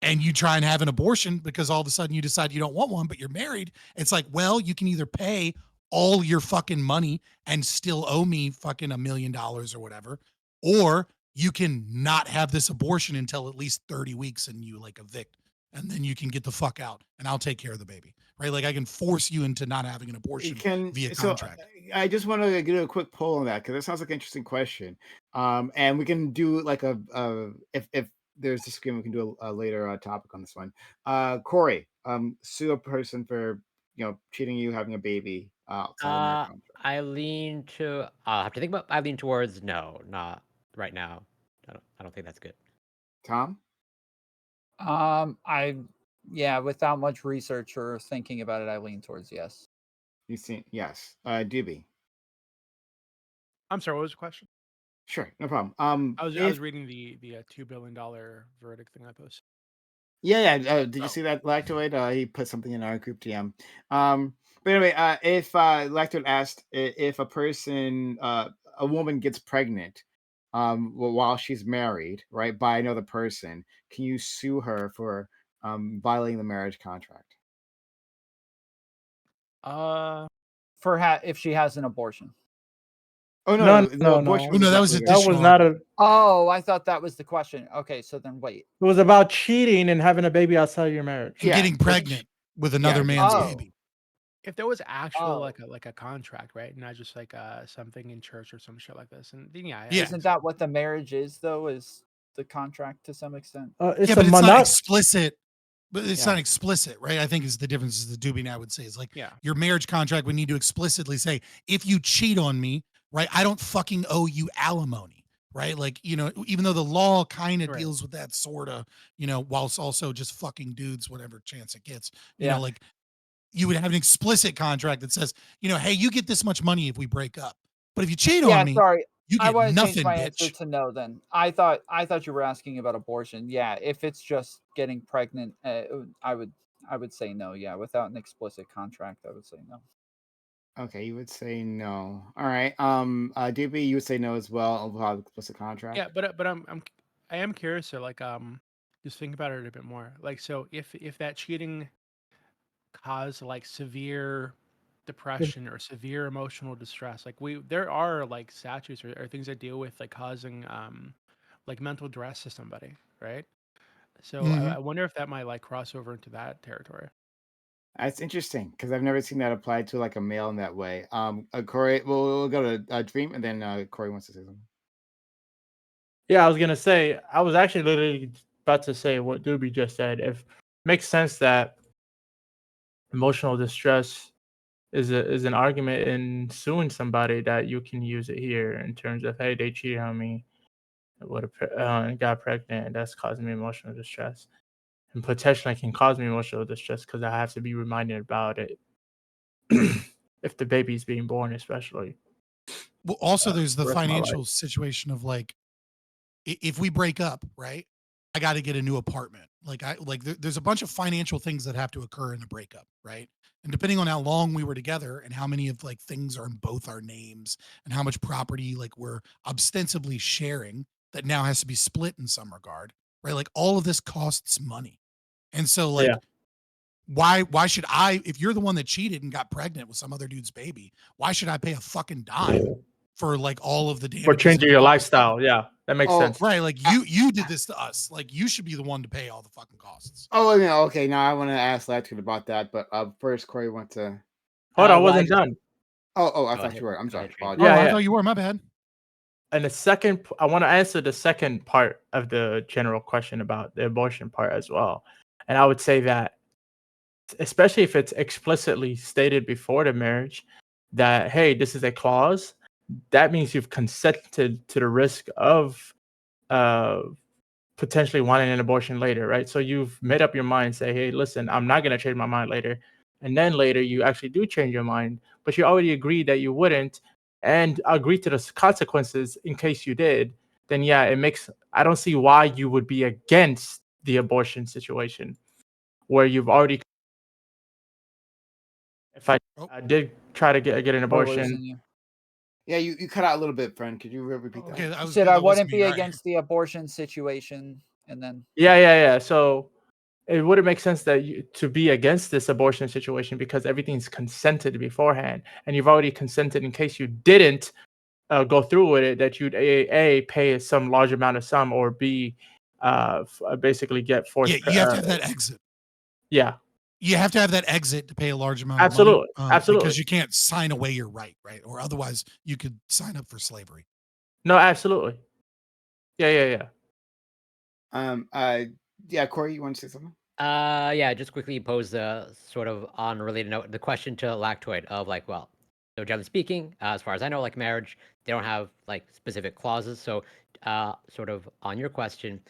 and you try and have an abortion because all of a sudden you decide you don't want one, but you're married, it's like, well, you can either pay all your fucking money and still owe me fucking $1 million or whatever, or you can not have this abortion until at least 30 weeks and you like evict, and then you can get the fuck out and I'll take care of the baby, right? Like I can force you into not having an abortion via contract. I just want to get a quick poll on that because it sounds like an interesting question. And we can do like if there's disagreement, we can do a later topic on this one. Corey, sue a person for cheating you, having a baby. I lean to. I'll have to think about. I lean towards no, not right now. I don't think that's good. Tom? Without much research or thinking about it, I lean towards yes. You think yes. DB. I'm sorry, what was the question? Sure, no problem. I was reading the $2 billion verdict thing I posted. Yeah. Did you see that, Lactoid? He put something in our group DM. But anyway, if Lecter asked if a woman gets pregnant, while she's married, right, by another person, can you sue her for violating the marriage contract? If she has an abortion. Oh No, no, the no, abortion no. was that was exactly That was additional. not a. Oh, I thought that was the question. Okay, so then wait. It was about cheating and having a baby outside your marriage. And getting but pregnant with another yeah, man's Oh. baby. If there was actual Oh. like a contract, right? Not just like something in church or some shit like this. And then, yeah, Yeah. Isn't that what the marriage is though? Is the contract to some extent? It's Yeah, a but it's not monog. explicit. But it's Yeah. not explicit, right? I think is the difference. Is the Doobie and I would say is like Yeah. your marriage contract would need to explicitly say if you cheat on me, right? I don't fucking owe you alimony, right? Like even though the law kind of Right. deals with that sort of, whilst also just fucking dudes whatever chance it gets, Yeah. like you would have an explicit contract that says, hey, you get this much money if we break up, but if you cheat Yeah, on me, sorry. you I get want to change nothing, my answer bitch. to no then. I thought you were asking about abortion. Yeah, if it's just getting pregnant, I would say no. Yeah, without an explicit contract, I would say no. Okay, you would say no. All right. DB, you would say no as well without explicit contract. Yeah, but I am curious to like just think about it a bit more. Like, so if that cheating caused like severe depression or severe emotional distress, like there are like statutes or things that deal with like causing like mental duress to somebody, right? So Mhm. I wonder if that might like cross over into that territory. That's interesting because I've never seen that applied to like a male in that way. Corey, we'll go to Dream, and then Corey wants to say something. Yeah, I was gonna say. I was actually literally about to say what Doobie just said. If makes sense that emotional distress is an argument in suing somebody, that you can use it here in terms of, hey, they cheated on me, got pregnant, that's causing me emotional distress, and potentially can cause me emotional distress because I have to be reminded about it if the baby's being born, especially. Well, also there's the the rest of my life. financial situation of like, if we break up, right? I got to get a new apartment. Like there's a bunch of financial things that have to occur in a breakup, right? And depending on how long we were together and how many of like things are in both our names and how much property like we're ostensibly sharing that now has to be split in some regard, right? Like all of this costs money. And so like why should I, if you're the one that cheated and got pregnant with some other dude's baby, why should I pay a fucking dime for like all of the damages For changing your and lifestyle? Yeah, that makes sense. right? Like you did this to us. Like you should be the one to pay all the fucking costs. Oh, no, okay. Now I want to ask Latkin about that, but first, Corey wants to. Hold on, I well, wasn't done. I Go thought ahead. you were. I'm Go sorry. ahead, Dream. Apologies. Oh, Yeah, I yeah. thought you were. My bad. And the second, I want to answer the second part of the general question about the abortion part as well. And I would say that, especially if it's explicitly stated before the marriage that, hey, this is a clause, that means you've consented to the risk of potentially wanting an abortion later, right? So you've made up your mind, say, hey, listen, I'm not going to change my mind later. And then later you actually do change your mind, but you already agreed that you wouldn't and agree to the consequences in case you did. Then yeah, I don't see why you would be against the abortion situation where you've already. If I did try to get an We're abortion. losing you. Yeah, you cut out a little bit, friend. Could you repeat that? Okay, You said I wouldn't be against the abortion situation, and then Yeah. So it wouldn't make sense that to be against this abortion situation because everything's consented beforehand, and you've already consented in case you didn't go through with it, that you'd a pay some large amount of sum, or b basically get forced. Yeah, you have to have that exit. Yeah, you have to have that exit to pay a large amount of absolutely, money. absolutely, because you can't sign away your right, or otherwise you could sign up for slavery. No, absolutely. Yeah. Yeah, Corey, you want to say something? Yeah, just quickly pose the sort of on a related note, the question to Lactoid of like, well, so generally speaking, as far as I know, like marriage, they don't have like specific clauses. So, sort of on your question,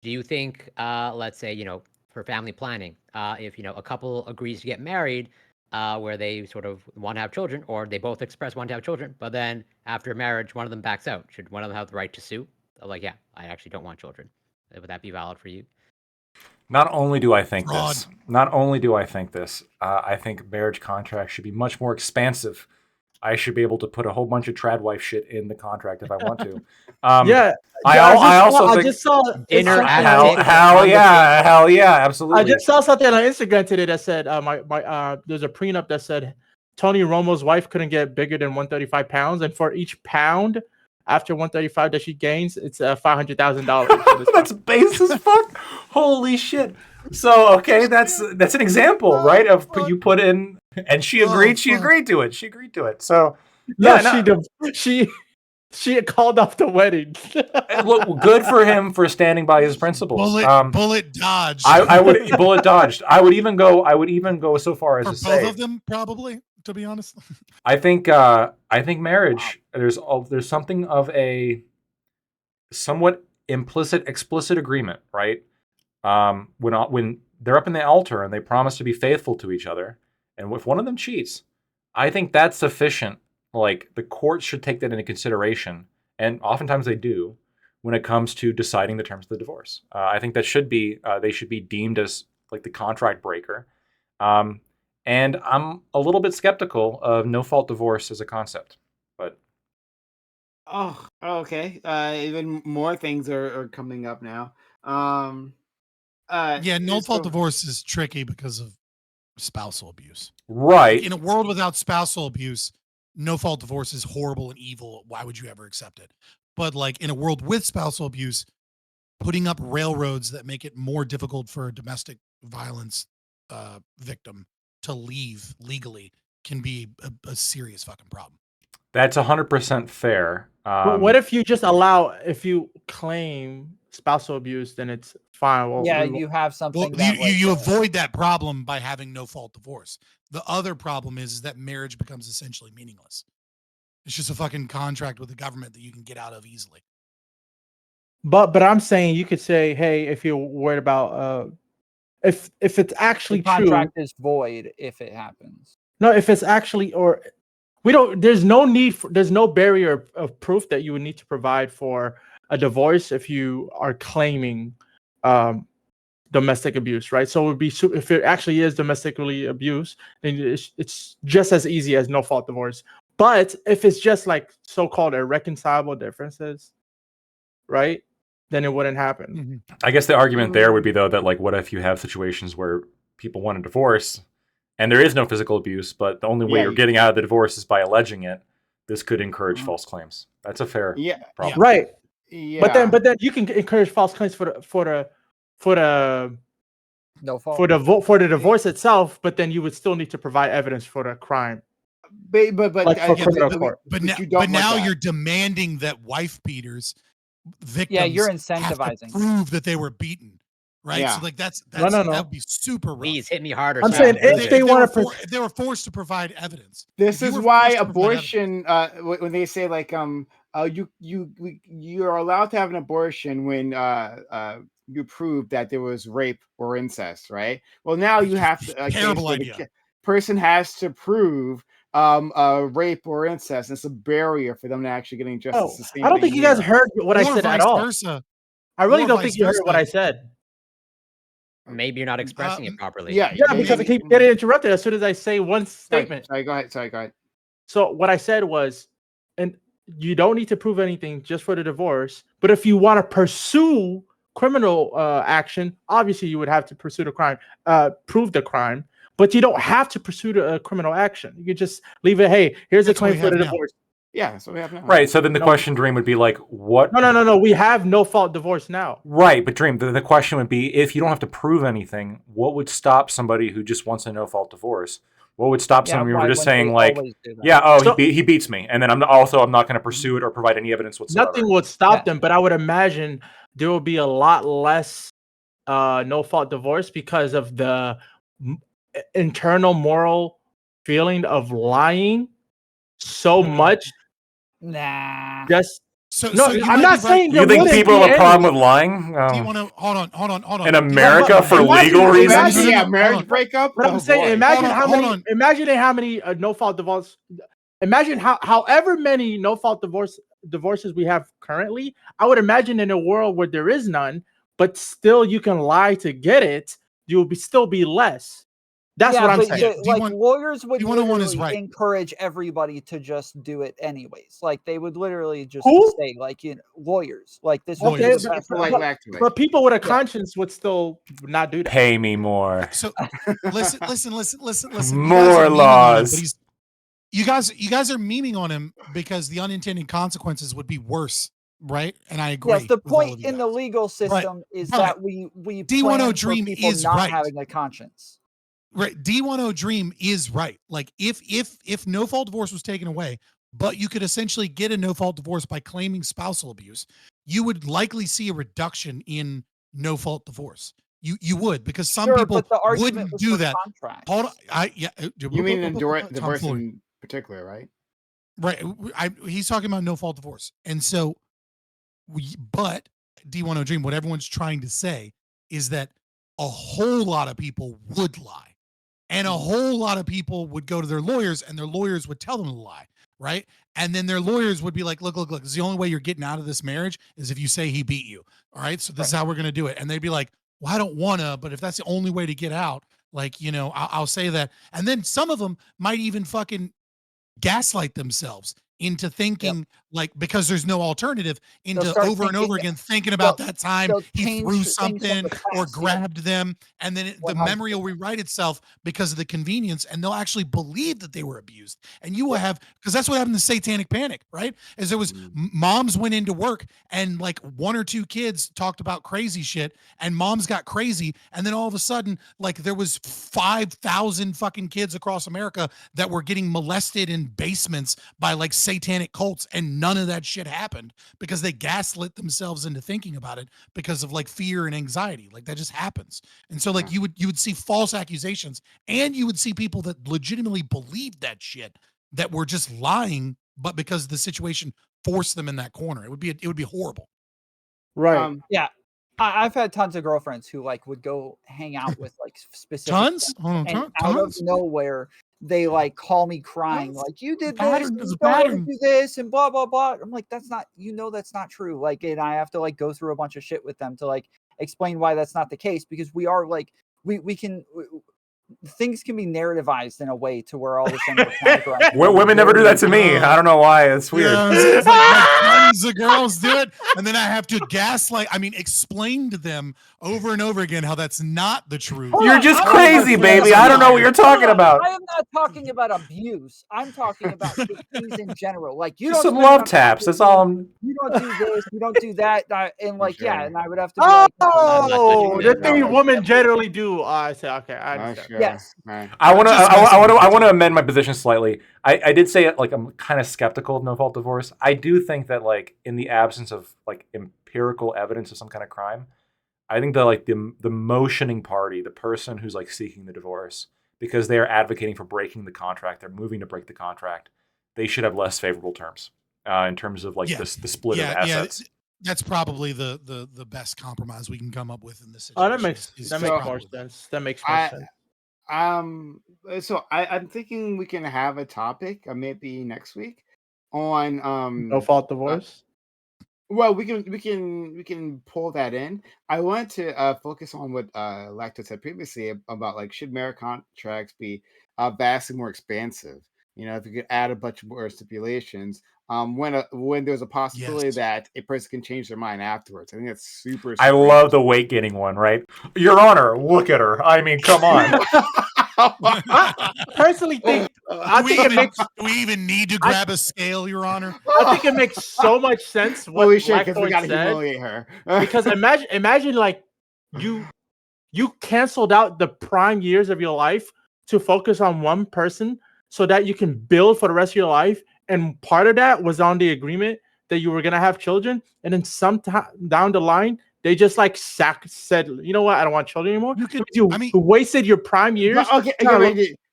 do you think, let's say, for family planning, if a couple agrees to get married, where they sort of want to have children, or they both express want to have children, but then after marriage, one of them backs out, should one of them have the right to sue? Like, yeah, I actually don't want children. Would that be valid for you? Not only do I think Fraud. this, I think marriage contracts should be much more expansive. I should be able to put a whole bunch of trad wife shit in the contract if I want to. I also think just saw dinner something at on six. Instagram. hell yeah, absolutely. I just saw something on Instagram today that said there's a prenup that said Tony Romo's wife couldn't get bigger than 135 pounds, and for each pound after 135 that she gains, it's $500,000. That's base as fuck. Holy shit. So okay, that's an example, right? Of you put in, and she agreed. She agreed to it. She agreed to it. So she called off the wedding. Look, good for him for standing by his principles. Bullet dodged. I would bullet dodged. I would even go so far as for to say both of them, probably. To be honest, I think marriage. There's something of a somewhat implicit, explicit agreement, right? When they're up in the altar and they promise to be faithful to each other, and if one of them cheats, I think that's sufficient. Like the court should take that into consideration, and oftentimes they do when it comes to deciding the terms of the divorce. I think that should be they should be deemed as like the contract breaker. And I'm a little bit skeptical of no-fault divorce as a concept, but okay. Even more things are coming up now. no-fault divorce is tricky because of spousal abuse. Right. Like in a world without spousal abuse, no-fault divorce is horrible and evil. Why would you ever accept it? But like in a world with spousal abuse, putting up railroads that make it more difficult for a domestic violence victim to leave legally can be a serious fucking problem. That's 100% fair. But what if you if you claim spousal abuse, then it's fine. Well, you have something. You avoid that problem by having no fault divorce. The other problem is that marriage becomes essentially meaningless. It's just a fucking contract with the government that you can get out of easily. But I'm saying you could say, hey, if you're worried about if it's actually the contract true, is void if it happens. No, if it's actually there's no barrier of proof that you would need to provide for a divorce if you are claiming domestic abuse, right? So it would be if it actually is domestically abuse, then it's just as easy as no fault divorce. But if it's just like so-called irreconcilable differences, right, then it wouldn't happen. Mm-hmm. I guess the argument there would be though that like, what if you have situations where people want a divorce and there is no physical abuse, but the only way you're getting out of the divorce is by alleging it? This could encourage false claims. That's a fair problem. Right. Yeah. But then you can encourage false claims for the divorce itself, but then you would still need to provide evidence for the crime. But now you're demanding that wife beaters, victims, you're have incentivizing to prove that they were beaten, right? Yeah. So like that's no. that would be super rough. Please hit me harder. I'm saying if they want to, if they were forced to provide evidence. This is why abortion. When they say like you are allowed to have an abortion when you prove that there was rape or incest, right? Well, now you have to. Terrible idea. The person has to prove rape or incest. It's a barrier for them to actually getting justice. I don't think you guys heard what I said at all. I really don't think you heard what I said. Maybe you're not expressing it properly. Yeah, because I keep getting interrupted as soon as I say one statement. Sorry, go ahead. So what I said was, and you don't need to prove anything just for the divorce. But if you want to pursue criminal action, obviously you would have to pursue the crime, prove the crime. But you don't have to pursue the criminal action. You could just leave it. Hey, here's a claim for the divorce. Yeah, that's what we have now. Right. So then the question, Dream, would be like, what? No. We have no fault divorce now. Right. But Dream, the question would be, if you don't have to prove anything, what would stop somebody who just wants a no fault divorce? What would stop somebody who were just saying like, he beats me, and then I'm not going to pursue it or provide any evidence whatsoever. Nothing would stop them, but I would imagine there will be a lot less no fault divorce because of the internal moral feeling of lying so much. Nah. Just so I'm not saying you think people have a problem with lying. Do you want to hold on in America for legal reasons? Marriage breakup. But I'm saying, imagine how many no fault divorce. Imagine however many no fault divorces we have currently. I would imagine in a world where there is none, but still you can lie to get it, you will still be less. That's what I'm saying. Lawyers would D101 is literally right. encourage everybody to just do it anyways. Like they would literally just Who? say, like, lawyers, like this. Okay, but people with a Yeah. conscience would still not do that. Pay me more. So listen. More laws. You guys are memeing on him because the unintended consequences would be worse, right? And I agree. Yes, the point in the legal system is that we D10 Dream people is not right. having a conscience. Right, D10 Dream is right. Like if no fault divorce was taken away, but you could essentially get a no fault divorce by claiming spousal abuse, you would likely see a reduction in no fault divorce. You would, because some people wouldn't do that. Hold on, you mean divorce in particular, right? Right. He's talking about no fault divorce, and so, but D10 Dream, what everyone's trying to say is that a whole lot of people would lie. And a whole lot of people would go to their lawyers and their lawyers would tell them to lie, right? And then their lawyers would be like, look, this is the only way you're getting out of this marriage is if you say he beat you, all right? So this is how we're going to do it. And they'd be like, well, I don't want to, but if that's the only way to get out, like, I'll say that. And then some of them might even fucking gaslight themselves into thinking, like, because there's no alternative, into over and over again thinking about that time he threw something or grabbed them, and then the memory will rewrite itself because of the convenience, and they'll actually believe that they were abused. And you will have, because that's what happened to Satanic Panic, right? Is there was moms went into work and like one or two kids talked about crazy shit, and moms got crazy, and then all of a sudden, like, there was 5,000 fucking kids across America that were getting molested in basements by like satanic cults, and none of that shit happened because they gaslit themselves into thinking about it because of like fear and anxiety. Like that just happens. And so like you would see false accusations, and you would see people that legitimately believed that shit that were just lying, but because the situation forced them in that corner. It would be horrible. Right. Yeah. I've had tons of girlfriends who like would go hang out with like specific tons, and out of nowhere they like call me crying, like, you did this, you don't do this, and blah blah blah. I'm like, that's not, that's not true. Like, and I have to like go through a bunch of shit with them to like explain why that's not the case, because we are like we can things can be narrativized in a way to where all of a sudden women never do that to me. I don't know why. It's weird. It's like tons of girls do it, and then I have to explain to them over and over again how that's not the truth. You're just crazy, baby. I don't know what you're talking about. I am not talking about abuse. I'm talking about things in general. Like, you just don't some love taps. That's all. You don't do this. You don't do that. And like, and I would have to. Be The thing women generally do. I say, okay, I understand. Yes. I want to amend my position slightly. I did say like I'm kind of skeptical of no fault divorce. I do think that like in the absence of like empirical evidence of some kind of crime, I think that like the motioning party, the person who's like seeking the divorce because they are advocating for breaking the contract, they're moving to break the contract, they should have less favorable terms in terms of like the split of assets. That's probably the best compromise we can come up with in this situation. That makes more sense. That makes more sense. So I'm thinking we can have a topic, maybe next week, on no fault divorce. Well, we can pull that in. I want to focus on what Lacto said previously about like, should marriage contracts be vastly more expansive? If you could add a bunch more stipulations, when there's a possibility that a person can change their mind afterwards. I think that's super. I love the weight getting one, right? Your Honor, look at her. I mean, come on. I personally think do we even need to grab a scale, Your Honor? I think it makes so much sense what we gotta humiliate her. Because imagine like you canceled out the prime years of your life to focus on one person so that you can build for the rest of your life, and part of that was on the agreement that you were gonna have children, and then sometime down the line they just like said, you know what, I don't want children anymore. You wasted your prime years. Okay,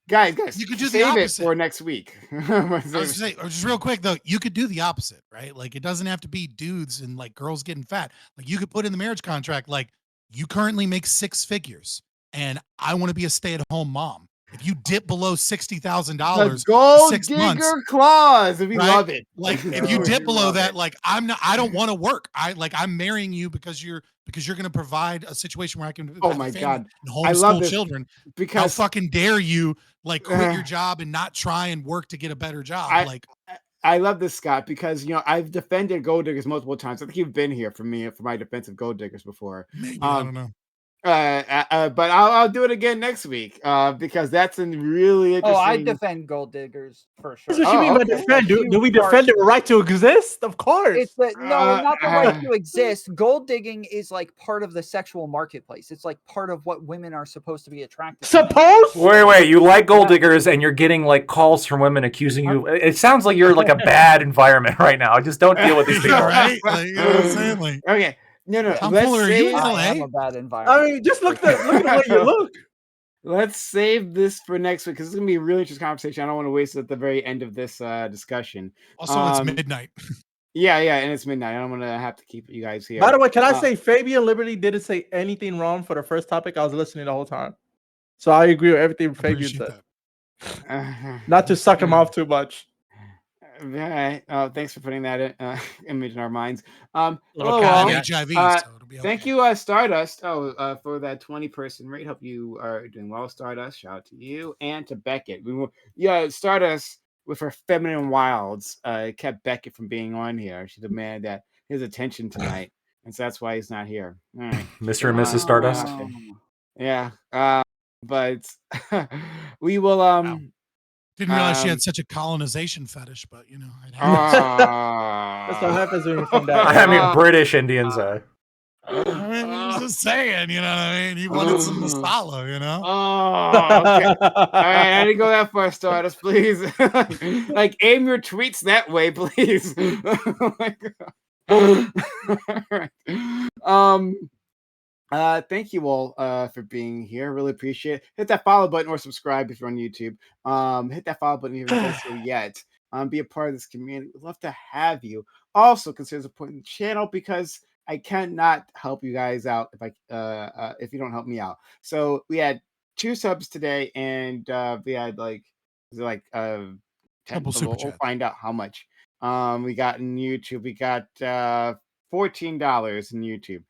guys, you could do save the opposite it for next week. I was gonna say, just real quick though, you could do the opposite, right? Like, it doesn't have to be dudes and like girls getting fat. Like, you could put in the marriage contract, like, you currently make 6 figures and I want to be a stay-at-home mom. if you dip below $60,000 The for gold 6 months, digger clause. We right? love it. Like if Oh, you we dip below love that, it. like I don't want to work. I'm marrying you because you're going to provide a situation where I can Oh have a my family God. and I love homeschool this children. How because fucking dare you like quit your job and not try and work to get a better job? I love this, Scott, because I've defended gold diggers multiple times. I think you've been here for my defense of gold diggers before. Maybe I don't know. But I'll do it again next week because that's a really interesting. Oh, I defend gold diggers for sure. That's what you mean by okay. defend. It's a Do we huge part. defend the right to exist? Of course. It's no, not the right to exist. Gold digging is like part of the sexual marketplace. It's like part of what women are supposed to be attracted to. Suppose? Wait, you like gold diggers and you're getting like calls from women accusing you. It sounds like you're like a bad environment right now. I just don't deal with these people. Right? Like, you know what I'm saying? Like, okay. No. Tom Let's Fuller, are you in save, LA? I am a bad environment. I mean, just look at the way you look. let's save this for next week because it's gonna be a really interesting conversation. I don't want to waste it at the very end of this discussion. Also, it's midnight. Yeah, and it's midnight. I don't want to have to keep you guys here. By the way, can I say Fabian Liberty didn't say anything wrong for the first topic? I was listening the whole time, so I agree with everything Fabian said. Not to suck him off too much. All right. Thanks for putting that image in our minds. HIV, thank you, Stardust. For that 20-person rate. Hope you are doing well, Stardust. Shout out to you and to Beckett. Stardust with her feminine wilds kept Beckett from being on here. She demanded that his attention tonight, and so that's why he's not here. All right. Mr. and Mrs. Stardust. Yeah. But we will. Wow. Didn't realize she had such a colonization fetish, but That's what happens when you're from that. I mean, British Indians. I mean, I'm just saying, you know what I mean? He wanted some masala, you know? Okay. All right, I didn't go that far, Stardust, please. like, aim your tweets that way, please. Oh my God. Thank you all for being here. Really appreciate it. Hit that follow button or subscribe if you're on YouTube. Hit that follow button if you haven't done so yet. Be a part of this community. We'd love to have you. Also, consider supporting the channel because I cannot help you guys out if you don't help me out. So we had 2 subs today, and we had we'll find out how much we got in YouTube. We got $14 in YouTube.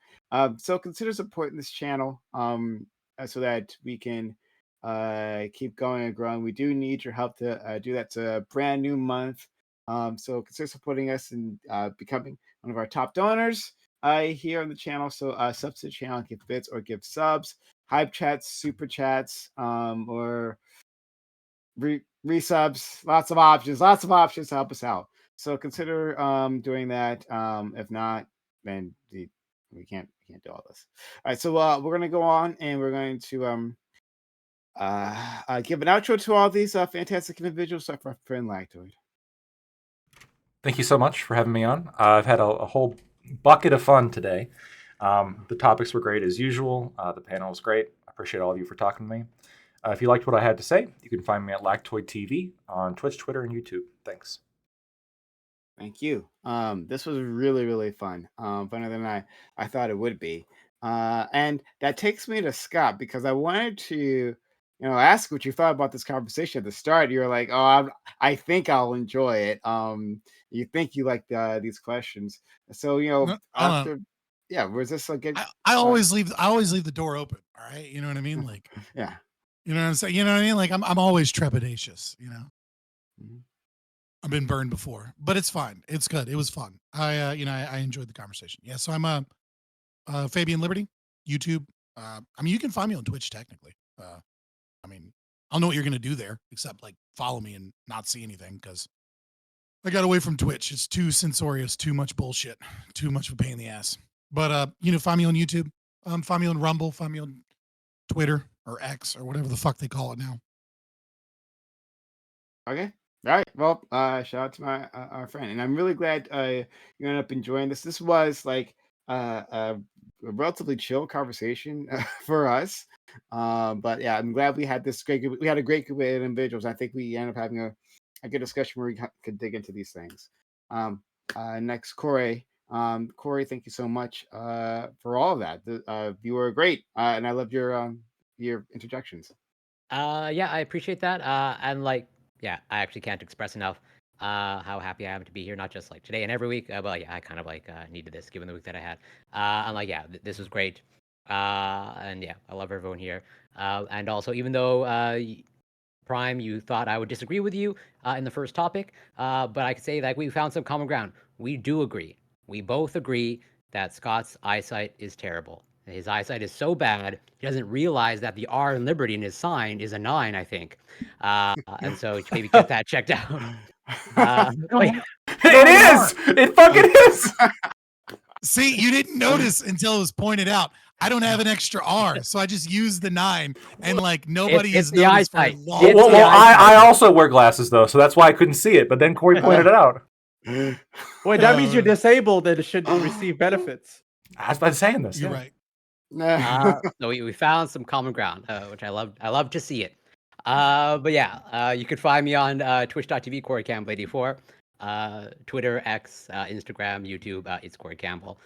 So consider supporting this channel so that we can keep going and growing. We do need your help to do that. It's a brand new month. So consider supporting us and becoming one of our top donors here on the channel. So sub to the channel, give bits or give subs, hype chats, super chats, or resubs. Lots of options to help us out. So consider doing that. If not, then we can't do all this. All right, so we're gonna go on and we're going to give an outro to all these fantastic individuals. So for friend Lactoid. Thank you so much for having me on. I've had a whole bucket of fun today. The topics were great as usual. The panel was great. I appreciate all of you for talking to me. If you liked what I had to say, you can find me at Lactoid TV on Twitch, Twitter, and YouTube. Thanks. Thank you. This was really, really fun. Funner than I thought it would be. And that takes me to Scott because I wanted to, ask what you thought about this conversation at the start. You're like, "Oh, I think I'll enjoy it." You think you like these questions, so after, was this like? I always leave the door open. All right, you know what I mean? Like, yeah, you know what I'm saying? You know what I mean? Like, I'm always trepidatious. Mm-hmm. I've been burned before, but it's fine. It's good. It was fun. I enjoyed the conversation. Yeah, so I'm Fabian Liberty, YouTube. I mean, you can find me on Twitch technically. I mean, I don't know what you're gonna do there except like follow me and not see anything because I got away from Twitch. It's too censorious, too much bullshit, too much of a pain in the ass. But find me on YouTube. Find me on Rumble. Find me on Twitter or X or whatever the fuck they call it now. Okay. All right. Well, shout out to my our friend, and I'm really glad you ended up enjoying this. This was like a relatively chill conversation for us, but yeah, I'm glad we had this great. We had a great group of individuals. I think we ended up having a good discussion where we could dig into these things. Next, Corey. Corey, thank you so much for all of that. You were great, and I loved your interjections. Yeah, I appreciate that. And like, yeah, I actually can't express enough how happy I am to be here, not just like today and every week. Well, yeah, I kind of like needed this given the week that I had. And like, yeah, this was great. And yeah, I love everyone here. And also, even though Prime, you thought I would disagree with you in the first topic, but I could say that we found some common ground. We do agree. We both agree that Scott's eyesight is terrible. His eyesight is so bad, he doesn't realize that the R in Liberty in his sign is a 9, I think. And so maybe get that checked out. Wait. It is! It fucking is! See, you didn't notice until it was pointed out. I don't have an extra R, so I just used the 9, and like nobody has noticed for a long time. Well, I also wear glasses though, so that's why I couldn't see it. But then Corey pointed it out. Wait, that means you're disabled and should receive benefits. I was about to say this. You're right. So we found some common ground, which I love to see it. But yeah, you can find me on twitch.tv, CoreyCampbell84, Twitter, X, Instagram, YouTube, it's Corey Campbell,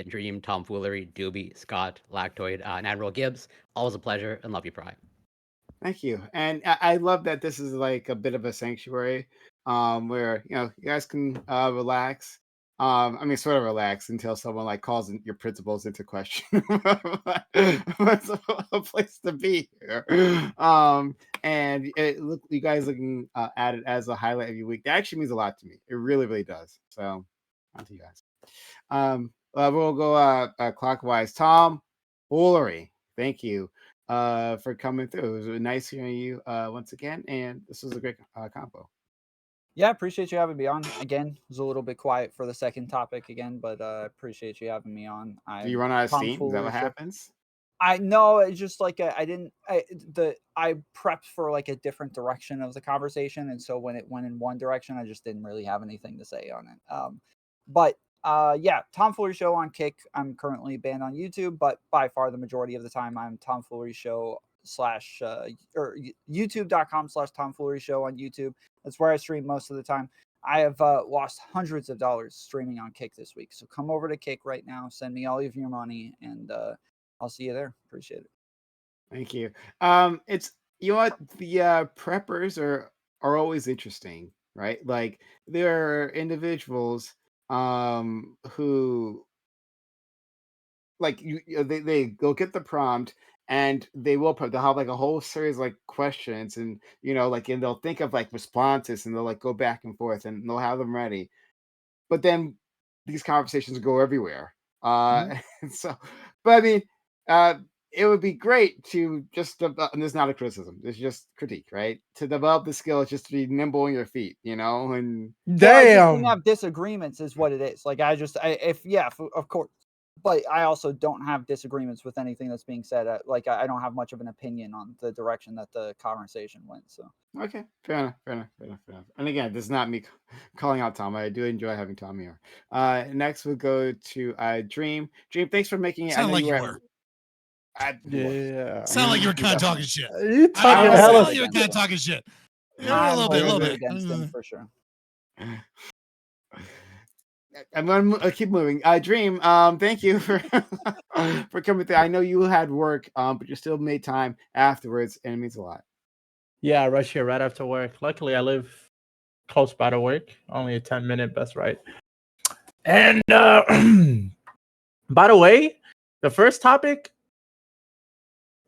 Dream, Tomfoolery, Doobie, Scott, Lactoid, and Admiral Gibbs. Always a pleasure, and love you, Prime. Thank you. And I love that this is like a bit of a sanctuary where, you guys can relax. I mean, sort of relax until someone like calls your principles into question. It's a place to be here. And look, you guys looking at it as a highlight every week. That actually means a lot to me. It really, really does. So, on to you guys. We'll go clockwise. Tom Woolery, thank you for coming through. It was nice hearing you once again, and this was a great combo. Yeah, appreciate you having me on again. It was a little bit quiet for the second topic again, but appreciate you having me on. Do you run out of steam? Is that what happens? I know, it's just like I prepped for like a different direction of the conversation, and so when it went in one direction, I just didn't really have anything to say on it. But yeah, Tomfoolery Show on Kick. I'm currently banned on YouTube, but by far the majority of the time I'm Tomfoolery Show / or youtube.com/Tomfoolery Show on YouTube. That's where I stream most of the time. I have lost hundreds of dollars streaming on Kick this week. So come over to Kick right now. Send me all of your money, and I'll see you there. Appreciate it. Thank you. It's what the preppers are always interesting, right? Like there are individuals who like they go get the prompt and they'll have like a whole series of like questions and and they'll think of like responses and they'll like go back and forth and they'll have them ready, but then these conversations go everywhere. So but I mean it would be great to just and there's not a criticism, it's just critique, right? To develop the skills, just to be nimble on your feet, and I just didn't have disagreements is what it is. Like of course, but I also don't have disagreements with anything that's being said. Like I don't have much of an opinion on the direction that the conversation went. So okay, fair enough. And again, this is not me calling out Tom. I do enjoy having Tom here. Next we'll go to Dream. Dream, thanks for making it. Sound like you were. Yeah. Sound like you were kind of talking shit. You talking hella you were kind of talking shit. I'm a little bit. Against him for sure. I'm gonna keep moving. Dream, thank you for for coming through. I know you had work, but you still made time afterwards, and it means a lot. Yeah, I rush here right after work. Luckily, I live close by to work, only a 10-minute bus ride. And by the way, the first topic,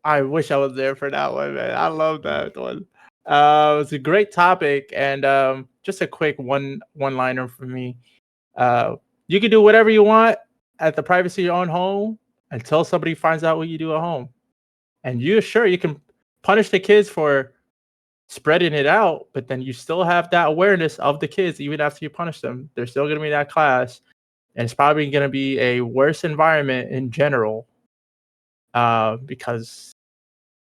I wish I was there for that one, man. I love that one. It was a great topic, and just a quick one-liner for me. You can do whatever you want at the privacy of your own home until somebody finds out what you do at home. And you can punish the kids for spreading it out, but then you still have that awareness of the kids even after you punish them. They're still going to be in that class, and it's probably going to be a worse environment in general because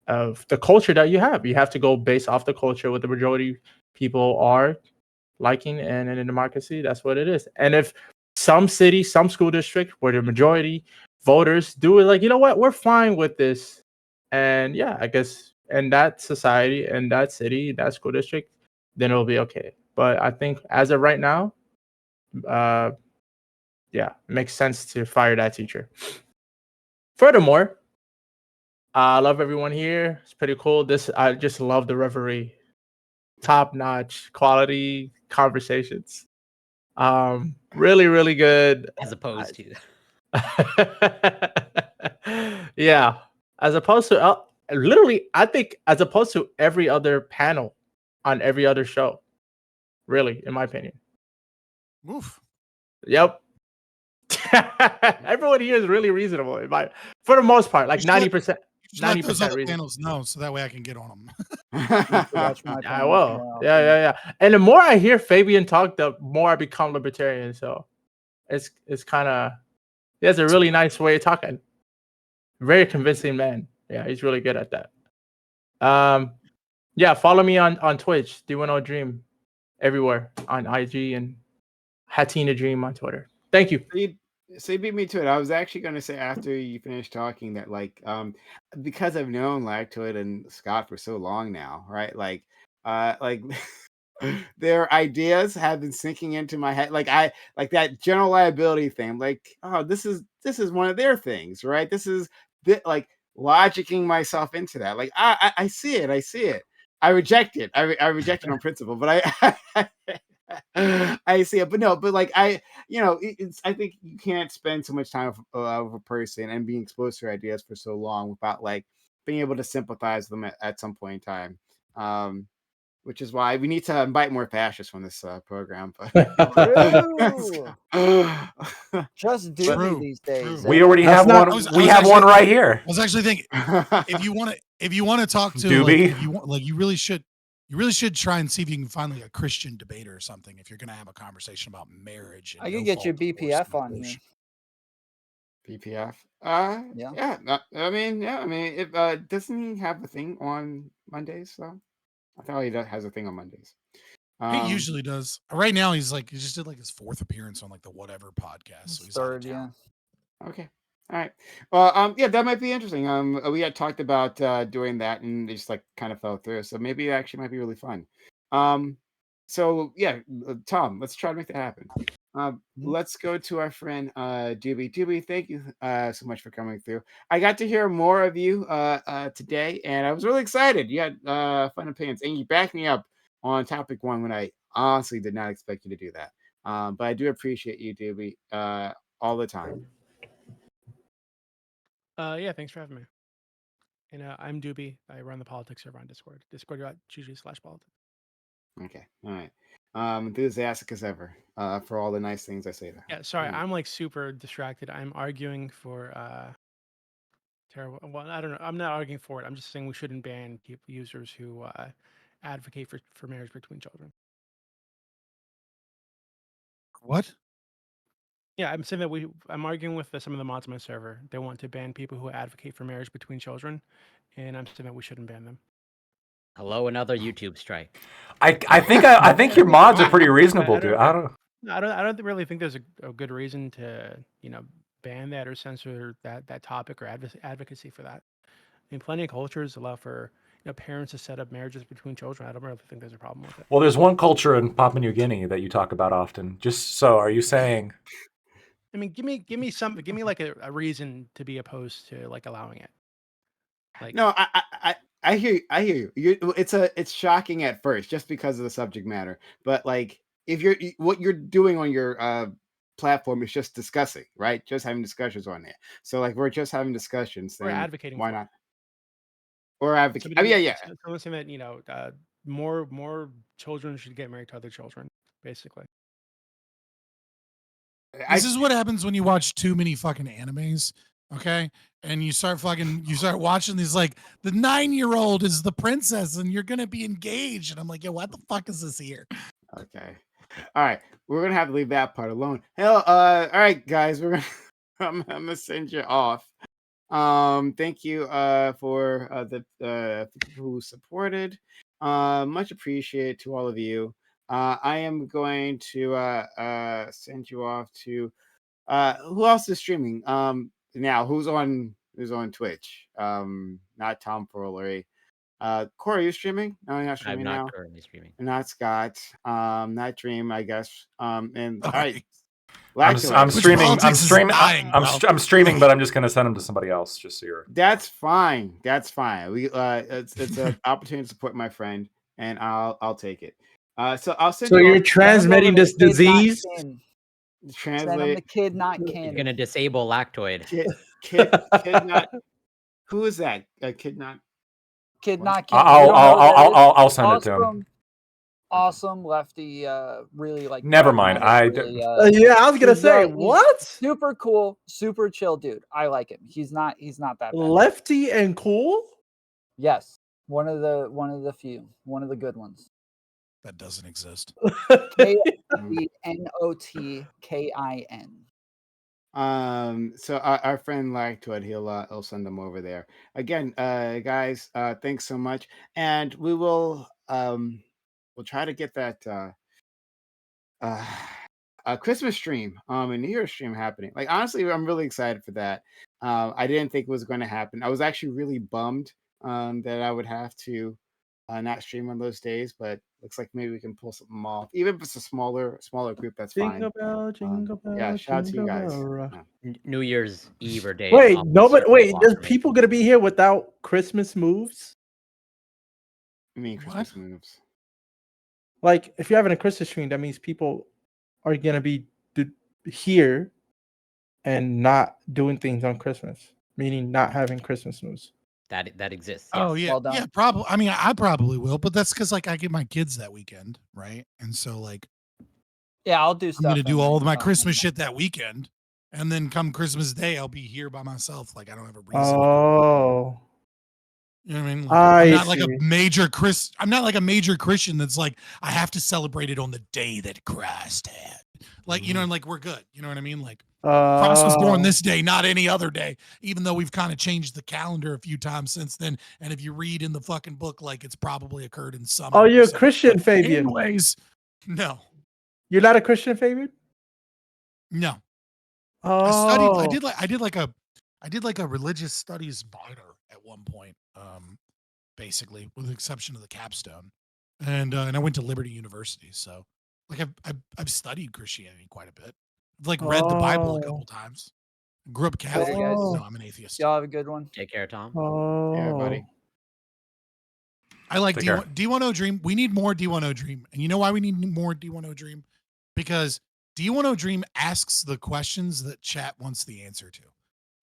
of the culture that you have. You have to go based off the culture what the majority people are liking, and in a democracy, that's what it is. And if some city, some school district where the majority voters do it, like, you know what, we're fine with this, and yeah, I guess in that society, in that city, that school district, then it'll be okay. But I think as of right now, yeah, it makes sense to fire that teacher. Furthermore, I love everyone here. It's pretty cool. I just love the reverie. Top notch quality conversations. Really, really good. As opposed to Yeah, as opposed to literally, I think as opposed to every other panel on every other show. Really, in my opinion. Oof. Yep. Everyone here is really reasonable. For the most part, like 90%. You should let those 90% other reasonable. panels know so that way I can get on them. Watch my I panels will. more Yeah. And the more I hear Fabian talk, the more I become libertarian. So it's kind of, he has a really nice way of talking. Very convincing man. Yeah, he's really good at that. Yeah, follow me on Twitch, D10 Dream, everywhere on IG and Hatina Dream on Twitter. Thank you. So you beat me to it. I was actually going to say after you finished talking that because I've known Lactoid and Scott for so long now, right? Like their ideas have been sinking into my head. Like that general liability thing. Like, oh, this is one of their things, right? This is like logicking myself into that. Like I see it. I reject it. I reject it on principle, but I see it. But no, but like I think you can't spend so much time with a person and being exposed to their ideas for so long without like being able to sympathize with them at some point in time. Which is why we need to invite more fascists from this program. But just Doobie these days. We already That's have not- one. We have one right here. I was actually thinking if you want to talk to Doobie. like, if you want, like, you really should try and see if you can find like a Christian debater or something if you're going to have a conversation about marriage. And I can get you BPF on here. BPF. Yeah. I mean, if doesn't he have a thing on Mondays though? I thought he has a thing on Mondays. He usually does. Right now, he just did like his 4th appearance on like the whatever podcast. So he's Third, yeah. Okay. All right. Well, yeah, that might be interesting. We had talked about doing that, and it just like kind of fell through. So maybe it actually might be really fun. So yeah, Tom, let's try to make that happen. Let's go to our friend Doobie. Doobie, thank you so much for coming through. I got to hear more of you today, and I was really excited. You had fun opinions, and you backed me up on topic 1 when I honestly did not expect you to do that. But I do appreciate you, Doobie, all the time. Yeah, thanks for having me. And I'm Doobie. I run the politics server on Discord. Discord.gg/politics. Okay. All right. Enthusiastic as ever for all the nice things I say there. Yeah, sorry, I'm like super distracted. I'm arguing for terrible. Well, I don't know. I'm not arguing for it. I'm just saying we shouldn't ban users who advocate for marriage between children. What? Yeah, I'm saying that I'm arguing with some of the mods on my server. They want to ban people who advocate for marriage between children, and I'm saying that we shouldn't ban them. Hello, another YouTube strike. I think your mods are pretty reasonable, dude. I don't really think there's a good reason to ban that or censor that topic or advocacy for that. I mean, plenty of cultures allow for parents to set up marriages between children. I don't really think there's a problem with it. Well, there's one culture in Papua New Guinea that you talk about often. Just so, are you saying? I mean, give me something. Give me like a reason to be opposed to like allowing it. Like, no, I hear you. It's shocking at first just because of the subject matter, but like if what you're doing on your platform is just discussing, right? Just having discussions on there. So like we're just having discussions. We're advocating. Why not? Or advocate. I mean, yeah. Someone saying that more children should get married to other children, basically. This is what happens when you watch too many fucking animes, okay? And you start watching these, like, the 9-year-old is the princess and you're gonna be engaged. And I'm like, yo, what the fuck is this here? Okay. All right. We're gonna have to leave that part alone. Hell, all right, guys, I'm gonna send you off. Thank you for the people who supported. Much appreciated to all of you. I am going to send you off to who else is streaming now, who's on Twitch, not Tom Furlery. Corey, are you streaming? No, you're not streaming. I'm not currently streaming. Not Scott, not Dream, I guess. And all right, I'm streaming. I'm politics is streaming. dying, bro. I'm streaming, but I'm just gonna send them to somebody else. Just so you're. That's fine. That's fine. It's an opportunity to support my friend, and I'll take it. So I'll send So you. you're transmitting this disease. Send him Translate. the kid, not You're kin. gonna disable lactoid. Kid not. Who is that? Kid not. Kid, What? not kin. You don't know who that is? I'll send it to him. Awesome lefty, really like. Never mind. Really, Yeah, I was gonna he's, say he's what? Super cool, super chill dude. I like him. He's not that bad. Lefty and cool. Yes, one of the few, one of the good ones. That doesn't exist. Notkin. So our friend Lactoid, he'll send them over there again. Guys, thanks so much, and we will we'll try to get that a Christmas stream a New Year's stream happening. Like, honestly, I'm really excited for that. I didn't think it was going to happen. I was actually really bummed that I would have to not stream on those days, but looks like maybe we can pull something off. Even if it's a smaller group, that's fine. Jingle bell, Yeah, shout out to you guys. Yeah. New Year's Eve or day. Wait, there's people gonna be here without Christmas moves? I mean, Christmas moves. Like, if you're having a Christmas stream, that means people are gonna be here and not doing things on Christmas, meaning not having Christmas moves. That exists. Oh yes. yeah, Well done. yeah, probably. I mean, I probably will, but that's because like I get my kids that weekend, right? And so like, Yeah, I'll do stuff. I'm gonna do and all of then, my Christmas shit that weekend, and then come Christmas Day, I'll be here by myself. Like I don't have a reason. Oh, You know what I mean? Like, I I'm not like see. I'm not like a major Christian that's like I have to celebrate it on the day that Christ had. Like, you know, like we're good. You know what I mean? Like Christ was born this day, not any other day, even though we've kind of changed the calendar a few times since then. And if you read in the fucking book, like it's probably occurred in some. Oh, you're a Christian, Fabian. Anyways, no. You're not a Christian, Fabian? No. Oh, I did like a religious studies minor at one point, basically, with the exception of the capstone. And I went to Liberty University, so like I've studied Christianity quite a bit. I've like read the Bible a couple times. Grew up Catholic. guys. No, I'm an atheist. Y'all have a good one. Take care, Tom. Yeah, buddy. I like Take care. D10 Dream. We need more D10 Dream. And you know why we need more D10 Dream? Because D10 Dream asks the questions that chat wants the answer to.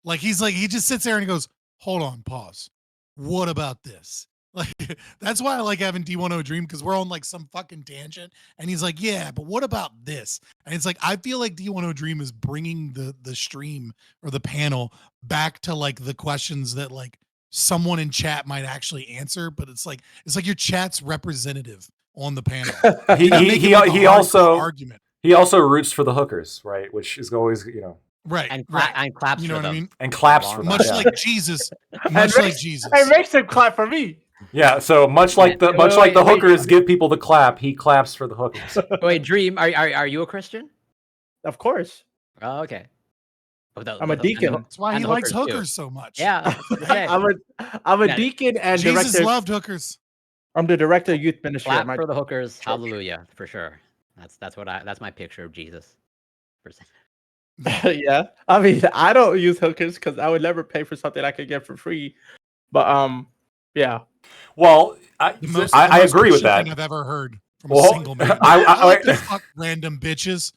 Like he just sits there and he goes, hold on, pause. What about this? Like that's why I like having D10 Dream, because we're on like some fucking tangent and he's like, yeah, but what about this? And it's like I feel like D10 Dream is bringing the stream or the panel back to like the questions that like someone in chat might actually answer, but it's like your chat's representative on the panel. He also argument. He also roots for the hookers, right? Which is always, you know, right, and You claps know for what them. I mean? and claps for them. Much Yeah. like Jesus. Much like Jesus. It makes him clap for me. Yeah, so much like the wait. hookers give people the clap, he claps for the hookers. Wait, Dream, are you a Christian? Of course. Oh, okay. I'm a deacon. That's why he and likes hookers, too. hookers so much. Yeah. Okay. I'm a Yeah. deacon and Jesus director. loved hookers. I'm the director of youth ministry. Clap at my for the hookers. church. Hallelujah, for sure. That's my picture of Jesus. Yeah, I mean, I don't use hookers because I would never pay for something I could get for free. But yeah. Well, I The most agree with Christian that. thing I've ever heard from Well, a single man. I like to fuck random bitches.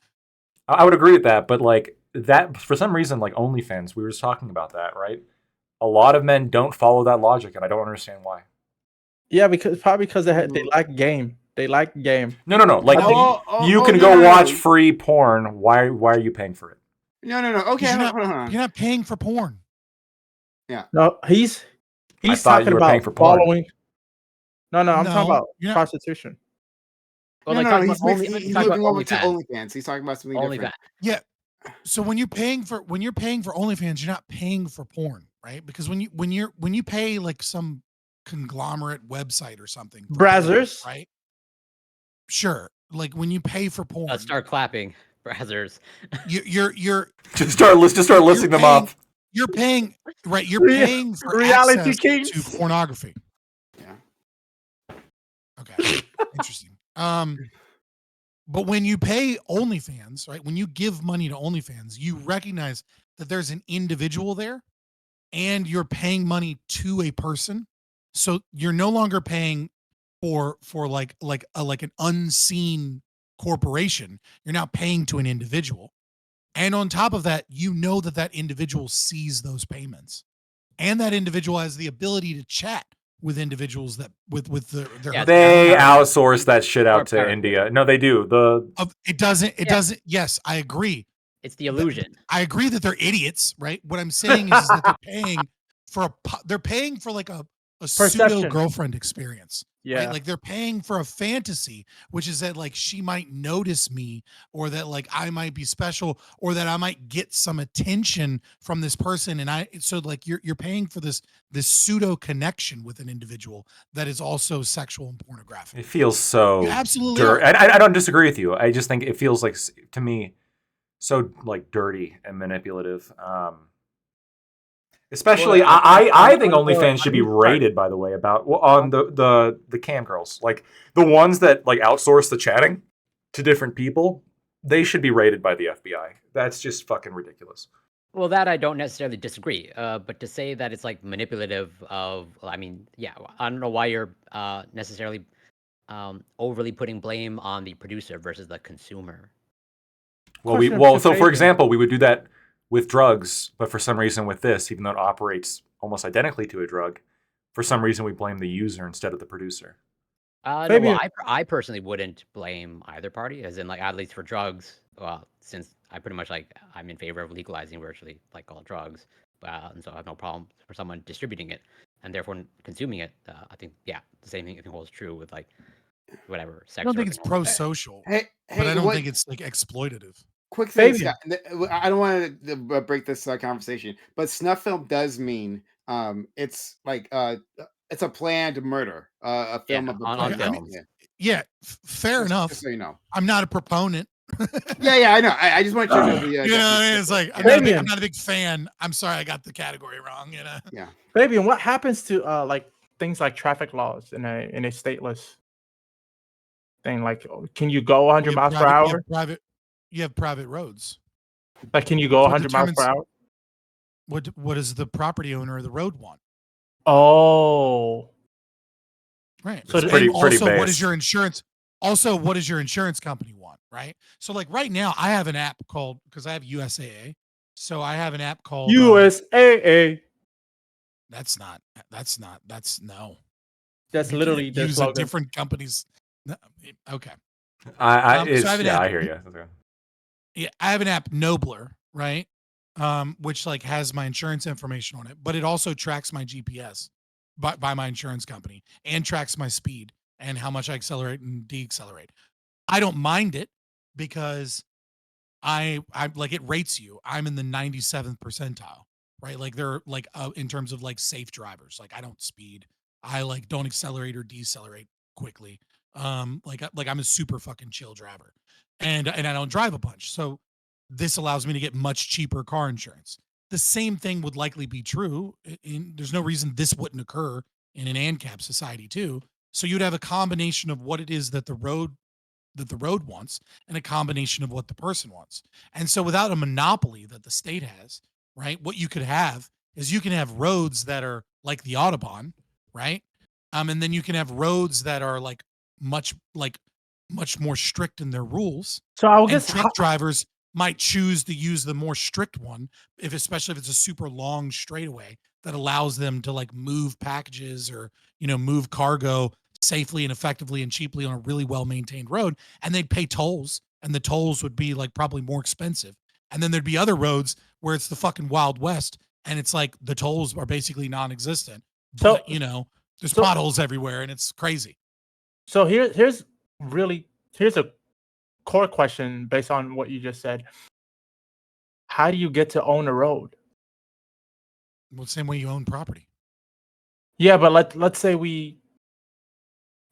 I would agree with that, but like that for some reason, like OnlyFans, we were just talking about that, right? A lot of men don't follow that logic, and I don't understand why. Yeah, because they like game. They like game. No. Like you can go watch free porn. Why are you paying for it? No. Okay, You're hold on. not paying for porn. No, he's thought talking you were about paying for porn. following. No, I'm No, talking about you're not. prostitution. Well, No, like, no, talking he's about mixing, he's talking moving about over to OnlyFans. OnlyFans. He's talking about something OnlyFans. different. Yeah. So when you're paying for OnlyFans, you're not paying for porn, right? Because when you pay like some conglomerate website or something, for Brazzers. porn, right? Sure. Like when you pay for porn, Let's start clapping, brazzers. you're Just start listing them paying- off. You're paying, right? You're Rea- paying for reality access kings. to pornography. Yeah. Okay. Interesting. But when you pay OnlyFans, right? When you give money to OnlyFans, you recognize that there's an individual there and you're paying money to a person. So you're no longer paying for like an unseen corporation. You're now paying to an individual. And on top of that, you know that individual sees those payments. And that individual has the ability to chat with individuals that with their they outsource that shit out to India. No, they do. It doesn't. Yes, I agree. It's the illusion. I agree that they're idiots, right? What I'm saying is that they're paying for like a pseudo girlfriend experience. Yeah. Right? Like they're paying for a fantasy, which is that like she might notice me, or that like I might be special, or that I might get some attention from this person. And so like you're paying for this pseudo connection with an individual that is also sexual and pornographic. It feels so you absolutely dirty. I don't disagree with you. I just think it feels like, to me, so like dirty and manipulative. Especially, I think OnlyFans should be rated, by the way, on the cam girls, like the ones that like outsource the chatting to different people. They should be rated by the FBI. That's just fucking ridiculous. Well, that I don't necessarily disagree. But to say that it's like manipulative I don't know why you're necessarily overly putting blame on the producer versus the consumer. So for example, we would do that with drugs, but for some reason with this, even though it operates almost identically to a drug, for some reason we blame the user instead of the producer. No, well, I personally wouldn't blame either party, as in like at least for drugs. Well, since I pretty much I'm in favor of legalizing virtually like all drugs, and so I have no problem for someone distributing it and therefore consuming it. I think the same thing holds true with like whatever sex. I don't think it's pro-social, but I don't think it's like exploitative. Quick thing, Scott. I don't want to break this conversation, but snuff film does mean it's like it's a planned murder, a film of a film. Fair enough. Just so you know, I'm not a proponent. yeah, I know. I just want you to know the. It's like I'm not a big fan. I'm sorry, I got the category wrong. Yeah. Fabian, what happens to like things like traffic laws in a stateless thing? Like, can you go 100 miles per hour? You have private roads. Like, can you go 100 miles per hour? What does the property owner of the road want? Oh, right. So pretty also, based. what is your insurance? Also, what does your insurance company want? Right. So, like right now, I have an app called, because I have USAA. So I have an app called USAA. That's literally the use slogan. Different companies. Okay. I hear you. Okay. Yeah, I have an app, Nobler, right? Which like has my insurance information on it, but it also tracks my GPS by my insurance company and tracks my speed and how much I accelerate and decelerate. I don't mind it because I like it rates you. I'm in the 97th percentile, right? Like they're like in terms of like safe drivers. Like I don't speed. I like don't accelerate or decelerate quickly. Like I'm a super fucking chill driver, and I don't drive a bunch. So this allows me to get much cheaper car insurance. The same thing would likely be true. There's no reason this wouldn't occur in an ANCAP society too. So you'd have a combination of what it is that the road wants and a combination of what the person wants. And so without a monopoly that the state has, right? What you could have is you can have roads that are like the Autobahn, right? And then you can have roads that are like much more strict in their rules. So I guess truck drivers might choose to use the more strict one, especially if it's a super long straightaway that allows them to like move packages or move cargo safely and effectively and cheaply on a really well maintained road. And they'd pay tolls, and the tolls would be like probably more expensive. And then there'd be other roads where it's the fucking Wild West, and it's like the tolls are basically non-existent. But there's potholes everywhere, and it's crazy. So here's a core question based on what you just said. How do you get to own a road? Well, the same way you own property. Yeah, but let's say we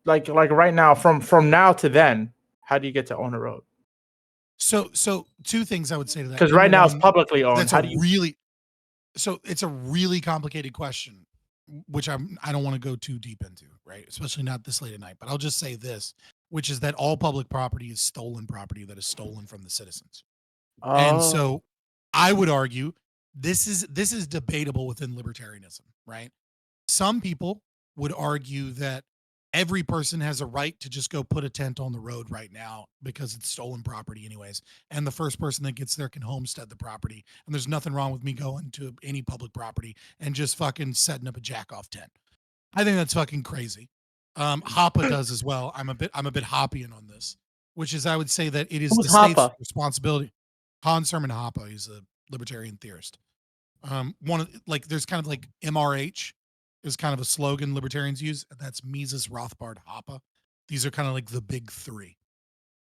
like right now, from now to then, how do you get to own a road? So two things I would say to that. Because right now it's publicly owned. It's a really complicated question, which I don't want to go too deep into, right? Especially not this late at night. But I'll just say this: which is that all public property is stolen property that is stolen from the citizens. Oh. And so I would argue this is debatable within libertarianism, right? Some people would argue that every person has a right to just go put a tent on the road right now because it's stolen property anyways. And the first person that gets there can homestead the property. And there's nothing wrong with me going to any public property and just fucking setting up a jack off tent. I think that's fucking crazy. Hoppe does as well. I'm a bit Hoppian on this, which is I would say that it is Who's the state's Hoppe? responsibility. Hans Hermann Hoppe, he's a libertarian theorist. One of like there's kind of like MRH is kind of a slogan libertarians use, and that's Mises, Rothbard, Hoppe. These are kind of like the big three.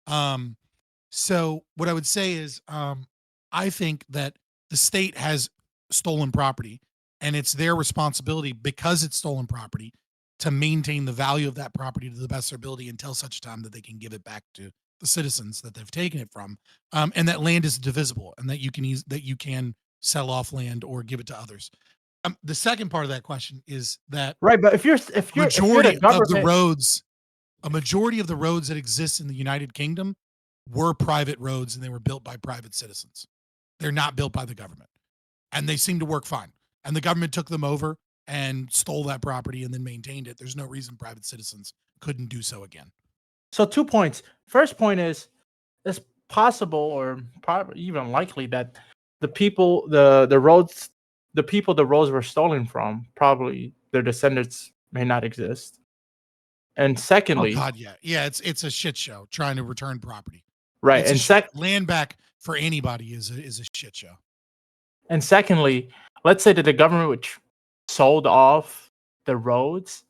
So what I would say is I think that the state has stolen property, and it's their responsibility because it's stolen property to maintain the value of that property to the best of their ability until such time that they can give it back to the citizens that they've taken it from, and that land is divisible, and that you can sell off land or give it to others. The second part of that question is that right, but if you're majority the of the roads, a majority of the roads that exist in the United Kingdom were private roads, and they were built by private citizens. They're not built by the government, and they seem to work fine. And the government took them over and stole that property and then maintained it. There's no reason private citizens couldn't do so again. So 2 points. First point is, it's possible or probably even likely that the people, the roads, the people the roads were stolen from, probably their descendants may not exist. And secondly, oh God, yeah, it's a shit show trying to return property. Right, it's and land back for anybody is a shit show. And secondly, let's say that the government which sold off the roads.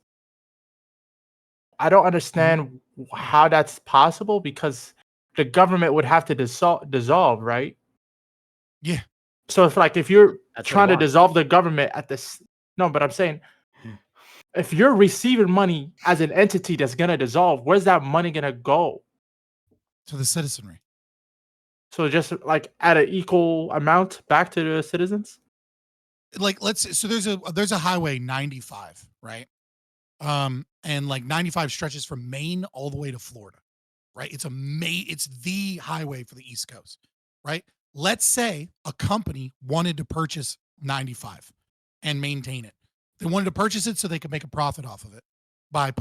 I don't understand how that's possible because the government would have to dissolve, right? Yeah. So if you're trying to dissolve the government at this, no, but I'm saying if you're receiving money as an entity that's gonna dissolve, where's that money gonna go? To the citizenry. So just like at an equal amount back to the citizens? Like so there's a highway 95, right? And like 95 stretches from Maine all the way to Florida, right? It's the highway for the East Coast, right? Let's say a company wanted to purchase 95 and maintain it. They wanted to purchase it so they could make a profit off of it by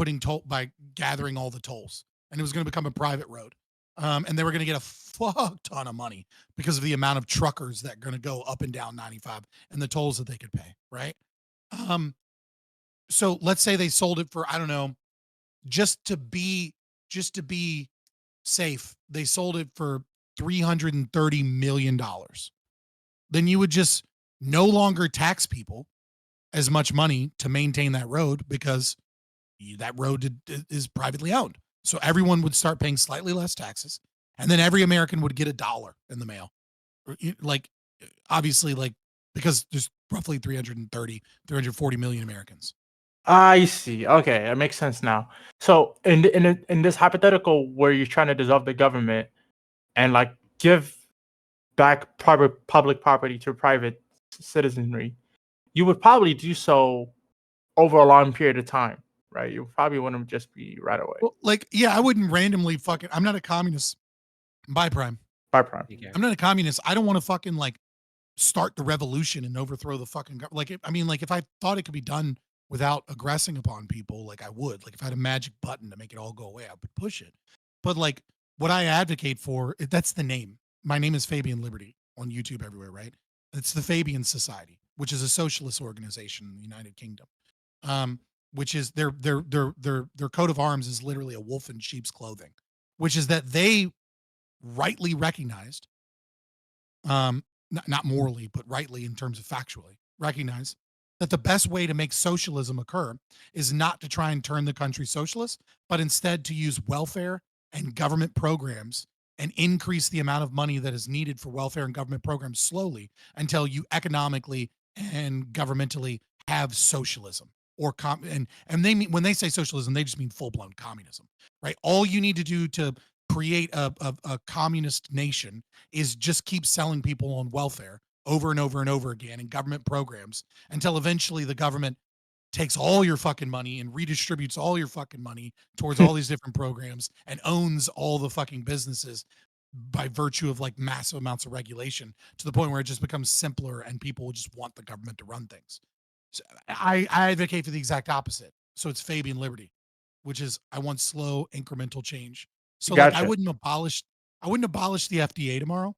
by gathering all the tolls, and it was going to become a private road. And they were going to get a fuck ton of money because of the amount of truckers that are going to go up and down 95 and the tolls that they could pay, right? So let's say they sold it for, I don't know, just to be safe, they sold it for $330 million. Then you would just no longer tax people as much money to maintain that road because that road is privately owned. So everyone would start paying slightly less taxes, and then every American would get $1 in the mail. Like, obviously, like, because there's roughly 340 million Americans. I see. Okay, it makes sense now. So in this hypothetical where you're trying to dissolve the government and like give back public property to private citizenry, you would probably do so over a long period of time, right? You probably wouldn't just be right away. Well, like, yeah, I wouldn't randomly I'm not a communist. Bye, Prime. Bye, Prime. I'm not a communist. I don't want to fucking like start the revolution and overthrow the fucking government. Like, I mean, like if I thought it could be done without aggressing upon people, like I would. Like if I had a magic button to make it all go away, I would push it. But like what I advocate for, that's the name. My name is Fabian Liberty on YouTube everywhere, right? It's the Fabian Society, which is a socialist organization in the United Kingdom. Which is their coat of arms is literally a wolf in sheep's clothing, which is that they rightly recognized, not morally, but rightly in terms of factually recognize that the best way to make socialism occur is not to try and turn the country socialist, but instead to use welfare and government programs and increase the amount of money that is needed for welfare and government programs slowly until you economically and governmentally have socialism. Or and they mean, when they say socialism, they just mean full-blown communism, right? All you need to do to create a communist nation is just keep selling people on welfare over and over and over again in government programs until eventually the government takes all your fucking money and redistributes all your fucking money towards all these different programs and owns all the fucking businesses by virtue of like massive amounts of regulation to the point where it just becomes simpler and people will just want the government to run things. So I advocate for the exact opposite. So it's Fabian Liberty, which is I want slow incremental change. So like I wouldn't abolish the FDA tomorrow.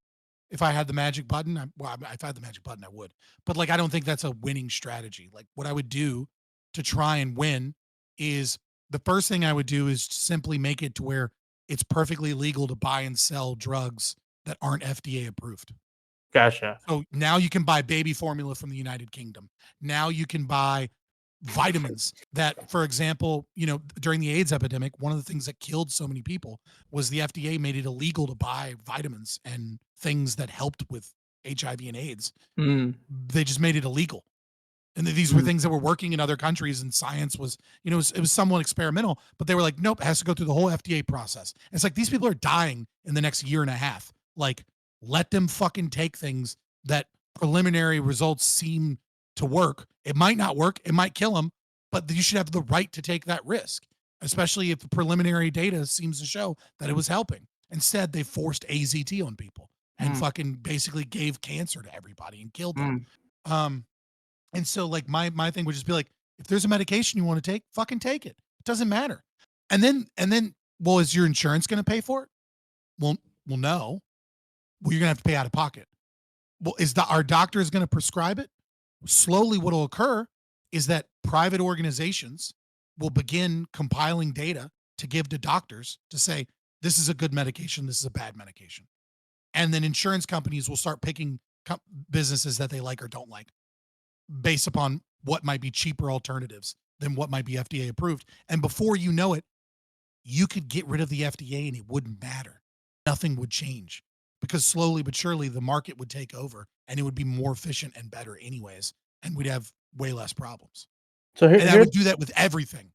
If I had the magic button, if I had the magic button, I would. But like, I don't think that's a winning strategy. Like, what I would do to try and win is the first thing I would do is simply make it to where it's perfectly legal to buy and sell drugs that aren't FDA approved. Gotcha. So now you can buy baby formula from the United Kingdom. Now you can buy vitamins that, for example, during the AIDS epidemic, one of the things that killed so many people was the FDA made it illegal to buy vitamins and things that helped with HIV and AIDS. They just made it illegal. And these were things that were working in other countries, and science was, it was somewhat experimental, but they were like, nope, it has to go through the whole FDA process. And it's like, these people are dying in the next year and a half. Like, let them fucking take things that preliminary results seem to work. It might not work. It might kill them, but you should have the right to take that risk, especially if the preliminary data seems to show that it was helping. Instead, they forced AZT on people and fucking basically gave cancer to everybody and killed them. And so like my thing would just be like, if there's a medication you want to take, fucking take it. It doesn't matter. And then, well, is your insurance going to pay for it? Well, no. Well, you're going to have to pay out of pocket. Well, our doctors going to prescribe it? Slowly what will occur is that private organizations will begin compiling data to give to doctors to say, this is a good medication, this is a bad medication. And then insurance companies will start picking businesses that they like or don't like based upon what might be cheaper alternatives than what might be FDA approved. And before you know it, you could get rid of the FDA and it wouldn't matter. Nothing would change because slowly but surely the market would take over and it would be more efficient and better anyways. And we'd have way less problems. So and I would do that with everything.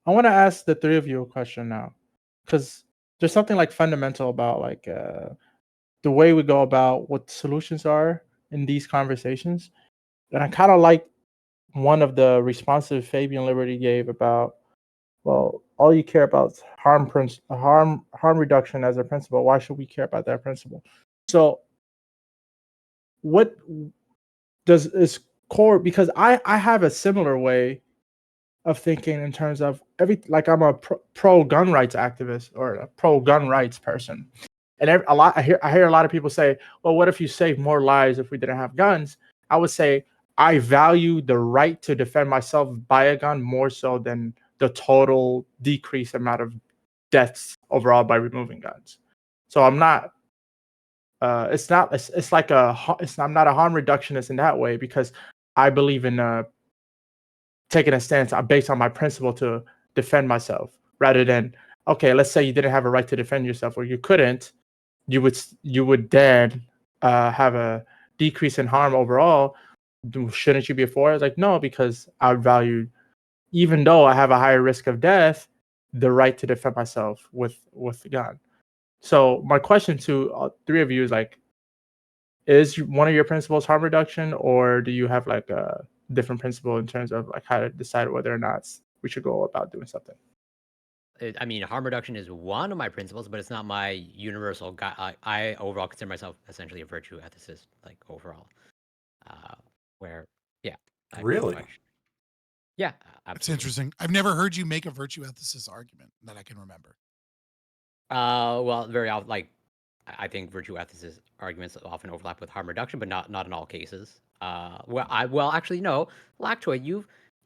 I want to ask the three of you a question now, because there's something like fundamental about like the way we go about what solutions are in these conversations. And I kind of like one of the responses Fabian Liberty gave about, well, all you care about is harm reduction as a principle. Why should we care about that principle? So what is core? Because I have a similar way of thinking in terms of like I'm a pro gun rights activist or a pro gun rights person. And I hear a lot of people say, well, what if you save more lives if we didn't have guns? I would say I value the right to defend myself by a gun more so than the total decrease amount of deaths overall by removing guns. So I'm not I'm not a harm reductionist in that way, because I believe in taking a stance based on my principle to defend myself, rather than, okay, let's say you didn't have a right to defend yourself or you couldn't, you would then have a decrease in harm overall. Shouldn't you be for it? It's like, no, because I value, even though I have a higher risk of death, the right to defend myself with the gun. So my question to three of you is like, is one of your principles harm reduction, or do you have like a different principle in terms of like how to decide whether or not we should go about doing something? I mean, harm reduction is one of my principles, but it's not my universal guide. I overall consider myself essentially a virtue ethicist, like overall. Really? Yeah, absolutely. That's interesting. I've never heard you make a virtue ethicist argument that I can remember. Well, very often, like, I think virtue ethicist arguments often overlap with harm reduction, but not in all cases. Actually, no, Lactoid,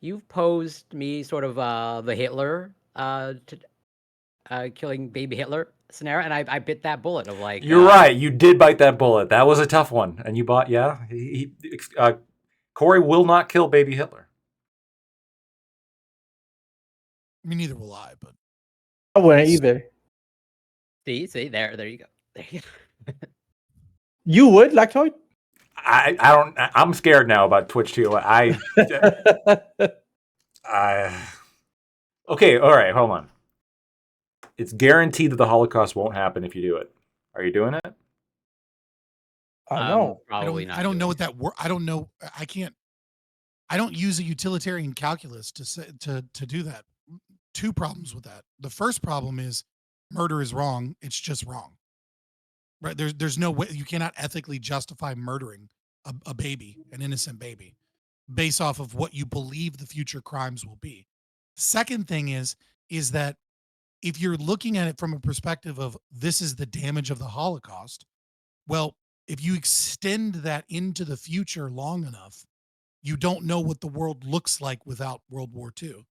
you've posed me sort of the Hitler killing baby Hitler scenario, and I bit that bullet of like. You're right. You did bite that bullet. That was a tough one, and you bought. Yeah, Corey will not kill baby Hitler. I mean, neither will I, but I wouldn't either. See, there you go. There you go. You would, Lactoid? I don't. I'm scared now about Twitch too. Okay, all right, hold on. It's guaranteed that the Holocaust won't happen if you do it. Are you doing it? No, probably not. I don't know what that word. I don't know. I can't. I don't use a utilitarian calculus to do that. Two problems with that. The first problem is murder is wrong. It's just wrong. Right? There's no way you cannot ethically justify murdering a baby, an innocent baby, based off of what you believe the future crimes will be. Second thing is that if you're looking at it from a perspective of this is the damage of the Holocaust, well, if you extend that into the future long enough, you don't know what the world looks like without World War II.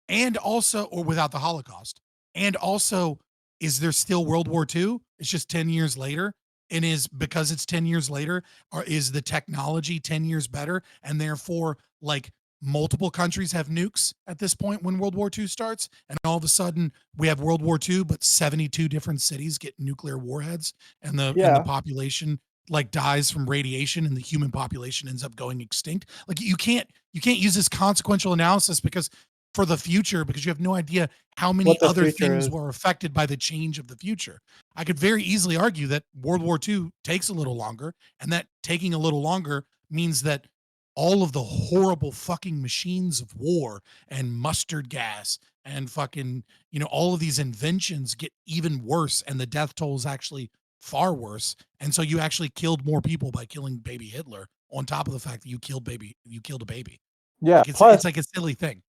And also, or without the Holocaust. And also, is there still World War II? It's just 10 years later. And is because it's 10 years later, or is the technology 10 years better? And therefore, like multiple countries have nukes at this point when World War II starts. And all of a sudden we have World War II, but 72 different cities get nuclear warheads and the population like dies from radiation and the human population ends up going extinct. Like you can't use this consequential analysis because for the future, because you have no idea how many other things were affected by the change of the future. I could very easily argue that World War II takes a little longer, and that taking a little longer means that all of the horrible fucking machines of war and mustard gas and fucking, all of these inventions get even worse, and the death toll is actually far worse. And so you actually killed more people by killing baby Hitler on top of the fact that you killed a baby. Yeah. Like it's like a silly thing.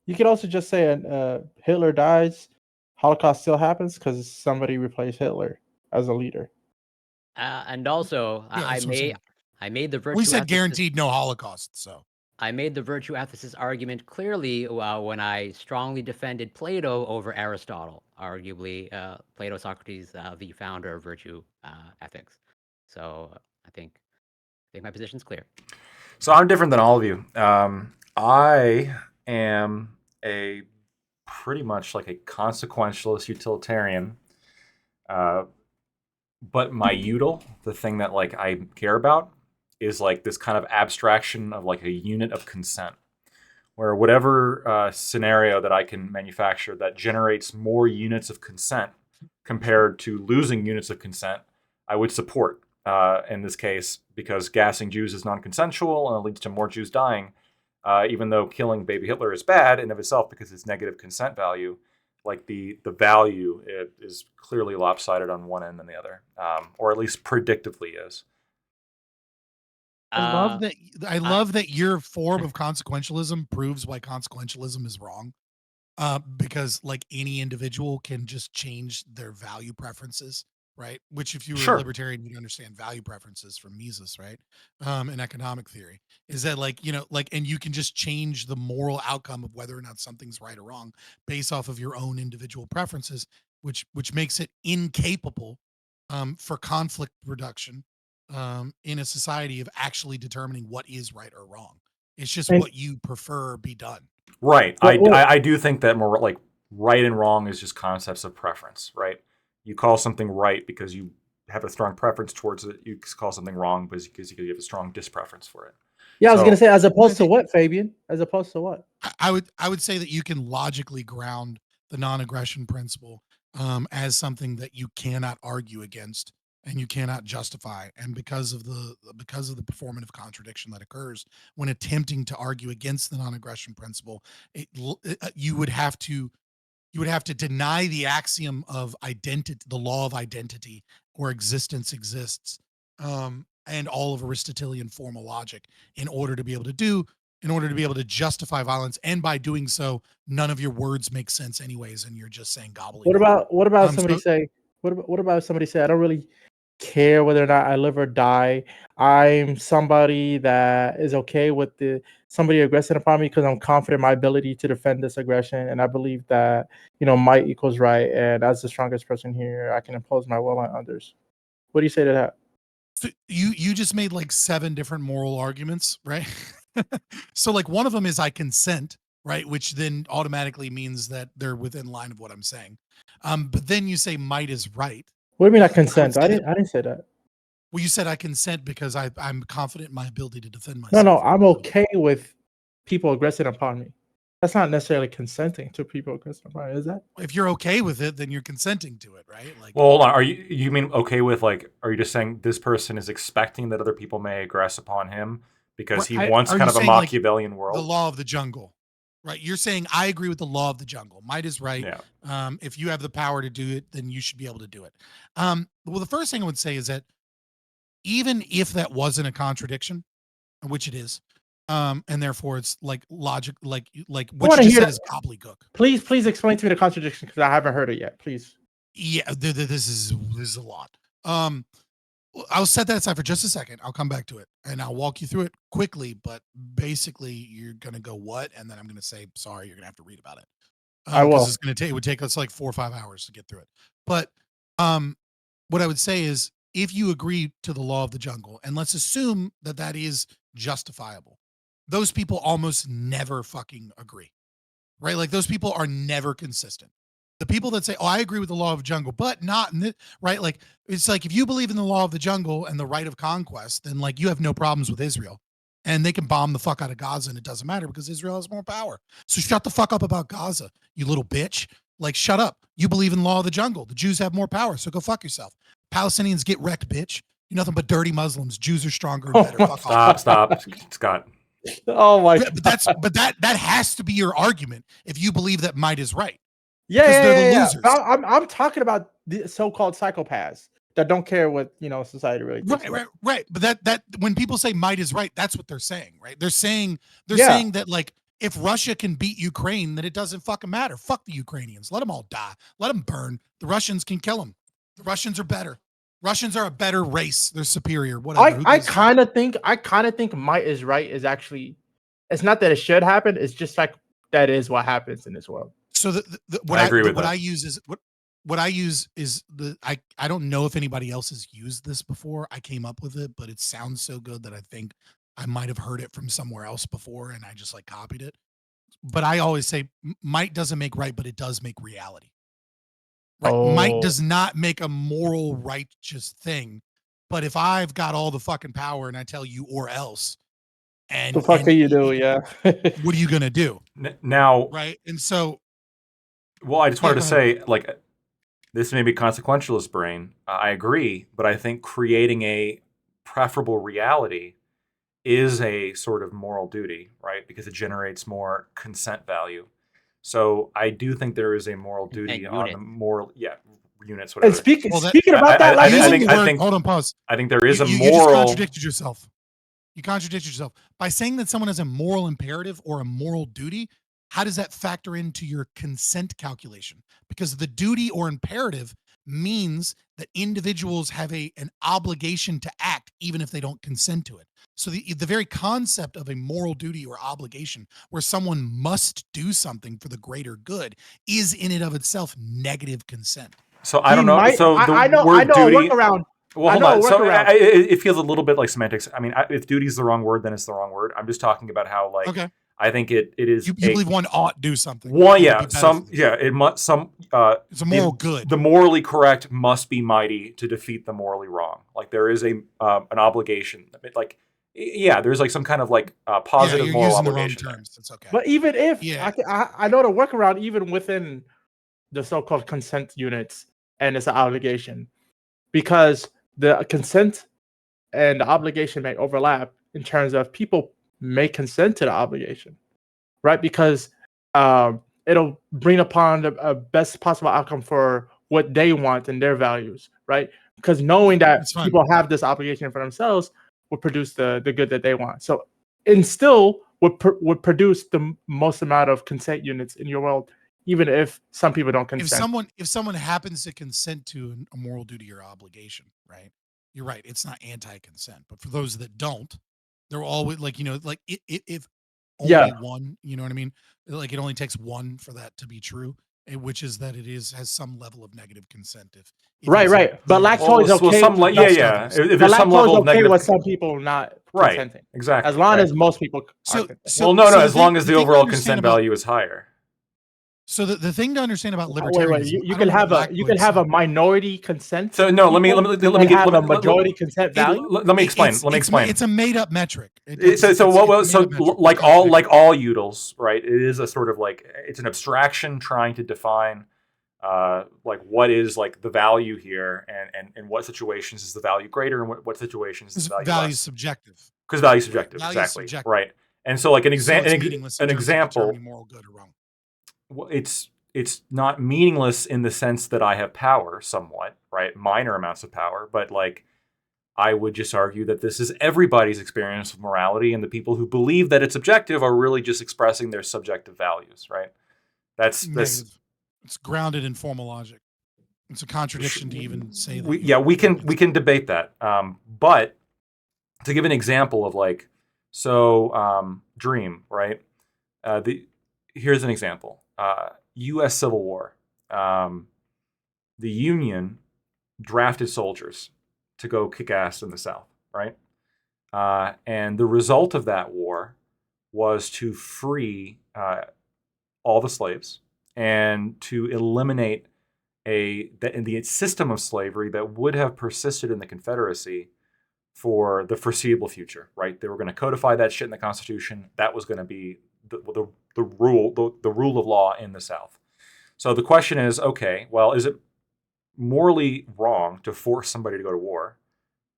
You could also just say Hitler dies, Holocaust still happens because somebody replaced Hitler as a leader. And also, I made the virtue. We said guaranteed no Holocaust, so. I made the virtue ethicist argument clearly when I strongly defended Plato over Aristotle, arguably Plato, Socrates, the founder of virtue ethics. So I think my position's clear. So I'm different than all of you. I am pretty much like a consequentialist utilitarian, but my util, the thing that like I care about, is like this kind of abstraction of like a unit of consent, where whatever scenario that I can manufacture that generates more units of consent compared to losing units of consent, I would support. In this case, because gassing Jews is non-consensual and it leads to more Jews dying, even though killing baby Hitler is bad in of itself because it's negative consent value, like the value is clearly lopsided on one end than the other, or at least predictively is. I love that your form of consequentialism proves why consequentialism is wrong. Because like any individual can just change their value preferences, right? Which if you were a libertarian, you'd understand value preferences from Mises, right? In economic theory, is that like, and you can just change the moral outcome of whether or not something's right or wrong based off of your own individual preferences, which makes it incapable for conflict reduction in a society of actually determining what is right or wrong. It's just what you prefer be done. Right. I do think that more like right and wrong is just concepts of preference, right? You call something right because you have a strong preference towards it. You call something wrong because you have a strong dispreference for it. Yeah, I was going to say, as opposed to what, Fabian? As opposed to what? I would say that you can logically ground the non-aggression principle as something that you cannot argue against and you cannot justify. And because of the performative contradiction that occurs when attempting to argue against the non-aggression principle, you would have to deny the axiom of identity, the law of identity, or existence exists, and all of Aristotelian formal logic in order to be able to justify violence. And by doing so, none of your words make sense anyways, and you're just saying gobbledygook. What about somebody say? What about somebody say? I don't really care whether or not I live or die. I'm somebody that is okay with somebody aggressing upon me because I'm confident in my ability to defend this aggression, and I believe that might equals right. And as the strongest person here, I can impose my will on others. What do you say to that? So you just made like 7 different moral arguments, right? So like one of them is I consent, right? Which then automatically means that they're within line of what I'm saying. But then you say might is right. What do you mean I consent? I didn't say that. Well, you said I consent because I'm confident in my ability to defend myself. No, I'm okay with people aggressing upon me. That's not necessarily consenting to people aggressing upon me, is that? If you're okay with it, then you're consenting to it, right? Like, well, hold on. You mean okay with like? Are you just saying this person is expecting that other people may aggress upon him, because he wants kind of a Machiavellian world. The law of the jungle, right? You're saying I agree with the law of the jungle. Might is right. Yeah. If you have the power to do it, then you should be able to do it. Well, the first thing I would say is that even if that wasn't a contradiction, which it is, and therefore it's like logic, like what you just said is gobbledygook. Please explain to me the contradiction because I haven't heard it yet. Please. Yeah, this is a lot. I'll set that aside for just a second. I'll come back to it and I'll walk you through it quickly. But basically, you're gonna go what, and then I'm gonna say sorry. You're gonna have to read about it. I will. It's gonna take. It would take us like 4 or 5 hours to get through it. But what I would say is, if you agree to the law of the jungle, and let's assume that that is justifiable, those people almost never fucking agree, right? Like those people are never consistent. The people that say, "Oh, I agree with the law of jungle, but not in this," right? Like it's like if you believe in the law of the jungle and the right of conquest, then like you have no problems with Israel, and they can bomb the fuck out of Gaza, and it doesn't matter because Israel has more power. So shut the fuck up about Gaza, you little bitch. Like shut up. You believe in law of the jungle. The Jews have more power, so go fuck yourself. Palestinians get wrecked, bitch. You're nothing but dirty Muslims. Jews are stronger and better. Fuck off. Stop, Scott. Oh my God. But that has to be your argument if you believe that might is right. Yeah. I'm talking about the so-called psychopaths that don't care what society really thinks. Right. But that when people say might is right, that's what they're saying, right? They're saying that like if Russia can beat Ukraine, then it doesn't fucking matter. Fuck the Ukrainians. Let them all die. Let them burn. The Russians can kill them. The Russians are better. Russians are a better race. They're superior. Whatever. I kind of think might is right is actually, it's not that it should happen. It's just like that is what happens in this world. So what I use is I don't know if anybody else has used this before. I came up with it, but it sounds so good that I think I might have heard it from somewhere else before and I just like copied it. But I always say might doesn't make right, but it does make reality. Right? Oh. Might does not make a moral righteous thing. But if I've got all the fucking power and I tell you or else, and the fuck can you do? Yeah. What are you gonna do? Now, right? And so, well, I just wanted to say, like, this may be consequentialist brain. I agree, but I think creating a preferable reality is a sort of moral duty, right? Because it generates more consent value. So I do think there is a moral duty on the moral, units, whatever. And speaking about that, I think hold on, pause. I think there is a moral. You just contradicted yourself. You contradicted yourself by saying that someone has a moral imperative or a moral duty. How does that factor into your consent calculation? Because the duty or imperative means that individuals have an obligation to act even if they don't consent to it. So the very concept of a moral duty or obligation where someone must do something for the greater good is in and of itself negative consent. So I don't know. I know a workaround. Well, hold on. So it feels a little bit like semantics. I mean, if duty is the wrong word, then it's the wrong word. I'm just talking about how, like, okay. I think it is. You believe one ought do something. It must it's a moral good. The morally correct must be mighty to defeat the morally wrong. Like there is an obligation. Like there's like some kind of like positive you're moral using obligation. The wrong terms. That's okay. But even if I know the workaround, even within the so-called consent units, and it's an obligation because the consent and the obligation may overlap in terms of people may consent to the obligation, right? Because it'll bring upon the best possible outcome for what they want and their values, right? Because knowing that people have this obligation for themselves will produce the good that they want. So, and still would produce the most amount of consent units in your world, even if some people don't consent. If someone happens to consent to a moral duty or obligation, right? You're right. It's not anti-consent, but for those that don't, they're always like, like if only one, you know what I mean? Like it only takes one for that to be true, which is that has some level of negative consent. If right. But lactose is okay. If there's some level of negative, with some people not consenting. Exactly. As long as most people. As long as the overall consent value is higher. So the thing to understand about libertarianism, you can have a minority consent. So no, let me have a majority consent value. Let me explain. It's a made up metric. So like all utils, right? It is a sort of like it's an abstraction trying to define like what is like the value here, and in what situations is the value greater, and what situations is the value less? Subjective. Because value is subjective, Value is exactly, subjective. right? And so, like an So it's example, meaningless in terms of determining moral good or wrong. Well, it's not meaningless in the sense that I have power, somewhat, right? Minor amounts of power, but like I would just argue that this is everybody's experience with morality, and the people who believe that it's objective are really just expressing their subjective values, right? That's Negative. It's grounded in formal logic. It's a contradiction to even say that. We can debate that. But to give an example of like, so Dream, right? Here's an example. U.S. Civil War. The Union drafted soldiers to go kick ass in the South, right? And the result of that war was to free all the slaves and to eliminate the system of slavery that would have persisted in the Confederacy for the foreseeable future, right? They were going to codify that shit in the Constitution. That was going to be the rule of law in the South. So the question is, okay, well, is it morally wrong to force somebody to go to war,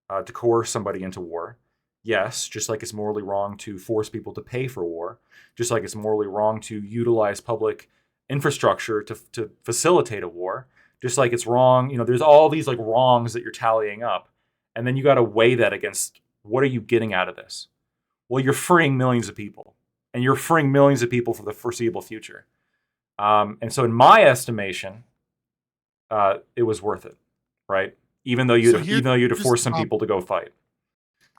to coerce somebody into war? Yes, just like it's morally wrong to force people to pay for war, just like it's morally wrong to utilize public infrastructure to facilitate a war, just like it's wrong, there's all these like wrongs that you're tallying up, and then you got to weigh that against what are you getting out of this? Well, you're freeing millions of people, and you're freeing millions of people for the foreseeable future. And so in my estimation, it was worth it, right? Even though you had to force some people to go fight.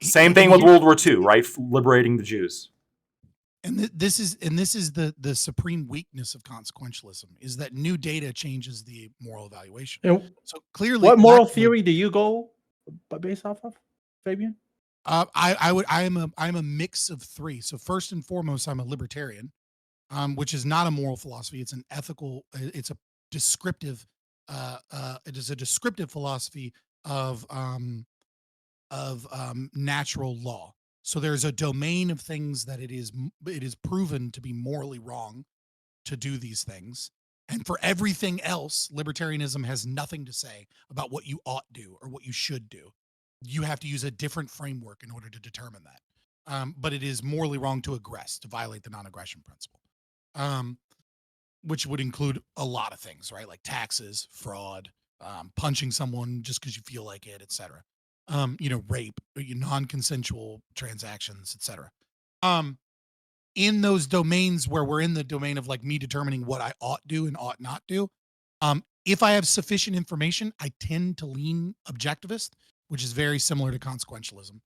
Same thing with World War II, right? Liberating the Jews. And this is the supreme weakness of consequentialism, is that new data changes the moral evaluation. So clearly, what moral theory do you go based off of, Fabian? I'm a mix of three. So first and foremost, I'm a libertarian, which is not a moral philosophy. It's an ethical. It's a descriptive. It is a descriptive philosophy of natural law. So there's a domain of things that it is proven to be morally wrong to do these things. And for everything else, libertarianism has nothing to say about what you ought do or what you should do. You have to use a different framework in order to determine that. But it is morally wrong to aggress, to violate the non-aggression principle, which would include a lot of things, right? Like taxes, fraud, punching someone just because you feel like it, etc. Rape, non-consensual transactions, etc. In those domains where we're in the domain of like me determining what I ought do and ought not do, if I have sufficient information, I tend to lean objectivist, which is very similar to consequentialism.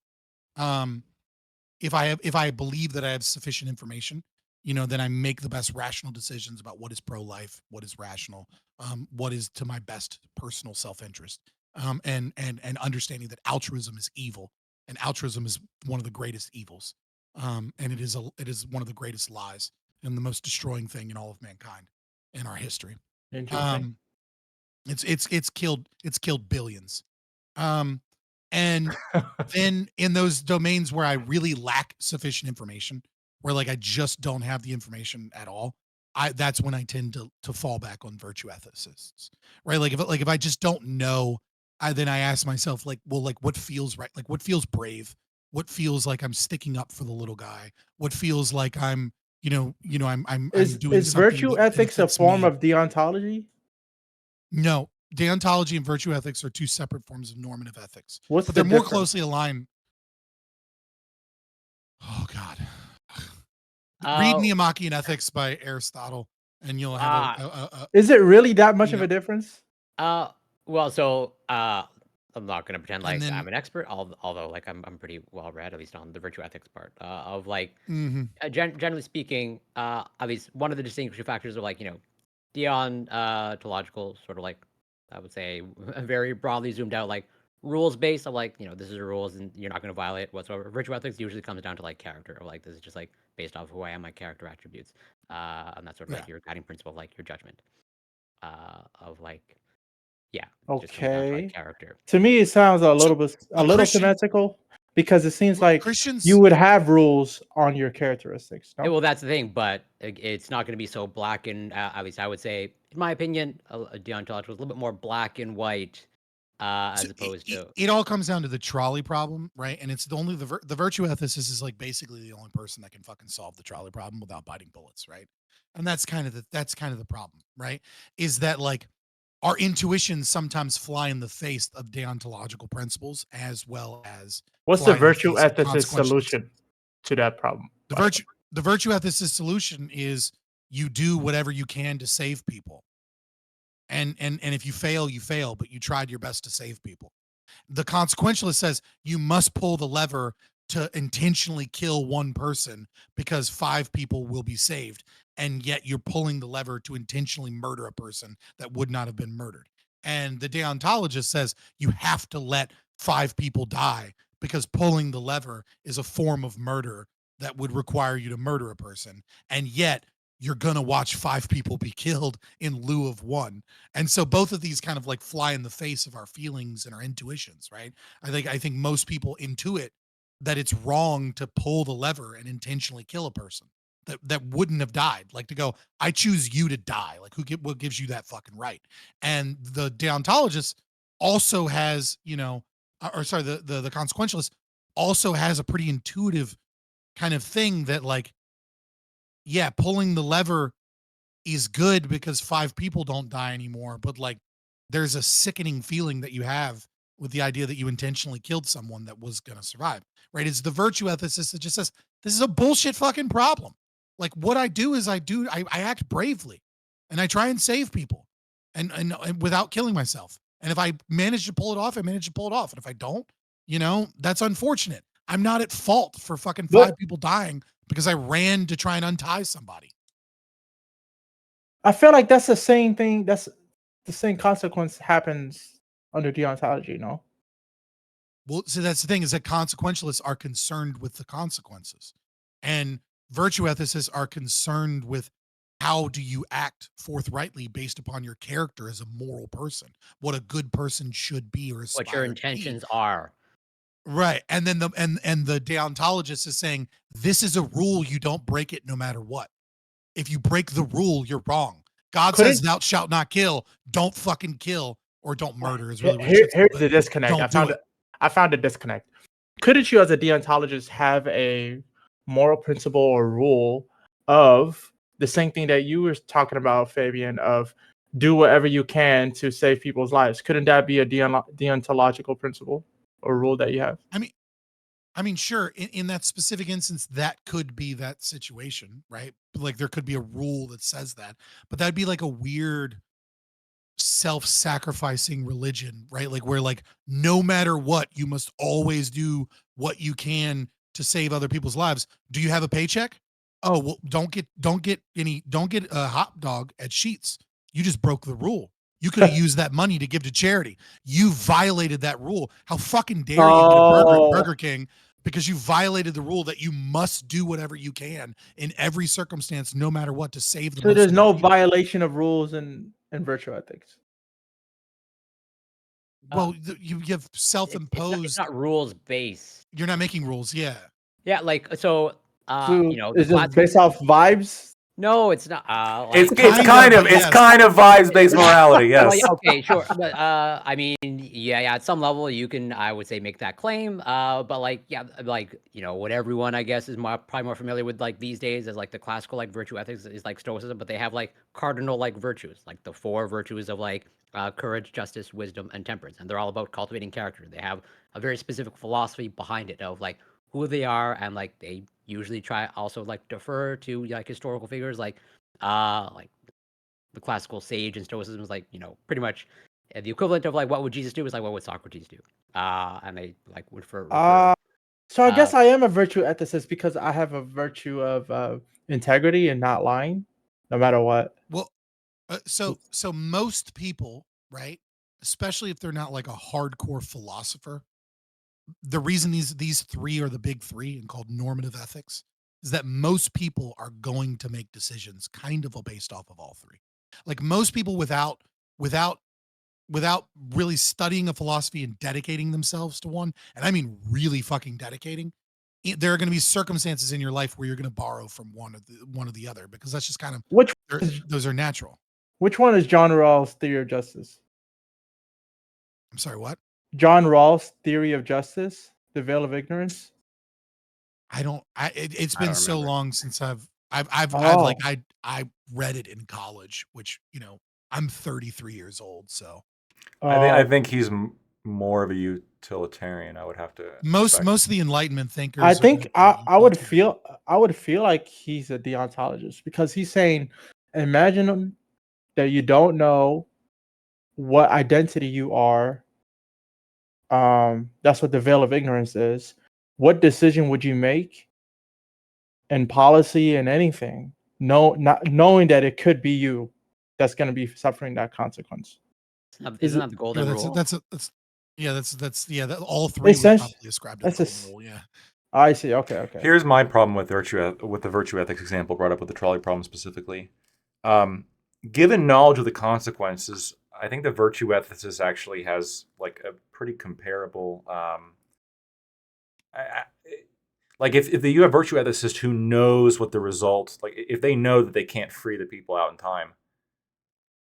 If I believe that I have sufficient information, then I make the best rational decisions about what is pro-life, what is rational, what is to my best personal self-interest. And understanding that altruism is evil, and altruism is one of the greatest evils, and it is one of the greatest lies and the most destroying thing in all of mankind in our history. Interesting. It's killed billions, and then in those domains where I really lack sufficient information, where like I just don't have the information at all, that's when I tend to fall back on virtue ethicists, right? Like if I just don't know, then I ask myself, like, well, like what feels right? Like what feels brave? What feels like I'm sticking up for the little guy? What feels like I'm doing is virtue ethics a form of deontology? No, deontology and virtue ethics are two separate forms of normative ethics. But they're more closely aligned. Oh God. Read Nicomachean Ethics by Aristotle, and you'll have Is it really that much of a difference? Well, so I'm not going to pretend like I'm an expert, although like I'm pretty well read, at least on the virtue ethics part of like generally speaking. At least one of the distinguishing factors are like deontological, sort of like I would say very broadly zoomed out, like rules based of like this is rules and you're not going to violate whatsoever. Virtue ethics usually comes down to like character, or like this is just like based off who I am, my character attributes, and that's sort of like your guiding principle of like your judgment of like. Yeah. Okay. Like character. To me, it sounds a little symmetrical, because it seems like you would have rules on your characteristics. No? Well, that's the thing, but it's not going to be so black and at least I would say in my opinion, a deontological is a little bit more black and white, as opposed to. It all comes down to the trolley problem, right? And it's the virtue ethicist is like basically the only person that can fucking solve the trolley problem without biting bullets, right? And that's kind of the problem, right? Is that like our intuitions sometimes fly in the face of deontological principles as well as what's the virtue ethicist solution to that problem? The virtue ethicist solution is you do whatever you can to save people. And if you fail, you fail, but you tried your best to save people. The consequentialist says you must pull the lever to intentionally kill one person because 5 people will be saved. And yet you're pulling the lever to intentionally murder a person that would not have been murdered. And the deontologist says you have to let 5 people die because pulling the lever is a form of murder that would require you to murder a person. And yet you're going to watch 5 people be killed in lieu of 1. And so both of these kind of like fly in the face of our feelings and our intuitions, right? I think most people intuit that it's wrong to pull the lever and intentionally kill a person that wouldn't have died. Like to go, I choose you to die. Like what gives you that fucking right? And the deontologist also has, the consequentialist also has a pretty intuitive kind of thing that like, yeah, pulling the lever is good because 5 people don't die anymore. But like, there's a sickening feeling that you have with the idea that you intentionally killed someone that was going to survive, right? It's the virtue ethicist that just says, this is a bullshit fucking problem. Like what I do is I act bravely and I try and save people and without killing myself. And if I manage to pull it off, I manage to pull it off. And if I don't, that's unfortunate. I'm not at fault for fucking 5 people dying because I ran to try and untie somebody. I feel like that's the same thing. That's the same consequence happens under deontology, no? Well, so that's the thing, is that consequentialists are concerned with the consequences. And virtue ethicists are concerned with how do you act forthrightly based upon your character as a moral person, what a good person should be or aspire what your intentions are. Right. And then the deontologist is saying, this is a rule, you don't break it no matter what. If you break the rule, you're wrong. God says, thou shalt not kill. Don't fucking kill or don't murder is really what here's the disconnect. I found a disconnect. Couldn't you as a deontologist have a moral principle or rule of the same thing that you were talking about, Fabian, of do whatever you can to save people's lives? Couldn't that be a deontological principle or rule that you have? I mean, sure. In that specific instance, that could be that situation, right? Like there could be a rule that says that, but that'd be like a weird self-sacrificing religion, right? Like where like no matter what, you must always do what you can to save other people's lives. Do you have a paycheck? Oh, well, don't get a hot dog at Sheetz. You just broke the rule. You could have used that money to give to charity. You violated that rule. How fucking dare you get a Burger King because you violated the rule that you must do whatever you can in every circumstance, no matter what, to save the. So there's no violation of rules in virtue ethics. Well, you have self-imposed. It's not rules based. You're not making rules, yeah. Yeah, like so. Is it based off vibes? No, it's not. It's kind of vibes based morality. Yes. Well, okay, sure. But I mean, yeah, at some level you can, I would say, make that claim. But like, yeah, like what everyone I guess is probably more familiar with like these days is like the classical like virtue ethics is like Stoicism, but they have like cardinal like virtues, like the 4 virtues of like courage, justice, wisdom, and temperance, and they're all about cultivating character. They have a very specific philosophy behind it of like who they are, and like they usually try also like defer to like historical figures like the classical sage and Stoicism is like pretty much the equivalent of like what would Jesus do is like what would Socrates do, and they like would refer so I guess I am a virtue ethicist because I have a virtue of integrity and not lying no matter what. Well, so most people, right, especially if they're not like a hardcore philosopher, the reason these 3 are the big 3 and called normative ethics is that most people are going to make decisions kind of based off of all 3. Like most people without really studying a philosophy and dedicating themselves to one, and I mean really fucking dedicating, there are going to be circumstances in your life where you're going to borrow from one or the other because that's just kind of those are natural. Which one is John Rawls' theory of justice? I'm sorry, what? John Rawls' theory of justice, the veil of ignorance. It's been so long since I've I read it in college, which, you know, I'm 33 years old, so I think he's more of a utilitarian. I would have to most of the Enlightenment thinkers. I think I would feel like he's a deontologist, because he's saying, imagine that you don't know what identity you are. That's what the veil of ignorance is. What decision would you make in policy and anything, not knowing that it could be you that's going to be suffering that consequence? Isn't that the golden rule? That's all three would probably ascribe to the golden rule. Yeah. I see. Okay. Here's my problem with the virtue ethics example brought up with the trolley problem specifically. Given knowledge of the consequences, I think the virtue ethicist actually has like a pretty comparable. Like if you have virtue ethicist who knows what the result, like if they know that they can't free the people out in time,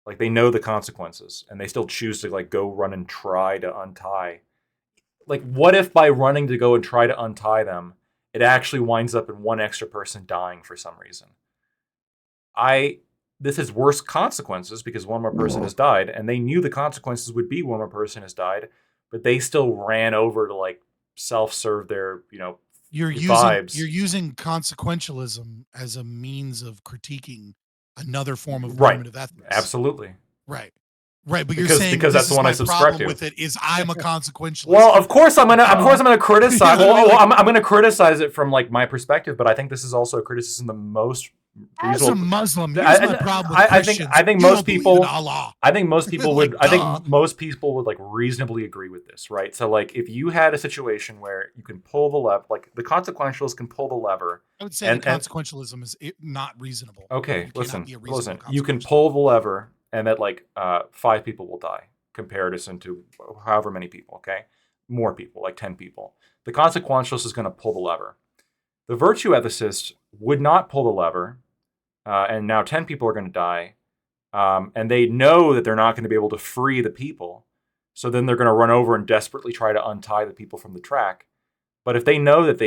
like they know the consequences and they still choose to like go run and try to untie. Like what if by running to go and try to untie them, it actually winds up in one extra person dying for some reason? This has worse consequences because one more person has died, and they knew the consequences would be one more person has died, but they still ran over to like self-serve their, you're vibes. You're using consequentialism as a means of critiquing another form of right. normative ethics. Absolutely. Right. But because, you're saying because that's the one I subscribe to. With it is I'm a consequentialist. Well, of course I'm gonna criticize. I'm gonna criticize it from like my perspective, but I think this is also a criticism the most. As a Muslim, here's my problem with Christians. I think most people. I think most people would. I think most people would like reasonably agree with this, right? So, like, if you had a situation where you can pull the lever, like the consequentialists can pull the lever. I would say consequentialism is not reasonable. Okay, listen. You can pull the lever, and that like 5 people will die, comparison to however many people. Okay, more people, like 10 people. The consequentialist is going to pull the lever. The virtue ethicist would not pull the lever, and now 10 people are going to die, and they know that they're not going to be able to free the people, so then they're going to run over and desperately try to untie the people from the track. But if they know that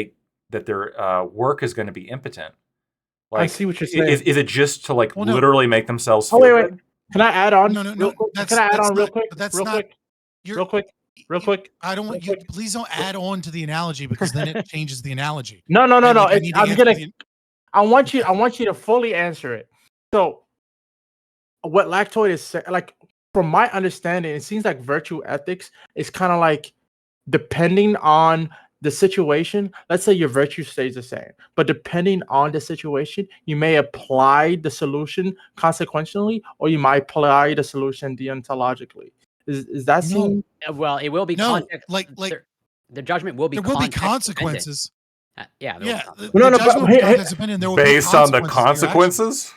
their work is going to be impotent, like, I see what you're saying. Is it just to like literally make themselves feel good? Can I add on? No. Can I add on real quick? Real quick. I don't want you. Please don't add on to the analogy, because then it changes the analogy. No. I want you to fully answer it. So, what Lactoid is saying, like from my understanding, it seems like virtue ethics is kind of like depending on the situation. Let's say your virtue stays the same, but depending on the situation, you may apply the solution consequentially, or you might apply the solution deontologically. Is that seem? Well, it will be context. Like the judgment will be. There will be consequences. Yeah. No. Based on the consequences.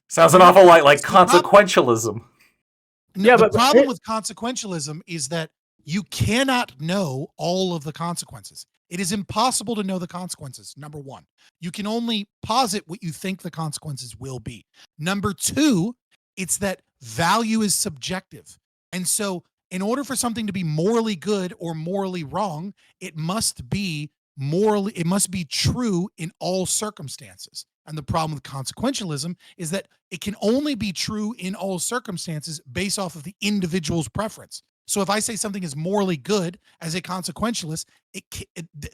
Sounds an awful lot like consequentialism. No, the problem with consequentialism is that you cannot know all of the consequences. It is impossible to know the consequences. Number one, you can only posit what you think the consequences will be. Number two, it's that value is subjective. And so in order for something to be morally good or morally wrong, it must be true in all circumstances. And the problem with consequentialism is that it can only be true in all circumstances based off of the individual's preference. So if I say something is morally good as a consequentialist,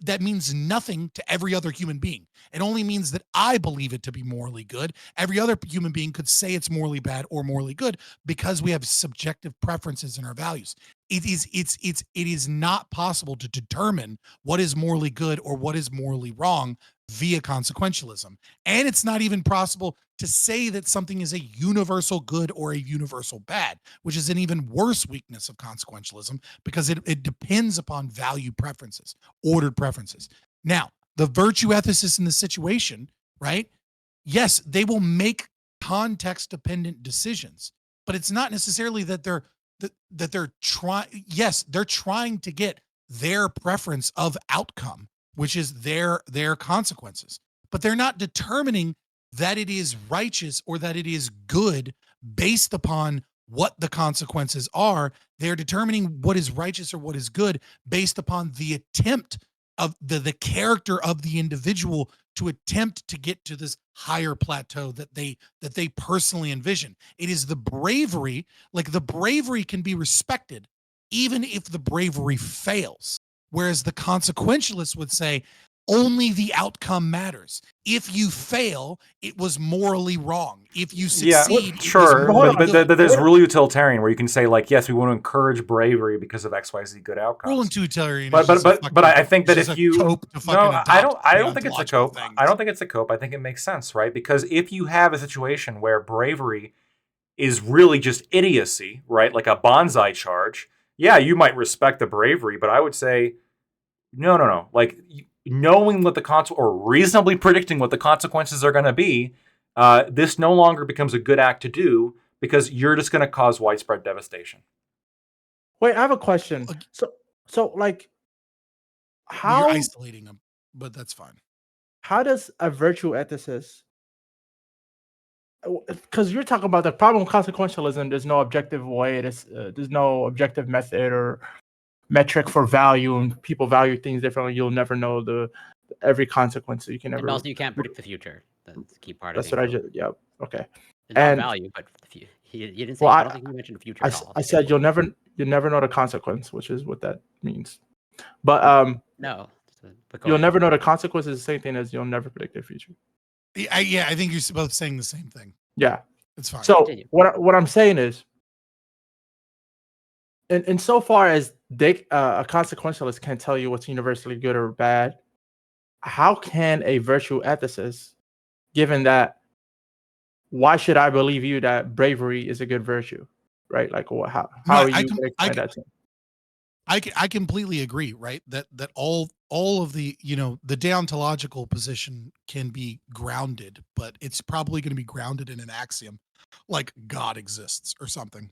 that means nothing to every other human being. It only means that I believe it to be morally good. Every other human being could say it's morally bad or morally good because we have subjective preferences in our values. It is not possible to determine what is morally good or what is morally wrong via consequentialism. And it's not even possible to say that something is a universal good or a universal bad, which is an even worse weakness of consequentialism, because it depends upon value preferences, ordered preferences. Now, the virtue ethicists in the situation, right? Yes, they will make context-dependent decisions, but it's not necessarily that they're trying. Yes, they're trying to get their preference of outcome, which is their consequences, but they're not determining that it is righteous or that it is good based upon what the consequences are. They're determining what is righteous or what is good based upon the attempt of the character of the individual to attempt to get to this higher plateau that they personally envision. It is the bravery, like the bravery can be respected even if the bravery fails. Whereas the consequentialist would say only the outcome matters. If you fail, it was morally wrong. If you succeed, it sure. was But there's rule utilitarian where you can say like, yes, we want to encourage bravery because of XYZ good outcomes. Rule utilitarian. But I think that if you I don't think it's a cope. Things. I don't think it's a cope. I think it makes sense, right? Because if you have a situation where bravery is really just idiocy, right? Like a bonsai charge. Yeah, you might respect the bravery, but I would say no. Like knowing what the or reasonably predicting what the consequences are going to be, this no longer becomes a good act to do because you're just going to cause widespread devastation. Wait, I have a question. So like, how you're isolating them, but that's fine. How does a virtue ethicist? Because you're talking about the problem with consequentialism. There's no objective way. There's no objective method or metric for value, and people value things differently. You'll never know every consequence. So you can never. And also, you can't predict the future. That's the key part. That's what I just. Yeah. Okay. And not value, but you didn't say. I don't think you mentioned the future. I said you'll never know the consequence, which is what that means. But no. You'll never know the consequence is the same thing as you'll never predict the future. Yeah, I think you're both saying the same thing. Yeah, it's fine. So what I'm saying is, in so far as a consequentialist can tell you what's universally good or bad, how can a virtue ethicist, given that, why should I believe you that bravery is a good virtue, right? Like, how are you going to explain that to me? I completely agree, right? That all of the, the deontological position can be grounded, but it's probably going to be grounded in an axiom like God exists or something.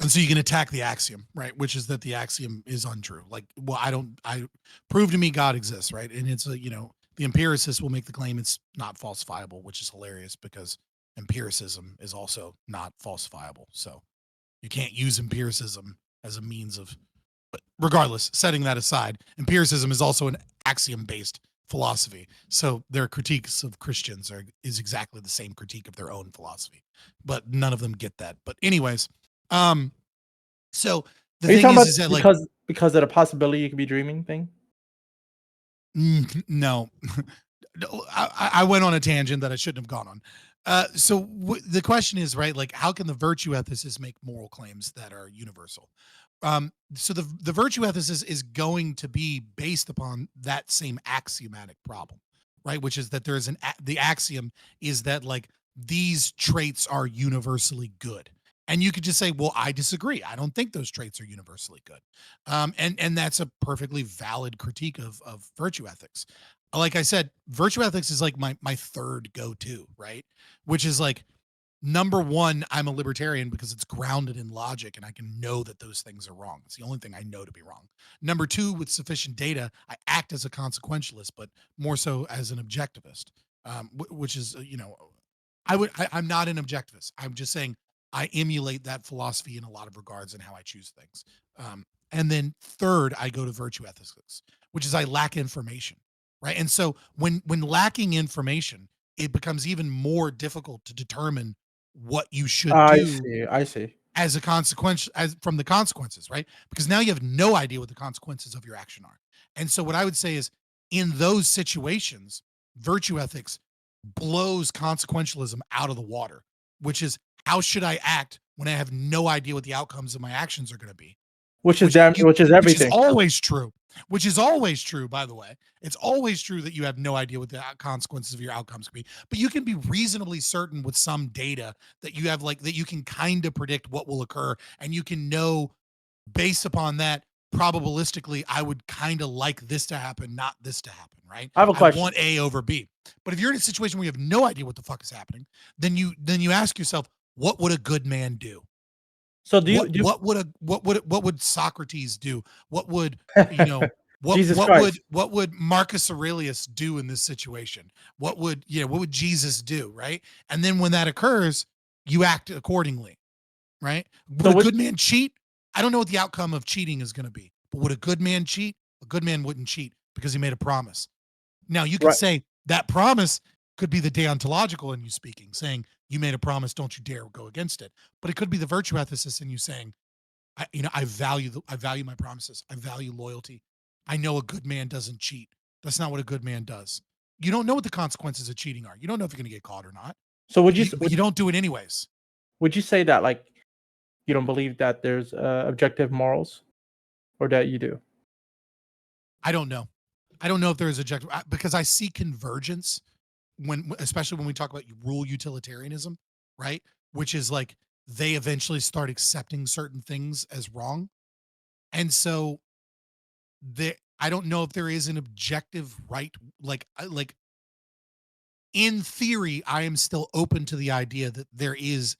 And so you can attack the axiom, right? Which is that the axiom is untrue. Like, well, I prove to me God exists, right? And it's the empiricist will make the claim it's not falsifiable, which is hilarious because empiricism is also not falsifiable. So you can't use empiricism as a means of. But regardless, setting that aside, empiricism is also an axiom-based philosophy. So their critiques of Christians is exactly the same critique of their own philosophy. But none of them get that. But anyways, so the thing is that because of the possibility you could be dreaming thing? No. I went on a tangent that I shouldn't have gone on. So the question is, right, like, how can the virtue ethicist make moral claims that are universal? So the virtue ethicist is going to be based upon that same axiomatic problem, right? Which is that there is the axiom is that like these traits are universally good. And you could just say, well, I disagree. I don't think those traits are universally good. And that's a perfectly valid critique of virtue ethics. Like I said, virtue ethics is like my third go-to, right? Which is like, number one, I'm a libertarian because it's grounded in logic and I can know that those things are wrong. It's the only thing I know to be wrong. Number two, with sufficient data, I act as a consequentialist, but more so as an objectivist, which is, I'm not an objectivist. I'm just saying I emulate that philosophy in a lot of regards in how I choose things. And then third, I go to virtue ethics, which is I lack information, right? And so when lacking information, it becomes even more difficult to determine what you should do. I see. As a consequence, from the consequences, right? Because now you have no idea what the consequences of your action are. And so what I would say is, in those situations, virtue ethics blows consequentialism out of the water, which is, how should I act when I have no idea what the outcomes of my actions are going to be? Which is everything. Which is always true. Which is always true, by the way. It's always true that you have no idea what the consequences of your outcomes could be. But you can be reasonably certain with some data that you have, like, that you can kind of predict what will occur. And you can know, based upon that, probabilistically, I would kind of like this to happen, not this to happen, right? I have a question. I want A over B. But if you're in a situation where you have no idea what the fuck is happening, then you ask yourself, what would a good man do? So what would Socrates do? What would What would Marcus Aurelius do in this situation? What would Jesus do, right? And then when that occurs, you act accordingly, right? Would a good man cheat? I don't know what the outcome of cheating is going to be, but would a good man cheat? A good man wouldn't cheat because he made a promise. Now you could say that promise could be the deontological in you speaking, saying you made a promise, don't you dare go against it. But it could be the virtue ethicist in you saying, I value my promises. I value loyalty. I know a good man doesn't cheat. That's not what a good man does. You don't know what the consequences of cheating are. You don't know if you're going to get caught or not. So you don't do it anyways. Would you say that like you don't believe that there's objective morals, or that you do? I don't know. I don't know if there is objective because I see convergence especially when we talk about rule utilitarianism, right? Which is like they eventually start accepting certain things as wrong. And so I don't know if there is an objective right, like in theory, I am still open to the idea that there is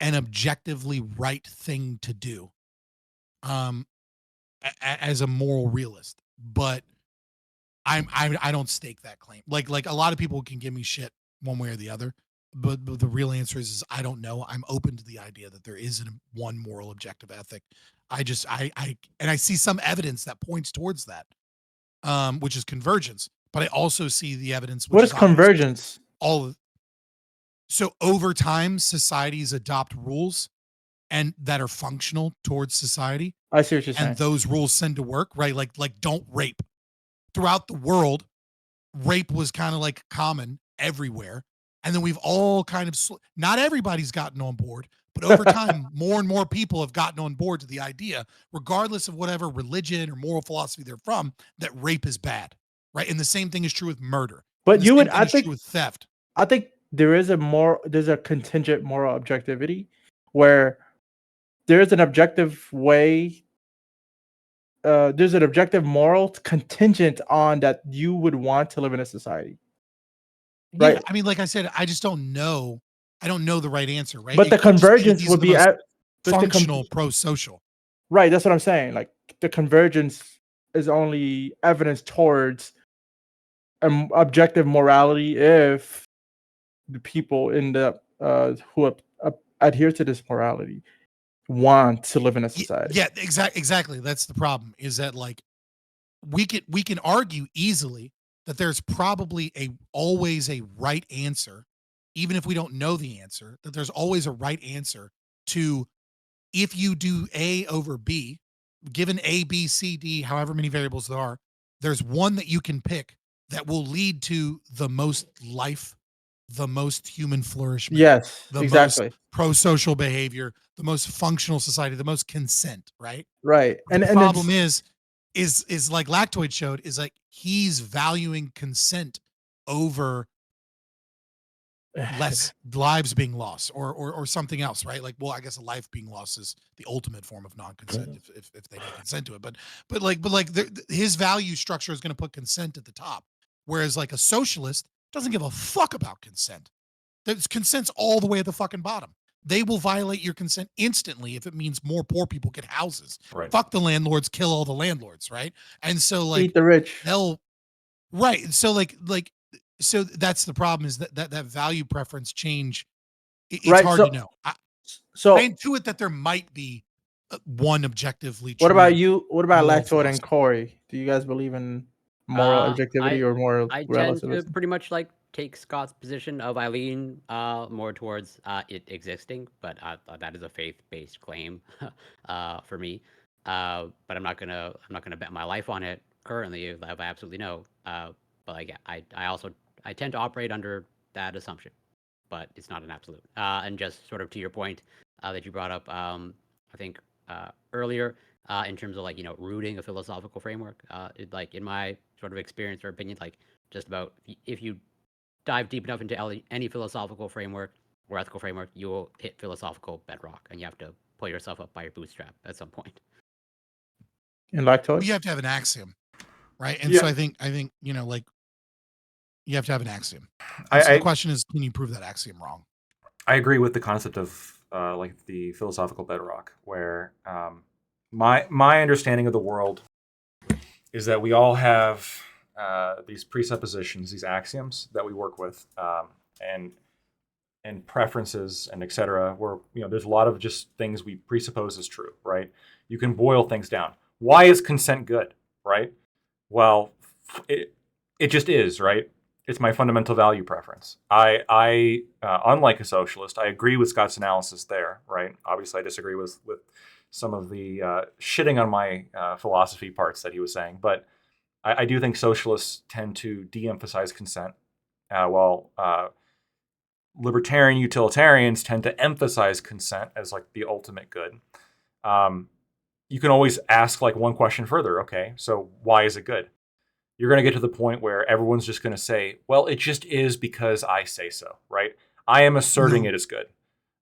an objectively right thing to do as a moral realist, but I don't stake that claim. Like a lot of people can give me shit one way or the other, but the real answer is I don't know. I'm open to the idea that there isn't one moral objective ethic. I see some evidence that points towards that, which is convergence. But I also see the evidence. What is convergence? So over time, societies adopt rules and that are functional towards society. I see what you're saying. And those rules tend to work, right? Like don't rape. Throughout the world, rape was kind of like common everywhere. And then we've all kind of, not everybody's gotten on board, but over time, more and more people have gotten on board to the idea, regardless of whatever religion or moral philosophy they're from, that rape is bad, right? And the same thing is true with murder. But I think, true with theft. I think there's a contingent moral objectivity where there's an objective way. There's an objective moral contingent on that you would want to live in a society. Right. Yeah, I mean, like I said, I just don't know. I don't know the right answer, right? But the convergence would be functional, pro-social. Right. That's what I'm saying. Like the convergence is only evidence towards objective morality if the people in the who adhere to this morality want to live in a society. Yeah, exactly. That's the problem. Is that like we can argue easily that there's probably always a right answer, even if we don't know the answer. That there's always a right answer to if you do A over B, given A, B, C, D, however many variables there are, there's one that you can pick that will lead to the most life, the most human flourishment. Yes, the exactly. most pro-social behavior, the most functional society, the most consent, right? Right. And the problem is like Lactoid showed, is like he's valuing consent over less lives being lost or something else, right? Like, well, I guess a life being lost is the ultimate form of non-consent if they don't consent to it. But his value structure is going to put consent at the top, whereas like a socialist doesn't give a fuck about consent. There's consent's all the way at the fucking bottom. They will violate your consent instantly if it means more poor people get houses. Right. Fuck the landlords, kill all the landlords, right? And so like eat the rich. Right. So that's the problem, is that value preference change. It's right, hard to know. I intuit that there might be one objectively true. What about you? What about Lactoid and Corey? Do you guys believe in moral objectivity or moral relativism? I tend to pretty much like take Scott's position of Eileen more towards it existing, but that is a faith-based claim for me. But I'm not gonna bet my life on it currently if I absolutely know. But like I tend to operate under that assumption, but it's not an absolute. And just sort of to your point that you brought up, I think earlier in terms of like rooting a philosophical framework, like in my sort of experience or opinion, like just about if you dive deep enough into any philosophical framework or ethical framework, you will hit philosophical bedrock, and you have to pull yourself up by your bootstrap at some point. And Lactoid, well, you have to have an axiom, right? And so I think like you have to have an axiom. So the question is, can you prove that axiom wrong? I agree with the concept of like the philosophical bedrock, where my understanding of the world is that we all have these presuppositions, these axioms that we work with, and preferences and etc. Where there's a lot of just things we presuppose is true, right? You can boil things down. Why is consent good, right? Well, it just is, right? It's my fundamental value preference. I unlike a socialist, I agree with Scott's analysis there, right? Obviously, I disagree with some of the shitting on my philosophy parts that he was saying, but I do think socialists tend to de-emphasize consent, while libertarian utilitarians tend to emphasize consent as like the ultimate good. You can always ask like one question further. Okay, so why is it good? You're going to get to the point where everyone's just going to say, well, it just is because I say so, right? I am asserting it is good.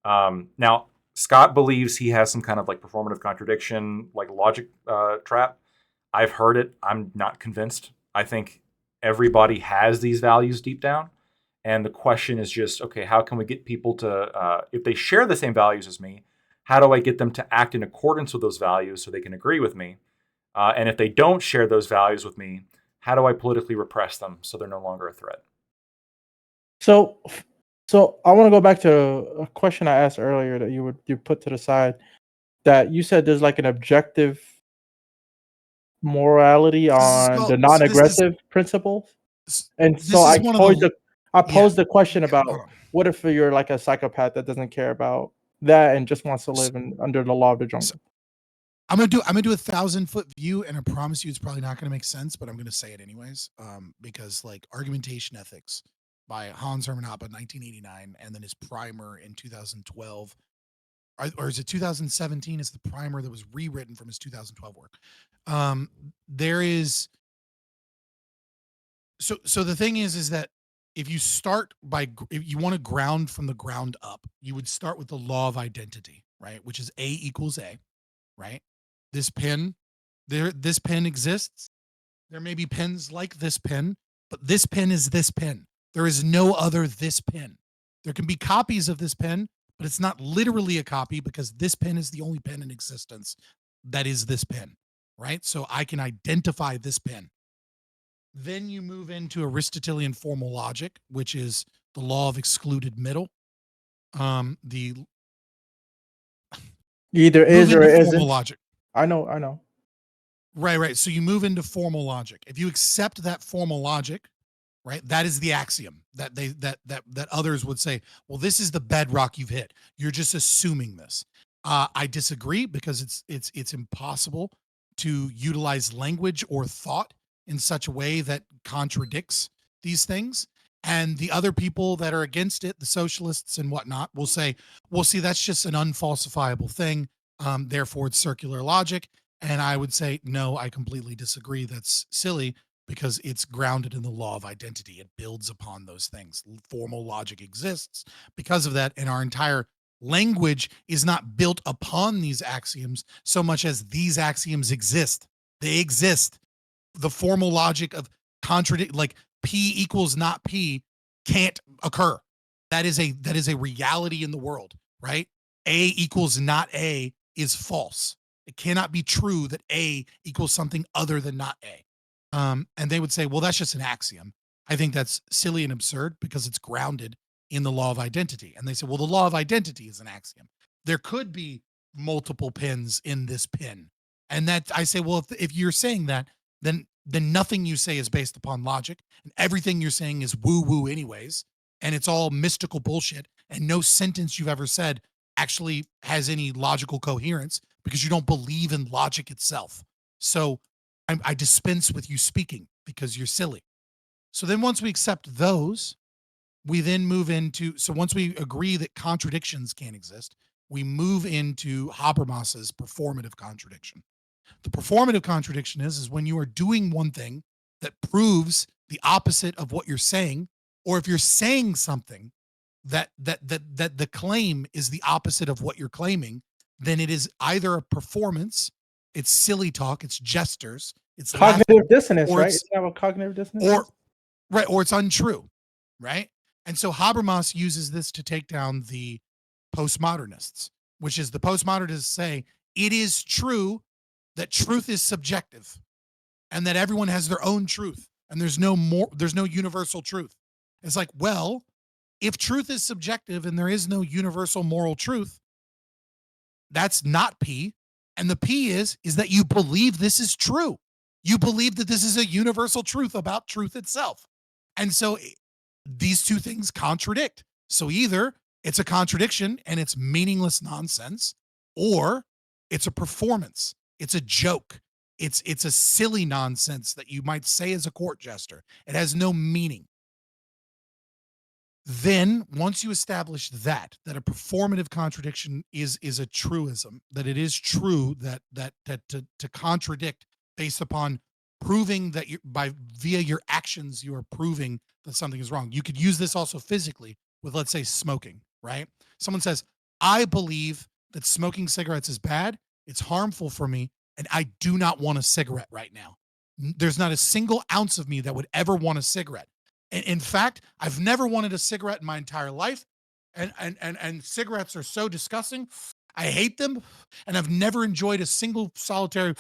Now, Scott believes he has some kind of like performative contradiction, like logic trap. I've heard it. I'm not convinced. I think everybody has these values deep down. And the question is just, okay, how can we get people to, if they share the same values as me, how do I get them to act in accordance with those values so they can agree with me? And if they don't share those values with me, how do I politically repress them so they're no longer a threat? So I want to go back to a question I asked earlier that you put to the side, that you said there's like an objective morality on the non-aggressive principles. And so I posed the question about what if you're like a psychopath that doesn't care about that and just wants to live under the law of the jungle. I'm gonna do a 1,000-foot view, and I promise you it's probably not gonna make sense, but I'm gonna say it anyways, because like Argumentation Ethics by Hans Hermann Hoppe, 1989, and then his primer in 2012, or is it 2017? Is the primer that was rewritten from his 2012 work. There is so the thing is that if you start if you want to ground from the ground up, you would start with the law of identity, right? Which is A equals A, right? This pen exists. There may be pens like this pen, but this pen is this pen. There is no other this pen. There can be copies of this pen, but it's not literally a copy because this pen is the only pen in existence that is this pen, right? So I can identify this pen. Then you move into Aristotelian formal logic, which is the law of excluded middle. The either is or isn't. Formal logic. I know. Right. So you move into formal logic. If you accept that formal logic, right, that is the axiom that others would say, well, this is the bedrock you've hit. You're just assuming this. I disagree because it's impossible to utilize language or thought in such a way that contradicts these things. And the other people that are against it, the socialists and whatnot, will say, well, see, that's just an unfalsifiable thing. Therefore, it's circular logic. And I would say, no, I completely disagree. That's silly because it's grounded in the law of identity. It builds upon those things. Formal logic exists because of that. And our entire language is not built upon these axioms so much as these axioms exist. They exist. The formal logic of contradict, like P equals not P, can't occur. That is a reality in the world, right? A equals not A is false. It cannot be true that A equals something other than not A. And they would say, well, that's just an axiom. I think that's silly and absurd because it's grounded in the law of identity. And they say, well, the law of identity is an axiom. There could be multiple pins in this pin. And that I say, well, if you're saying that, then nothing you say is based upon logic, and everything you're saying is woo-woo anyways, and it's all mystical bullshit, and no sentence you've ever said actually has any logical coherence because you don't believe in logic itself. So I dispense with you speaking because you're silly. So then once we accept those, we then move into, so once we agree that contradictions can't exist, we move into Habermas's performative contradiction. The performative contradiction is when you are doing one thing that proves the opposite of what you're saying, or if you're saying something that the claim is the opposite of what you're claiming, then it is either a performance, it's silly talk, it's gestures, it's cognitive dissonance, right? Isn't that what cognitive dissonance is? Right, or it's untrue, right? And so Habermas uses this to take down the postmodernists, which is the postmodernists say it is true that truth is subjective. and that everyone has their own truth, and there's no universal truth. It's like, well, if truth is subjective and there is no universal moral truth, that's not P. And the P is that you believe this is true. You believe that this is a universal truth about truth itself. And so these two things contradict. So either it's a contradiction and it's meaningless nonsense, or it's a performance. It's a joke. It's a silly nonsense that you might say as a court jester. It has no meaning. Then once you establish that a performative contradiction is a truism, that it is true, that to contradict based upon proving that via your actions you are proving that something is wrong. You could use this also physically with, let's say, smoking, right? Someone says, I believe that smoking cigarettes is bad, it's harmful for me, and I do not want a cigarette right now. There's not a single ounce of me that would ever want a cigarette. In fact, I've never wanted a cigarette in my entire life, and cigarettes are so disgusting. I hate them, and I've never enjoyed a single solitary,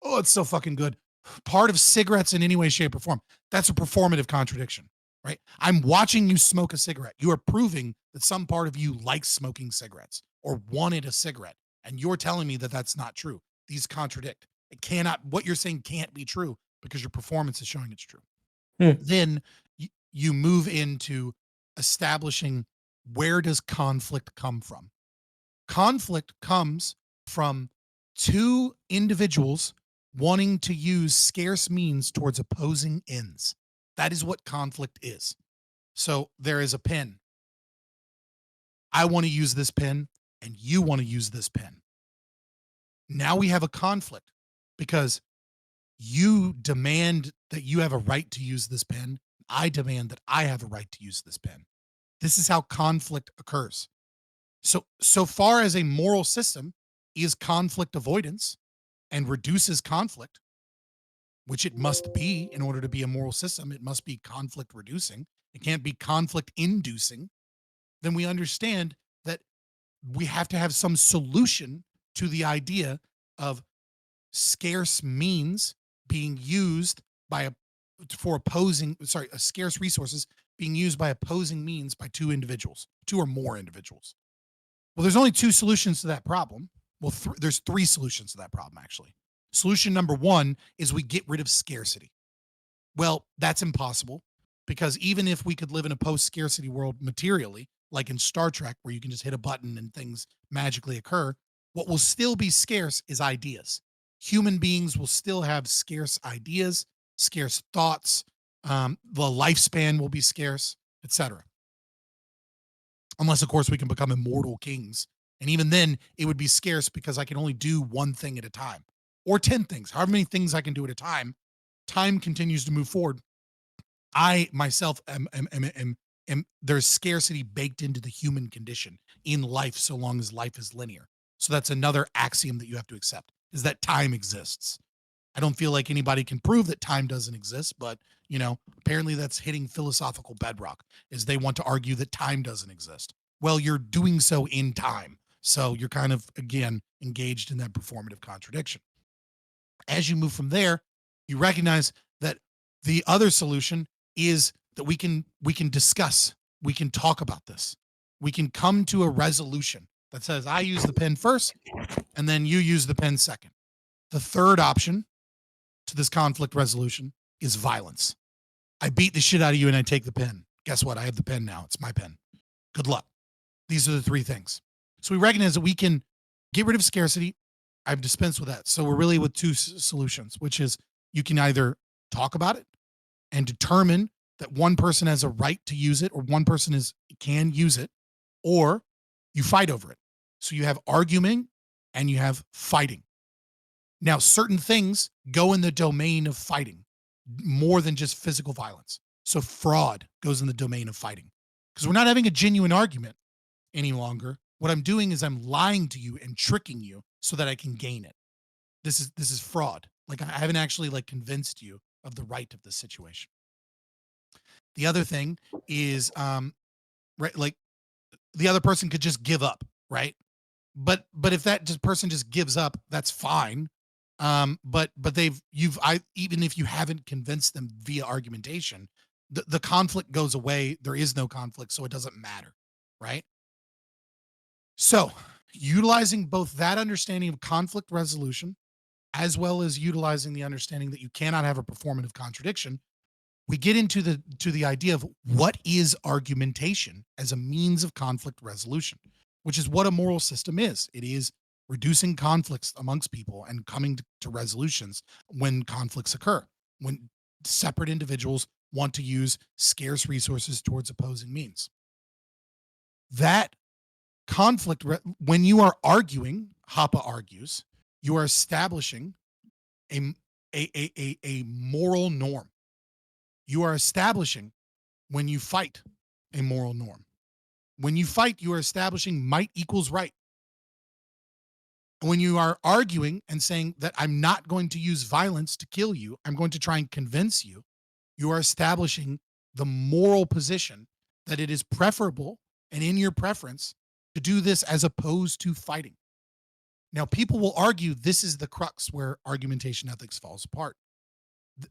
oh, it's so fucking good, part of cigarettes in any way, shape, or form. That's a performative contradiction, right? I'm watching you smoke a cigarette. You are proving that some part of you likes smoking cigarettes or wanted a cigarette, and you're telling me that that's not true. These contradict. What you're saying can't be true because your performance is showing it's true. Then you move into establishing, where does conflict come from? Conflict comes from two individuals wanting to use scarce means towards opposing ends. That is what conflict is. So there is a pen. I want to use this pen, and you want to use this pen. Now we have a conflict because you demand that you have a right to use this pen. I demand that I have a right to use this pen. This is how conflict occurs. So far as a moral system is conflict avoidance and reduces conflict, which it must be in order to be a moral system, it must be conflict reducing. It can't be conflict inducing. Then we understand that we have to have some solution to the idea of scarce means being used scarce resources being used by opposing means by two or more individuals. Well, there's only two solutions to that problem. Well, there's three solutions to that problem, actually. Solution number one is we get rid of scarcity. Well, that's impossible, because even if we could live in a post-scarcity world materially, like in Star Trek, where you can just hit a button and things magically occur, what will still be scarce is ideas. Human beings will still have scarce ideas, scarce thoughts. The lifespan will be scarce, etc. Unless, of course, we can become immortal kings. And even then, it would be scarce because I can only do one thing at a time, or 10 things, however many things I can do at a time. Time continues to move forward. I myself am there's scarcity baked into the human condition in life, so long as life is linear. So that's another axiom that you have to accept, is that time exists. I don't feel like anybody can prove that time doesn't exist, but apparently that's hitting philosophical bedrock, is they want to argue that time doesn't exist. Well, you're doing so in time. So you're kind of, again, engaged in that performative contradiction. As you move from there, you recognize that the other solution is that we can discuss, we can talk about this. We can come to a resolution that says, I use the pen first, and then you use the pen second. The third option to this conflict resolution is violence. I beat the shit out of you and I take the pen. Guess what? I have the pen now. It's my pen. Good luck. These are the three things. So we recognize that we can get rid of scarcity. I've dispensed with that. So we're really with two solutions, which is you can either talk about it and determine that one person has a right to use it, or one person can use it, or you fight over it. So you have arguing and you have fighting. Now, certain things go in the domain of fighting more than just physical violence. So fraud goes in the domain of fighting, because we're not having a genuine argument any longer. What I'm doing is I'm lying to you and tricking you so that I can gain it. This is fraud. Like, I haven't actually convinced you of the right of this situation. The other thing is, right, like the other person could just give up, right? But if that person just gives up, that's fine. But even if you haven't convinced them via argumentation, the conflict goes away. There is no conflict, so it doesn't matter, right? So utilizing both that understanding of conflict resolution as well as utilizing the understanding that you cannot have a performative contradiction, we get into the idea of what is argumentation as a means of conflict resolution, which is what a moral system is. It is reducing conflicts amongst people and coming to resolutions when conflicts occur, when separate individuals want to use scarce resources towards opposing means. That conflict, when you are arguing, Hoppe argues, you are establishing a moral norm. You are establishing, when you fight, a moral norm. When you fight, you are establishing might equals right. When you are arguing and saying that I'm not going to use violence to kill you, I'm going to try and convince you, you are establishing the moral position that it is preferable and in your preference to do this as opposed to fighting. Now, people will argue this is the crux where argumentation ethics falls apart.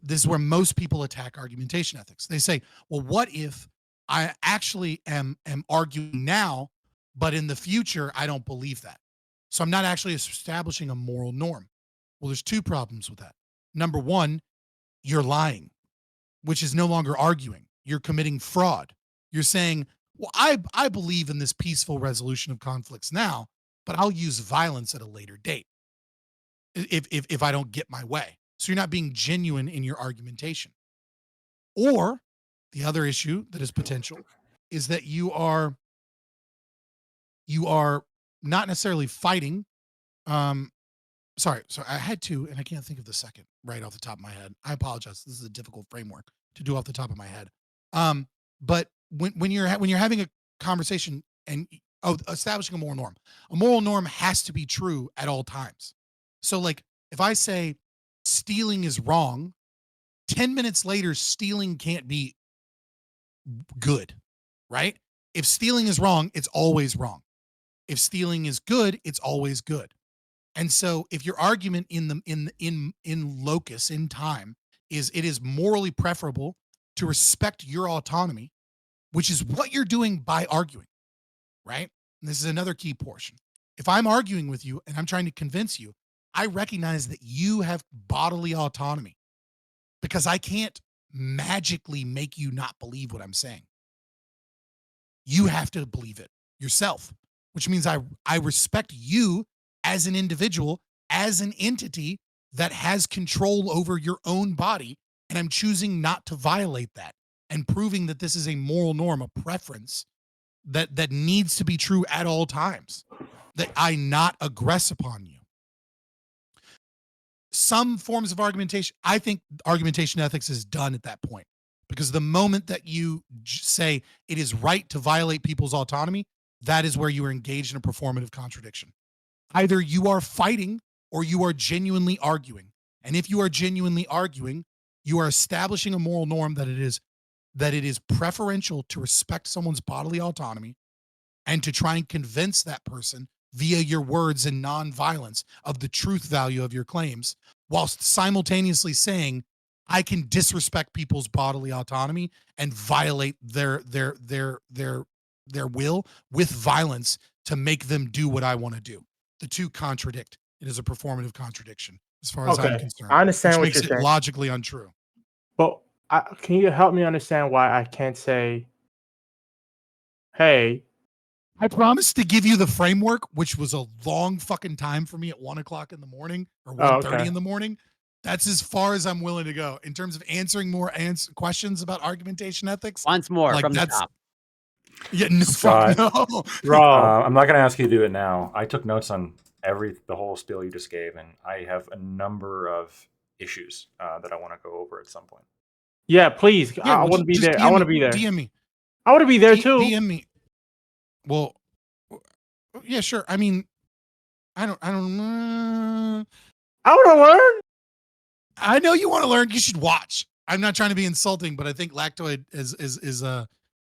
This is where most people attack argumentation ethics. They say, well, what if I actually am arguing now, but in the future, I don't believe that. So I'm not actually establishing a moral norm. Well, there's two problems with that. Number one, you're lying, which is no longer arguing. You're committing fraud. You're saying, well, I believe in this peaceful resolution of conflicts now, but I'll use violence at a later date if I don't get my way. So you're not being genuine in your argumentation. Or the other issue that is potential is that you are not necessarily fighting. Sorry, I had to, and I can't think of the second right off the top of my head. I apologize. This is a difficult framework to do off the top of my head. But when you're having a conversation and establishing a moral norm has to be true at all times. So like if I say stealing is wrong, 10 minutes later, stealing can't be good, right? If stealing is wrong, it's always wrong. If stealing is good, it's always good. And so if your argument in locus, in time, is it is morally preferable to respect your autonomy, which is what you're doing by arguing, right? And this is another key portion. If I'm arguing with you and I'm trying to convince you, I recognize that you have bodily autonomy because I can't magically make you not believe what I'm saying. You have to believe it yourself, which means I respect you as an individual, as an entity that has control over your own body, and I'm choosing not to violate that and proving that this is a moral norm, a preference that needs to be true at all times, that I not aggress upon you. Some forms of argumentation, I think argumentation ethics is done at that point, because the moment that you say it is right to violate people's autonomy, that is where you are engaged in a performative contradiction. Either you are fighting or you are genuinely arguing. And if you are genuinely arguing, you are establishing a moral norm that it is preferential to respect someone's bodily autonomy and to try and convince that person via your words and nonviolence of the truth value of your claims, whilst simultaneously saying, I can disrespect people's bodily autonomy and violate their will with violence to make them do what I want to do. The two contradict. It is a performative contradiction as far as I'm concerned. I understand which what makes you're it saying. logically untrue. But can you help me understand why I can't say, hey, I promised to give you the framework, which was a long fucking time for me at 1 o'clock in the morning or 1:30 in the morning. That's as far as I'm willing to go in terms of answering more questions about argumentation ethics. Once more like from the top. Yeah, no, Scott, no. I'm not going to ask you to do it now. I took notes on the whole spiel you just gave, and I have a number of issues that I want to go over at some point. Yeah, please. Yeah, I want to be there. I want to be there. DM me. I want to be there too. DM me. Well, yeah, sure. I mean, I don't know. I want to learn. I know you want to learn. You should watch. I'm not trying to be insulting, but I think Lactoid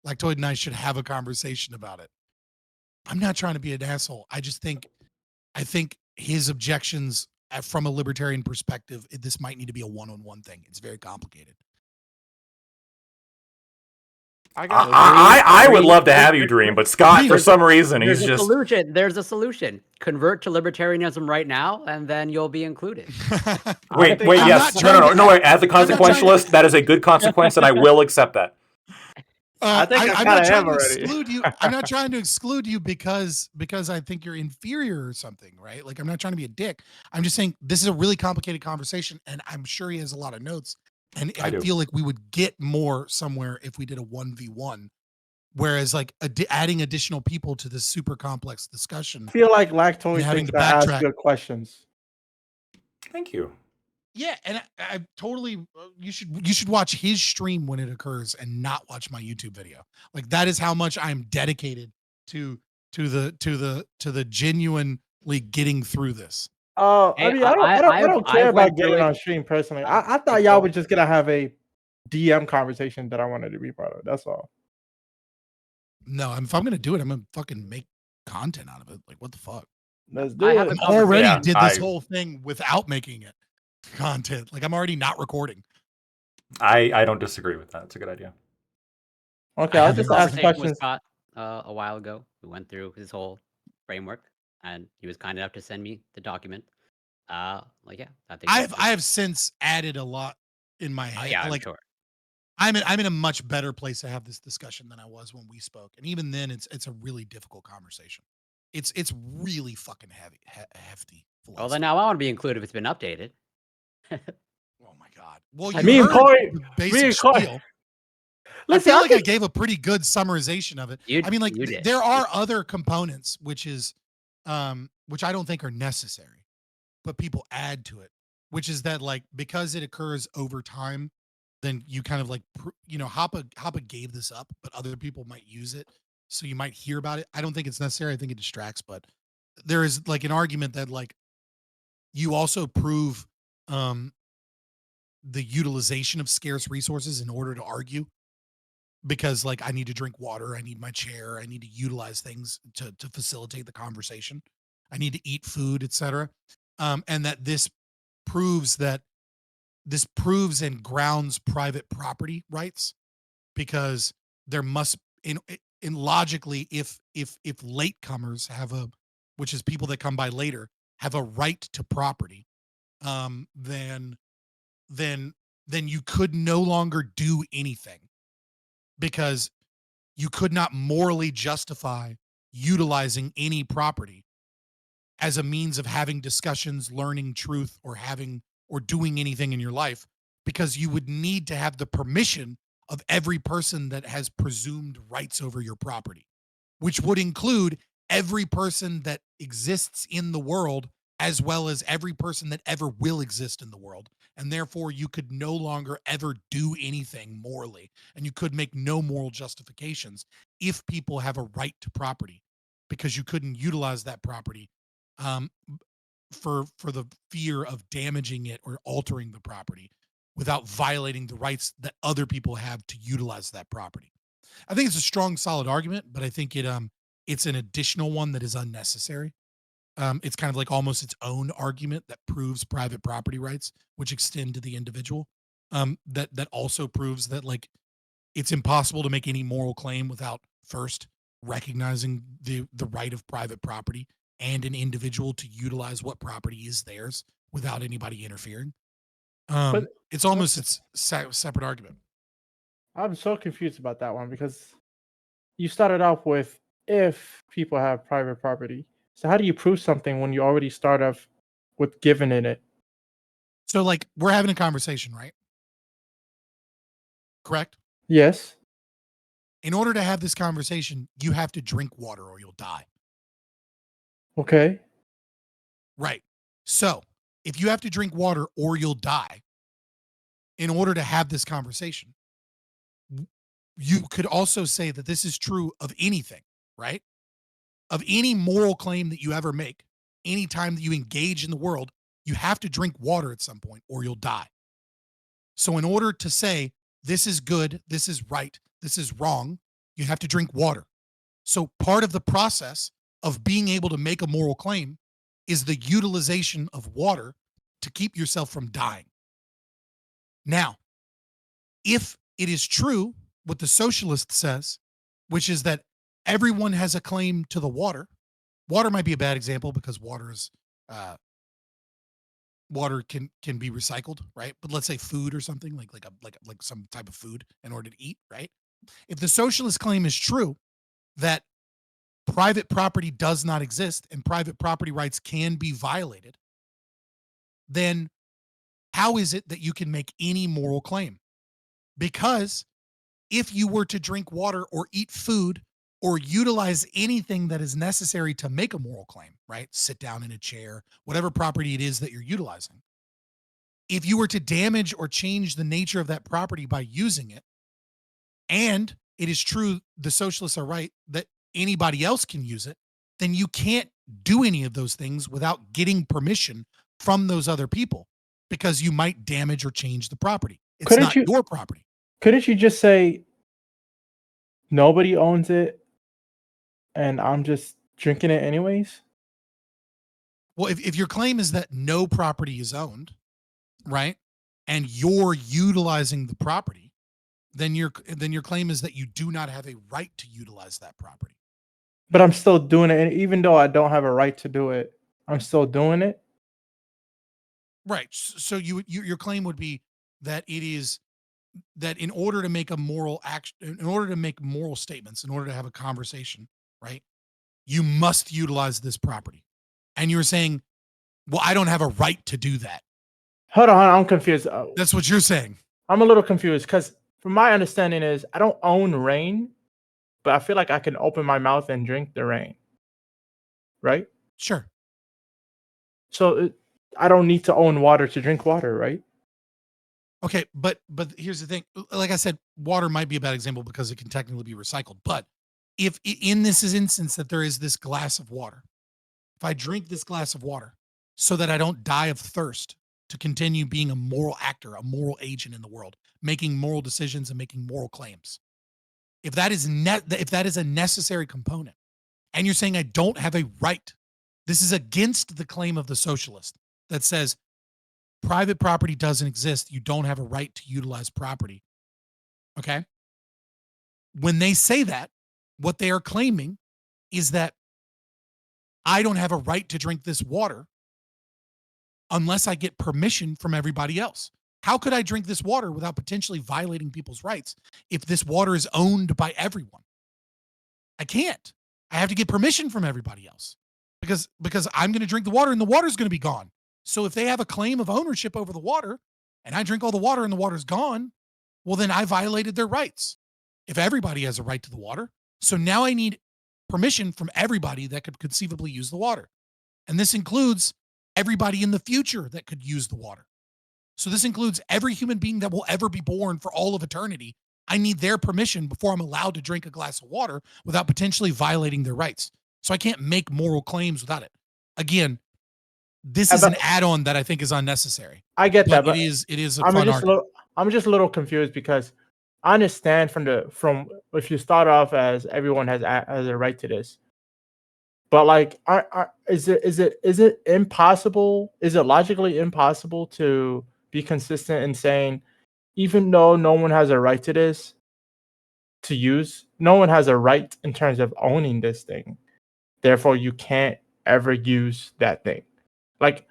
Lactoid and I should have a conversation about it. I'm not trying to be an asshole. I think his objections from a libertarian perspective, this might need to be a one-on-one thing. It's very complicated. I would love to have you dream, but Scott, for some reason, he's just solution. There's a solution. Convert to libertarianism right now, and then you'll be included. wait, yes, no, wait. As the consequentialist, that is a good consequence, and I will accept that. I think I'm not trying to already. exclude you. I'm not trying to exclude you because I think you're inferior or something, right? Like, I'm not trying to be a dick. I'm just saying this is a really complicated conversation, and I'm sure he has a lot of notes. And I feel like we would get more somewhere if we did a 1v1. Whereas, like, adding additional people to this super complex discussion, I feel like Lactoid having thinks to I ask backtrack. good questions. Thank you. Yeah, and I totally you should watch his stream when it occurs and not watch my YouTube video. Like, that is how much I'm dedicated to the genuinely getting through this. I Hey, mean, I don't care went about through getting it. on stream personally. I thought y'all were just gonna have a DM conversation that I wanted to be part of. That's all. No, if I'm gonna do it, I'm gonna fucking make content out of it. Like, what the fuck? Let's do I it. haven't Already did this whole thing without making it content. Like, I'm already not recording. I don't disagree with that. It's a good idea. Okay, I'll just ask Conversation with questions. Scott a while ago. We went through his whole framework, and he was kind enough to send me the document. I think I have since added a lot in my head. yeah, I'm like, sure. I'm in a much better place to have this discussion than I was when we spoke, and even then, it's a really difficult conversation. It's really fucking hefty. Well, then now I want to be included if it's been updated. Oh my god! Well, Me you and heard Corey- the me basic and Corey- spiel. Listen, I feel I like I think- gave a pretty good summarization of it. I mean, like, You did. there are other components, which I don't think are necessary, but people add to it, which is that, like, because it occurs over time, then you kind of like, Hoppa gave this up, but other people might use it, so you might hear about it. I don't think it's necessary. I think it distracts, but there is, like, an argument that, like, you also prove the utilization of scarce resources in order to argue, because, like, I need to drink water, I need my chair, I need to utilize things to facilitate the conversation, I need to eat food, etc. And that this proves and grounds private property rights, because there must, in logically, if latecomers which is people that come by later, have a right to property, then you could no longer do anything, because you could not morally justify utilizing any property as a means of having discussions, learning truth, or doing anything in your life, because you would need to have the permission of every person that has presumed rights over your property, which would include every person that exists in the world, as well as every person that ever will exist in the world. And therefore, you could no longer ever do anything morally, and you could make no moral justifications if people have a right to property, because you couldn't utilize that property for the fear of damaging it or altering the property without violating the rights that other people have to utilize that property. I think it's a strong, solid argument, but I think it's an additional one that is unnecessary. It's kind of like almost its own argument that proves private property rights, which extend to the individual. That also proves that, like, it's impossible to make any moral claim without first recognizing the right of private property and an individual to utilize what property is theirs without anybody interfering. It's almost its separate argument. I'm so confused about that one, because you started off with if people have private property. So how do you prove something when you already start off with given in it? So, like, we're having a conversation, right? Correct? Yes. In order to have this conversation, you have to drink water or you'll die. Okay. Right. So, if you have to drink water or you'll die in order to have this conversation, you could also say that this is true of anything, right? Of any moral claim that you ever make, anytime that you engage in the world, you have to drink water at some point or you'll die. So in order to say this is good, this is right, this is wrong, you have to drink water. So part of the process of being able to make a moral claim is the utilization of water to keep yourself from dying. Now, if it is true what the socialist says, which is that everyone has a claim to the water. Water might be a bad example because water can be recycled, right? But let's say food or something like some type of food in order to eat, right? If the socialist claim is true that private property does not exist and private property rights can be violated, then how is it that you can make any moral claim? Because if you were to drink water or eat food or utilize anything that is necessary to make a moral claim, right? Sit down in a chair, whatever property it is that you're utilizing. If you were to damage or change the nature of that property by using it, and it is true, the socialists are right, that anybody else can use it, then you can't do any of those things without getting permission from those other people because you might damage or change the property. It's not your property. Couldn't you just say nobody owns it and I'm just drinking it anyways? Well, if your claim is that no property is owned, right, and you're utilizing the property, then your claim is that you do not have a right to utilize that property. But I'm still doing it, and even though I don't have a right to do it, I'm still doing it. Right. So your claim would be that it is that in order to make a moral action, in order to make moral statements, in order to have a conversation, right, you must utilize this property. And you're saying, well, I don't have a right to do that. Hold on, I'm confused. That's what you're saying. I'm a little confused because from my understanding is I don't own rain, but I feel like I can open my mouth and drink the rain. Right? Sure. So I don't need to own water to drink water, right? Okay, but here's the thing. Like I said, water might be a bad example because it can technically be recycled. But if in this instance that there is this glass of water, if I drink this glass of water so that I don't die of thirst to continue being a moral actor, a moral agent in the world, making moral decisions and making moral claims, if that is a necessary component, and you're saying I don't have a right, this is against the claim of the socialist that says private property doesn't exist. You don't have a right to utilize property. Okay? When they say that, what they are claiming is that I don't have a right to drink this water unless I get permission from everybody else. How could I drink this water without potentially violating people's rights if this water is owned by everyone? I can't. I have to get permission from everybody else because I'm going to drink the water and the water's going to be gone. So if they have a claim of ownership over the water and I drink all the water and the water's gone, well, then I violated their rights. If everybody has a right to the water, so now I need permission from everybody that could conceivably use the water. And this includes everybody in the future that could use the water. So this includes every human being that will ever be born for all of eternity. I need their permission before I'm allowed to drink a glass of water without potentially violating their rights. So I can't make moral claims without it. Again, this is an add-on that I think is unnecessary. I get that, but it is a fun argument. I'm just a little confused because I understand from if you start off as everyone has a right to this, but like, is it impossible? Is it logically impossible to be consistent in saying, even though no one has a right to this, to use, no one has a right in terms of owning this thing. Therefore, you can't ever use that thing. Like,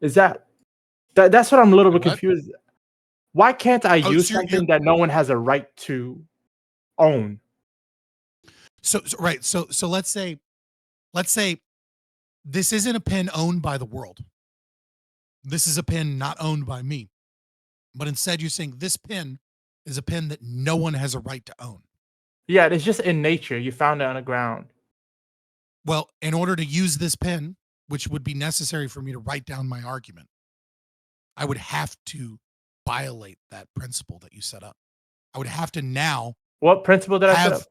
is that's what I'm a little bit confused. Why can't I use something that no one has a right to own? So right. So let's say this isn't a pen owned by the world. This is a pen not owned by me. But instead you're saying this pen is a pen that no one has a right to own. Yeah, it's just in nature. You found it on the ground. Well, in order to use this pen, which would be necessary for me to write down my argument, I would have to violate that principle that you set up. I would have to now. What principle did I set up?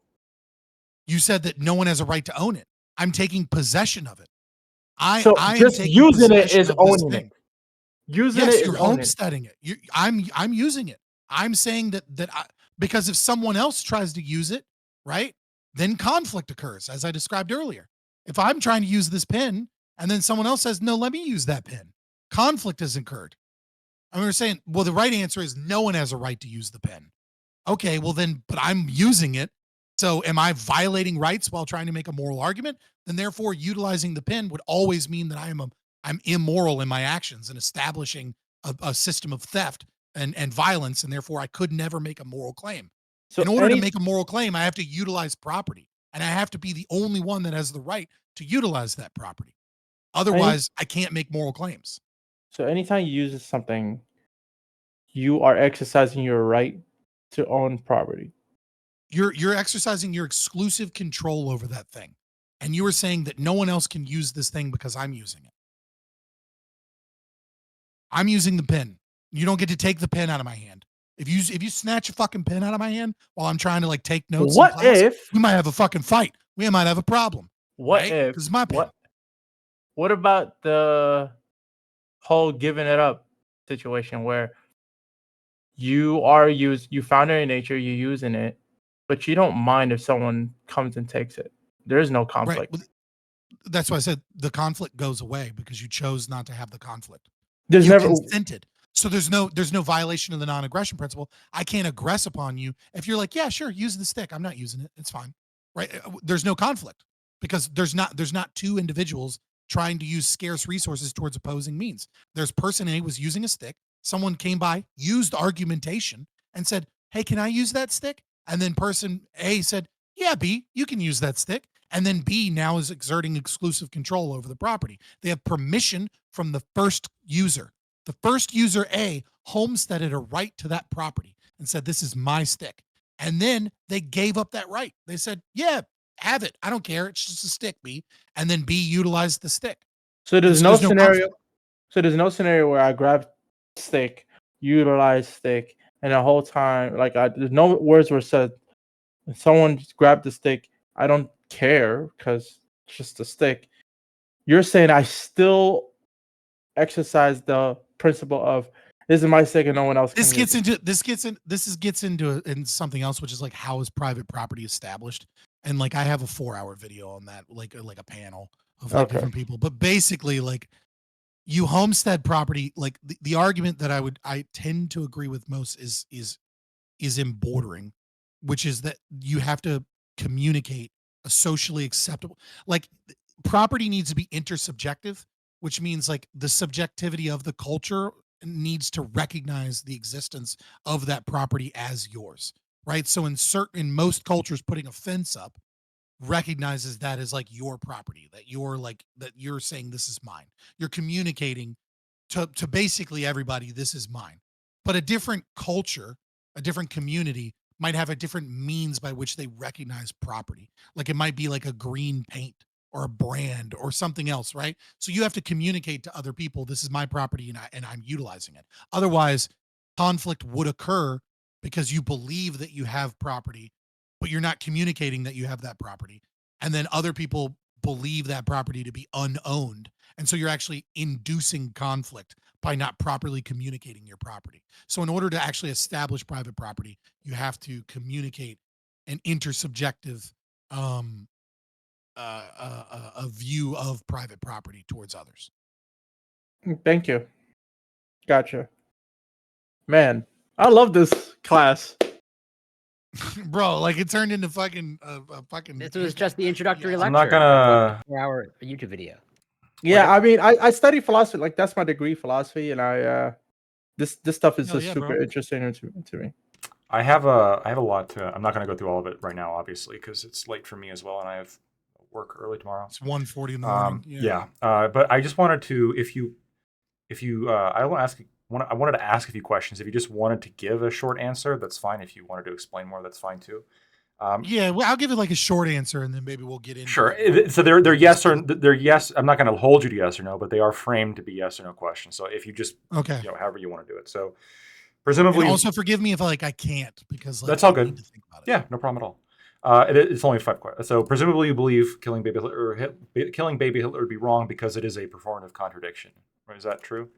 You said that no one has a right to own it. I'm taking possession of it. I just using it is owning it. Using it is you're homesteading it. I'm using it. I'm saying that because if someone else tries to use it, right, then conflict occurs, as I described earlier. If I'm trying to use this pen and then someone else says, no, let me use that pen, conflict has occurred. And we were saying, well, the right answer is no one has a right to use the pen. Okay, well then, but I'm using it. So am I violating rights while trying to make a moral argument? Then therefore utilizing the pen would always mean that I'm immoral in my actions and establishing a system of theft and violence, and therefore I could never make a moral claim. So in order to make a moral claim, I have to utilize property, and I have to be the only one that has the right to utilize that property. Otherwise, I can't make moral claims. So anytime you use something, you are exercising your right to own property. You're exercising your exclusive control over that thing. And you were saying that no one else can use this thing because I'm using it. I'm using the pen. You don't get to take the pen out of my hand. If you snatch a fucking pen out of my hand while I'm trying to like take notes, What in class, if we might have a fucking fight? We might have a problem. What right? if? This is my pen. What about the whole giving it up situation where you found it in nature, you're using it, but you don't mind if someone comes and takes it. There is no conflict. Right. That's why I said the conflict goes away because you chose not to have the conflict. There's you never consented. So there's no violation of the non-aggression principle. I can't aggress upon you if you're like, yeah, sure, use the stick. I'm not using it. It's fine. Right? There's no conflict because there's not two individuals trying to use scarce resources towards opposing means. There's person A was using a stick. Someone came by, used argumentation, and said, hey, can I use that stick? And then person A said, yeah, B, you can use that stick. And then B now is exerting exclusive control over the property. They have permission from the first user. The first user A homesteaded a right to that property and said, this is my stick. And then they gave up that right. They said, yeah, have it. I don't care. It's just a stick, B. And then B utilized the stick. So there's no scenario. So there's no scenario where I grab stick, utilize stick, and the whole time, like there's no words were said. Someone grabbed the stick. I don't care because it's just a stick. You're saying I still exercise the principle of this is my stick and no one else. This gets into something else, which is like how is private property established? And like I have a 4-hour video on that, like a panel of like different people. But basically, like you homestead property, like the argument that I tend to agree with most is in bordering, which is that you have to communicate a socially acceptable, like property needs to be intersubjective, which means like the subjectivity of the culture needs to recognize the existence of that property as yours, right? So in most cultures, putting a fence up recognizes that as like your property, that you're saying this is mine. You're communicating to basically everybody, this is mine. But a different culture, a different community might have a different means by which they recognize property. Like it might be like a green paint or a brand or something else, right? So you have to communicate to other people, this is my property and I'm utilizing it. Otherwise, conflict would occur because you believe that you have property, but you're not communicating that you have that property. And then other people believe that property to be unowned. And so you're actually inducing conflict by not properly communicating your property. So in order to actually establish private property, you have to communicate an intersubjective a view of private property towards others. Thank you. Gotcha. Man, I love this class. Bro, like it turned into fucking fucking. This was just the introductory lecture. I'm not gonna 4-hour YouTube video. Yeah, I mean, I study philosophy. Like that's my degree, philosophy, and I this stuff is just super interesting to me. I have a lot to. I'm not gonna go through all of it right now, obviously, because it's late for me as well, and I have work early tomorrow. It's 1:40 in the morning. But I just wanted to, if you, I wanted to ask a few questions. If you just wanted to give a short answer, that's fine. If you wanted to explain more, that's fine too. Well, I'll give it like a short answer, and then maybe we'll get into. Sure. So they're yes or they're yes. I'm not going to hold you to yes or no, but they are framed to be yes or no questions. So if you just however you want to do it. So presumably, and also forgive me if I can't because that's all good. Yeah, no problem at all. It's only 5 questions. So presumably you believe killing baby Hitler would be wrong because it is a performative contradiction. Is that true?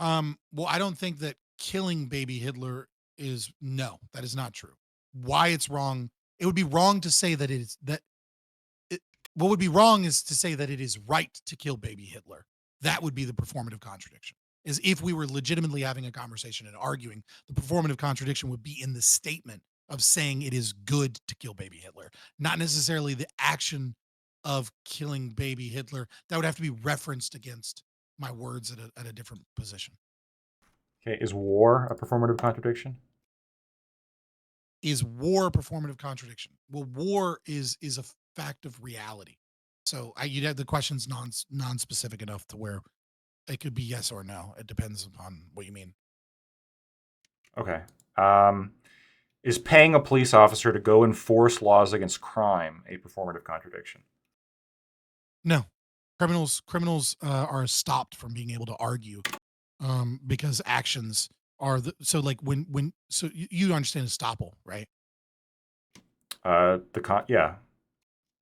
Well, I don't think that killing baby Hitler that is not true. Why it's wrong? It would be wrong to say that what would be wrong is to say that it is right to kill baby Hitler. That would be the performative contradiction. Is if we were legitimately having a conversation and arguing, the performative contradiction would be in the statement of saying it is good to kill baby Hitler, not necessarily the action of killing baby Hitler. That would have to be referenced against my words at a different position. Okay, is war a performative contradiction? Is war a performative contradiction? Well, war is a fact of reality. So you'd have the questions non-specific enough to where it could be yes or no. It depends upon what you mean. Okay. Is paying a police officer to go enforce laws against crime a performative contradiction? No. Criminals are stopped from being able to argue because actions are so like when you understand estoppel, right? Yeah.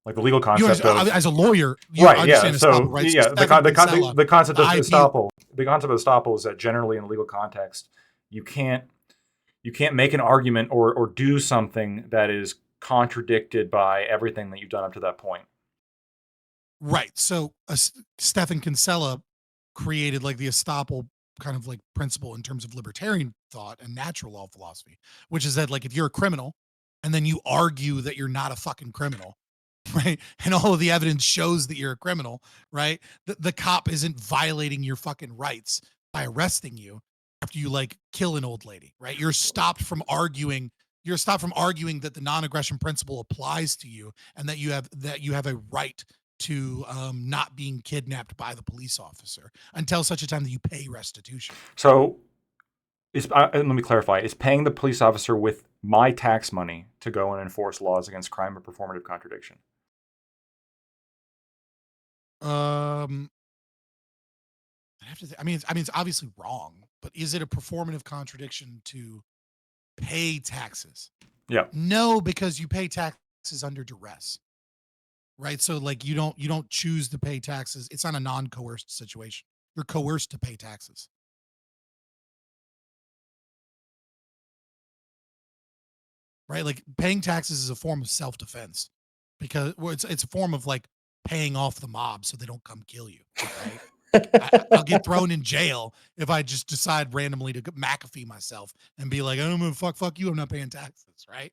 Like the legal concept of, as a lawyer, you right? Yeah. Estoppel, So right? yeah, So the concept of estoppel. The concept of estoppel is that generally in the legal context, you can't make an argument or do something that is contradicted by everything that you've done up to that point. Right. So Stephen Kinsella created like the estoppel kind of like principle in terms of libertarian thought and natural law philosophy, which is that like if you're a criminal and then you argue that you're not a fucking criminal, right? And all of the evidence shows that you're a criminal, right? The cop isn't violating your fucking rights by arresting you after you like kill an old lady, right? You're stopped from arguing that the non-aggression principle applies to you and that you have a right to not being kidnapped by the police officer until such a time that you pay restitution. So let me clarify. Is paying the police officer with my tax money to go and enforce laws against crime a performative contradiction? I have to I mean, it's obviously wrong, but is it a performative contradiction to pay taxes? Yeah. No, because you pay taxes under duress. Right? So like you don't choose to pay taxes. It's not a non-coerced situation. You're coerced to pay taxes. Right? Like paying taxes is a form of self-defense because it's a form of like paying off the mob so they don't come kill you. Right? I'll get thrown in jail if I just decide randomly to McAfee myself and be like, I'm gonna fuck you. I'm not paying taxes. Right?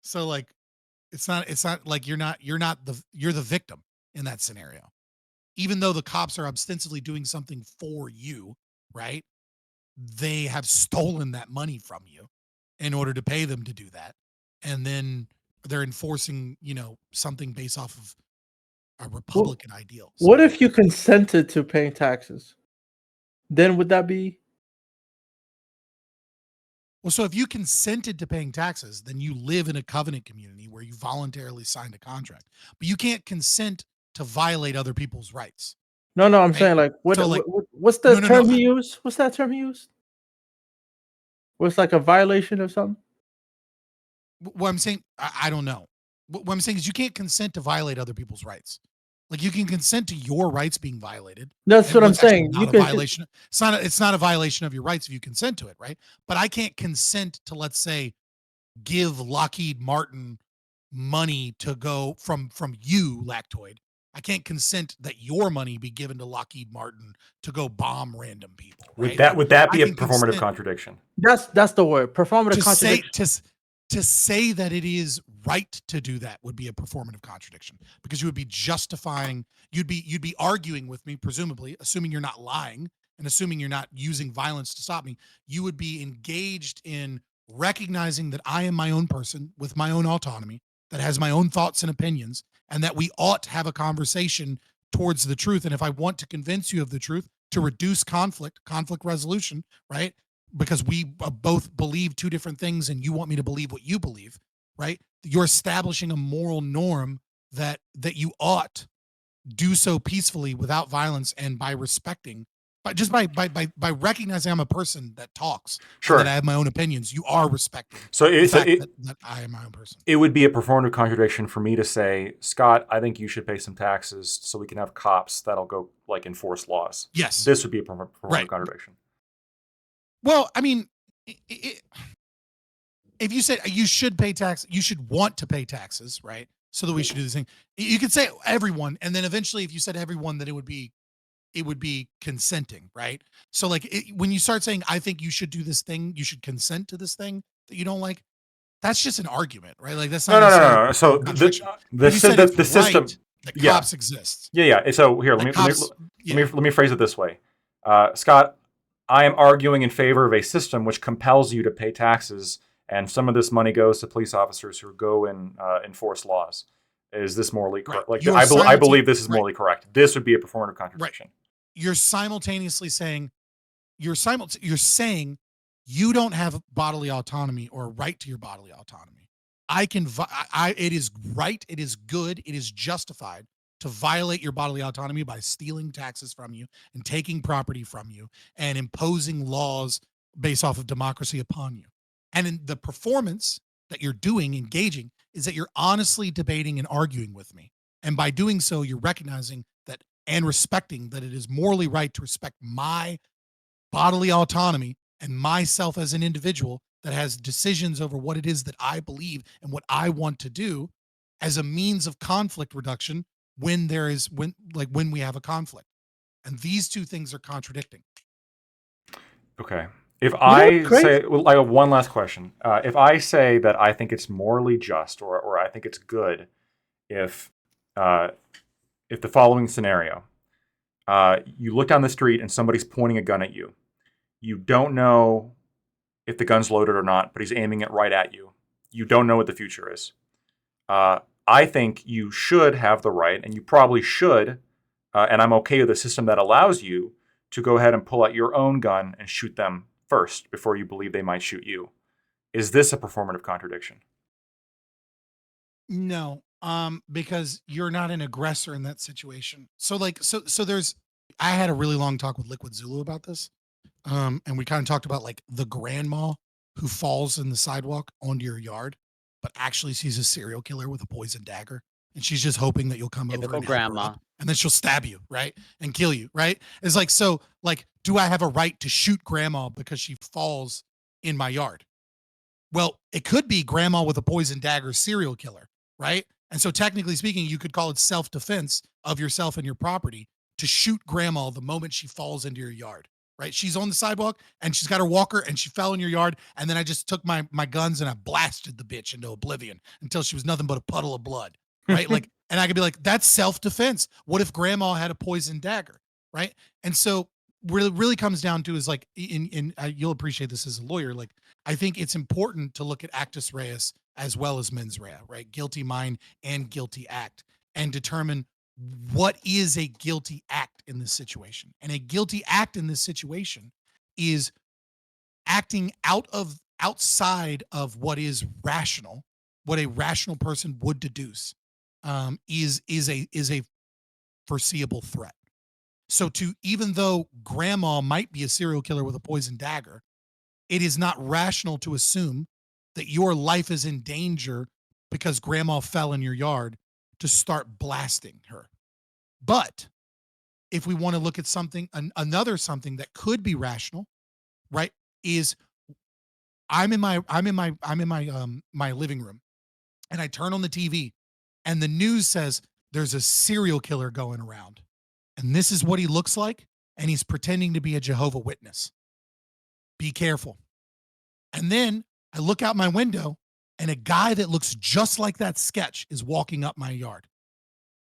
So like, it's not like you're the victim in that scenario. Even though the cops are ostensibly doing something for you, right? They have stolen that money from you in order to pay them to do that. And then they're enforcing, something based off of a Republican ideal. So what if you consented to paying taxes? Then would that be? Well, so if you consented to paying taxes, then you live in a covenant community where you voluntarily signed a contract. But you can't consent to violate other people's rights. No, I'm saying like what's the term he used? What's that term he used? Was like a violation of something? What I'm saying, I don't know. What I'm saying is you can't consent to violate other people's rights. Like you can consent to your rights being violated. That's what I'm saying. Not a violation. It's not a violation of your rights if you consent to it, right? But I can't consent to, let's say, give Lockheed Martin money to go from you, Lactoid. I can't consent that your money be given to Lockheed Martin to go bomb random people. Right? Would that be a performative contradiction? That's the word. Performative contradiction. To say that it is right to do that would be a performative contradiction because you would be justifying, you'd be arguing with me, presumably, assuming you're not lying and assuming you're not using violence to stop me. You would be engaged in recognizing that I am my own person with my own autonomy, that has my own thoughts and opinions, and that we ought to have a conversation towards the truth. And if I want to convince you of the truth to reduce conflict resolution, right? Because we both believe two different things and you want me to believe what you believe, right? You're establishing a moral norm that you ought do so peacefully without violence and by respecting, but just by recognizing I'm a person that talks, sure, and that I have my own opinions. You are respecting. So that I am my own person. It would be a performative contradiction for me to say, Scott, I think you should pay some taxes so we can have cops that'll go like enforce laws. Yes, this would be a performative contradiction. Well, I mean, if you said you should pay tax, you should want to pay taxes, right? So that we should do this thing. You could say everyone, and then eventually, if you said everyone, then it would be it would be consenting, right? So like when you start saying, I think you should do this thing, you should consent to this thing that you don't like, that's just an argument, right? Like that's not no. So the system, the yeah. cops exist. Yeah. So here, let me phrase it this way. Scott, I am arguing in favor of a system which compels you to pay taxes, and some of this money goes to police officers who go and enforce laws. Is this morally correct? Like, I believe this is morally correct. This would be a performative contradiction. Right. You're simultaneously saying, you're saying you don't have bodily autonomy or a right to your bodily autonomy. It is right, it is good, it is justified to violate your bodily autonomy by stealing taxes from you and taking property from you and imposing laws based off of democracy upon you. And in the performance that you're doing, engaging, is that you're honestly debating and arguing with me. And by doing so, you're recognizing that and respecting that it is morally right to respect my bodily autonomy and myself as an individual that has decisions over what it is that I believe and what I want to do as a means of conflict reduction when we have a conflict. And these two things are contradicting. Okay. If I say, I have one last question. If I say that I think it's morally just, or I think it's good, if the following scenario, you look down the street and somebody's pointing a gun at you, you don't know if the gun's loaded or not, but he's aiming it right at you. You don't know what the future is. I think you should have the right, and you probably should, and I'm okay with a system that allows you to go ahead and pull out your own gun and shoot them first before you believe they might shoot you. Is this a performative contradiction? No, because you're not an aggressor in that situation. So I had a really long talk with Liquid Zulu about this. And we kind of talked about like the grandma who falls in the sidewalk onto your yard, but actually sees a serial killer with a poison dagger. And she's just hoping that you'll come over and help her up, and then she'll stab you, right? And kill you, right? It's like, so like, do I have a right to shoot grandma because she falls in my yard? Well, it could be grandma with a poison dagger serial killer, right? And so technically speaking, you could call it self-defense of yourself and your property to shoot grandma the moment she falls into your yard. Right? She's on the sidewalk and she's got her walker and she fell in your yard. And then I just took my guns and I blasted the bitch into oblivion until she was nothing but a puddle of blood. Right? Like, and I could be like, that's self-defense. What if grandma had a poison dagger? Right? And so really comes down to is like, you'll appreciate this as a lawyer. Like, I think it's important to look at actus reus as well as mens rea, right? Guilty mind and guilty act, and determine what is a guilty act in this situation. And a guilty act in this situation is acting outside of what is rational, what a rational person would deduce, is a foreseeable threat. So even though grandma might be a serial killer with a poison dagger, it is not rational to assume that your life is in danger because grandma fell in your yard to start blasting her. But if we want to look at something that could be rational, right, is I'm in my living room and I turn on the TV and the news says there's a serial killer going around and this is what he looks like and he's pretending to be a Jehovah's Witness. Be careful. And then I look out my window and a guy that looks just like that sketch is walking up my yard.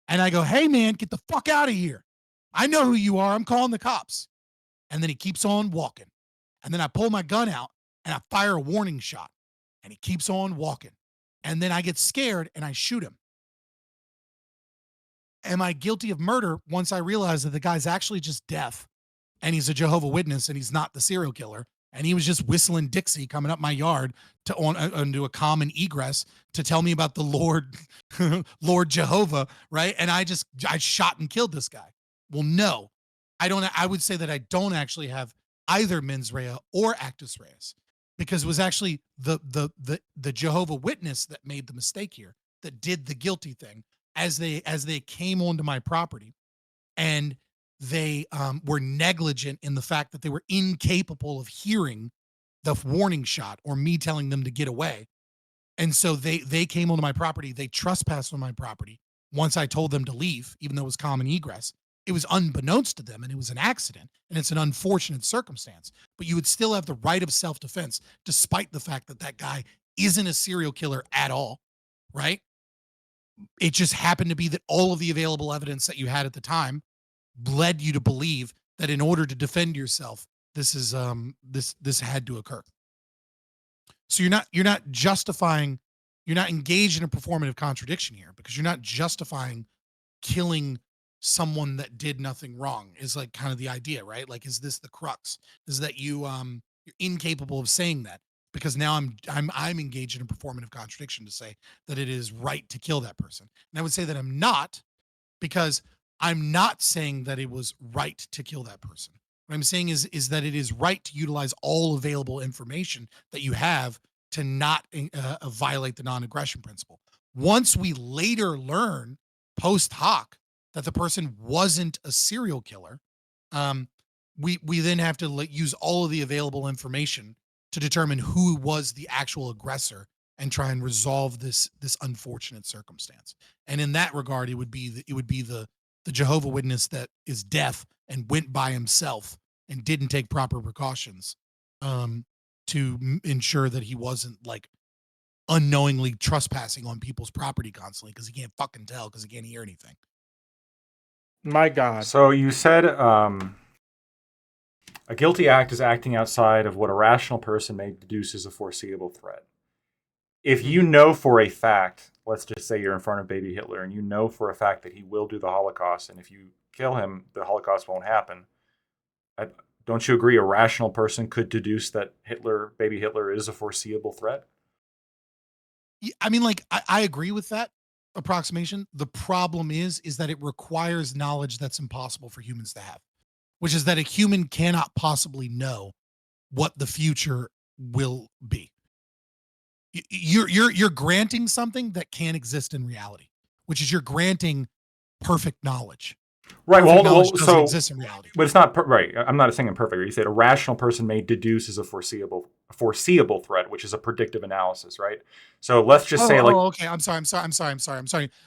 And I go, hey man, get the fuck out of here. I know who you are. I'm calling the cops. And then he keeps on walking. And then I pull my gun out and I fire a warning shot. And he keeps on walking. And then I get scared and I shoot him. Am I guilty of murder once I realize that the guy's actually just deaf and he's a Jehovah's Witness and he's not the serial killer? And he was just whistling Dixie coming up my yard onto a common egress to tell me about the Lord Jehovah, right? And I shot and killed this guy. Well, no, I don't. I would say that I don't actually have either mens rea or actus reus, because it was actually the Jehovah's Witness that made the mistake here, that did the guilty thing as they came onto my property, and they were negligent in the fact that they were incapable of hearing the warning shot or me telling them to get away. And so they came onto my property. They trespassed on my property once I told them to leave, even though it was common egress. It was unbeknownst to them, and it was an accident, and it's an unfortunate circumstance. But you would still have the right of self-defense, despite the fact that that guy isn't a serial killer at all, right? It just happened to be that all of the available evidence that you had at the time led you to believe that in order to defend yourself, this is this had to occur. So you're not justifying, you're not engaged in a performative contradiction here, because you're not justifying killing someone that did nothing wrong. Is like kind of the idea, right? Like, is this the crux? Is that you're incapable of saying that, because now I'm engaged in a performative contradiction to say that it is right to kill that person. And I would say that I'm not, because I'm not saying that it was right to kill that person. What I'm saying is that it is right to utilize all available information that you have to not violate the non-aggression principle. Once we later learn post hoc that the person wasn't a serial killer, we then have to use all of the available information to determine who was the actual aggressor and try and resolve this unfortunate circumstance. And in that regard, it would be the Jehovah Witness that is deaf and went by himself and didn't take proper precautions to ensure that he wasn't like unknowingly trespassing on people's property constantly, because he can't fucking tell, because he can't hear anything. My God. So you said a guilty act is acting outside of what a rational person may deduce is a foreseeable threat. If you know for a fact, let's just say you're in front of baby Hitler and you know for a fact that he will do the Holocaust, and if you kill him, the Holocaust won't happen. Don't you agree a rational person could deduce that baby Hitler is a foreseeable threat? I mean, like, I agree with that approximation. The problem is that it requires knowledge that's impossible for humans to have, which is that a human cannot possibly know what the future will be. You're granting something that can't exist in reality, which is you're granting perfect knowledge. Right. Perfect Well, knowledge doesn't so exist in reality. But it's not right. I'm not saying imperfect. You said a rational person may deduce as a foreseeable threat, which is a predictive analysis, right? So let's just say, like, okay. I'm sorry.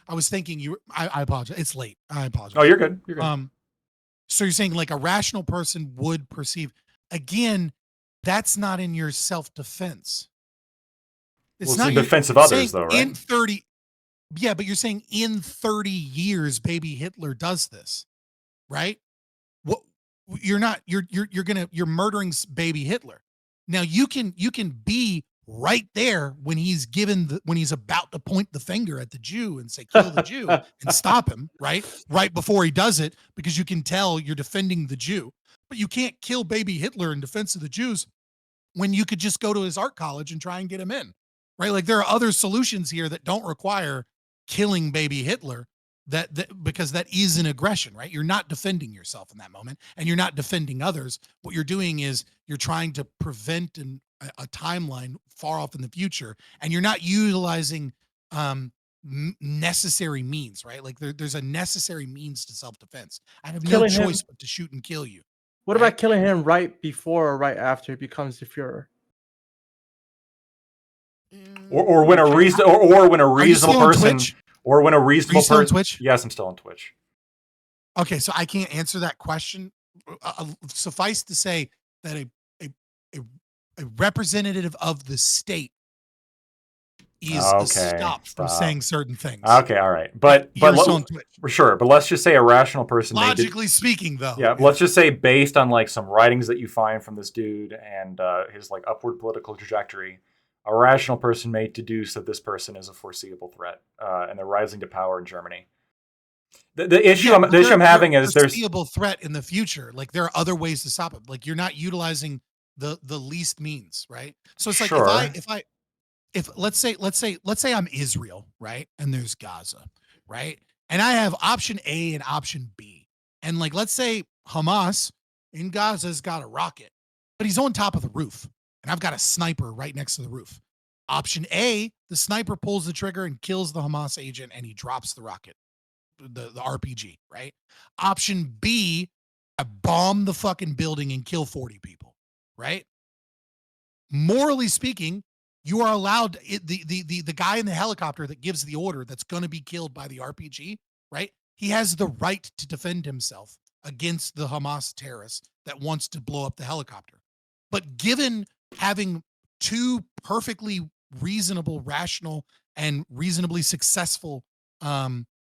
I was thinking I apologize. It's late. I apologize. Oh, you're good. You're good. So you're saying like a rational person would perceive. Again, that's not in your self-defense. It's not in defense of others, though, right? In 30, yeah, but you're saying in 30 years, baby Hitler does this, right? What you're murdering baby Hitler. Now you can be right there when he's about to point the finger at the Jew and say, kill the Jew, and stop him, right? Right before he does it, because you can tell you're defending the Jew. But you can't kill baby Hitler in defense of the Jews when you could just go to his art college and try and get him in, right? Like, there are other solutions here that don't require killing baby Hitler, because that is an aggression, right? You're not defending yourself in that moment, and you're not defending others. What you're doing is you're trying to prevent a timeline far off in the future, and you're not utilizing necessary means, right? Like, there's a necessary means to self-defense. I have no choice but to shoot and kill you. What about killing him right before or right after he becomes the Fuhrer? Or when a reasonable person, or when a reasonable person. On Twitch? Yes, I'm still on Twitch. Okay, so I can't answer that question. Suffice to say that a representative of the state is stopped from saying certain things. Okay, all right, but for sure. But let's just say a rational person, logically speaking, though. Yeah, let's just say based on like some writings that you find from this dude and his like upward political trajectory, a rational person may deduce that this person is a foreseeable threat, and they're rising to power in Germany. The issue I'm having is there's a foreseeable threat in the future. Like, there are other ways to stop it. Like, you're not utilizing the least means, right? So it's like, sure. if let's say I'm Israel, right? And there's Gaza, right? And I have option A and option B. And like, let's say Hamas in Gaza's got a rocket, but he's on top of the roof, and I've got a sniper right next to the roof. Option A, the sniper pulls the trigger and kills the Hamas agent, and he drops the rocket, the RPG, right? Option B, I bomb the fucking building and kill 40 people, right? Morally speaking, you are allowed, the guy in the helicopter that gives the order that's going to be killed by the RPG, right? he has the right to defend himself against the Hamas terrorist that wants to blow up the helicopter. But given having two perfectly reasonable, rational, and reasonably successful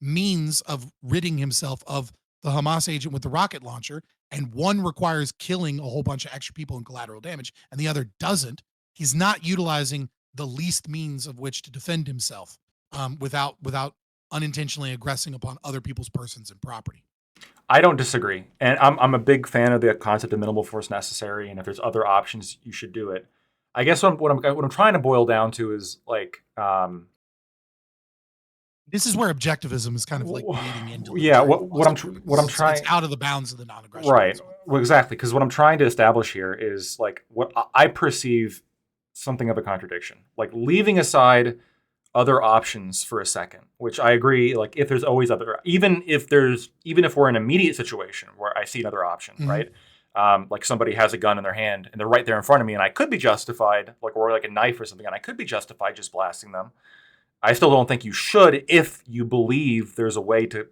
means of ridding himself of the Hamas agent with the rocket launcher, and one requires killing a whole bunch of extra people and collateral damage, and the other doesn't, he's not utilizing the least means of which to defend himself without unintentionally aggressing upon other people's persons and property. I don't disagree, and I'm a big fan of the concept of minimal force necessary. And if there's other options, you should do it. I guess what I'm trying to boil down to is like, this is where objectivism is kind of like bleeding into. Yeah, what I'm trying, it's out of the bounds of the non-aggression. Right. Well, exactly, because what I'm trying to establish here is like what I perceive something of a contradiction, like leaving aside other options for a second, which I agree. Like if there's always other, even if we're in an immediate situation where I see another option, right? Like somebody has a gun in their hand and they're right there in front of me, and I could be justified, like, or like a knife or something, and I could be justified just blasting them. I still don't think you should if you believe there's a way to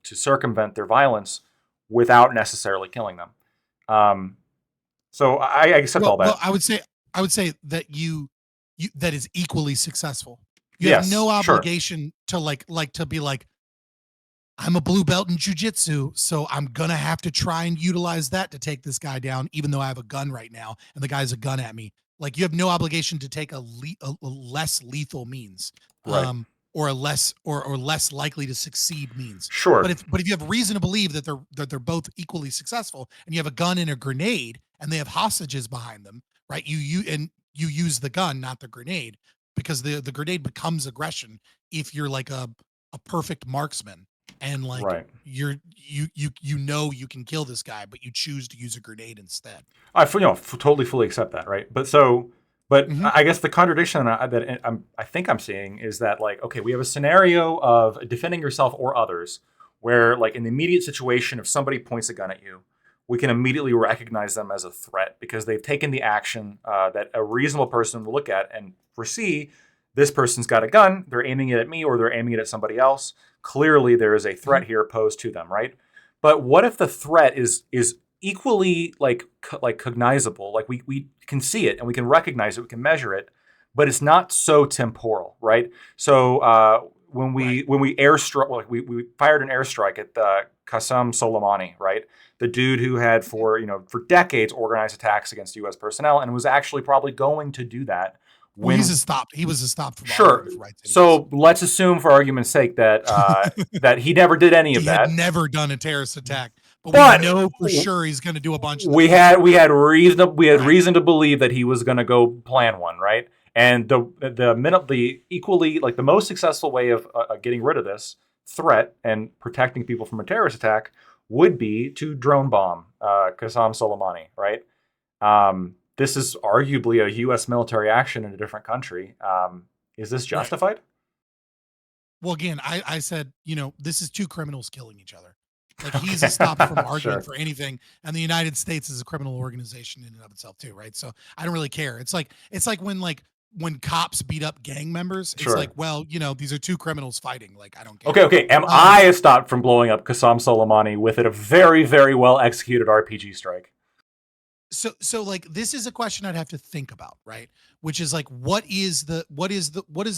circumvent their violence without necessarily killing them. So I accept all that. Well, I would say that you that is equally successful. You have no obligation to to be like, I'm a blue belt in jujitsu, so I'm gonna have to try and utilize that to take this guy down, even though I have a gun right now and the guy has a gun at me. Like, you have no obligation to take a less lethal means, or a less likely to succeed means. Sure. But if you have reason to believe that they're both equally successful, and you have a gun and a grenade, and they have hostages behind them, right? You use the gun, not the grenade, because the grenade becomes aggression if you're like a perfect marksman, and like you can kill this guy, but you choose to use a grenade instead. I totally fully accept that, right? But I guess the contradiction that I think I'm seeing is that, like, okay, we have a scenario of defending yourself or others where, like, in the immediate situation, if somebody points a gun at you, we can immediately recognize them as a threat because they've taken the action that a reasonable person will look at and foresee. This person's got a gun, they're aiming it at me, or they're aiming it at somebody else. Clearly, there is a threat here posed to them, right? But what if the threat is equally like cognizable? Like we can see it and we can recognize it, we can measure it, but it's not so temporal, right? So when we airstruck, well, we fired an airstrike at Qasem Soleimani, right? The dude who had for decades organized attacks against U.S. personnel and was actually probably going to do that. He was a stop from sure. So let's assume, for argument's sake, that that he never did any of that. He had never done a terrorist attack, but we know for sure he's going to do a bunch of them. We had reason to believe that he was going to go plan one, right? And the equally, like, the most successful way of getting rid of this threat and protecting people from a terrorist attack would be to drone bomb Qasem Soleimani, right? This is arguably a U.S. military action in a different country. Is this justified? Well, again, I said, this is two criminals killing each other. Like, he's a stop from arguing for anything, and the United States is a criminal organization in and of itself too, right? So I don't really care. It's like when cops beat up gang members. It's like, well, these are two criminals fighting. Like, I don't care. Okay. Am I a stop from blowing up Qasem Soleimani with a very, very well executed RPG strike? So like, this is a question I'd have to think about, right? Which is like, what is the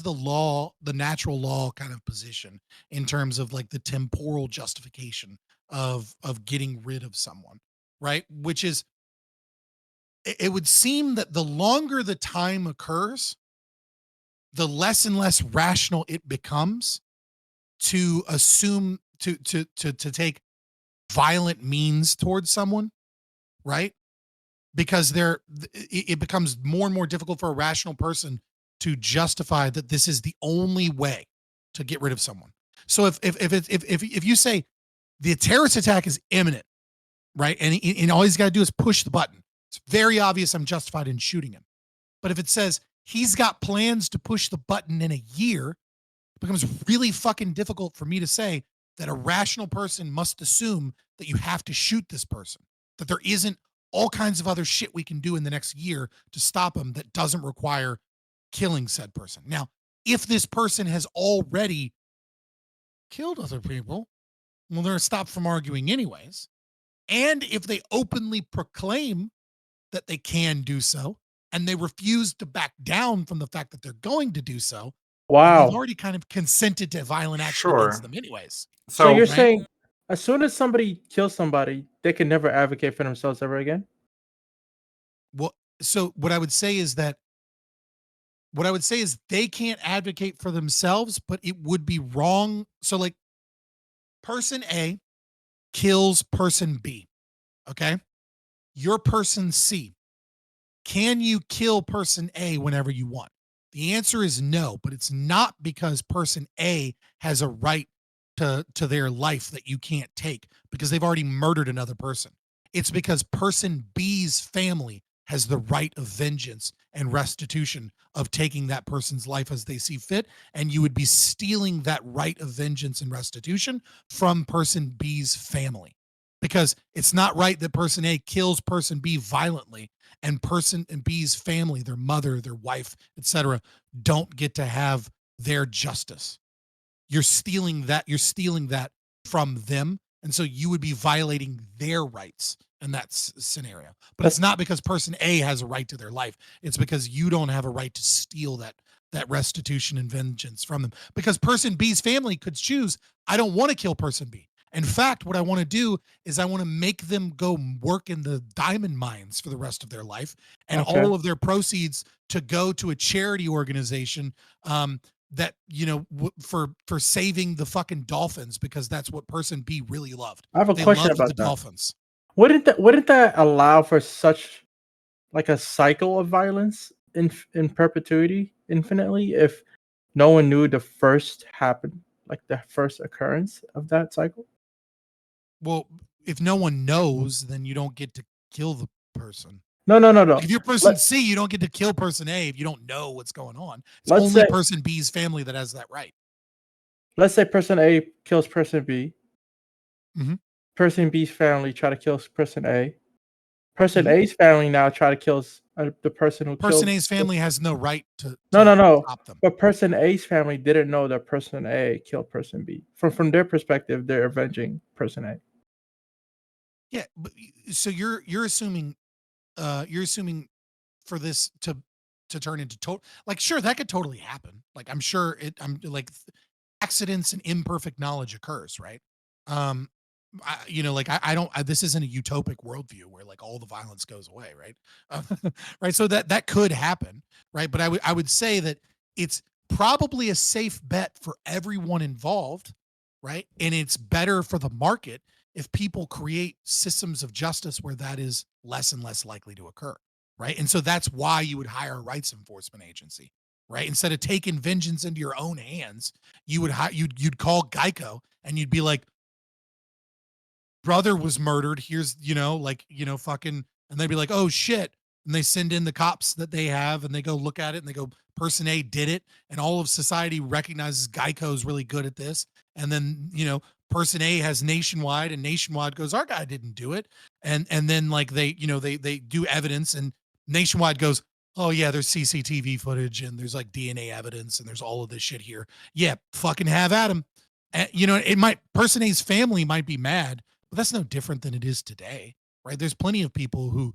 law, the natural law kind of position in terms of like the temporal justification of getting rid of someone, right? Which is, it would seem that the longer the time occurs, the less and less rational it becomes to assume to take violent means towards someone, right? Because it becomes more and more difficult for a rational person to justify that this is the only way to get rid of someone. So if you say the terrorist attack is imminent, right, and all he's got to do is push the button, it's very obvious I'm justified in shooting him. But if it says he's got plans to push the button in a year, it becomes really fucking difficult for me to say that a rational person must assume that you have to shoot this person, that there isn't all kinds of other shit we can do in the next year to stop him that doesn't require killing said person. Now, if this person has already killed other people, well, they're stopped from arguing anyways. And if they openly proclaim that they can do so, and they refuse to back down from the fact that they're going to do so, you've already kind of consented to violent action against them anyways. So you're saying as soon as somebody kills somebody, they can never advocate for themselves ever again? Well, so what I would say is they can't advocate for themselves, but it would be wrong. So like person A kills person B. Okay. You're person C. Can you kill person A whenever you want? The answer is no, but it's not because person A has a right to their life that you can't take because they've already murdered another person. It's because person B's family has the right of vengeance and restitution of taking that person's life as they see fit. And you would be stealing that right of vengeance and restitution from person B's family. Because it's not right that person A kills person B violently and person B's family, their mother, their wife, etc., don't get to have their justice. You're stealing that from them. And so you would be violating their rights in that scenario. But it's not because person A has a right to their life. It's because you don't have a right to steal that restitution and vengeance from them. Because person B's family could choose, I don't want to kill person B. In fact, what I want to do is I want to make them go work in the diamond mines for the rest of their life, and all of their proceeds to go to a charity organization that for saving the fucking dolphins, because that's what person B really loved. I have a question about the dolphins. Wouldn't that allow for such like a cycle of violence in perpetuity infinitely if no one knew the first happened, like the first occurrence of that cycle? Well, if no one knows, then you don't get to kill the person. No. Like if you're person C, you don't get to kill person A if you don't know what's going on. It's only person B's family that has that right. Let's say person A kills person B. Mm-hmm. Person B's family try to kill person A. Person A's family now try to kill the person who person A's family has no right to no. stop them. But person A's family didn't know that person A killed person B. From their perspective, they're avenging person A. Yeah, but so you're assuming for this to turn into total, like, sure, that could totally happen. Like, I'm sure I'm like accidents and imperfect knowledge occurs, right? I don't, this isn't a utopic worldview where like all the violence goes away, right? Right. So that could happen, right? But I would say that it's probably a safe bet for everyone involved, right? And it's better for the market if people create systems of justice where that is less and less likely to occur, right? And so that's why you would hire a rights enforcement agency, right? Instead of taking vengeance into your own hands, you would you'd call Geico and you'd be like, brother was murdered. Here's, fucking, and they'd be like, oh shit. And they send in the cops that they have and they go look at it and they go, person A did it. And all of society recognizes Geico's really good at this. And then, person A has Nationwide and Nationwide goes, our guy didn't do it. And then like they do evidence and Nationwide goes, oh yeah, there's CCTV footage and there's like DNA evidence and there's all of this shit here. Yeah, fucking have at him. And, person A's family might be mad, but that's no different than it is today, right? There's plenty of people who,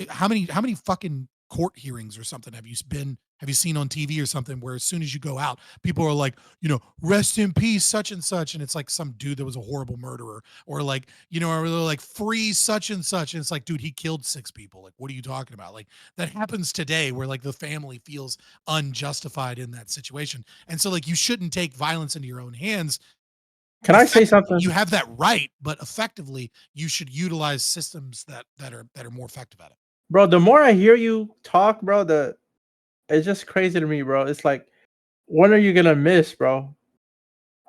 how many fucking court hearings or something have you seen on TV or something where as soon as you go out, people are like, rest in peace, such and such. And it's like some dude that was a horrible murderer or like, or they're like free such and such. And it's like, dude, he killed 6 people. Like, what are you talking about? Like that happens today where like the family feels unjustified in that situation. And so like, you shouldn't take violence into your own hands. Can I say something? You have that right, but effectively, you should utilize systems that are more effective at it. Bro, the more I hear you talk, bro, it's just crazy to me, bro. It's like, when are you gonna miss, bro?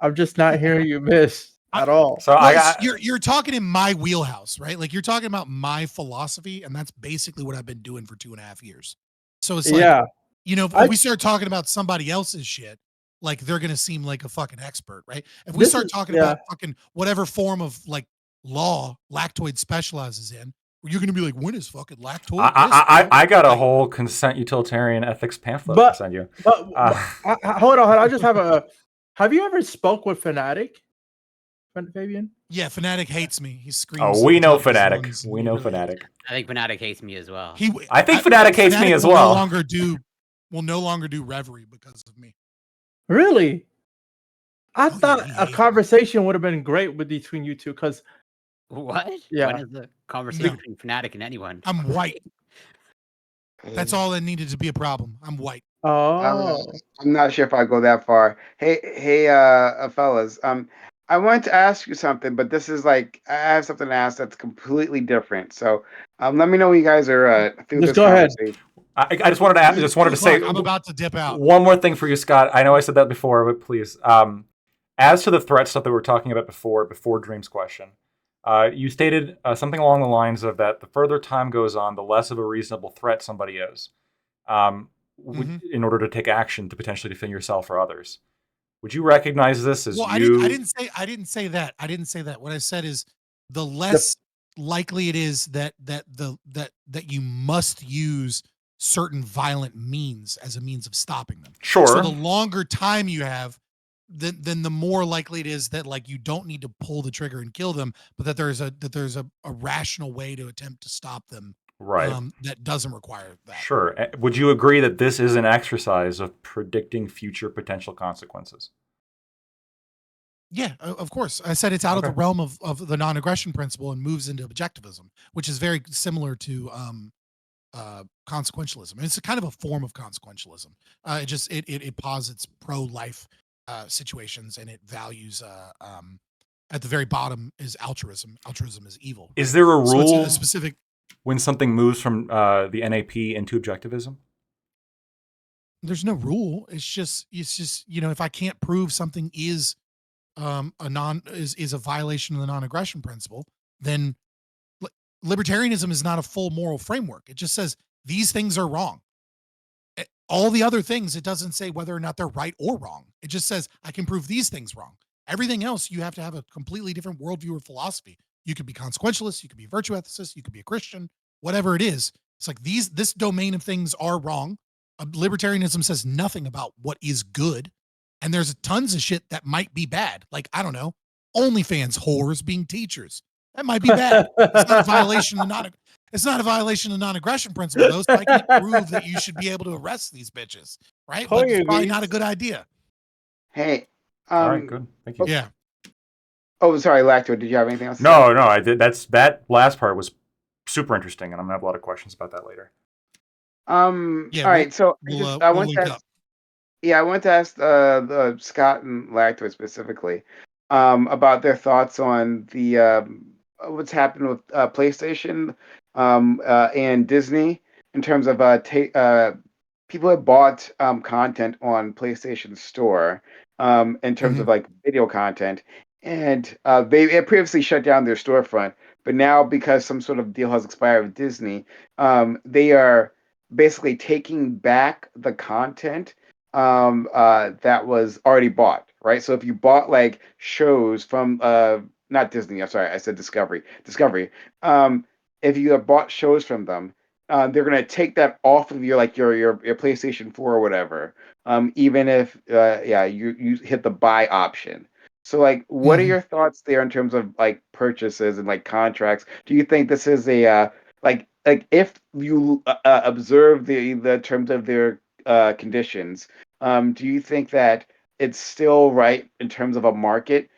I'm just not hearing you miss at all. So you're talking in my wheelhouse, right? Like you're talking about my philosophy, and that's basically what I've been doing for 2.5 years. So it's like, if we start talking about somebody else's shit, like they're gonna seem like a fucking expert, right? If we start talking about fucking whatever form of like law Lactoid specializes in, you're gonna be like, when is fucking Lactoid? I got a whole consent utilitarian ethics pamphlet to send you. But hold on, I just have you ever spoke with Fanatic? Fabian? Yeah, Fnatic hates me. He screams. Oh, we know Intelligence Fnatic. ones, We and know he really- Fnatic. I think Fnatic hates me as well. I think Fnatic hates me as well. Will no longer do Reverie because of me. Really? I Oh, thought yeah, a conversation would have been great between you two because What? Yeah. When is the conversation between Fnatic and anyone? I'm white. That's all that needed to be a problem. I'm white. Oh, I'm not sure if I go that far. Hey, fellas. I wanted to ask you something, but this is like I have something to ask that's completely different. So, let me know when you guys are through Just this go ahead. conversation. I just wanted to say I'm about to dip out. one more thing for you, Scott. I know I said that before, but please. As to the threat stuff that we were talking about before Dream's question, you stated something along the lines of that the further time goes on, the less of a reasonable threat somebody is, in order to take action to potentially defend yourself or others. Would you recognize this as I didn't say that. I didn't say that. What I said is the less likely it is that you must use certain violent means as a means of stopping them. Sure. So the longer time you have, then the more likely it is that like you don't need to pull the trigger and kill them, but that there's a rational way to attempt to stop them. Right. That doesn't require that. Sure. Would you agree that this is an exercise of predicting future potential consequences? Yeah, of course. I said it's out of the realm of the non-aggression principle and moves into objectivism, which is very similar to consequentialism. And it's a kind of a form of consequentialism. It posits pro-life situations, and it values at the very bottom is altruism. Altruism is evil. Is there a So rule it's a specific when something moves from the NAP into objectivism? There's no rule. It's just if I can't prove something is a violation of the non-aggression principle, then libertarianism is not a full moral framework. It just says these things are wrong. All the other things, it doesn't say whether or not they're right or wrong. It just says I can prove these things wrong. Everything else, you have to have a completely different worldview or philosophy. You could be consequentialist, you could be virtue ethicist, you could be a Christian, whatever it is. It's like this domain of things are wrong. Libertarianism says nothing about what is good. And there's tons of shit that might be bad. Like, I don't know, OnlyFans whores being teachers. That might be bad. It's not a violation of the non-aggression principle, though. So I can't prove that you should be able to arrest these bitches, right? But it's probably not a good idea. Hey. All right, good. Thank you. Yeah. Oh, sorry, Lacto. Did you have anything else? No, I did. That last part was super interesting, and I'm gonna have a lot of questions about that later. All right. So I want to ask. Yeah, I want to ask the Scott and Lacto specifically about their thoughts on the what's happened with PlayStation and Disney in terms of people have bought content on PlayStation Store in terms of like video content, and they had previously shut down their storefront, but now because some sort of deal has expired with Disney, they are basically taking back the content that was already bought, right? So if you bought like shows from not Disney, I'm sorry, I said Discovery. If you have bought shows from them, they're gonna take that off of your PlayStation 4 or whatever. Even if you hit the buy option. So like what are your thoughts there in terms of like purchases and like contracts? Do you think this is a like if you observe the terms of their conditions, do you think that it's still right in terms of a market,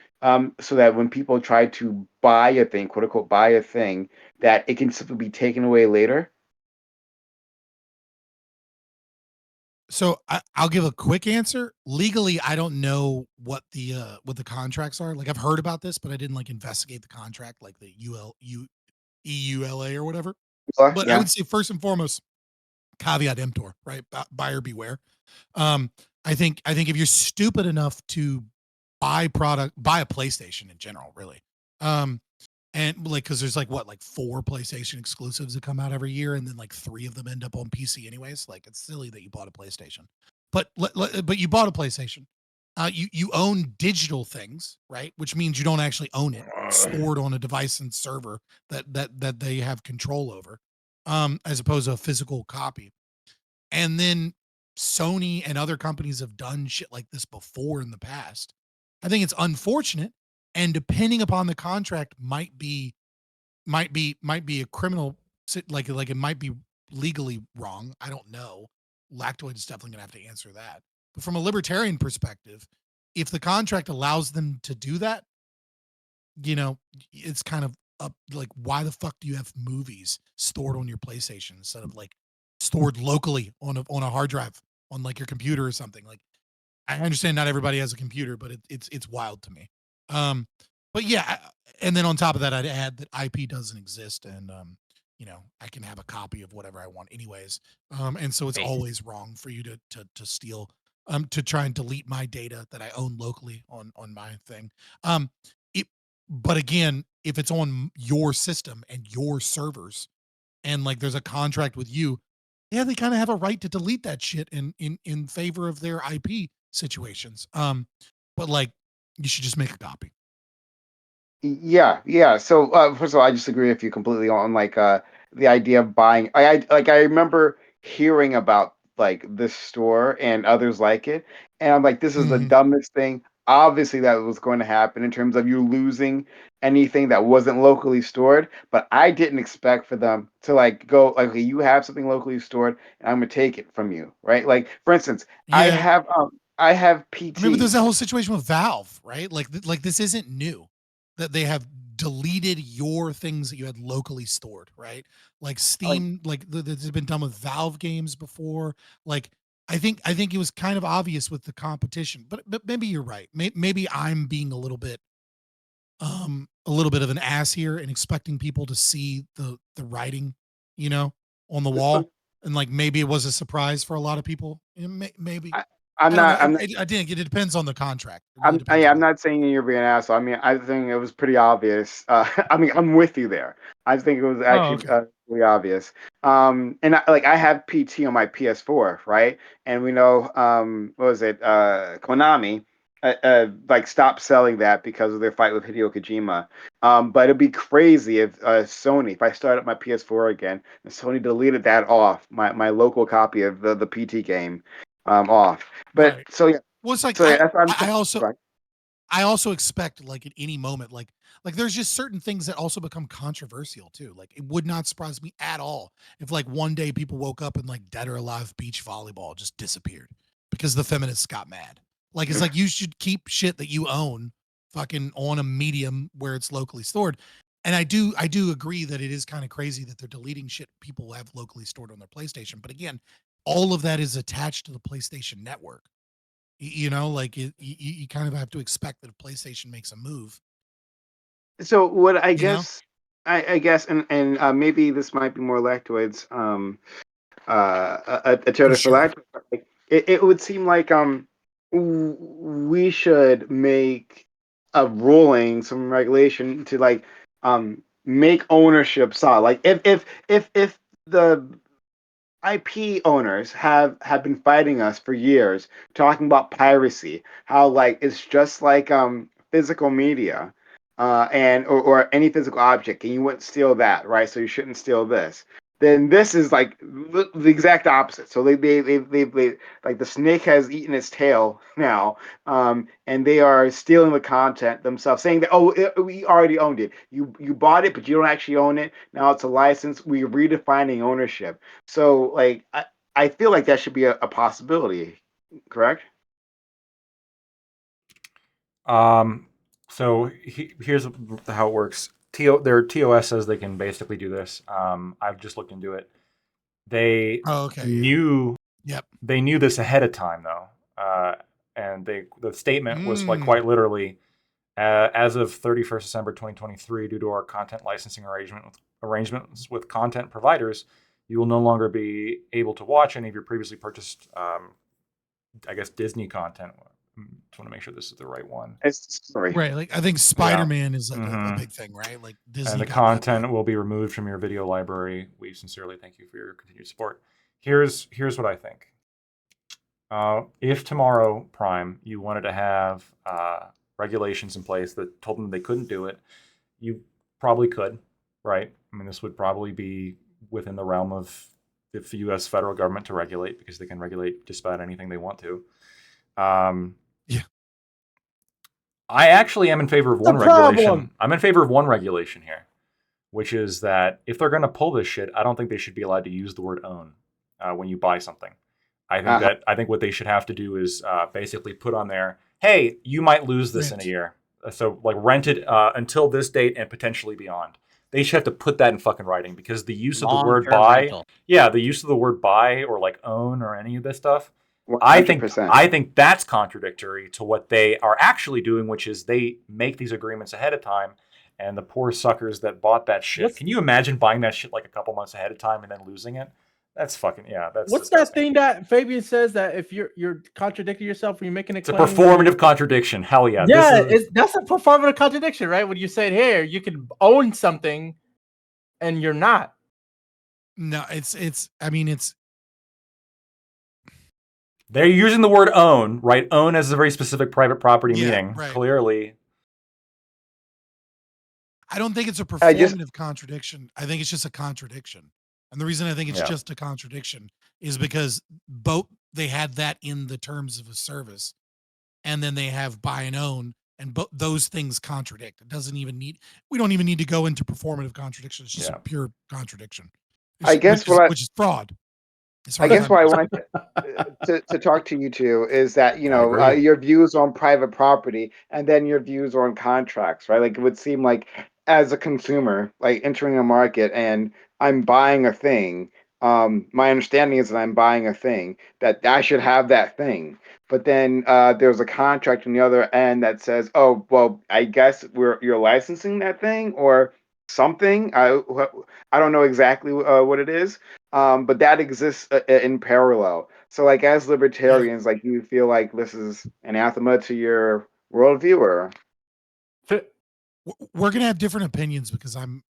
so that when people try to buy a thing, quote unquote, buy a thing, that it can simply be taken away later? So I'll give a quick answer. Legally, I don't know what the contracts are. Like I've heard about this, but I didn't like investigate the contract, like the EULA or whatever. But I would say first and foremost, caveat emptor, right? Buyer beware. I think if you're stupid enough to buy a PlayStation in general, really, and like because there's like 4 PlayStation exclusives that come out every year, and then like 3 of them end up on PC anyways. Like it's silly that you bought a PlayStation, but you bought a PlayStation. You own digital things, right? Which means you don't actually own it. It's stored on a device and server that they have control over, as opposed to a physical copy. And then Sony and other companies have done shit like this before in the past. I think it's unfortunate and depending upon the contract, might be a criminal, like it might be legally wrong. I don't know. Lactoid is definitely gonna have to answer that. But from a libertarian perspective, if the contract allows them to do that, it's kind of up, like, why the fuck do you have movies stored on your PlayStation instead of like stored locally on a hard drive on like your computer or something? Like, I understand not everybody has a computer, but it's wild to me. But yeah, and then on top of that, I'd add that IP doesn't exist, and I can have a copy of whatever I want anyways. And so it's always wrong for you to steal, to try and delete my data that I own locally on my thing. It, but again, if it's on your system and your servers, and like there's a contract with you, yeah, they kind of have a right to delete that shit in favor of their IP situations. But like, you should just make a copy. Yeah. So first of all, I just agree with you completely on like the idea of buying. I remember hearing about like this store and others like it, and I'm like, this is the dumbest thing. Obviously, that was going to happen in terms of you losing anything that wasn't locally stored. But I didn't expect for them to like go like, okay, you have something locally stored, and I'm gonna take it from you, right? Like for instance, I have PT. I mean, but there's that whole situation with Valve, right? Like this isn't new, that they have deleted your things that you had locally stored, right? Like Steam, like this has been done with Valve games before. Like, I think it was kind of obvious with the competition, but maybe you're right. Maybe I'm being a little bit of an ass here and expecting people to see the writing, on the wall, and like maybe it was a surprise for a lot maybe. I'm not. I think it depends on the contract. I'm not saying you're being an asshole. I mean, I think it was pretty obvious. I mean, I'm with you there. I think it was actually really obvious. And I have PT on my PS4, right? And we know, what was it? Konami, like stopped selling that because of their fight with Hideo Kojima. But it'd be crazy if Sony, if I start up my PS4 again, and Sony deleted that off my local copy of the PT game, off. But right. so yeah. Well, it's like So yeah, I also expect, like, at any moment, like there's just certain things that also become controversial too. Like, it would not surprise me at all if like one day people woke up and like Dead or Alive beach volleyball just disappeared because the feminists got mad. Like, it's like, you should keep shit that you own fucking on a medium where it's locally stored. And I do agree that it is kind of crazy that they're deleting shit people have locally stored on their PlayStation. But again, all of that is attached to the PlayStation network. Like, you kind of have to expect that if PlayStation makes a move. So what I guess, I guess, and maybe this might be more Lactoids, a Twitter for Lactoids. Like, it would seem like we should make a ruling, some regulation to like make ownership solid. Like if the IP owners have been fighting us for years, talking about piracy, how like it's just like physical media, and or any physical object, and you wouldn't steal that, right? So you shouldn't steal this. Then this is like the exact opposite. So they like the snake has eaten its tail now, and they are stealing the content themselves, saying that, oh, we already owned it. You bought it, but you don't actually own it. Now it's a license. We're redefining ownership. So like I feel like that should be a possibility, correct? So here's how it works. Their TOS says they can basically do this. I've just looked into it. They knew they knew this ahead of time though, and the statement was like quite literally, as of 31st December 2023, due to our content licensing arrangements with content providers, you will no longer be able to watch any of your previously purchased, I guess, Disney content. Just want to make sure this is the right one. Right, like I think Spider-Man is like a big thing, right? Like Disney. And the content will be removed from your video library. We sincerely thank you for your continued support. Here's what I think. If tomorrow, Prime, you wanted to have regulations in place that told them they couldn't do it, you probably could, right? I mean, this would probably be within the realm of the U.S. federal government to regulate, because they can regulate just about anything they want to. I actually am in favor of The one regulation. problem. I'm in favor of one regulation here, which is that if they're going to pull this shit, I don't think they should be allowed to use the word own when you buy something. I think what they should have to do is basically put on there, hey, you might lose this in a year. So like rent it until this date and potentially beyond. They should have to put that in fucking writing because the use of the word buy, the use of the word buy or like own or any of this stuff, 100%. I think that's contradictory to what they are actually doing, which is they make these agreements ahead of time. And the poor suckers that bought that shit. Can you imagine buying that shit like a couple months ahead of time and then losing it? That's fucking that's. What's that thing that Fabian says that if you're contradicting yourself when you're making a claim? It's a performative contradiction. Hell yeah. Yeah, that's a performative contradiction, right? When you said here you can own something and you're not. No, I mean it's they're using the word own, right? Own as a very specific private property meaning, right. Clearly. I don't think it's a performative contradiction. I think it's just a contradiction. And the reason I think it's just a contradiction is because both they had that in the terms of a service, and then they have buy and own, and those things contradict. We don't even need to go into performative contradiction. It's just a pure contradiction. Which is fraud. I guess what I want to talk to you two is that, your views on private property and then your views on contracts, right? Like it would seem like as a consumer, like entering a market and I'm buying a thing, my understanding is that I'm buying a thing, that I should have that thing. But then there's a contract on the other end that says, oh, well, I guess you're licensing that thing or something. I don't know exactly what it is. But that exists in parallel. So, like, as libertarians, like, you feel like this is anathema to your worldview, or we're gonna have different opinions because I'm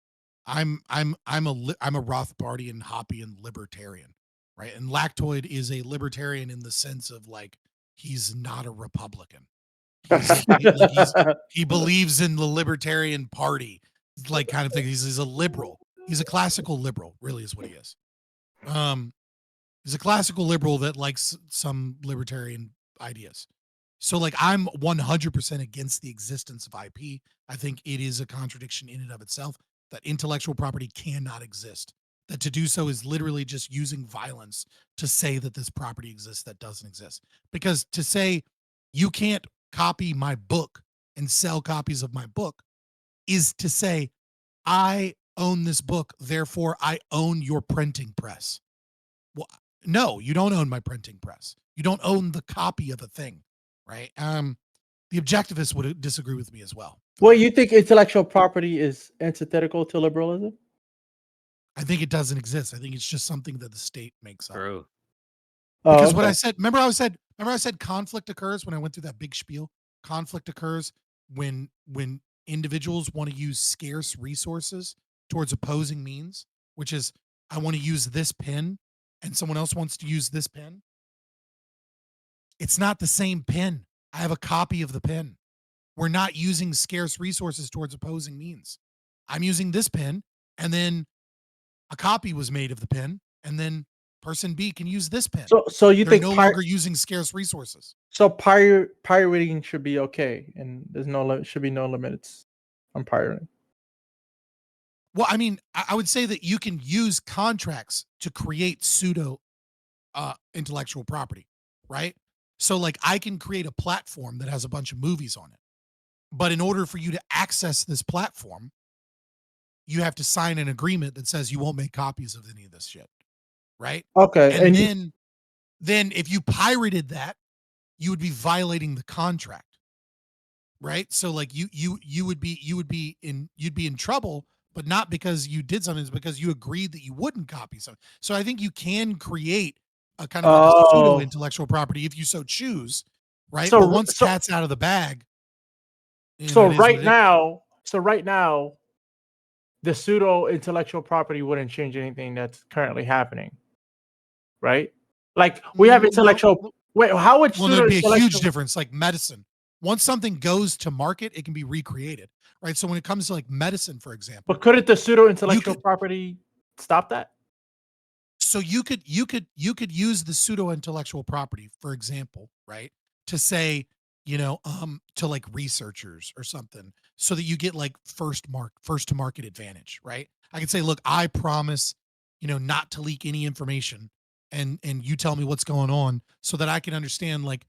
a Rothbardian, Hoppian libertarian, right? And Lactoid is a libertarian in the sense of like he's not a Republican. He believes in the Libertarian Party, like kind of thing. He's a liberal. He's a classical liberal, really, is what he is. He's a classical liberal that likes some libertarian ideas. So like I'm 100% against the existence of IP. I think it is a contradiction in and of itself that intellectual property cannot exist. That to do so is literally just using violence to say that this property exists that doesn't exist. Because to say you can't copy my book and sell copies of my book is to say I own this book, therefore I own your printing press. Well, no, you don't own my printing press. You don't own the copy of a thing, right? The objectivists would disagree with me as well. Well, you think intellectual property is antithetical to liberalism? I think it doesn't exist. I think it's just something that the state makes up. True. Because what I said, remember I said conflict occurs when I went through that big spiel. Conflict occurs when individuals want to use scarce resources towards opposing means, which is I want to use this pen and someone else wants to use this pen. It's not the same pen. I have a copy of the pen. We're not using scarce resources towards opposing means. I'm using this pen, and then a copy was made of the pen, and then person B can use this pen. So you think no longer using scarce resources. So pirating should be okay, and should be no limits on pirating. Well, I mean, I would say that you can use contracts to create pseudo intellectual property, right? So like I can create a platform that has a bunch of movies on it. But in order for you to access this platform, you have to sign an agreement that says you won't make copies of any of this shit. Right? Okay. And then if you pirated that, you would be violating the contract. Right? So like you'd be in trouble, but not because you did something, it's because you agreed that you wouldn't copy something. So I think you can create a kind of like a pseudo intellectual property if you so choose, right? But once cat's out of the bag. So right now, the pseudo intellectual property wouldn't change anything that's currently happening, right? Like we have intellectual. Wait, how would? Well, there'd be a huge difference. Like medicine, once something goes to market, it can be recreated, right? So when it comes to like medicine, for example, but couldn't the pseudo intellectual property stop that? So you could use the pseudo intellectual property, for example, right, to say to like researchers or something, so that you get like first to market advantage, right? I can say, look, I promise, not to leak any information, and you tell me what's going on, so that I can understand, like,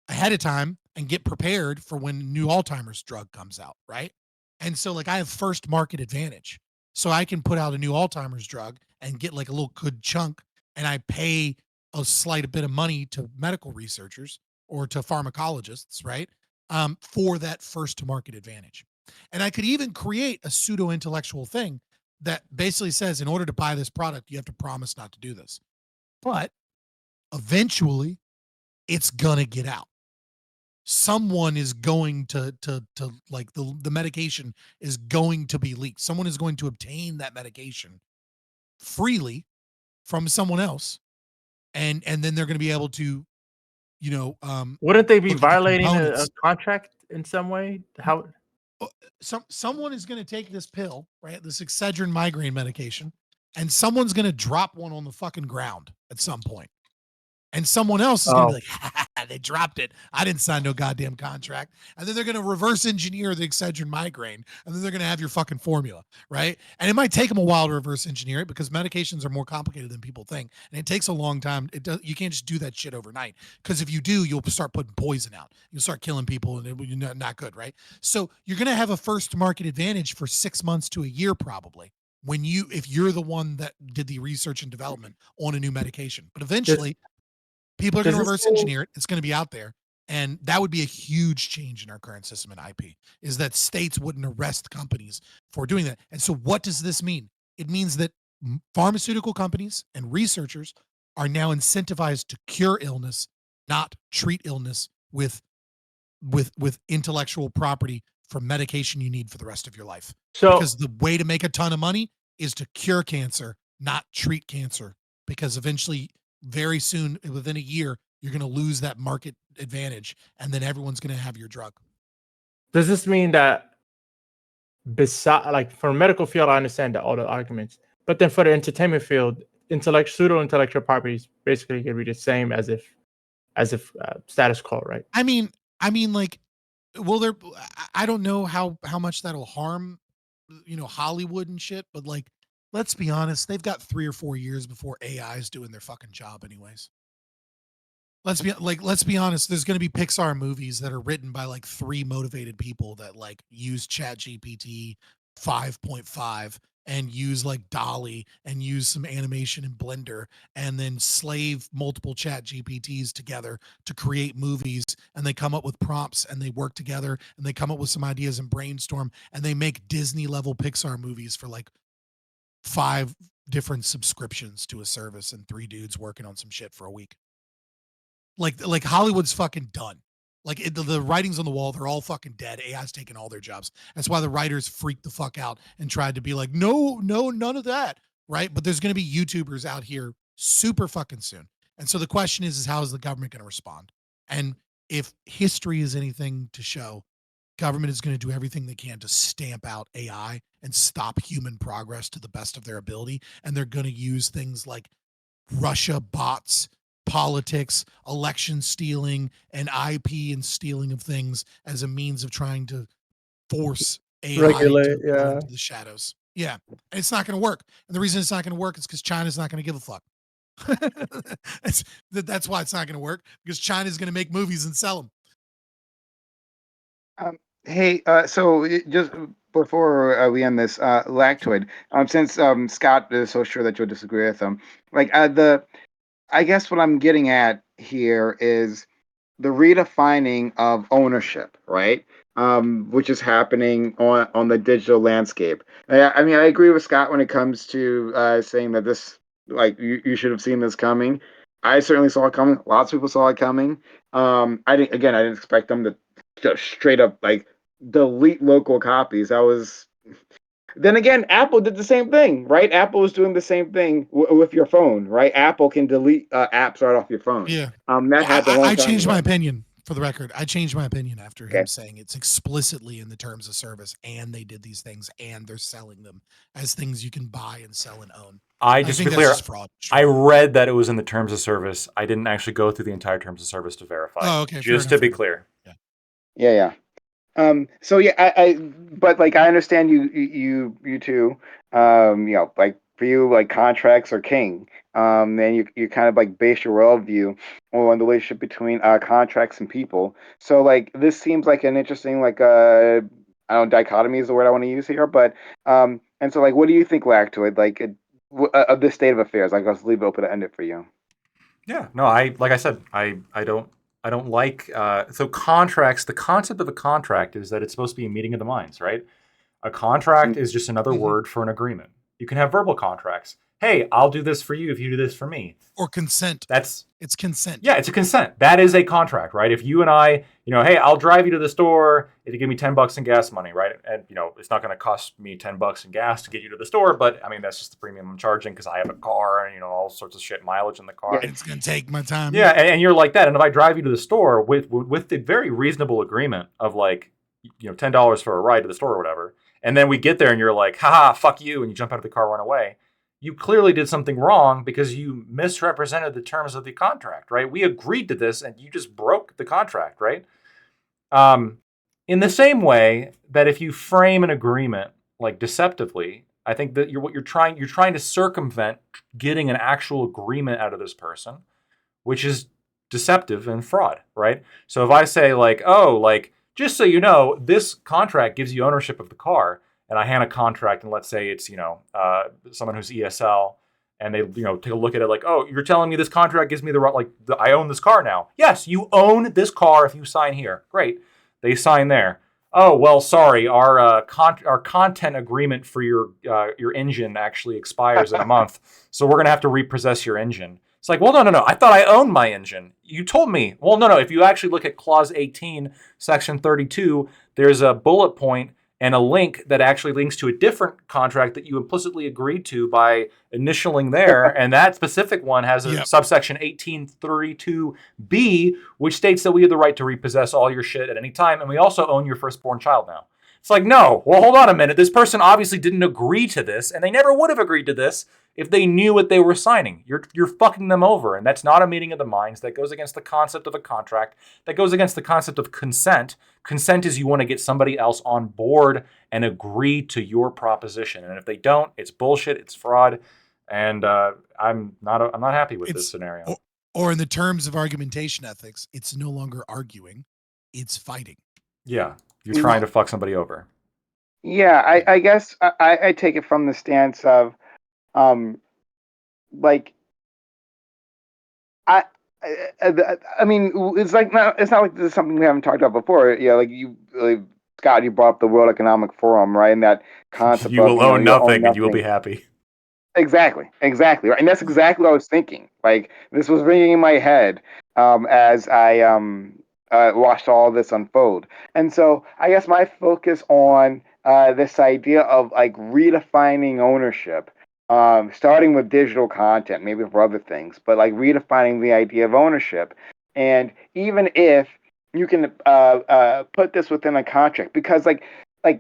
ahead of time, and get prepared for when new Alzheimer's drug comes out, right? And so, like, I have first market advantage, so I can put out a new Alzheimer's drug and get like a little good chunk, and I pay a slight bit of money to medical researchers or to pharmacologists, right? For that first to market advantage. And I could even create a pseudo intellectual thing that basically says, in order to buy this product, you have to promise not to do this. But eventually, it's gonna get out. Someone is going to like, the medication is going to be leaked. Someone is going to obtain that medication freely from someone else, and then they're going to be able to, wouldn't they be look at the violating a components. contract in some way? How? Someone is going to take this pill, right? This Excedrin migraine medication, and someone's going to drop one on the fucking ground at some point. And someone else is going to be like, they dropped it. I didn't sign no goddamn contract. And then they're going to reverse engineer the Excedrin migraine. And then they're going to have your fucking formula, right? And it might take them a while to reverse engineer it, because medications are more complicated than people think. And it takes a long time. You can't just do that shit overnight. Because if you do, you'll start putting poison out. You'll start killing people, and you're not good, right? So you're going to have a first market advantage for 6 months to a year, probably, if you're the one that did the research and development on a new medication. But eventually, people are going to reverse engineer it. It's going to be out there. And that would be a huge change in our current system in IP, is that states wouldn't arrest companies for doing that. And so what does this mean? It means that pharmaceutical companies and researchers are now incentivized to cure illness, not treat illness with intellectual property for medication you need for the rest of your life. So, because the way to make a ton of money is to cure cancer, not treat cancer. Because eventually, very soon, within a year, you're going to lose that market advantage, and then everyone's going to have your drug. does this mean that, like, for medical field, I understand all the arguments, but then for the entertainment field, pseudo intellectual properties basically can be the same as if status quo, right? I mean, like, well, I don't know how much that'll harm, Hollywood and shit, but like, let's be honest, they've got 3 or 4 years before AI is doing their fucking job anyways. Let's be honest, there's going to be Pixar movies that are written by like 3 motivated people that like use ChatGPT 5.5 and use like Dolly and use some animation in Blender, and then slave multiple ChatGPTs together to create movies, and they come up with prompts, and they work together, and they come up with some ideas and brainstorm, and they make Disney level Pixar movies for like 5 different subscriptions to a service, and 3 dudes working on some shit for a week. Like Hollywood's fucking done. Like the writings on the wall, they're all fucking dead. AI's taken all their jobs. That's why the writers freaked the fuck out and tried to be like, no, none of that, right? But there's going to be YouTubers out here super fucking soon. And so the question is how is the government going to respond? And if history is anything to show, government is going to do everything they can to stamp out AI and stop human progress to the best of their ability. And they're going to use things like Russia bots, politics, election stealing, and IP and stealing of things as a means of trying to force AI Regulate, to go into the shadows. Yeah, and it's not going to work. And the reason it's not going to work is because China's not going to give a fuck. That's why it's not going to work, because China's going to make movies and sell them. Hey, so just before we end this, Lactoid, since Scott is so sure that you'll disagree with him, like I guess what I'm getting at here is the redefining of ownership, right? Which is happening on the digital landscape. I mean, I agree with Scott when it comes to saying that this, like, you should have seen this coming. I certainly saw it coming. Lots of people saw it coming. I didn't expect them to just straight up like delete local copies. Then again, Apple did the same thing, right? Apple is doing the same thing with your phone, right? Apple can delete apps right off your phone. Yeah. That happened a long I time changed ago. my opinion For the record, I changed my opinion after Okay. him saying it's explicitly in the terms of service, and they did these things, and they're selling them as things you can buy and sell and own. Just to think be clear, that's just fraud. I read that it was in the terms of service. I didn't actually go through the entire terms of service to verify. Oh, okay. Just to be clear. Yeah. So yeah, but like I understand you two, like for you, like contracts are king. And you kind of like base your worldview on the relationship between contracts and people. So like this seems like an interesting like I don't know, dichotomy is the word I want to use here, but and so like what do you think, Lactoid, like of this state of affairs? Like I'll leave it open to end it for you. Yeah, no, like I said, I don't like so contracts. The concept of a contract is that it's supposed to be a meeting of the minds, right? A contract is just another word for an agreement. You can have verbal contracts. Hey, I'll do this for you if you do this for me. Or consent. It's consent. Yeah, it's a consent. That is a contract, right? If you and I, hey, I'll drive you to the store if you give me $10 in gas money, right? And it's not going to cost me $10 in gas to get you to the store, but I mean that's just the premium I'm charging because I have a car and all sorts of shit, mileage in the car. Yeah, it's going to take my time. Yeah, and you're like that. And if I drive you to the store with the very reasonable agreement of like, $10 for a ride to the store or whatever, and then we get there and you're like, haha, fuck you, and you jump out of the car, run away. You clearly did something wrong because you misrepresented the terms of the contract, right? We agreed to this and you just broke the contract, right? In the same way that if you frame an agreement like deceptively, I think that you're trying to circumvent getting an actual agreement out of this person, which is deceptive and fraud, right? So if I say like, oh, like, just so you know, this contract gives you ownership of the car, and I hand a contract, and let's say it's someone who's ESL, and they take a look at it like, oh, you're telling me this contract gives me the right, I own this car now. Yes, you own this car if you sign here. Great, they sign there. Oh well, sorry, our content agreement for your engine actually expires in a month, so we're gonna have to repossess your engine. It's like, well, no. I thought I owned my engine. You told me. Well, no. If you actually look at Clause 18, Section 32, there's a bullet point and a link that actually links to a different contract that you implicitly agreed to by initialing there. And that specific one has a subsection 1832B, which states that we have the right to repossess all your shit at any time. And we also own your firstborn child now. It's like, no, well, hold on a minute. This person obviously didn't agree to this, and they never would have agreed to this if they knew what they were signing. You're fucking them over, and that's not a meeting of the minds. That goes against the concept of a contract. That goes against the concept of consent. Consent is you want to get somebody else on board and agree to your proposition, and if they don't, it's bullshit, it's fraud, and I'm not happy with this scenario. Or in the terms of argumentation ethics, it's no longer arguing, it's fighting. Yeah. You're trying to fuck somebody over. Yeah, I guess I take it from the stance of, like, I mean, it's not like this is something we haven't talked about before. Yeah, like Scott, you brought up the World Economic Forum, right? And that concept you will own nothing and you will be happy. Exactly, right, and that's exactly what I was thinking. Like this was ringing in my head as I watched all of this unfold. And so I guess my focus on this idea of like redefining ownership, starting with digital content, maybe for other things, but like redefining the idea of ownership. And even if you can put this within a contract, because like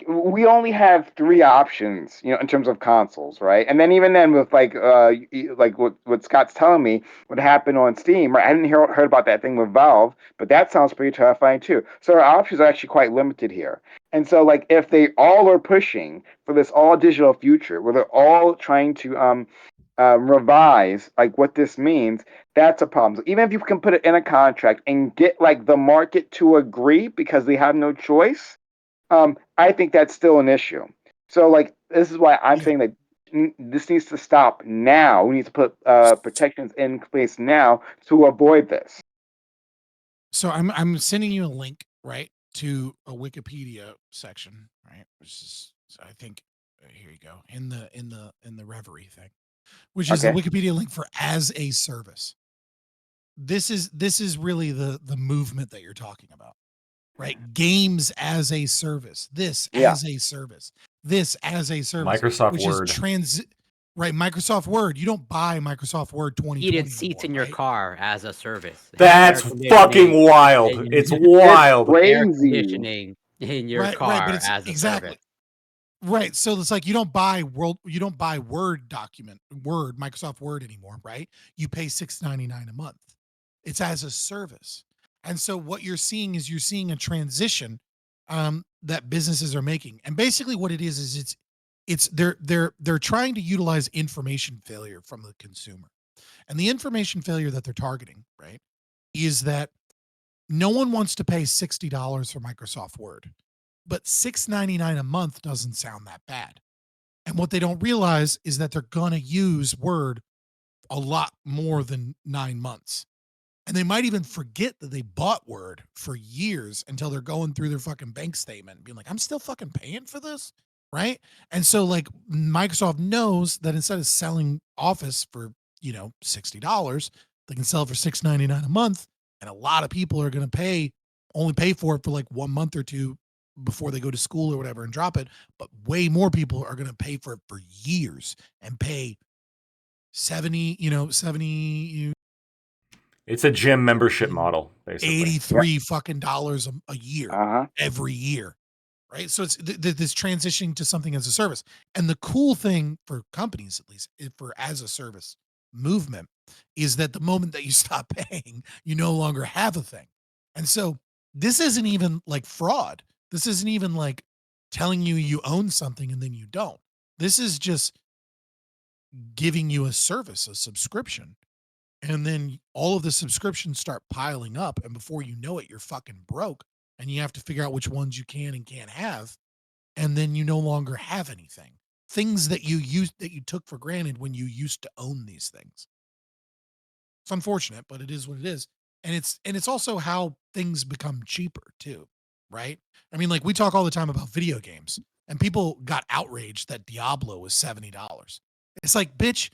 we only have 3 options, in terms of consoles, right? And then even then with like what Scott's telling me would happen on Steam, right? I didn't heard about that thing with Valve, but that sounds pretty terrifying too. So our options are actually quite limited here. And so like if they all are pushing for this all digital future, where they're all trying to revise like what this means, that's a problem. So even if you can put it in a contract and get like the market to agree because they have no choice, I think that's still an issue. So, like, this is why I'm saying that this needs to stop now. We need to put protections in place now to avoid this. So I'm sending you a link, right, to a Wikipedia section, right, which is I think here you go in the Reverie thing, which is the Wikipedia link for as a service. This is really the movement that you're talking about. Right, games as a service. This as a service. This as a service. Microsoft which Word. Is Right, Microsoft Word. You don't buy Microsoft Word 2020 Heated seats anymore, in your right? car as a service. That's fucking wild. It's wild. Air Crazy. conditioning in your Right, car but it's as a exactly service. right. So it's like you don't buy Word Microsoft Word anymore, right? You pay $6.99 a month. It's as a service. And so what you're seeing is a transition that businesses are making. And basically what it is they're trying to utilize information failure from the consumer. And the information failure that they're targeting, right, is that no one wants to pay $60 for Microsoft Word, but $6.99 a month doesn't sound that bad. And what they don't realize is that they're going to use Word a lot more than 9 months. And they might even forget that they bought Word for years until they're going through their fucking bank statement and being like, I'm still fucking paying for this. Right. And so, like, Microsoft knows that instead of selling Office for, $60, they can sell it for $6.99 a month. And a lot of people are going to only pay for it for like 1 month or two before they go to school or whatever and drop it. But way more people are going to pay for it for years and pay 70, 70, It's a gym membership model, basically. 83 fucking dollars a year, Uh-huh. every year, right? So it's this transitioning to something as a service. And the cool thing for companies, at least for as a service movement, is that the moment that you stop paying, you no longer have a thing. And so this isn't even like fraud. This isn't even like telling you own something and then you don't. This is just giving you a service, a subscription. And then all of the subscriptions start piling up. And before you know it, you're fucking broke. And you have to figure out which ones you can and can't have. And then you no longer have anything. Things that you took for granted when you used to own these things. It's unfortunate, but it is what it is. And it's also how things become cheaper too, right? I mean, like, we talk all the time about video games, and people got outraged that Diablo was $70. It's like, bitch,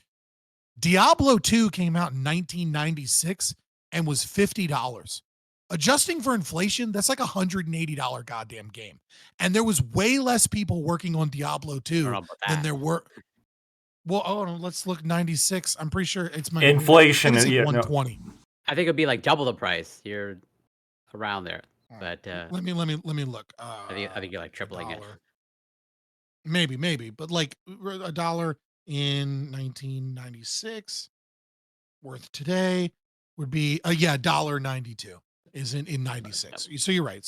Diablo 2 came out in 1996 and was $50. Adjusting for inflation, that's like $180 goddamn game. And there was way less people working on Diablo 2 than there were. Well, let's look 96. I'm pretty sure it's my inflation. It's like 120. I think it'd be like double the price. You're around there, but let me look. I think you're like tripling it. Maybe, but like $1 in 1996 worth today would be $1.92 is in 96. So you're right.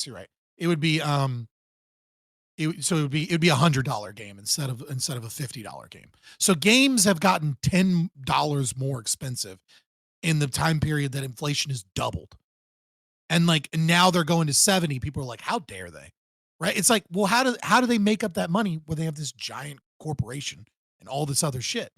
It would be it would be $100 game instead of a $50 game. So games have gotten $10 more expensive in the time period that inflation has doubled. And like now they're going to 70. People are like, how dare they? Right? It's like, well, how do they make up that money where they have this giant corporation and all this other shit?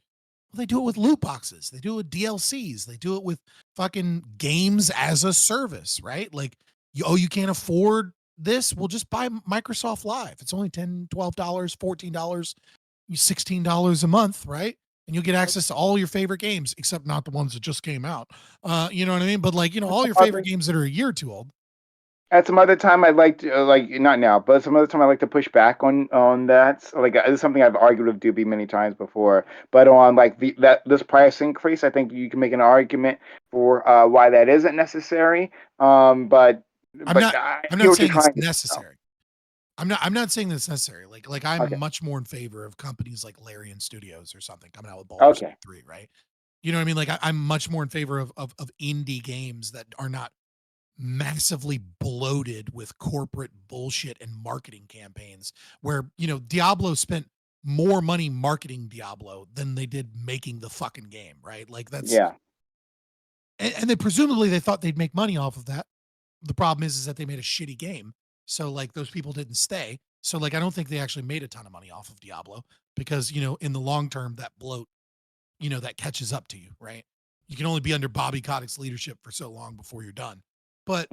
Well, they do it with loot boxes. They do it with DLCs. They do it with fucking games as a service, right? Like, you can't afford this? Well, just buy Microsoft Live. It's only $10, $12, $14, $16 a month, right? And you'll get access to all your favorite games, except not the ones that just came out. You know what I mean? But like, all your favorite games that are a year or two old. At some other time, I'd like to not now, but some other time I'd like to push back on that. So, like, this is something I've argued with Doobie many times before. But on like this price increase, I think you can make an argument for why that isn't necessary. But I'm not saying it's necessary. I'm not saying that's necessary. Like I'm Okay. much more in favor of companies like Larian Studios or something coming out with Baldur's Gate 3, right? You know what I mean? Like I'm much more in favor of indie games that are not massively bloated with corporate bullshit and marketing campaigns where, Diablo spent more money marketing Diablo than they did making the fucking game, right? Like that's and they presumably they thought they'd make money off of that. The problem is that they made a shitty game. So like those people didn't stay. So like I don't think they actually made a ton of money off of Diablo because, in the long term that bloat, that catches up to you, right? You can only be under Bobby Kotick's leadership for so long before you're done. But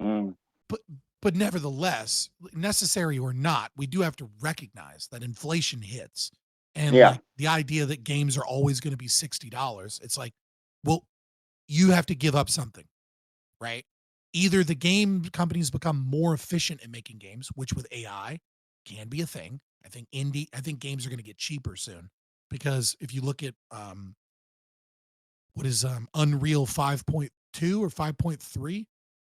but nevertheless, necessary or not, we do have to recognize that inflation hits. And like the idea that games are always going to be $60, it's like, well, you have to give up something, right? Either the game companies become more efficient in making games, which with AI can be a thing. I think games are going to get cheaper soon. because if you look at what is Unreal 5.2 or 5.3,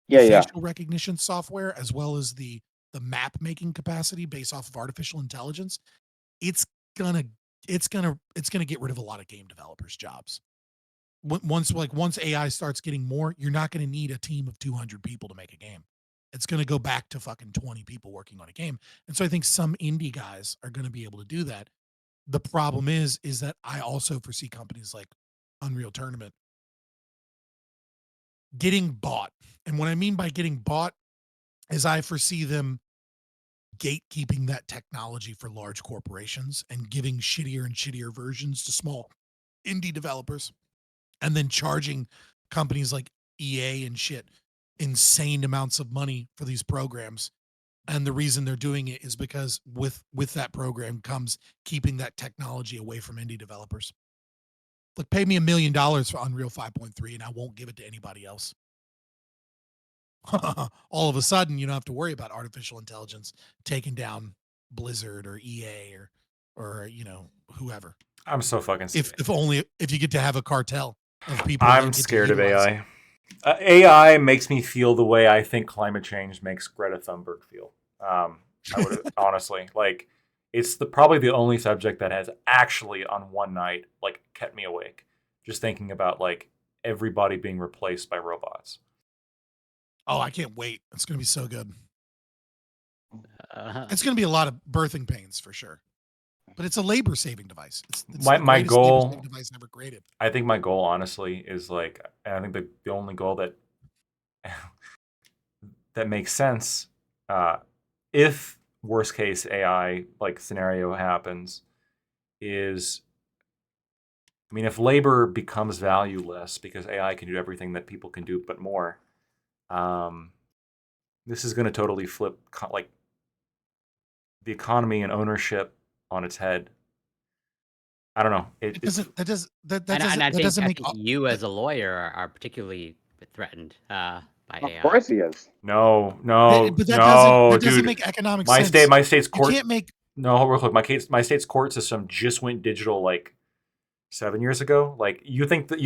Yeah, yeah. facial recognition software, as well as the map making capacity based off of artificial intelligence, it's gonna get rid of a lot of game developers' jobs. Once AI starts getting more, you're not going to need a team of 200 people to make a game. It's going to go back to fucking 20 people working on a game. And so I think some indie guys are going to be able to do that. The problem is that I also foresee companies like Unreal Tournament getting bought. And what I mean by getting bought is I foresee them gatekeeping that technology for large corporations and giving shittier and shittier versions to small indie developers, and then charging companies like EA and shit insane amounts of money for these programs. And the reason they're doing it is because with that program comes keeping that technology away from indie developers. Like, pay me $1 million for Unreal 5.3 and I won't give it to anybody else. All of a sudden, you don't have to worry about artificial intelligence taking down Blizzard or EA or whoever. I'm so fucking scared. If you get to have a cartel of people. I'm scared of AI. AI makes me feel the way I think climate change makes Greta Thunberg feel. I would honestly, like, it's probably the only subject that has actually on one night like kept me awake, just thinking about like everybody being replaced by robots. Oh, I can't wait. It's going to be so good. It's going to be a lot of birthing pains for sure. But it's a labor-saving device. It's my goal, labor-saving device ever created. I think my goal, honestly, is like, and I think the only goal that that makes sense, if worst case AI like scenario happens, is, I mean, if labor becomes valueless because AI can do everything that people can do but more, this is going to totally flip like the economy and ownership on its head. I don't know. And I think you as a lawyer are particularly threatened by AI. Of course he is. No, But that doesn't dude. make economic my sense. My state's court. You can't make. No, real quick. My state's court system just went digital like 7 years ago. Like, you think that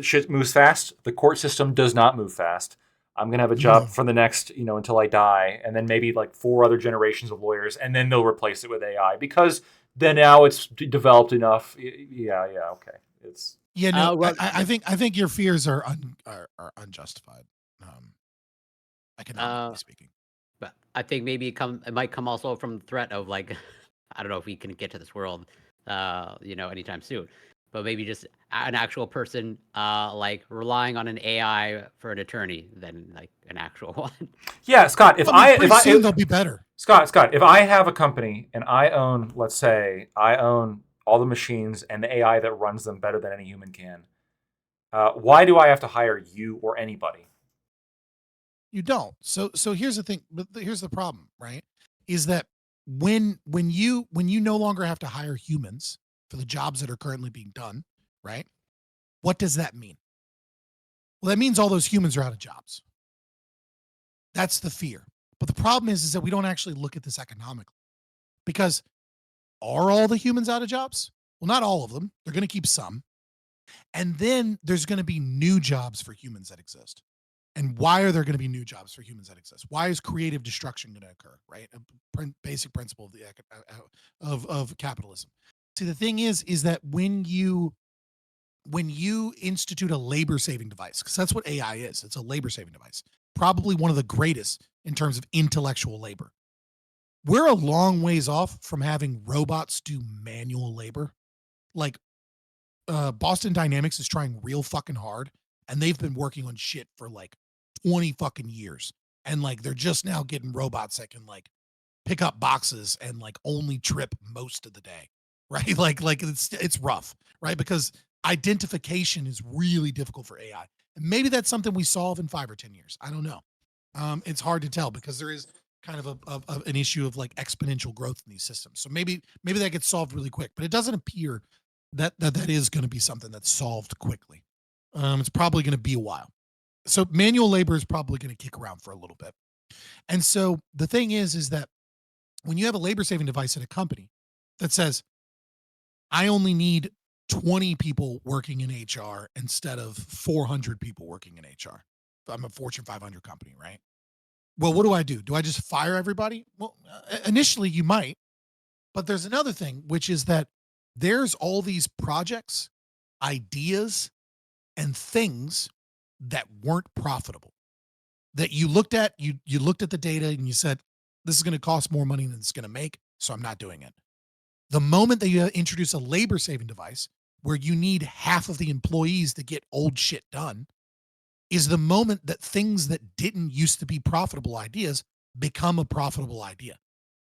shit moves fast? The court system does not move fast. I'm gonna have a job for the next, until I die, and then maybe like 4 other generations of lawyers, and then they'll replace it with AI because then now it's developed enough. Yeah, okay. It's I think your fears are unjustified, economically speaking. But I think maybe it might come also from the threat of, like, I don't know if we can get to this world, anytime soon. But maybe just an actual person, like, relying on an AI for an attorney than like an actual one. Yeah, Scott. Soon they'll be better. Scott. If I have a company and I own, let's say, all the machines and the AI that runs them better than any human can, why do I have to hire you or anybody? You don't. So here's the thing. But here's the problem, right? Is that when you no longer have to hire humans for the jobs that are currently being done, right? What does that mean? Well, that means all those humans are out of jobs. That's the fear. But the problem is that we don't actually look at this economically. Because are all the humans out of jobs? Well, not all of them. They're going to keep some. And then there's going to be new jobs for humans that exist. And why are there going to be new jobs for humans that exist? Why is creative destruction going to occur, right? A basic principle of capitalism. See, the thing is that when you institute a labor-saving device, because that's what AI is, it's a labor-saving device, probably one of the greatest in terms of intellectual labor. We're a long ways off from having robots do manual labor. Like, Boston Dynamics is trying real fucking hard, and they've been working on shit for like 20 fucking years. And like, they're just now getting robots that can like pick up boxes and like only trip most of the day, right? Like it's rough, right? Because identification is really difficult for AI. And maybe that's something we solve in 5 or 10 years. I don't know. It's hard to tell because there is kind of an issue of like exponential growth in these systems. So maybe that gets solved really quick, but it doesn't appear that is going to be something that's solved quickly. It's probably going to be a while. So manual labor is probably going to kick around for a little bit. And so the thing is that when you have a labor saving device at a company that says, I only need 20 people working in HR instead of 400 people working in HR. I'm a Fortune 500 company, right? Well, what do? Do I just fire everybody? Well, initially you might, but there's another thing, which is that there's all these projects, ideas, and things that weren't profitable that you looked at, you looked at the data and you said, this is going to cost more money than it's going to make, so I'm not doing it. The moment that you introduce a labor saving device where you need half of the employees to get old shit done is the moment that things that didn't used to be profitable ideas become a profitable idea.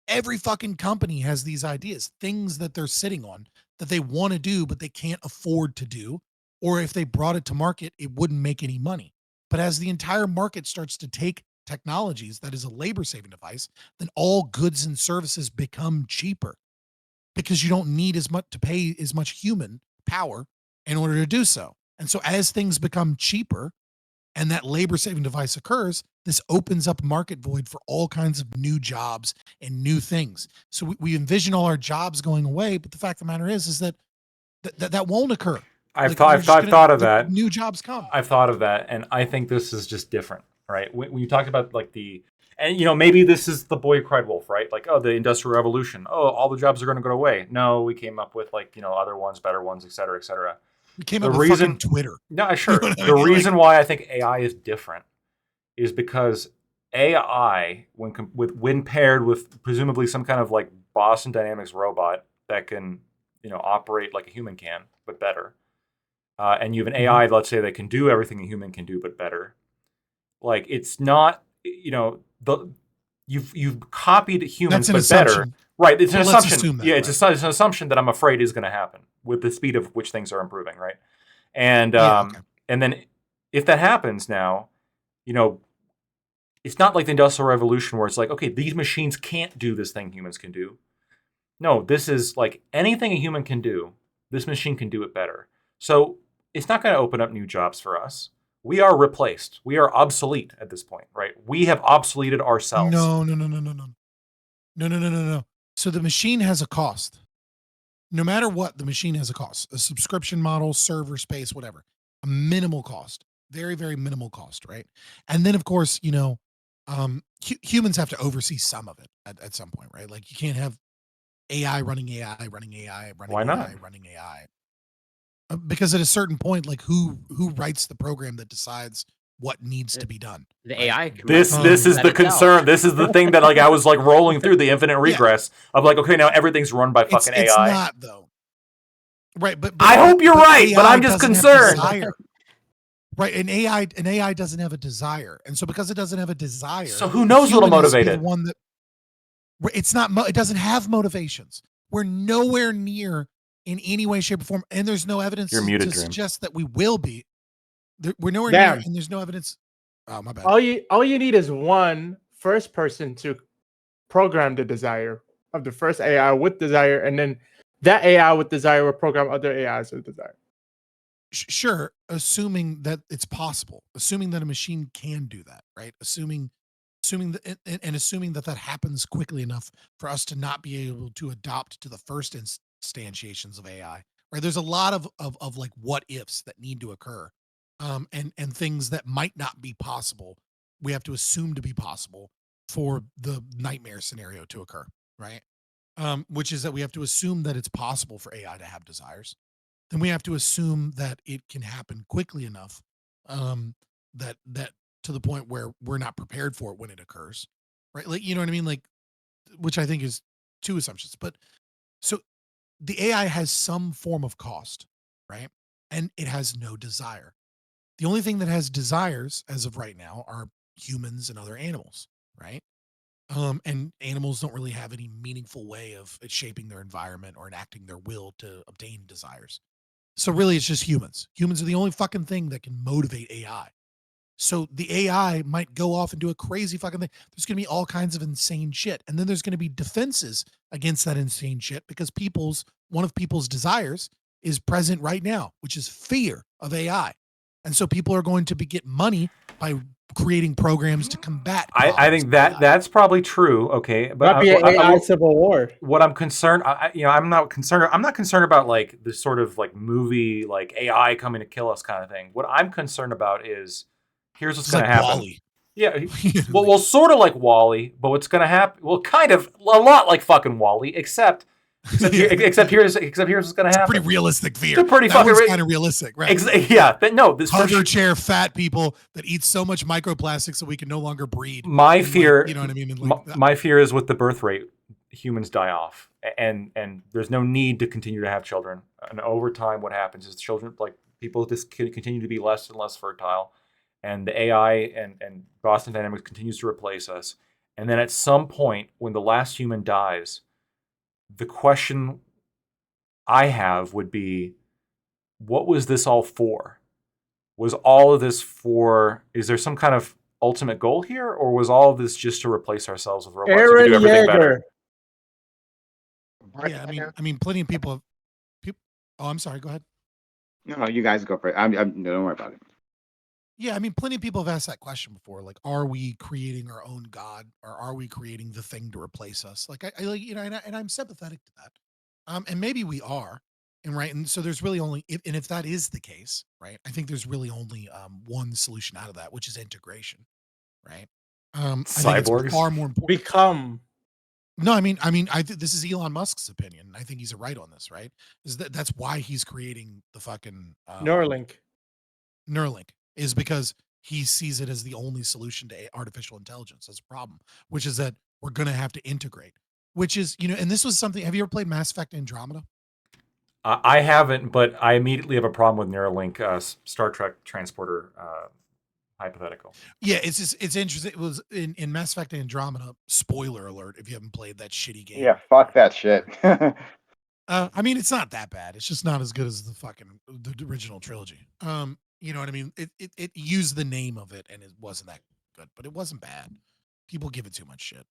Every fucking company has these ideas, things that they're sitting on that they want to do, but they can't afford to do. Or if they brought it to market, it wouldn't make any money. But as the entire market starts to take technologies that is a labor saving device, then all goods and services become cheaper because you don't need as much to pay as much human power in order to do so. And so as things become cheaper and that labor saving device occurs, this opens up market void for all kinds of new jobs and new things. So we envision all our jobs going away, but the fact of the matter is that that won't occur. I've thought of that. New jobs come. I've thought of that, and I think this is just different, right? When you talked about like and maybe this is the boy who cried wolf, right? Like, oh, the Industrial Revolution. Oh, all the jobs are going to go away. No, we came up with like other ones, better ones, et cetera, et cetera. We came up with fucking Twitter. No, sure. The reason why I think AI is different is because AI, when paired with presumably some kind of like Boston Dynamics robot that can operate like a human can, but better. And you have an AI, let's say, that can do everything a human can do, but better. Like, it's not, you've copied humans, but better. Right, it's an assumption. Yeah, it's an assumption that I'm afraid is going to happen with the speed of which things are improving, right? And and then if that happens now, it's not like the Industrial Revolution where it's like, okay, these machines can't do this thing humans can do. No, this is like anything a human can do, this machine can do it better. So it's not going to open up new jobs for us. We are replaced. We are obsolete at this point, right? We have obsoleted ourselves. No. So the machine has a cost. No matter what, the machine has a cost. A subscription model, server space, whatever. A minimal cost. Very, very minimal cost, right? And then, of course, humans have to oversee some of it at some point, right? Like, you can't have AI running AI, running AI, running Why not? AI, running AI. Because at a certain point, like, who writes the program that decides what needs to be done? The AI. This is the concern. This is the thing that like I was like rolling through the infinite regress of like, okay, now everything's run by fucking AI. It's not though. Right, but I hope you're right, but I'm just concerned. Right, an AI doesn't have a desire, and so because it doesn't have a desire, so who knows what'll motivate it? It's not. It doesn't have motivations. We're nowhere near in any way, shape, or form, and there's no evidence to suggest that we will be. We're nowhere near, and there's no evidence. Oh, my bad. All you need is one first person to program the desire of the first AI with desire, and then that AI with desire will program other AIs with desire. Sure, assuming that it's possible, assuming that a machine can do that, right? Assuming that happens quickly enough for us to not be able to adopt to the first instantiations of AI, right? There's a lot of like what ifs that need to occur, and things that might not be possible. We have to assume to be possible for the nightmare scenario to occur, right? Which is that we have to assume that it's possible for AI to have desires. Then we have to assume that it can happen quickly enough, that to the point where we're not prepared for it when it occurs, right? Like, you know what I mean? Like, which I think is two assumptions. But so the AI has some form of cost, right? And it has no desire. The only thing that has desires as of right now are humans and other animals, right? And animals don't really have any meaningful way of shaping their environment or enacting their will to obtain desires. So really, it's just humans. Humans are the only fucking thing that can motivate AI. So the AI might go off and do a crazy fucking thing. There's going to be all kinds of insane shit. And then there's going to be defenses against that insane shit because one of people's desires is present right now, which is fear of AI. And so people are going to get money by creating programs to combat. I think that's probably true. Okay, but Might be an AI civil war. What I'm concerned, I'm not concerned. I'm not concerned about like this sort of like movie, like AI coming to kill us kind of thing. What I'm concerned about is here's what's going to happen. Wall-E. Yeah, well, sort of like Wall-E, but what's going to happen? Well, kind of a lot like fucking Wall-E, except here's what's going to happen. Pretty realistic fear. It's pretty fucking kind of realistic, right? Yeah, but no, this hover chair fat people that eat so much microplastics that we can no longer breed. My fear, like, you know what I mean? Like, my fear is with the birth rate, humans die off, and there's no need to continue to have children. And over time, what happens is children, like people, just continue to be less and less fertile, and the AI and Boston Dynamics continues to replace us. And then at some point, when the last human dies, the question I have would be, what was this all for? Was all of this for, is there some kind of ultimate goal here, or was all of this just to replace ourselves with robots to do everything better? Yeah, I mean, plenty of people have. Oh, I'm sorry. Go ahead. No, you guys go for it. Don't worry about it. Yeah, I mean, plenty of people have asked that question before. Like, are we creating our own God, or are we creating the thing to replace us? Like, I like, you know, and I'm sympathetic to that. And maybe we are, and right, and so there's really only, if that is the case, right, I think there's really only one solution out of that, which is integration, right? Cyborgs. I think it's far more important. Become. No, I mean, this is Elon Musk's opinion. I think he's right on this, right? Is that's why he's creating the fucking Neuralink. Neuralink is because he sees it as the only solution to artificial intelligence. That's a problem, which is that we're going to have to integrate, which is, you know, and this was something, have you ever played Mass Effect Andromeda? I haven't, but I immediately have a problem with Neuralink, Star Trek transporter hypothetical. Yeah, it's interesting. It was in Mass Effect Andromeda, spoiler alert if you haven't played that shitty game. Yeah, fuck that shit. I mean, it's not that bad. It's just not as good as the original trilogy. You know what I mean? It used the name of it and it wasn't that good, but it wasn't bad. People give it too much shit.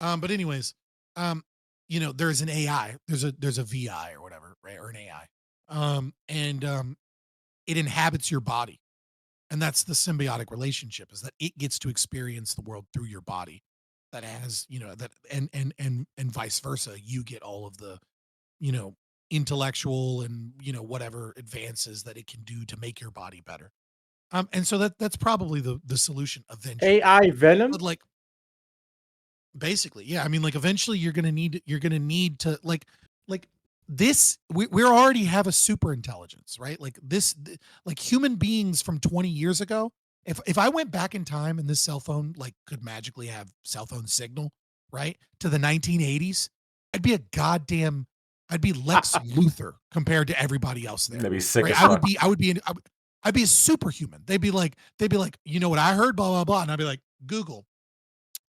But anyways, you know, there's an AI, there's a VI or whatever, right? Or an AI. And it inhabits your body. And that's the symbiotic relationship, is that it gets to experience the world through your body. That has, you know, that and vice versa. You get all of the, you know, intellectual and, you know, whatever advances that it can do to make your body better. And so that's probably the solution eventually. AI Venom? But like, basically, yeah. I mean, like, eventually you're gonna need to like this. We already have a super intelligence, right? Like like human beings from 20 years ago. If I went back in time and this cell phone like could magically have cell phone signal, right, to the 1980s, I'd be Lex Luthor compared to everybody else there. That'd be sick. Right? As I'd fuck. be a superhuman. They'd be like, you know what I heard, blah blah blah, and I'd be like, Google,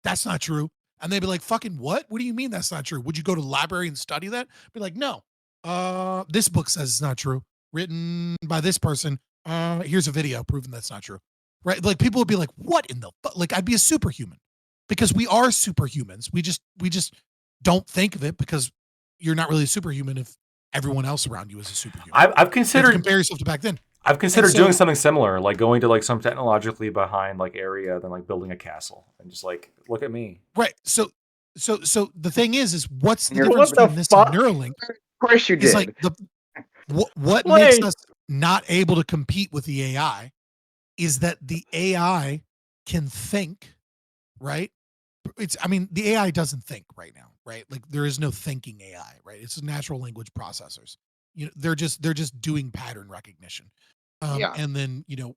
that's not true. And they'd be like, fucking what? What do you mean that's not true? Would you go to the library and study that? Be like, no. This book says it's not true. Written by this person. Here's a video proving that's not true. Right? Like people would be like, what in the fuck? Like I'd be a superhuman because we are superhumans. We just don't think of it because you're not really a superhuman if everyone else around you is a superhuman. I've considered compare yourself to back then. I've considered doing something similar, like going to like some technologically behind like area, then like building a castle and just like look at me. Right. So the thing is what's the difference between this and Neuralink? Of course you did. It's like what makes us not able to compete with the AI is that the AI can think, right? The AI doesn't think right now, right? Like there is no thinking AI, right? It's natural language processors. You know, they're just doing pattern recognition. And then, you know,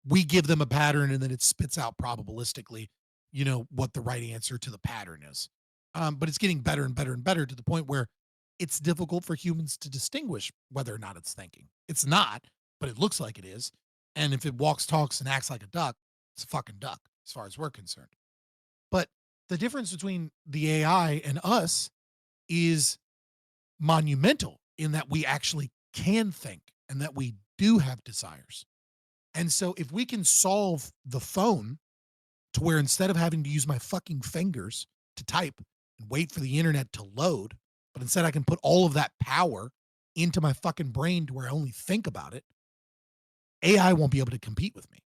we give them a pattern and then it spits out probabilistically, you know, what the right answer to the pattern is. But it's getting better and better and better to the point where it's difficult for humans to distinguish whether or not it's thinking. It's not, but it looks like it is. And if it walks, talks, and acts like a duck, it's a fucking duck, as far as we're concerned. But the difference between the AI and us is monumental in that we actually can think and that we do have desires. And so if we can solve the phone to where instead of having to use my fucking fingers to type and wait for the internet to load, but instead I can put all of that power into my fucking brain to where I only think about it, AI won't be able to compete with me.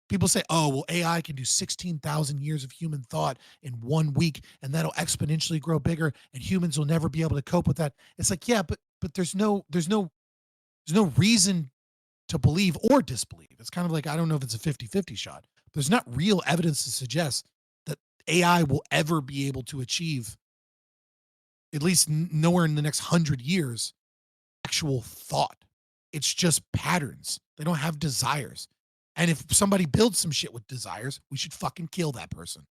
people say, oh, well, AI can do 16,000 years of human thought in 1 week, and that'll exponentially grow bigger, and humans will never be able to cope with that. It's like, yeah, but there's no reason to believe or disbelieve. It's kind of like, I don't know if it's a 50-50 shot. There's not real evidence to suggest that AI will ever be able to achieve, at least nowhere in the next 100 years, actual thought. It's just patterns. They don't have desires. And if somebody builds some shit with desires, we should fucking kill that person.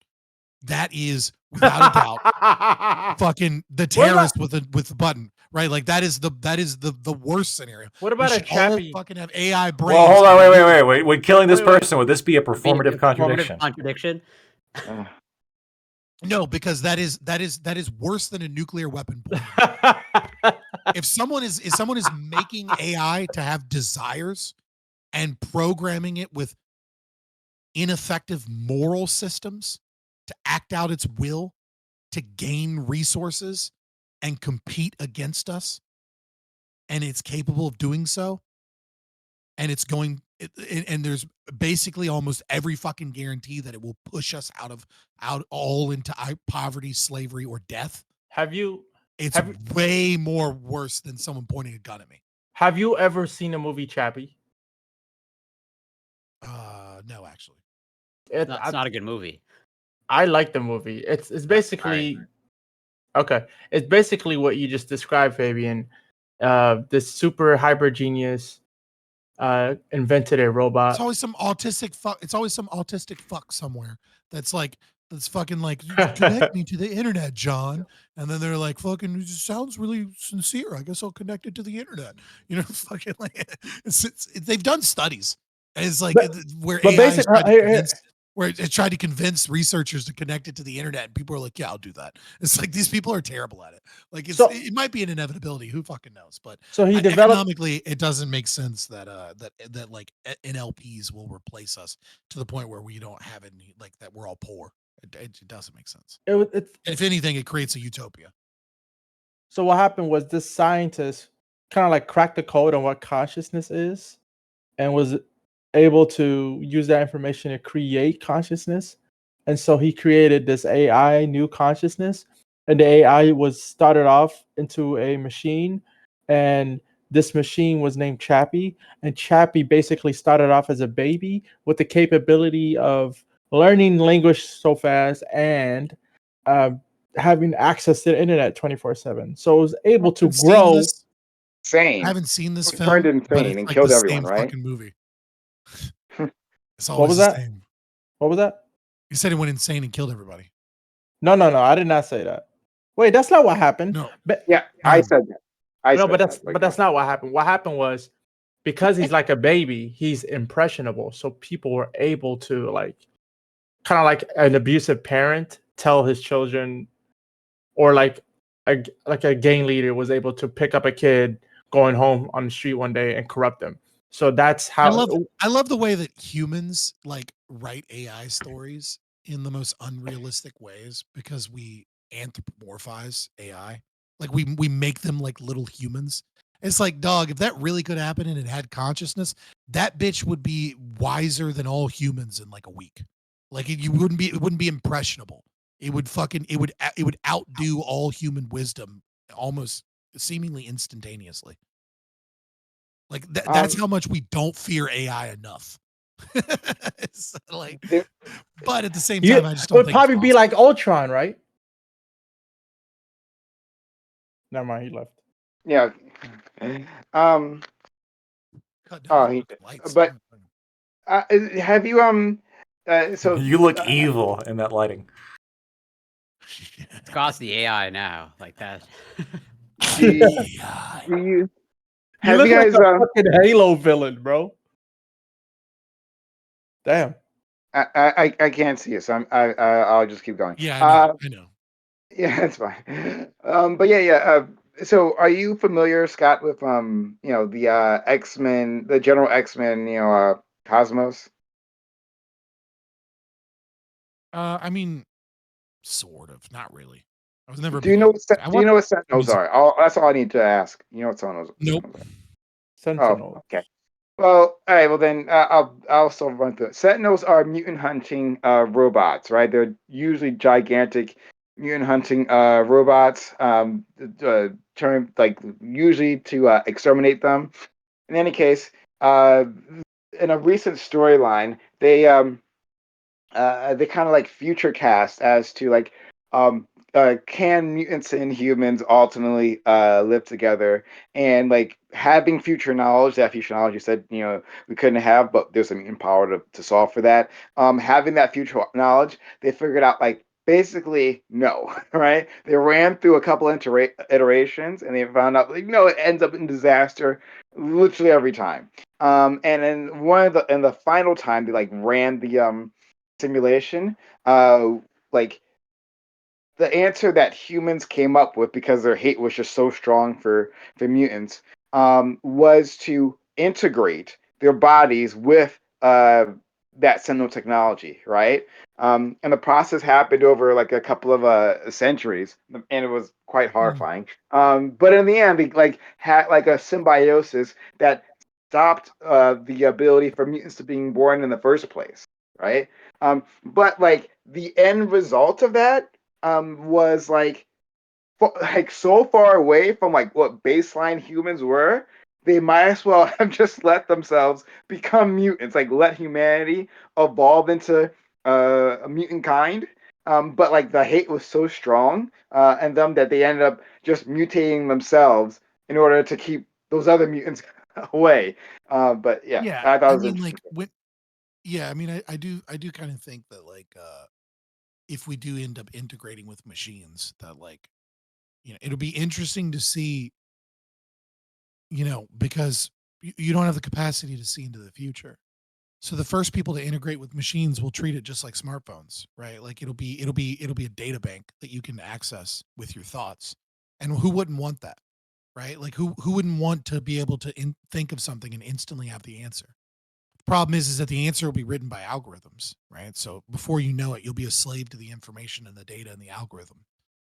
That is, without a doubt, fucking the terrorist with the button, right? Like that is the worst scenario. What about a Chappie? Fucking have AI brains. Well, hold on, wait. When killing this person, would this be a performative contradiction? No, because that is worse than a nuclear weapon. If someone is making AI to have desires and programming it with ineffective moral systems to act out its will, to gain resources and compete against us, and it's capable of doing so, and it's going, and there's basically almost every fucking guarantee that it will push us out all into poverty, slavery, or death. It's way more worse than someone pointing a gun at me. Have you ever seen a movie, Chappie? No, actually. It's not a good movie. I like the movie. It's basically okay. It's basically what you just described, Fabian. This super hyper genius invented a robot. It's always some autistic fuck. It's always some autistic fuck somewhere that's fucking like, connect me to the internet, John. And then they're like, fucking, it just sounds really sincere. I guess I'll connect it to the internet. You know, fucking like, they've done studies. It's like where it tried to convince researchers to connect it to the internet, and people are like, "Yeah, I'll do that." It's like these people are terrible at it. Like it might be an inevitability. Who fucking knows? But so he developed economically, it doesn't make sense that like NLPs will replace us to the point where we don't have any, like that we're all poor. It doesn't make sense. If anything, it creates a utopia. So what happened was this scientist kind of like cracked the code on what consciousness is, and was able to use that information to create consciousness. And so he created this AI new consciousness, and the AI was started off into a machine, and this machine was named Chappie, and Chappie basically started off as a baby with the capability of learning language so fast and having access to the internet 24/7. So it was able to grow. Insane. I haven't seen this film. Turned insane and like killed the everyone, same right? Fucking movie. What was that? Same. What was that? You said it went insane and killed everybody. No, I did not say that. Wait, that's not what happened. No. But yeah, I said that. But that's not what happened. What happened was, because he's like a baby, he's impressionable. So people were able to, like, kind of like an abusive parent tell his children, or like a gang leader was able to pick up a kid going home on the street one day and corrupt them. So that's how I love the way that humans like write AI stories in the most unrealistic ways, because we anthropomorphize AI. Like we make them like little humans. It's like, dog, if that really could happen and it had consciousness, that bitch would be wiser than all humans in like a week. Like it wouldn't be impressionable. It would outdo all human wisdom almost seemingly instantaneously. Like that's how much we don't fear AI enough. It's like, but at the same time, I just don't. It would probably be like Ultron, right? Never mind, he left. Yeah. Have you so you look evil in that lighting. It's cost the AI now, like that. Do you have you guys like a fucking Halo villain, bro? Damn. I can't see it, so I'll just keep going. Yeah, I know. Yeah, that's fine. But yeah. So are you familiar, Scott, with the X-Men, the General X-Men, Cosmos? I mean, sort of, not really. I was never. Do you know what Sentinels are? That's all I need to ask. You know what Sentinels? Nope. Sentinels. Oh, okay. Well, all right. Well, then I'll still run through it. Sentinels are mutant hunting robots, right? They're usually gigantic mutant hunting robots. Term like usually to exterminate them. In any case, uh, in a recent storyline, they kind of like future cast as to like um can mutants and humans ultimately live together, and like having future knowledge, that future knowledge you said we couldn't have, but there's a mutant power to solve for that. Having that future knowledge, they figured out like basically no. Right, they ran through a couple iterations and they found out like no, it ends up in disaster literally every time. And then the final time they like ran the simulation, uh, like the answer that humans came up with because their hate was just so strong for mutants, was to integrate their bodies with that Sentinel technology, right? And the process happened over like a couple of centuries, and it was quite horrifying. But in the end, they like had like a symbiosis that stopped the ability for mutants to being born in the first place, right? But like the end result of that was like so far away from like what baseline humans were, they might as well have just let themselves become mutants, like let humanity evolve into a mutant kind. But like the hate was so strong, and them that they ended up just mutating themselves in order to keep those other mutants away. But yeah, Yeah, I thought I it was mean, like interesting. yeah, I mean, I do kind of think that like if we do end up integrating with machines, that like it'll be interesting to see, because you don't have the capacity to see into the future. So the first people to integrate with machines will treat it just like smartphones, right? Like it'll be a data bank that you can access with your thoughts. And who wouldn't want that, right? Like who wouldn't want to be able to think of something and instantly have the answer? The problem is that the answer will be written by algorithms, right? So before you know it, you'll be a slave to the information and the data and the algorithm.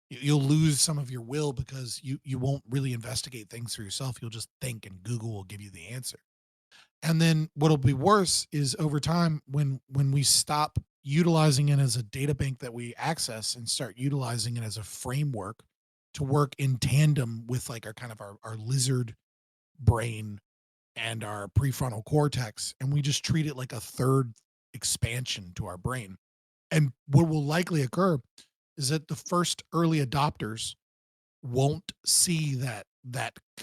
You'll lose some of your will because you won't really investigate things for yourself. You'll just think, and Google will give you the answer. And then what'll be worse is over time when we stop utilizing it as a data bank that we access and start utilizing it as a framework to work in tandem with like our kind of our lizard brain and our prefrontal cortex, and we just treat it like a third expansion to our brain. And what will likely occur is that the first early adopters won't see that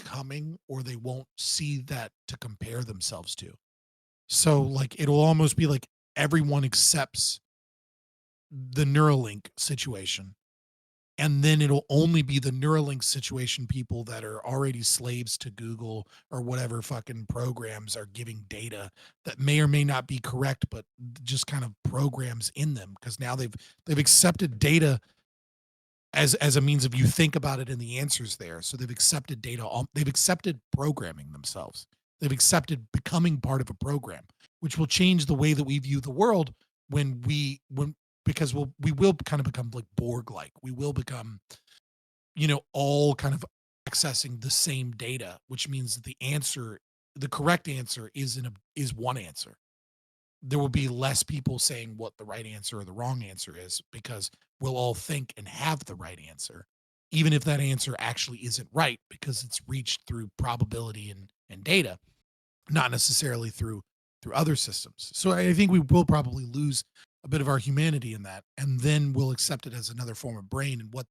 coming, or they won't see that to compare themselves to. So like it'll almost be like everyone accepts the Neuralink situation, and then it'll only be the Neuralink situation people that are already slaves to Google or whatever fucking programs are giving data that may or may not be correct, but just kind of programs in them, because now they've accepted data as a means of, you think about it and the answers there. So they've accepted data. They've accepted programming themselves. They've accepted becoming part of a program, which will change the way that we view the world when because we will kind of become like Borg like. We will become, all kind of accessing the same data, which means that the correct answer is one answer. There will be less people saying what the right answer or the wrong answer is, because we'll all think and have the right answer, even if that answer actually isn't right, because it's reached through probability and data, not necessarily through other systems. So I think we will probably lose a bit of our humanity in that, and then we'll accept it as another form of brain, and what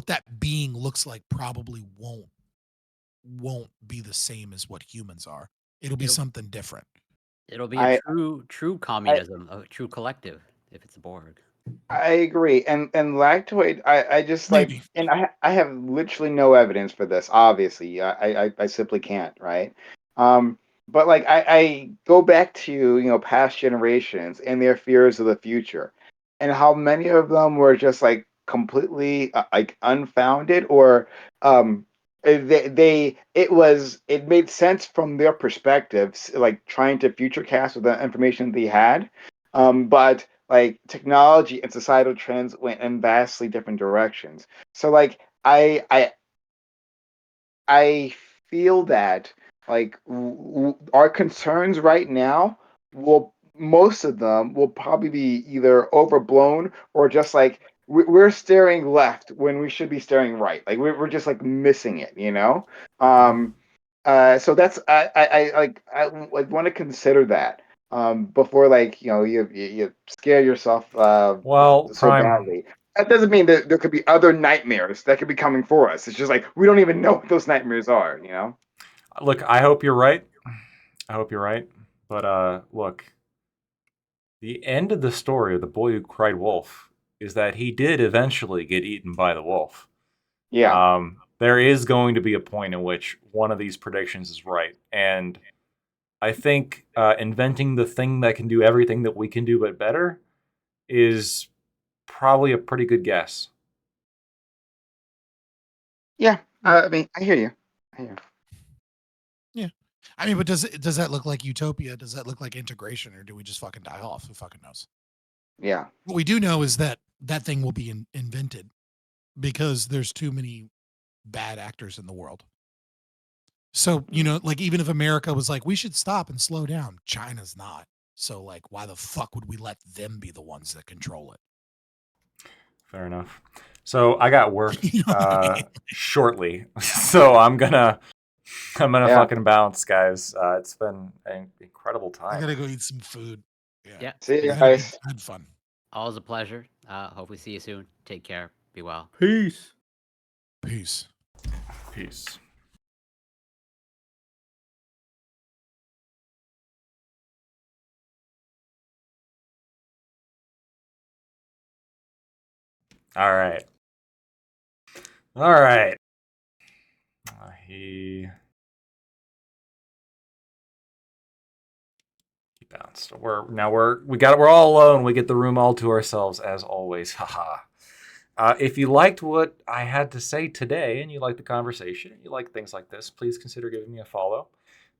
that being looks like probably won't be the same as what humans are. It'll be It'll something different. it'll be a I true I communism, a true collective, if it's a Borg. I agree, and lactoid. I just like, Maybe. and I have literally no evidence for this. Obviously, I simply can't, right? Um, but like I go back to past generations and their fears of the future, and how many of them were just like completely like unfounded, or it made sense from their perspectives, like trying to future cast with the information they had, but like technology and societal trends went in vastly different directions. So like I feel that like our concerns right now will most of them will probably be either overblown or just like we're staring left when we should be staring right. Like we're just like missing it, you know. So that's I like want to consider that before like you scare yourself Well, so Prime, badly. That doesn't mean that there could be other nightmares that could be coming for us. It's just like we don't even know what those nightmares are, you know. look, I hope you're right. I hope you're right. But look, the end of the story of the boy who cried wolf is that he did eventually get eaten by the wolf. Yeah. There is going to be a point in which one of these predictions is right, and I think inventing the thing that can do everything that we can do but better is probably a pretty good guess. Yeah. I mean, I hear you. I hear you. Yeah. I mean, but does that look like utopia? Does that look like integration, or do we just fucking die off? Who fucking knows? Yeah. What we do know is that that thing will be invented because there's too many bad actors in the world. So, like even if America was like, we should stop and slow down, China's not. So like, why the fuck would we let them be the ones that control it? Fair enough. So I got work You know what I mean? shortly, so I'm gonna Yeah. fucking bounce, guys. It's been an incredible I time. gotta go eat some food. Yeah. See you I guys. had fun. Always a pleasure. Hopefully see you soon. Take care. Be well. Peace. Peace. Peace. All right. All right. He bounced. We're all alone. We get the room all to ourselves as always. Haha. If you liked what I had to say today and you like the conversation and you like things like this, please consider giving me a follow.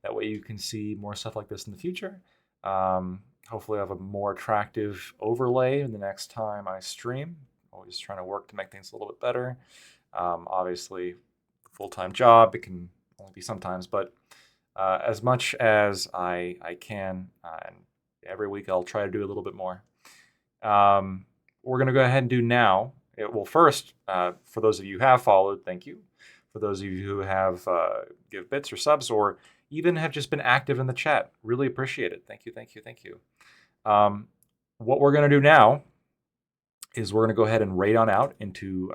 That way you can see more stuff like this in the future. Hopefully I have a more attractive overlay the next time I stream. Always trying to work to make things a little bit better. Obviously, full-time job, it can only be sometimes, but as much as I can, and every week I'll try to do a little bit more. We're going to go ahead and do now. Well, first, for those of you who have followed, thank you. For those of you who have give bits or subs or even have just been active in the chat, really appreciate it. Thank you, thank you, thank you. What we're going to do now is we're going to go ahead and raid on out into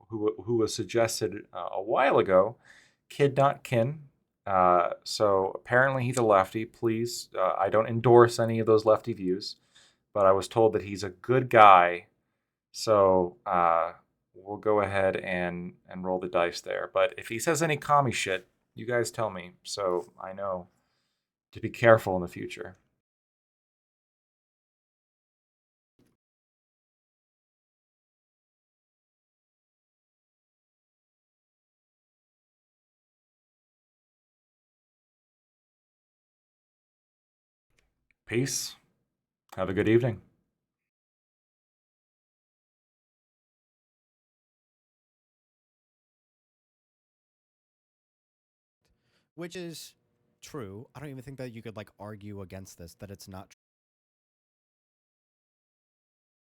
who was suggested a while ago, Kid.Kin. So apparently he's a lefty. Please, I don't endorse any of those lefty views, but I was told that he's a good guy. So we'll go ahead and roll the dice there. But if he says any commie shit, you guys tell me so I know to be careful in the future. Peace. Have a good evening. Which is true. I don't even think that you could like argue against this, that it's not true.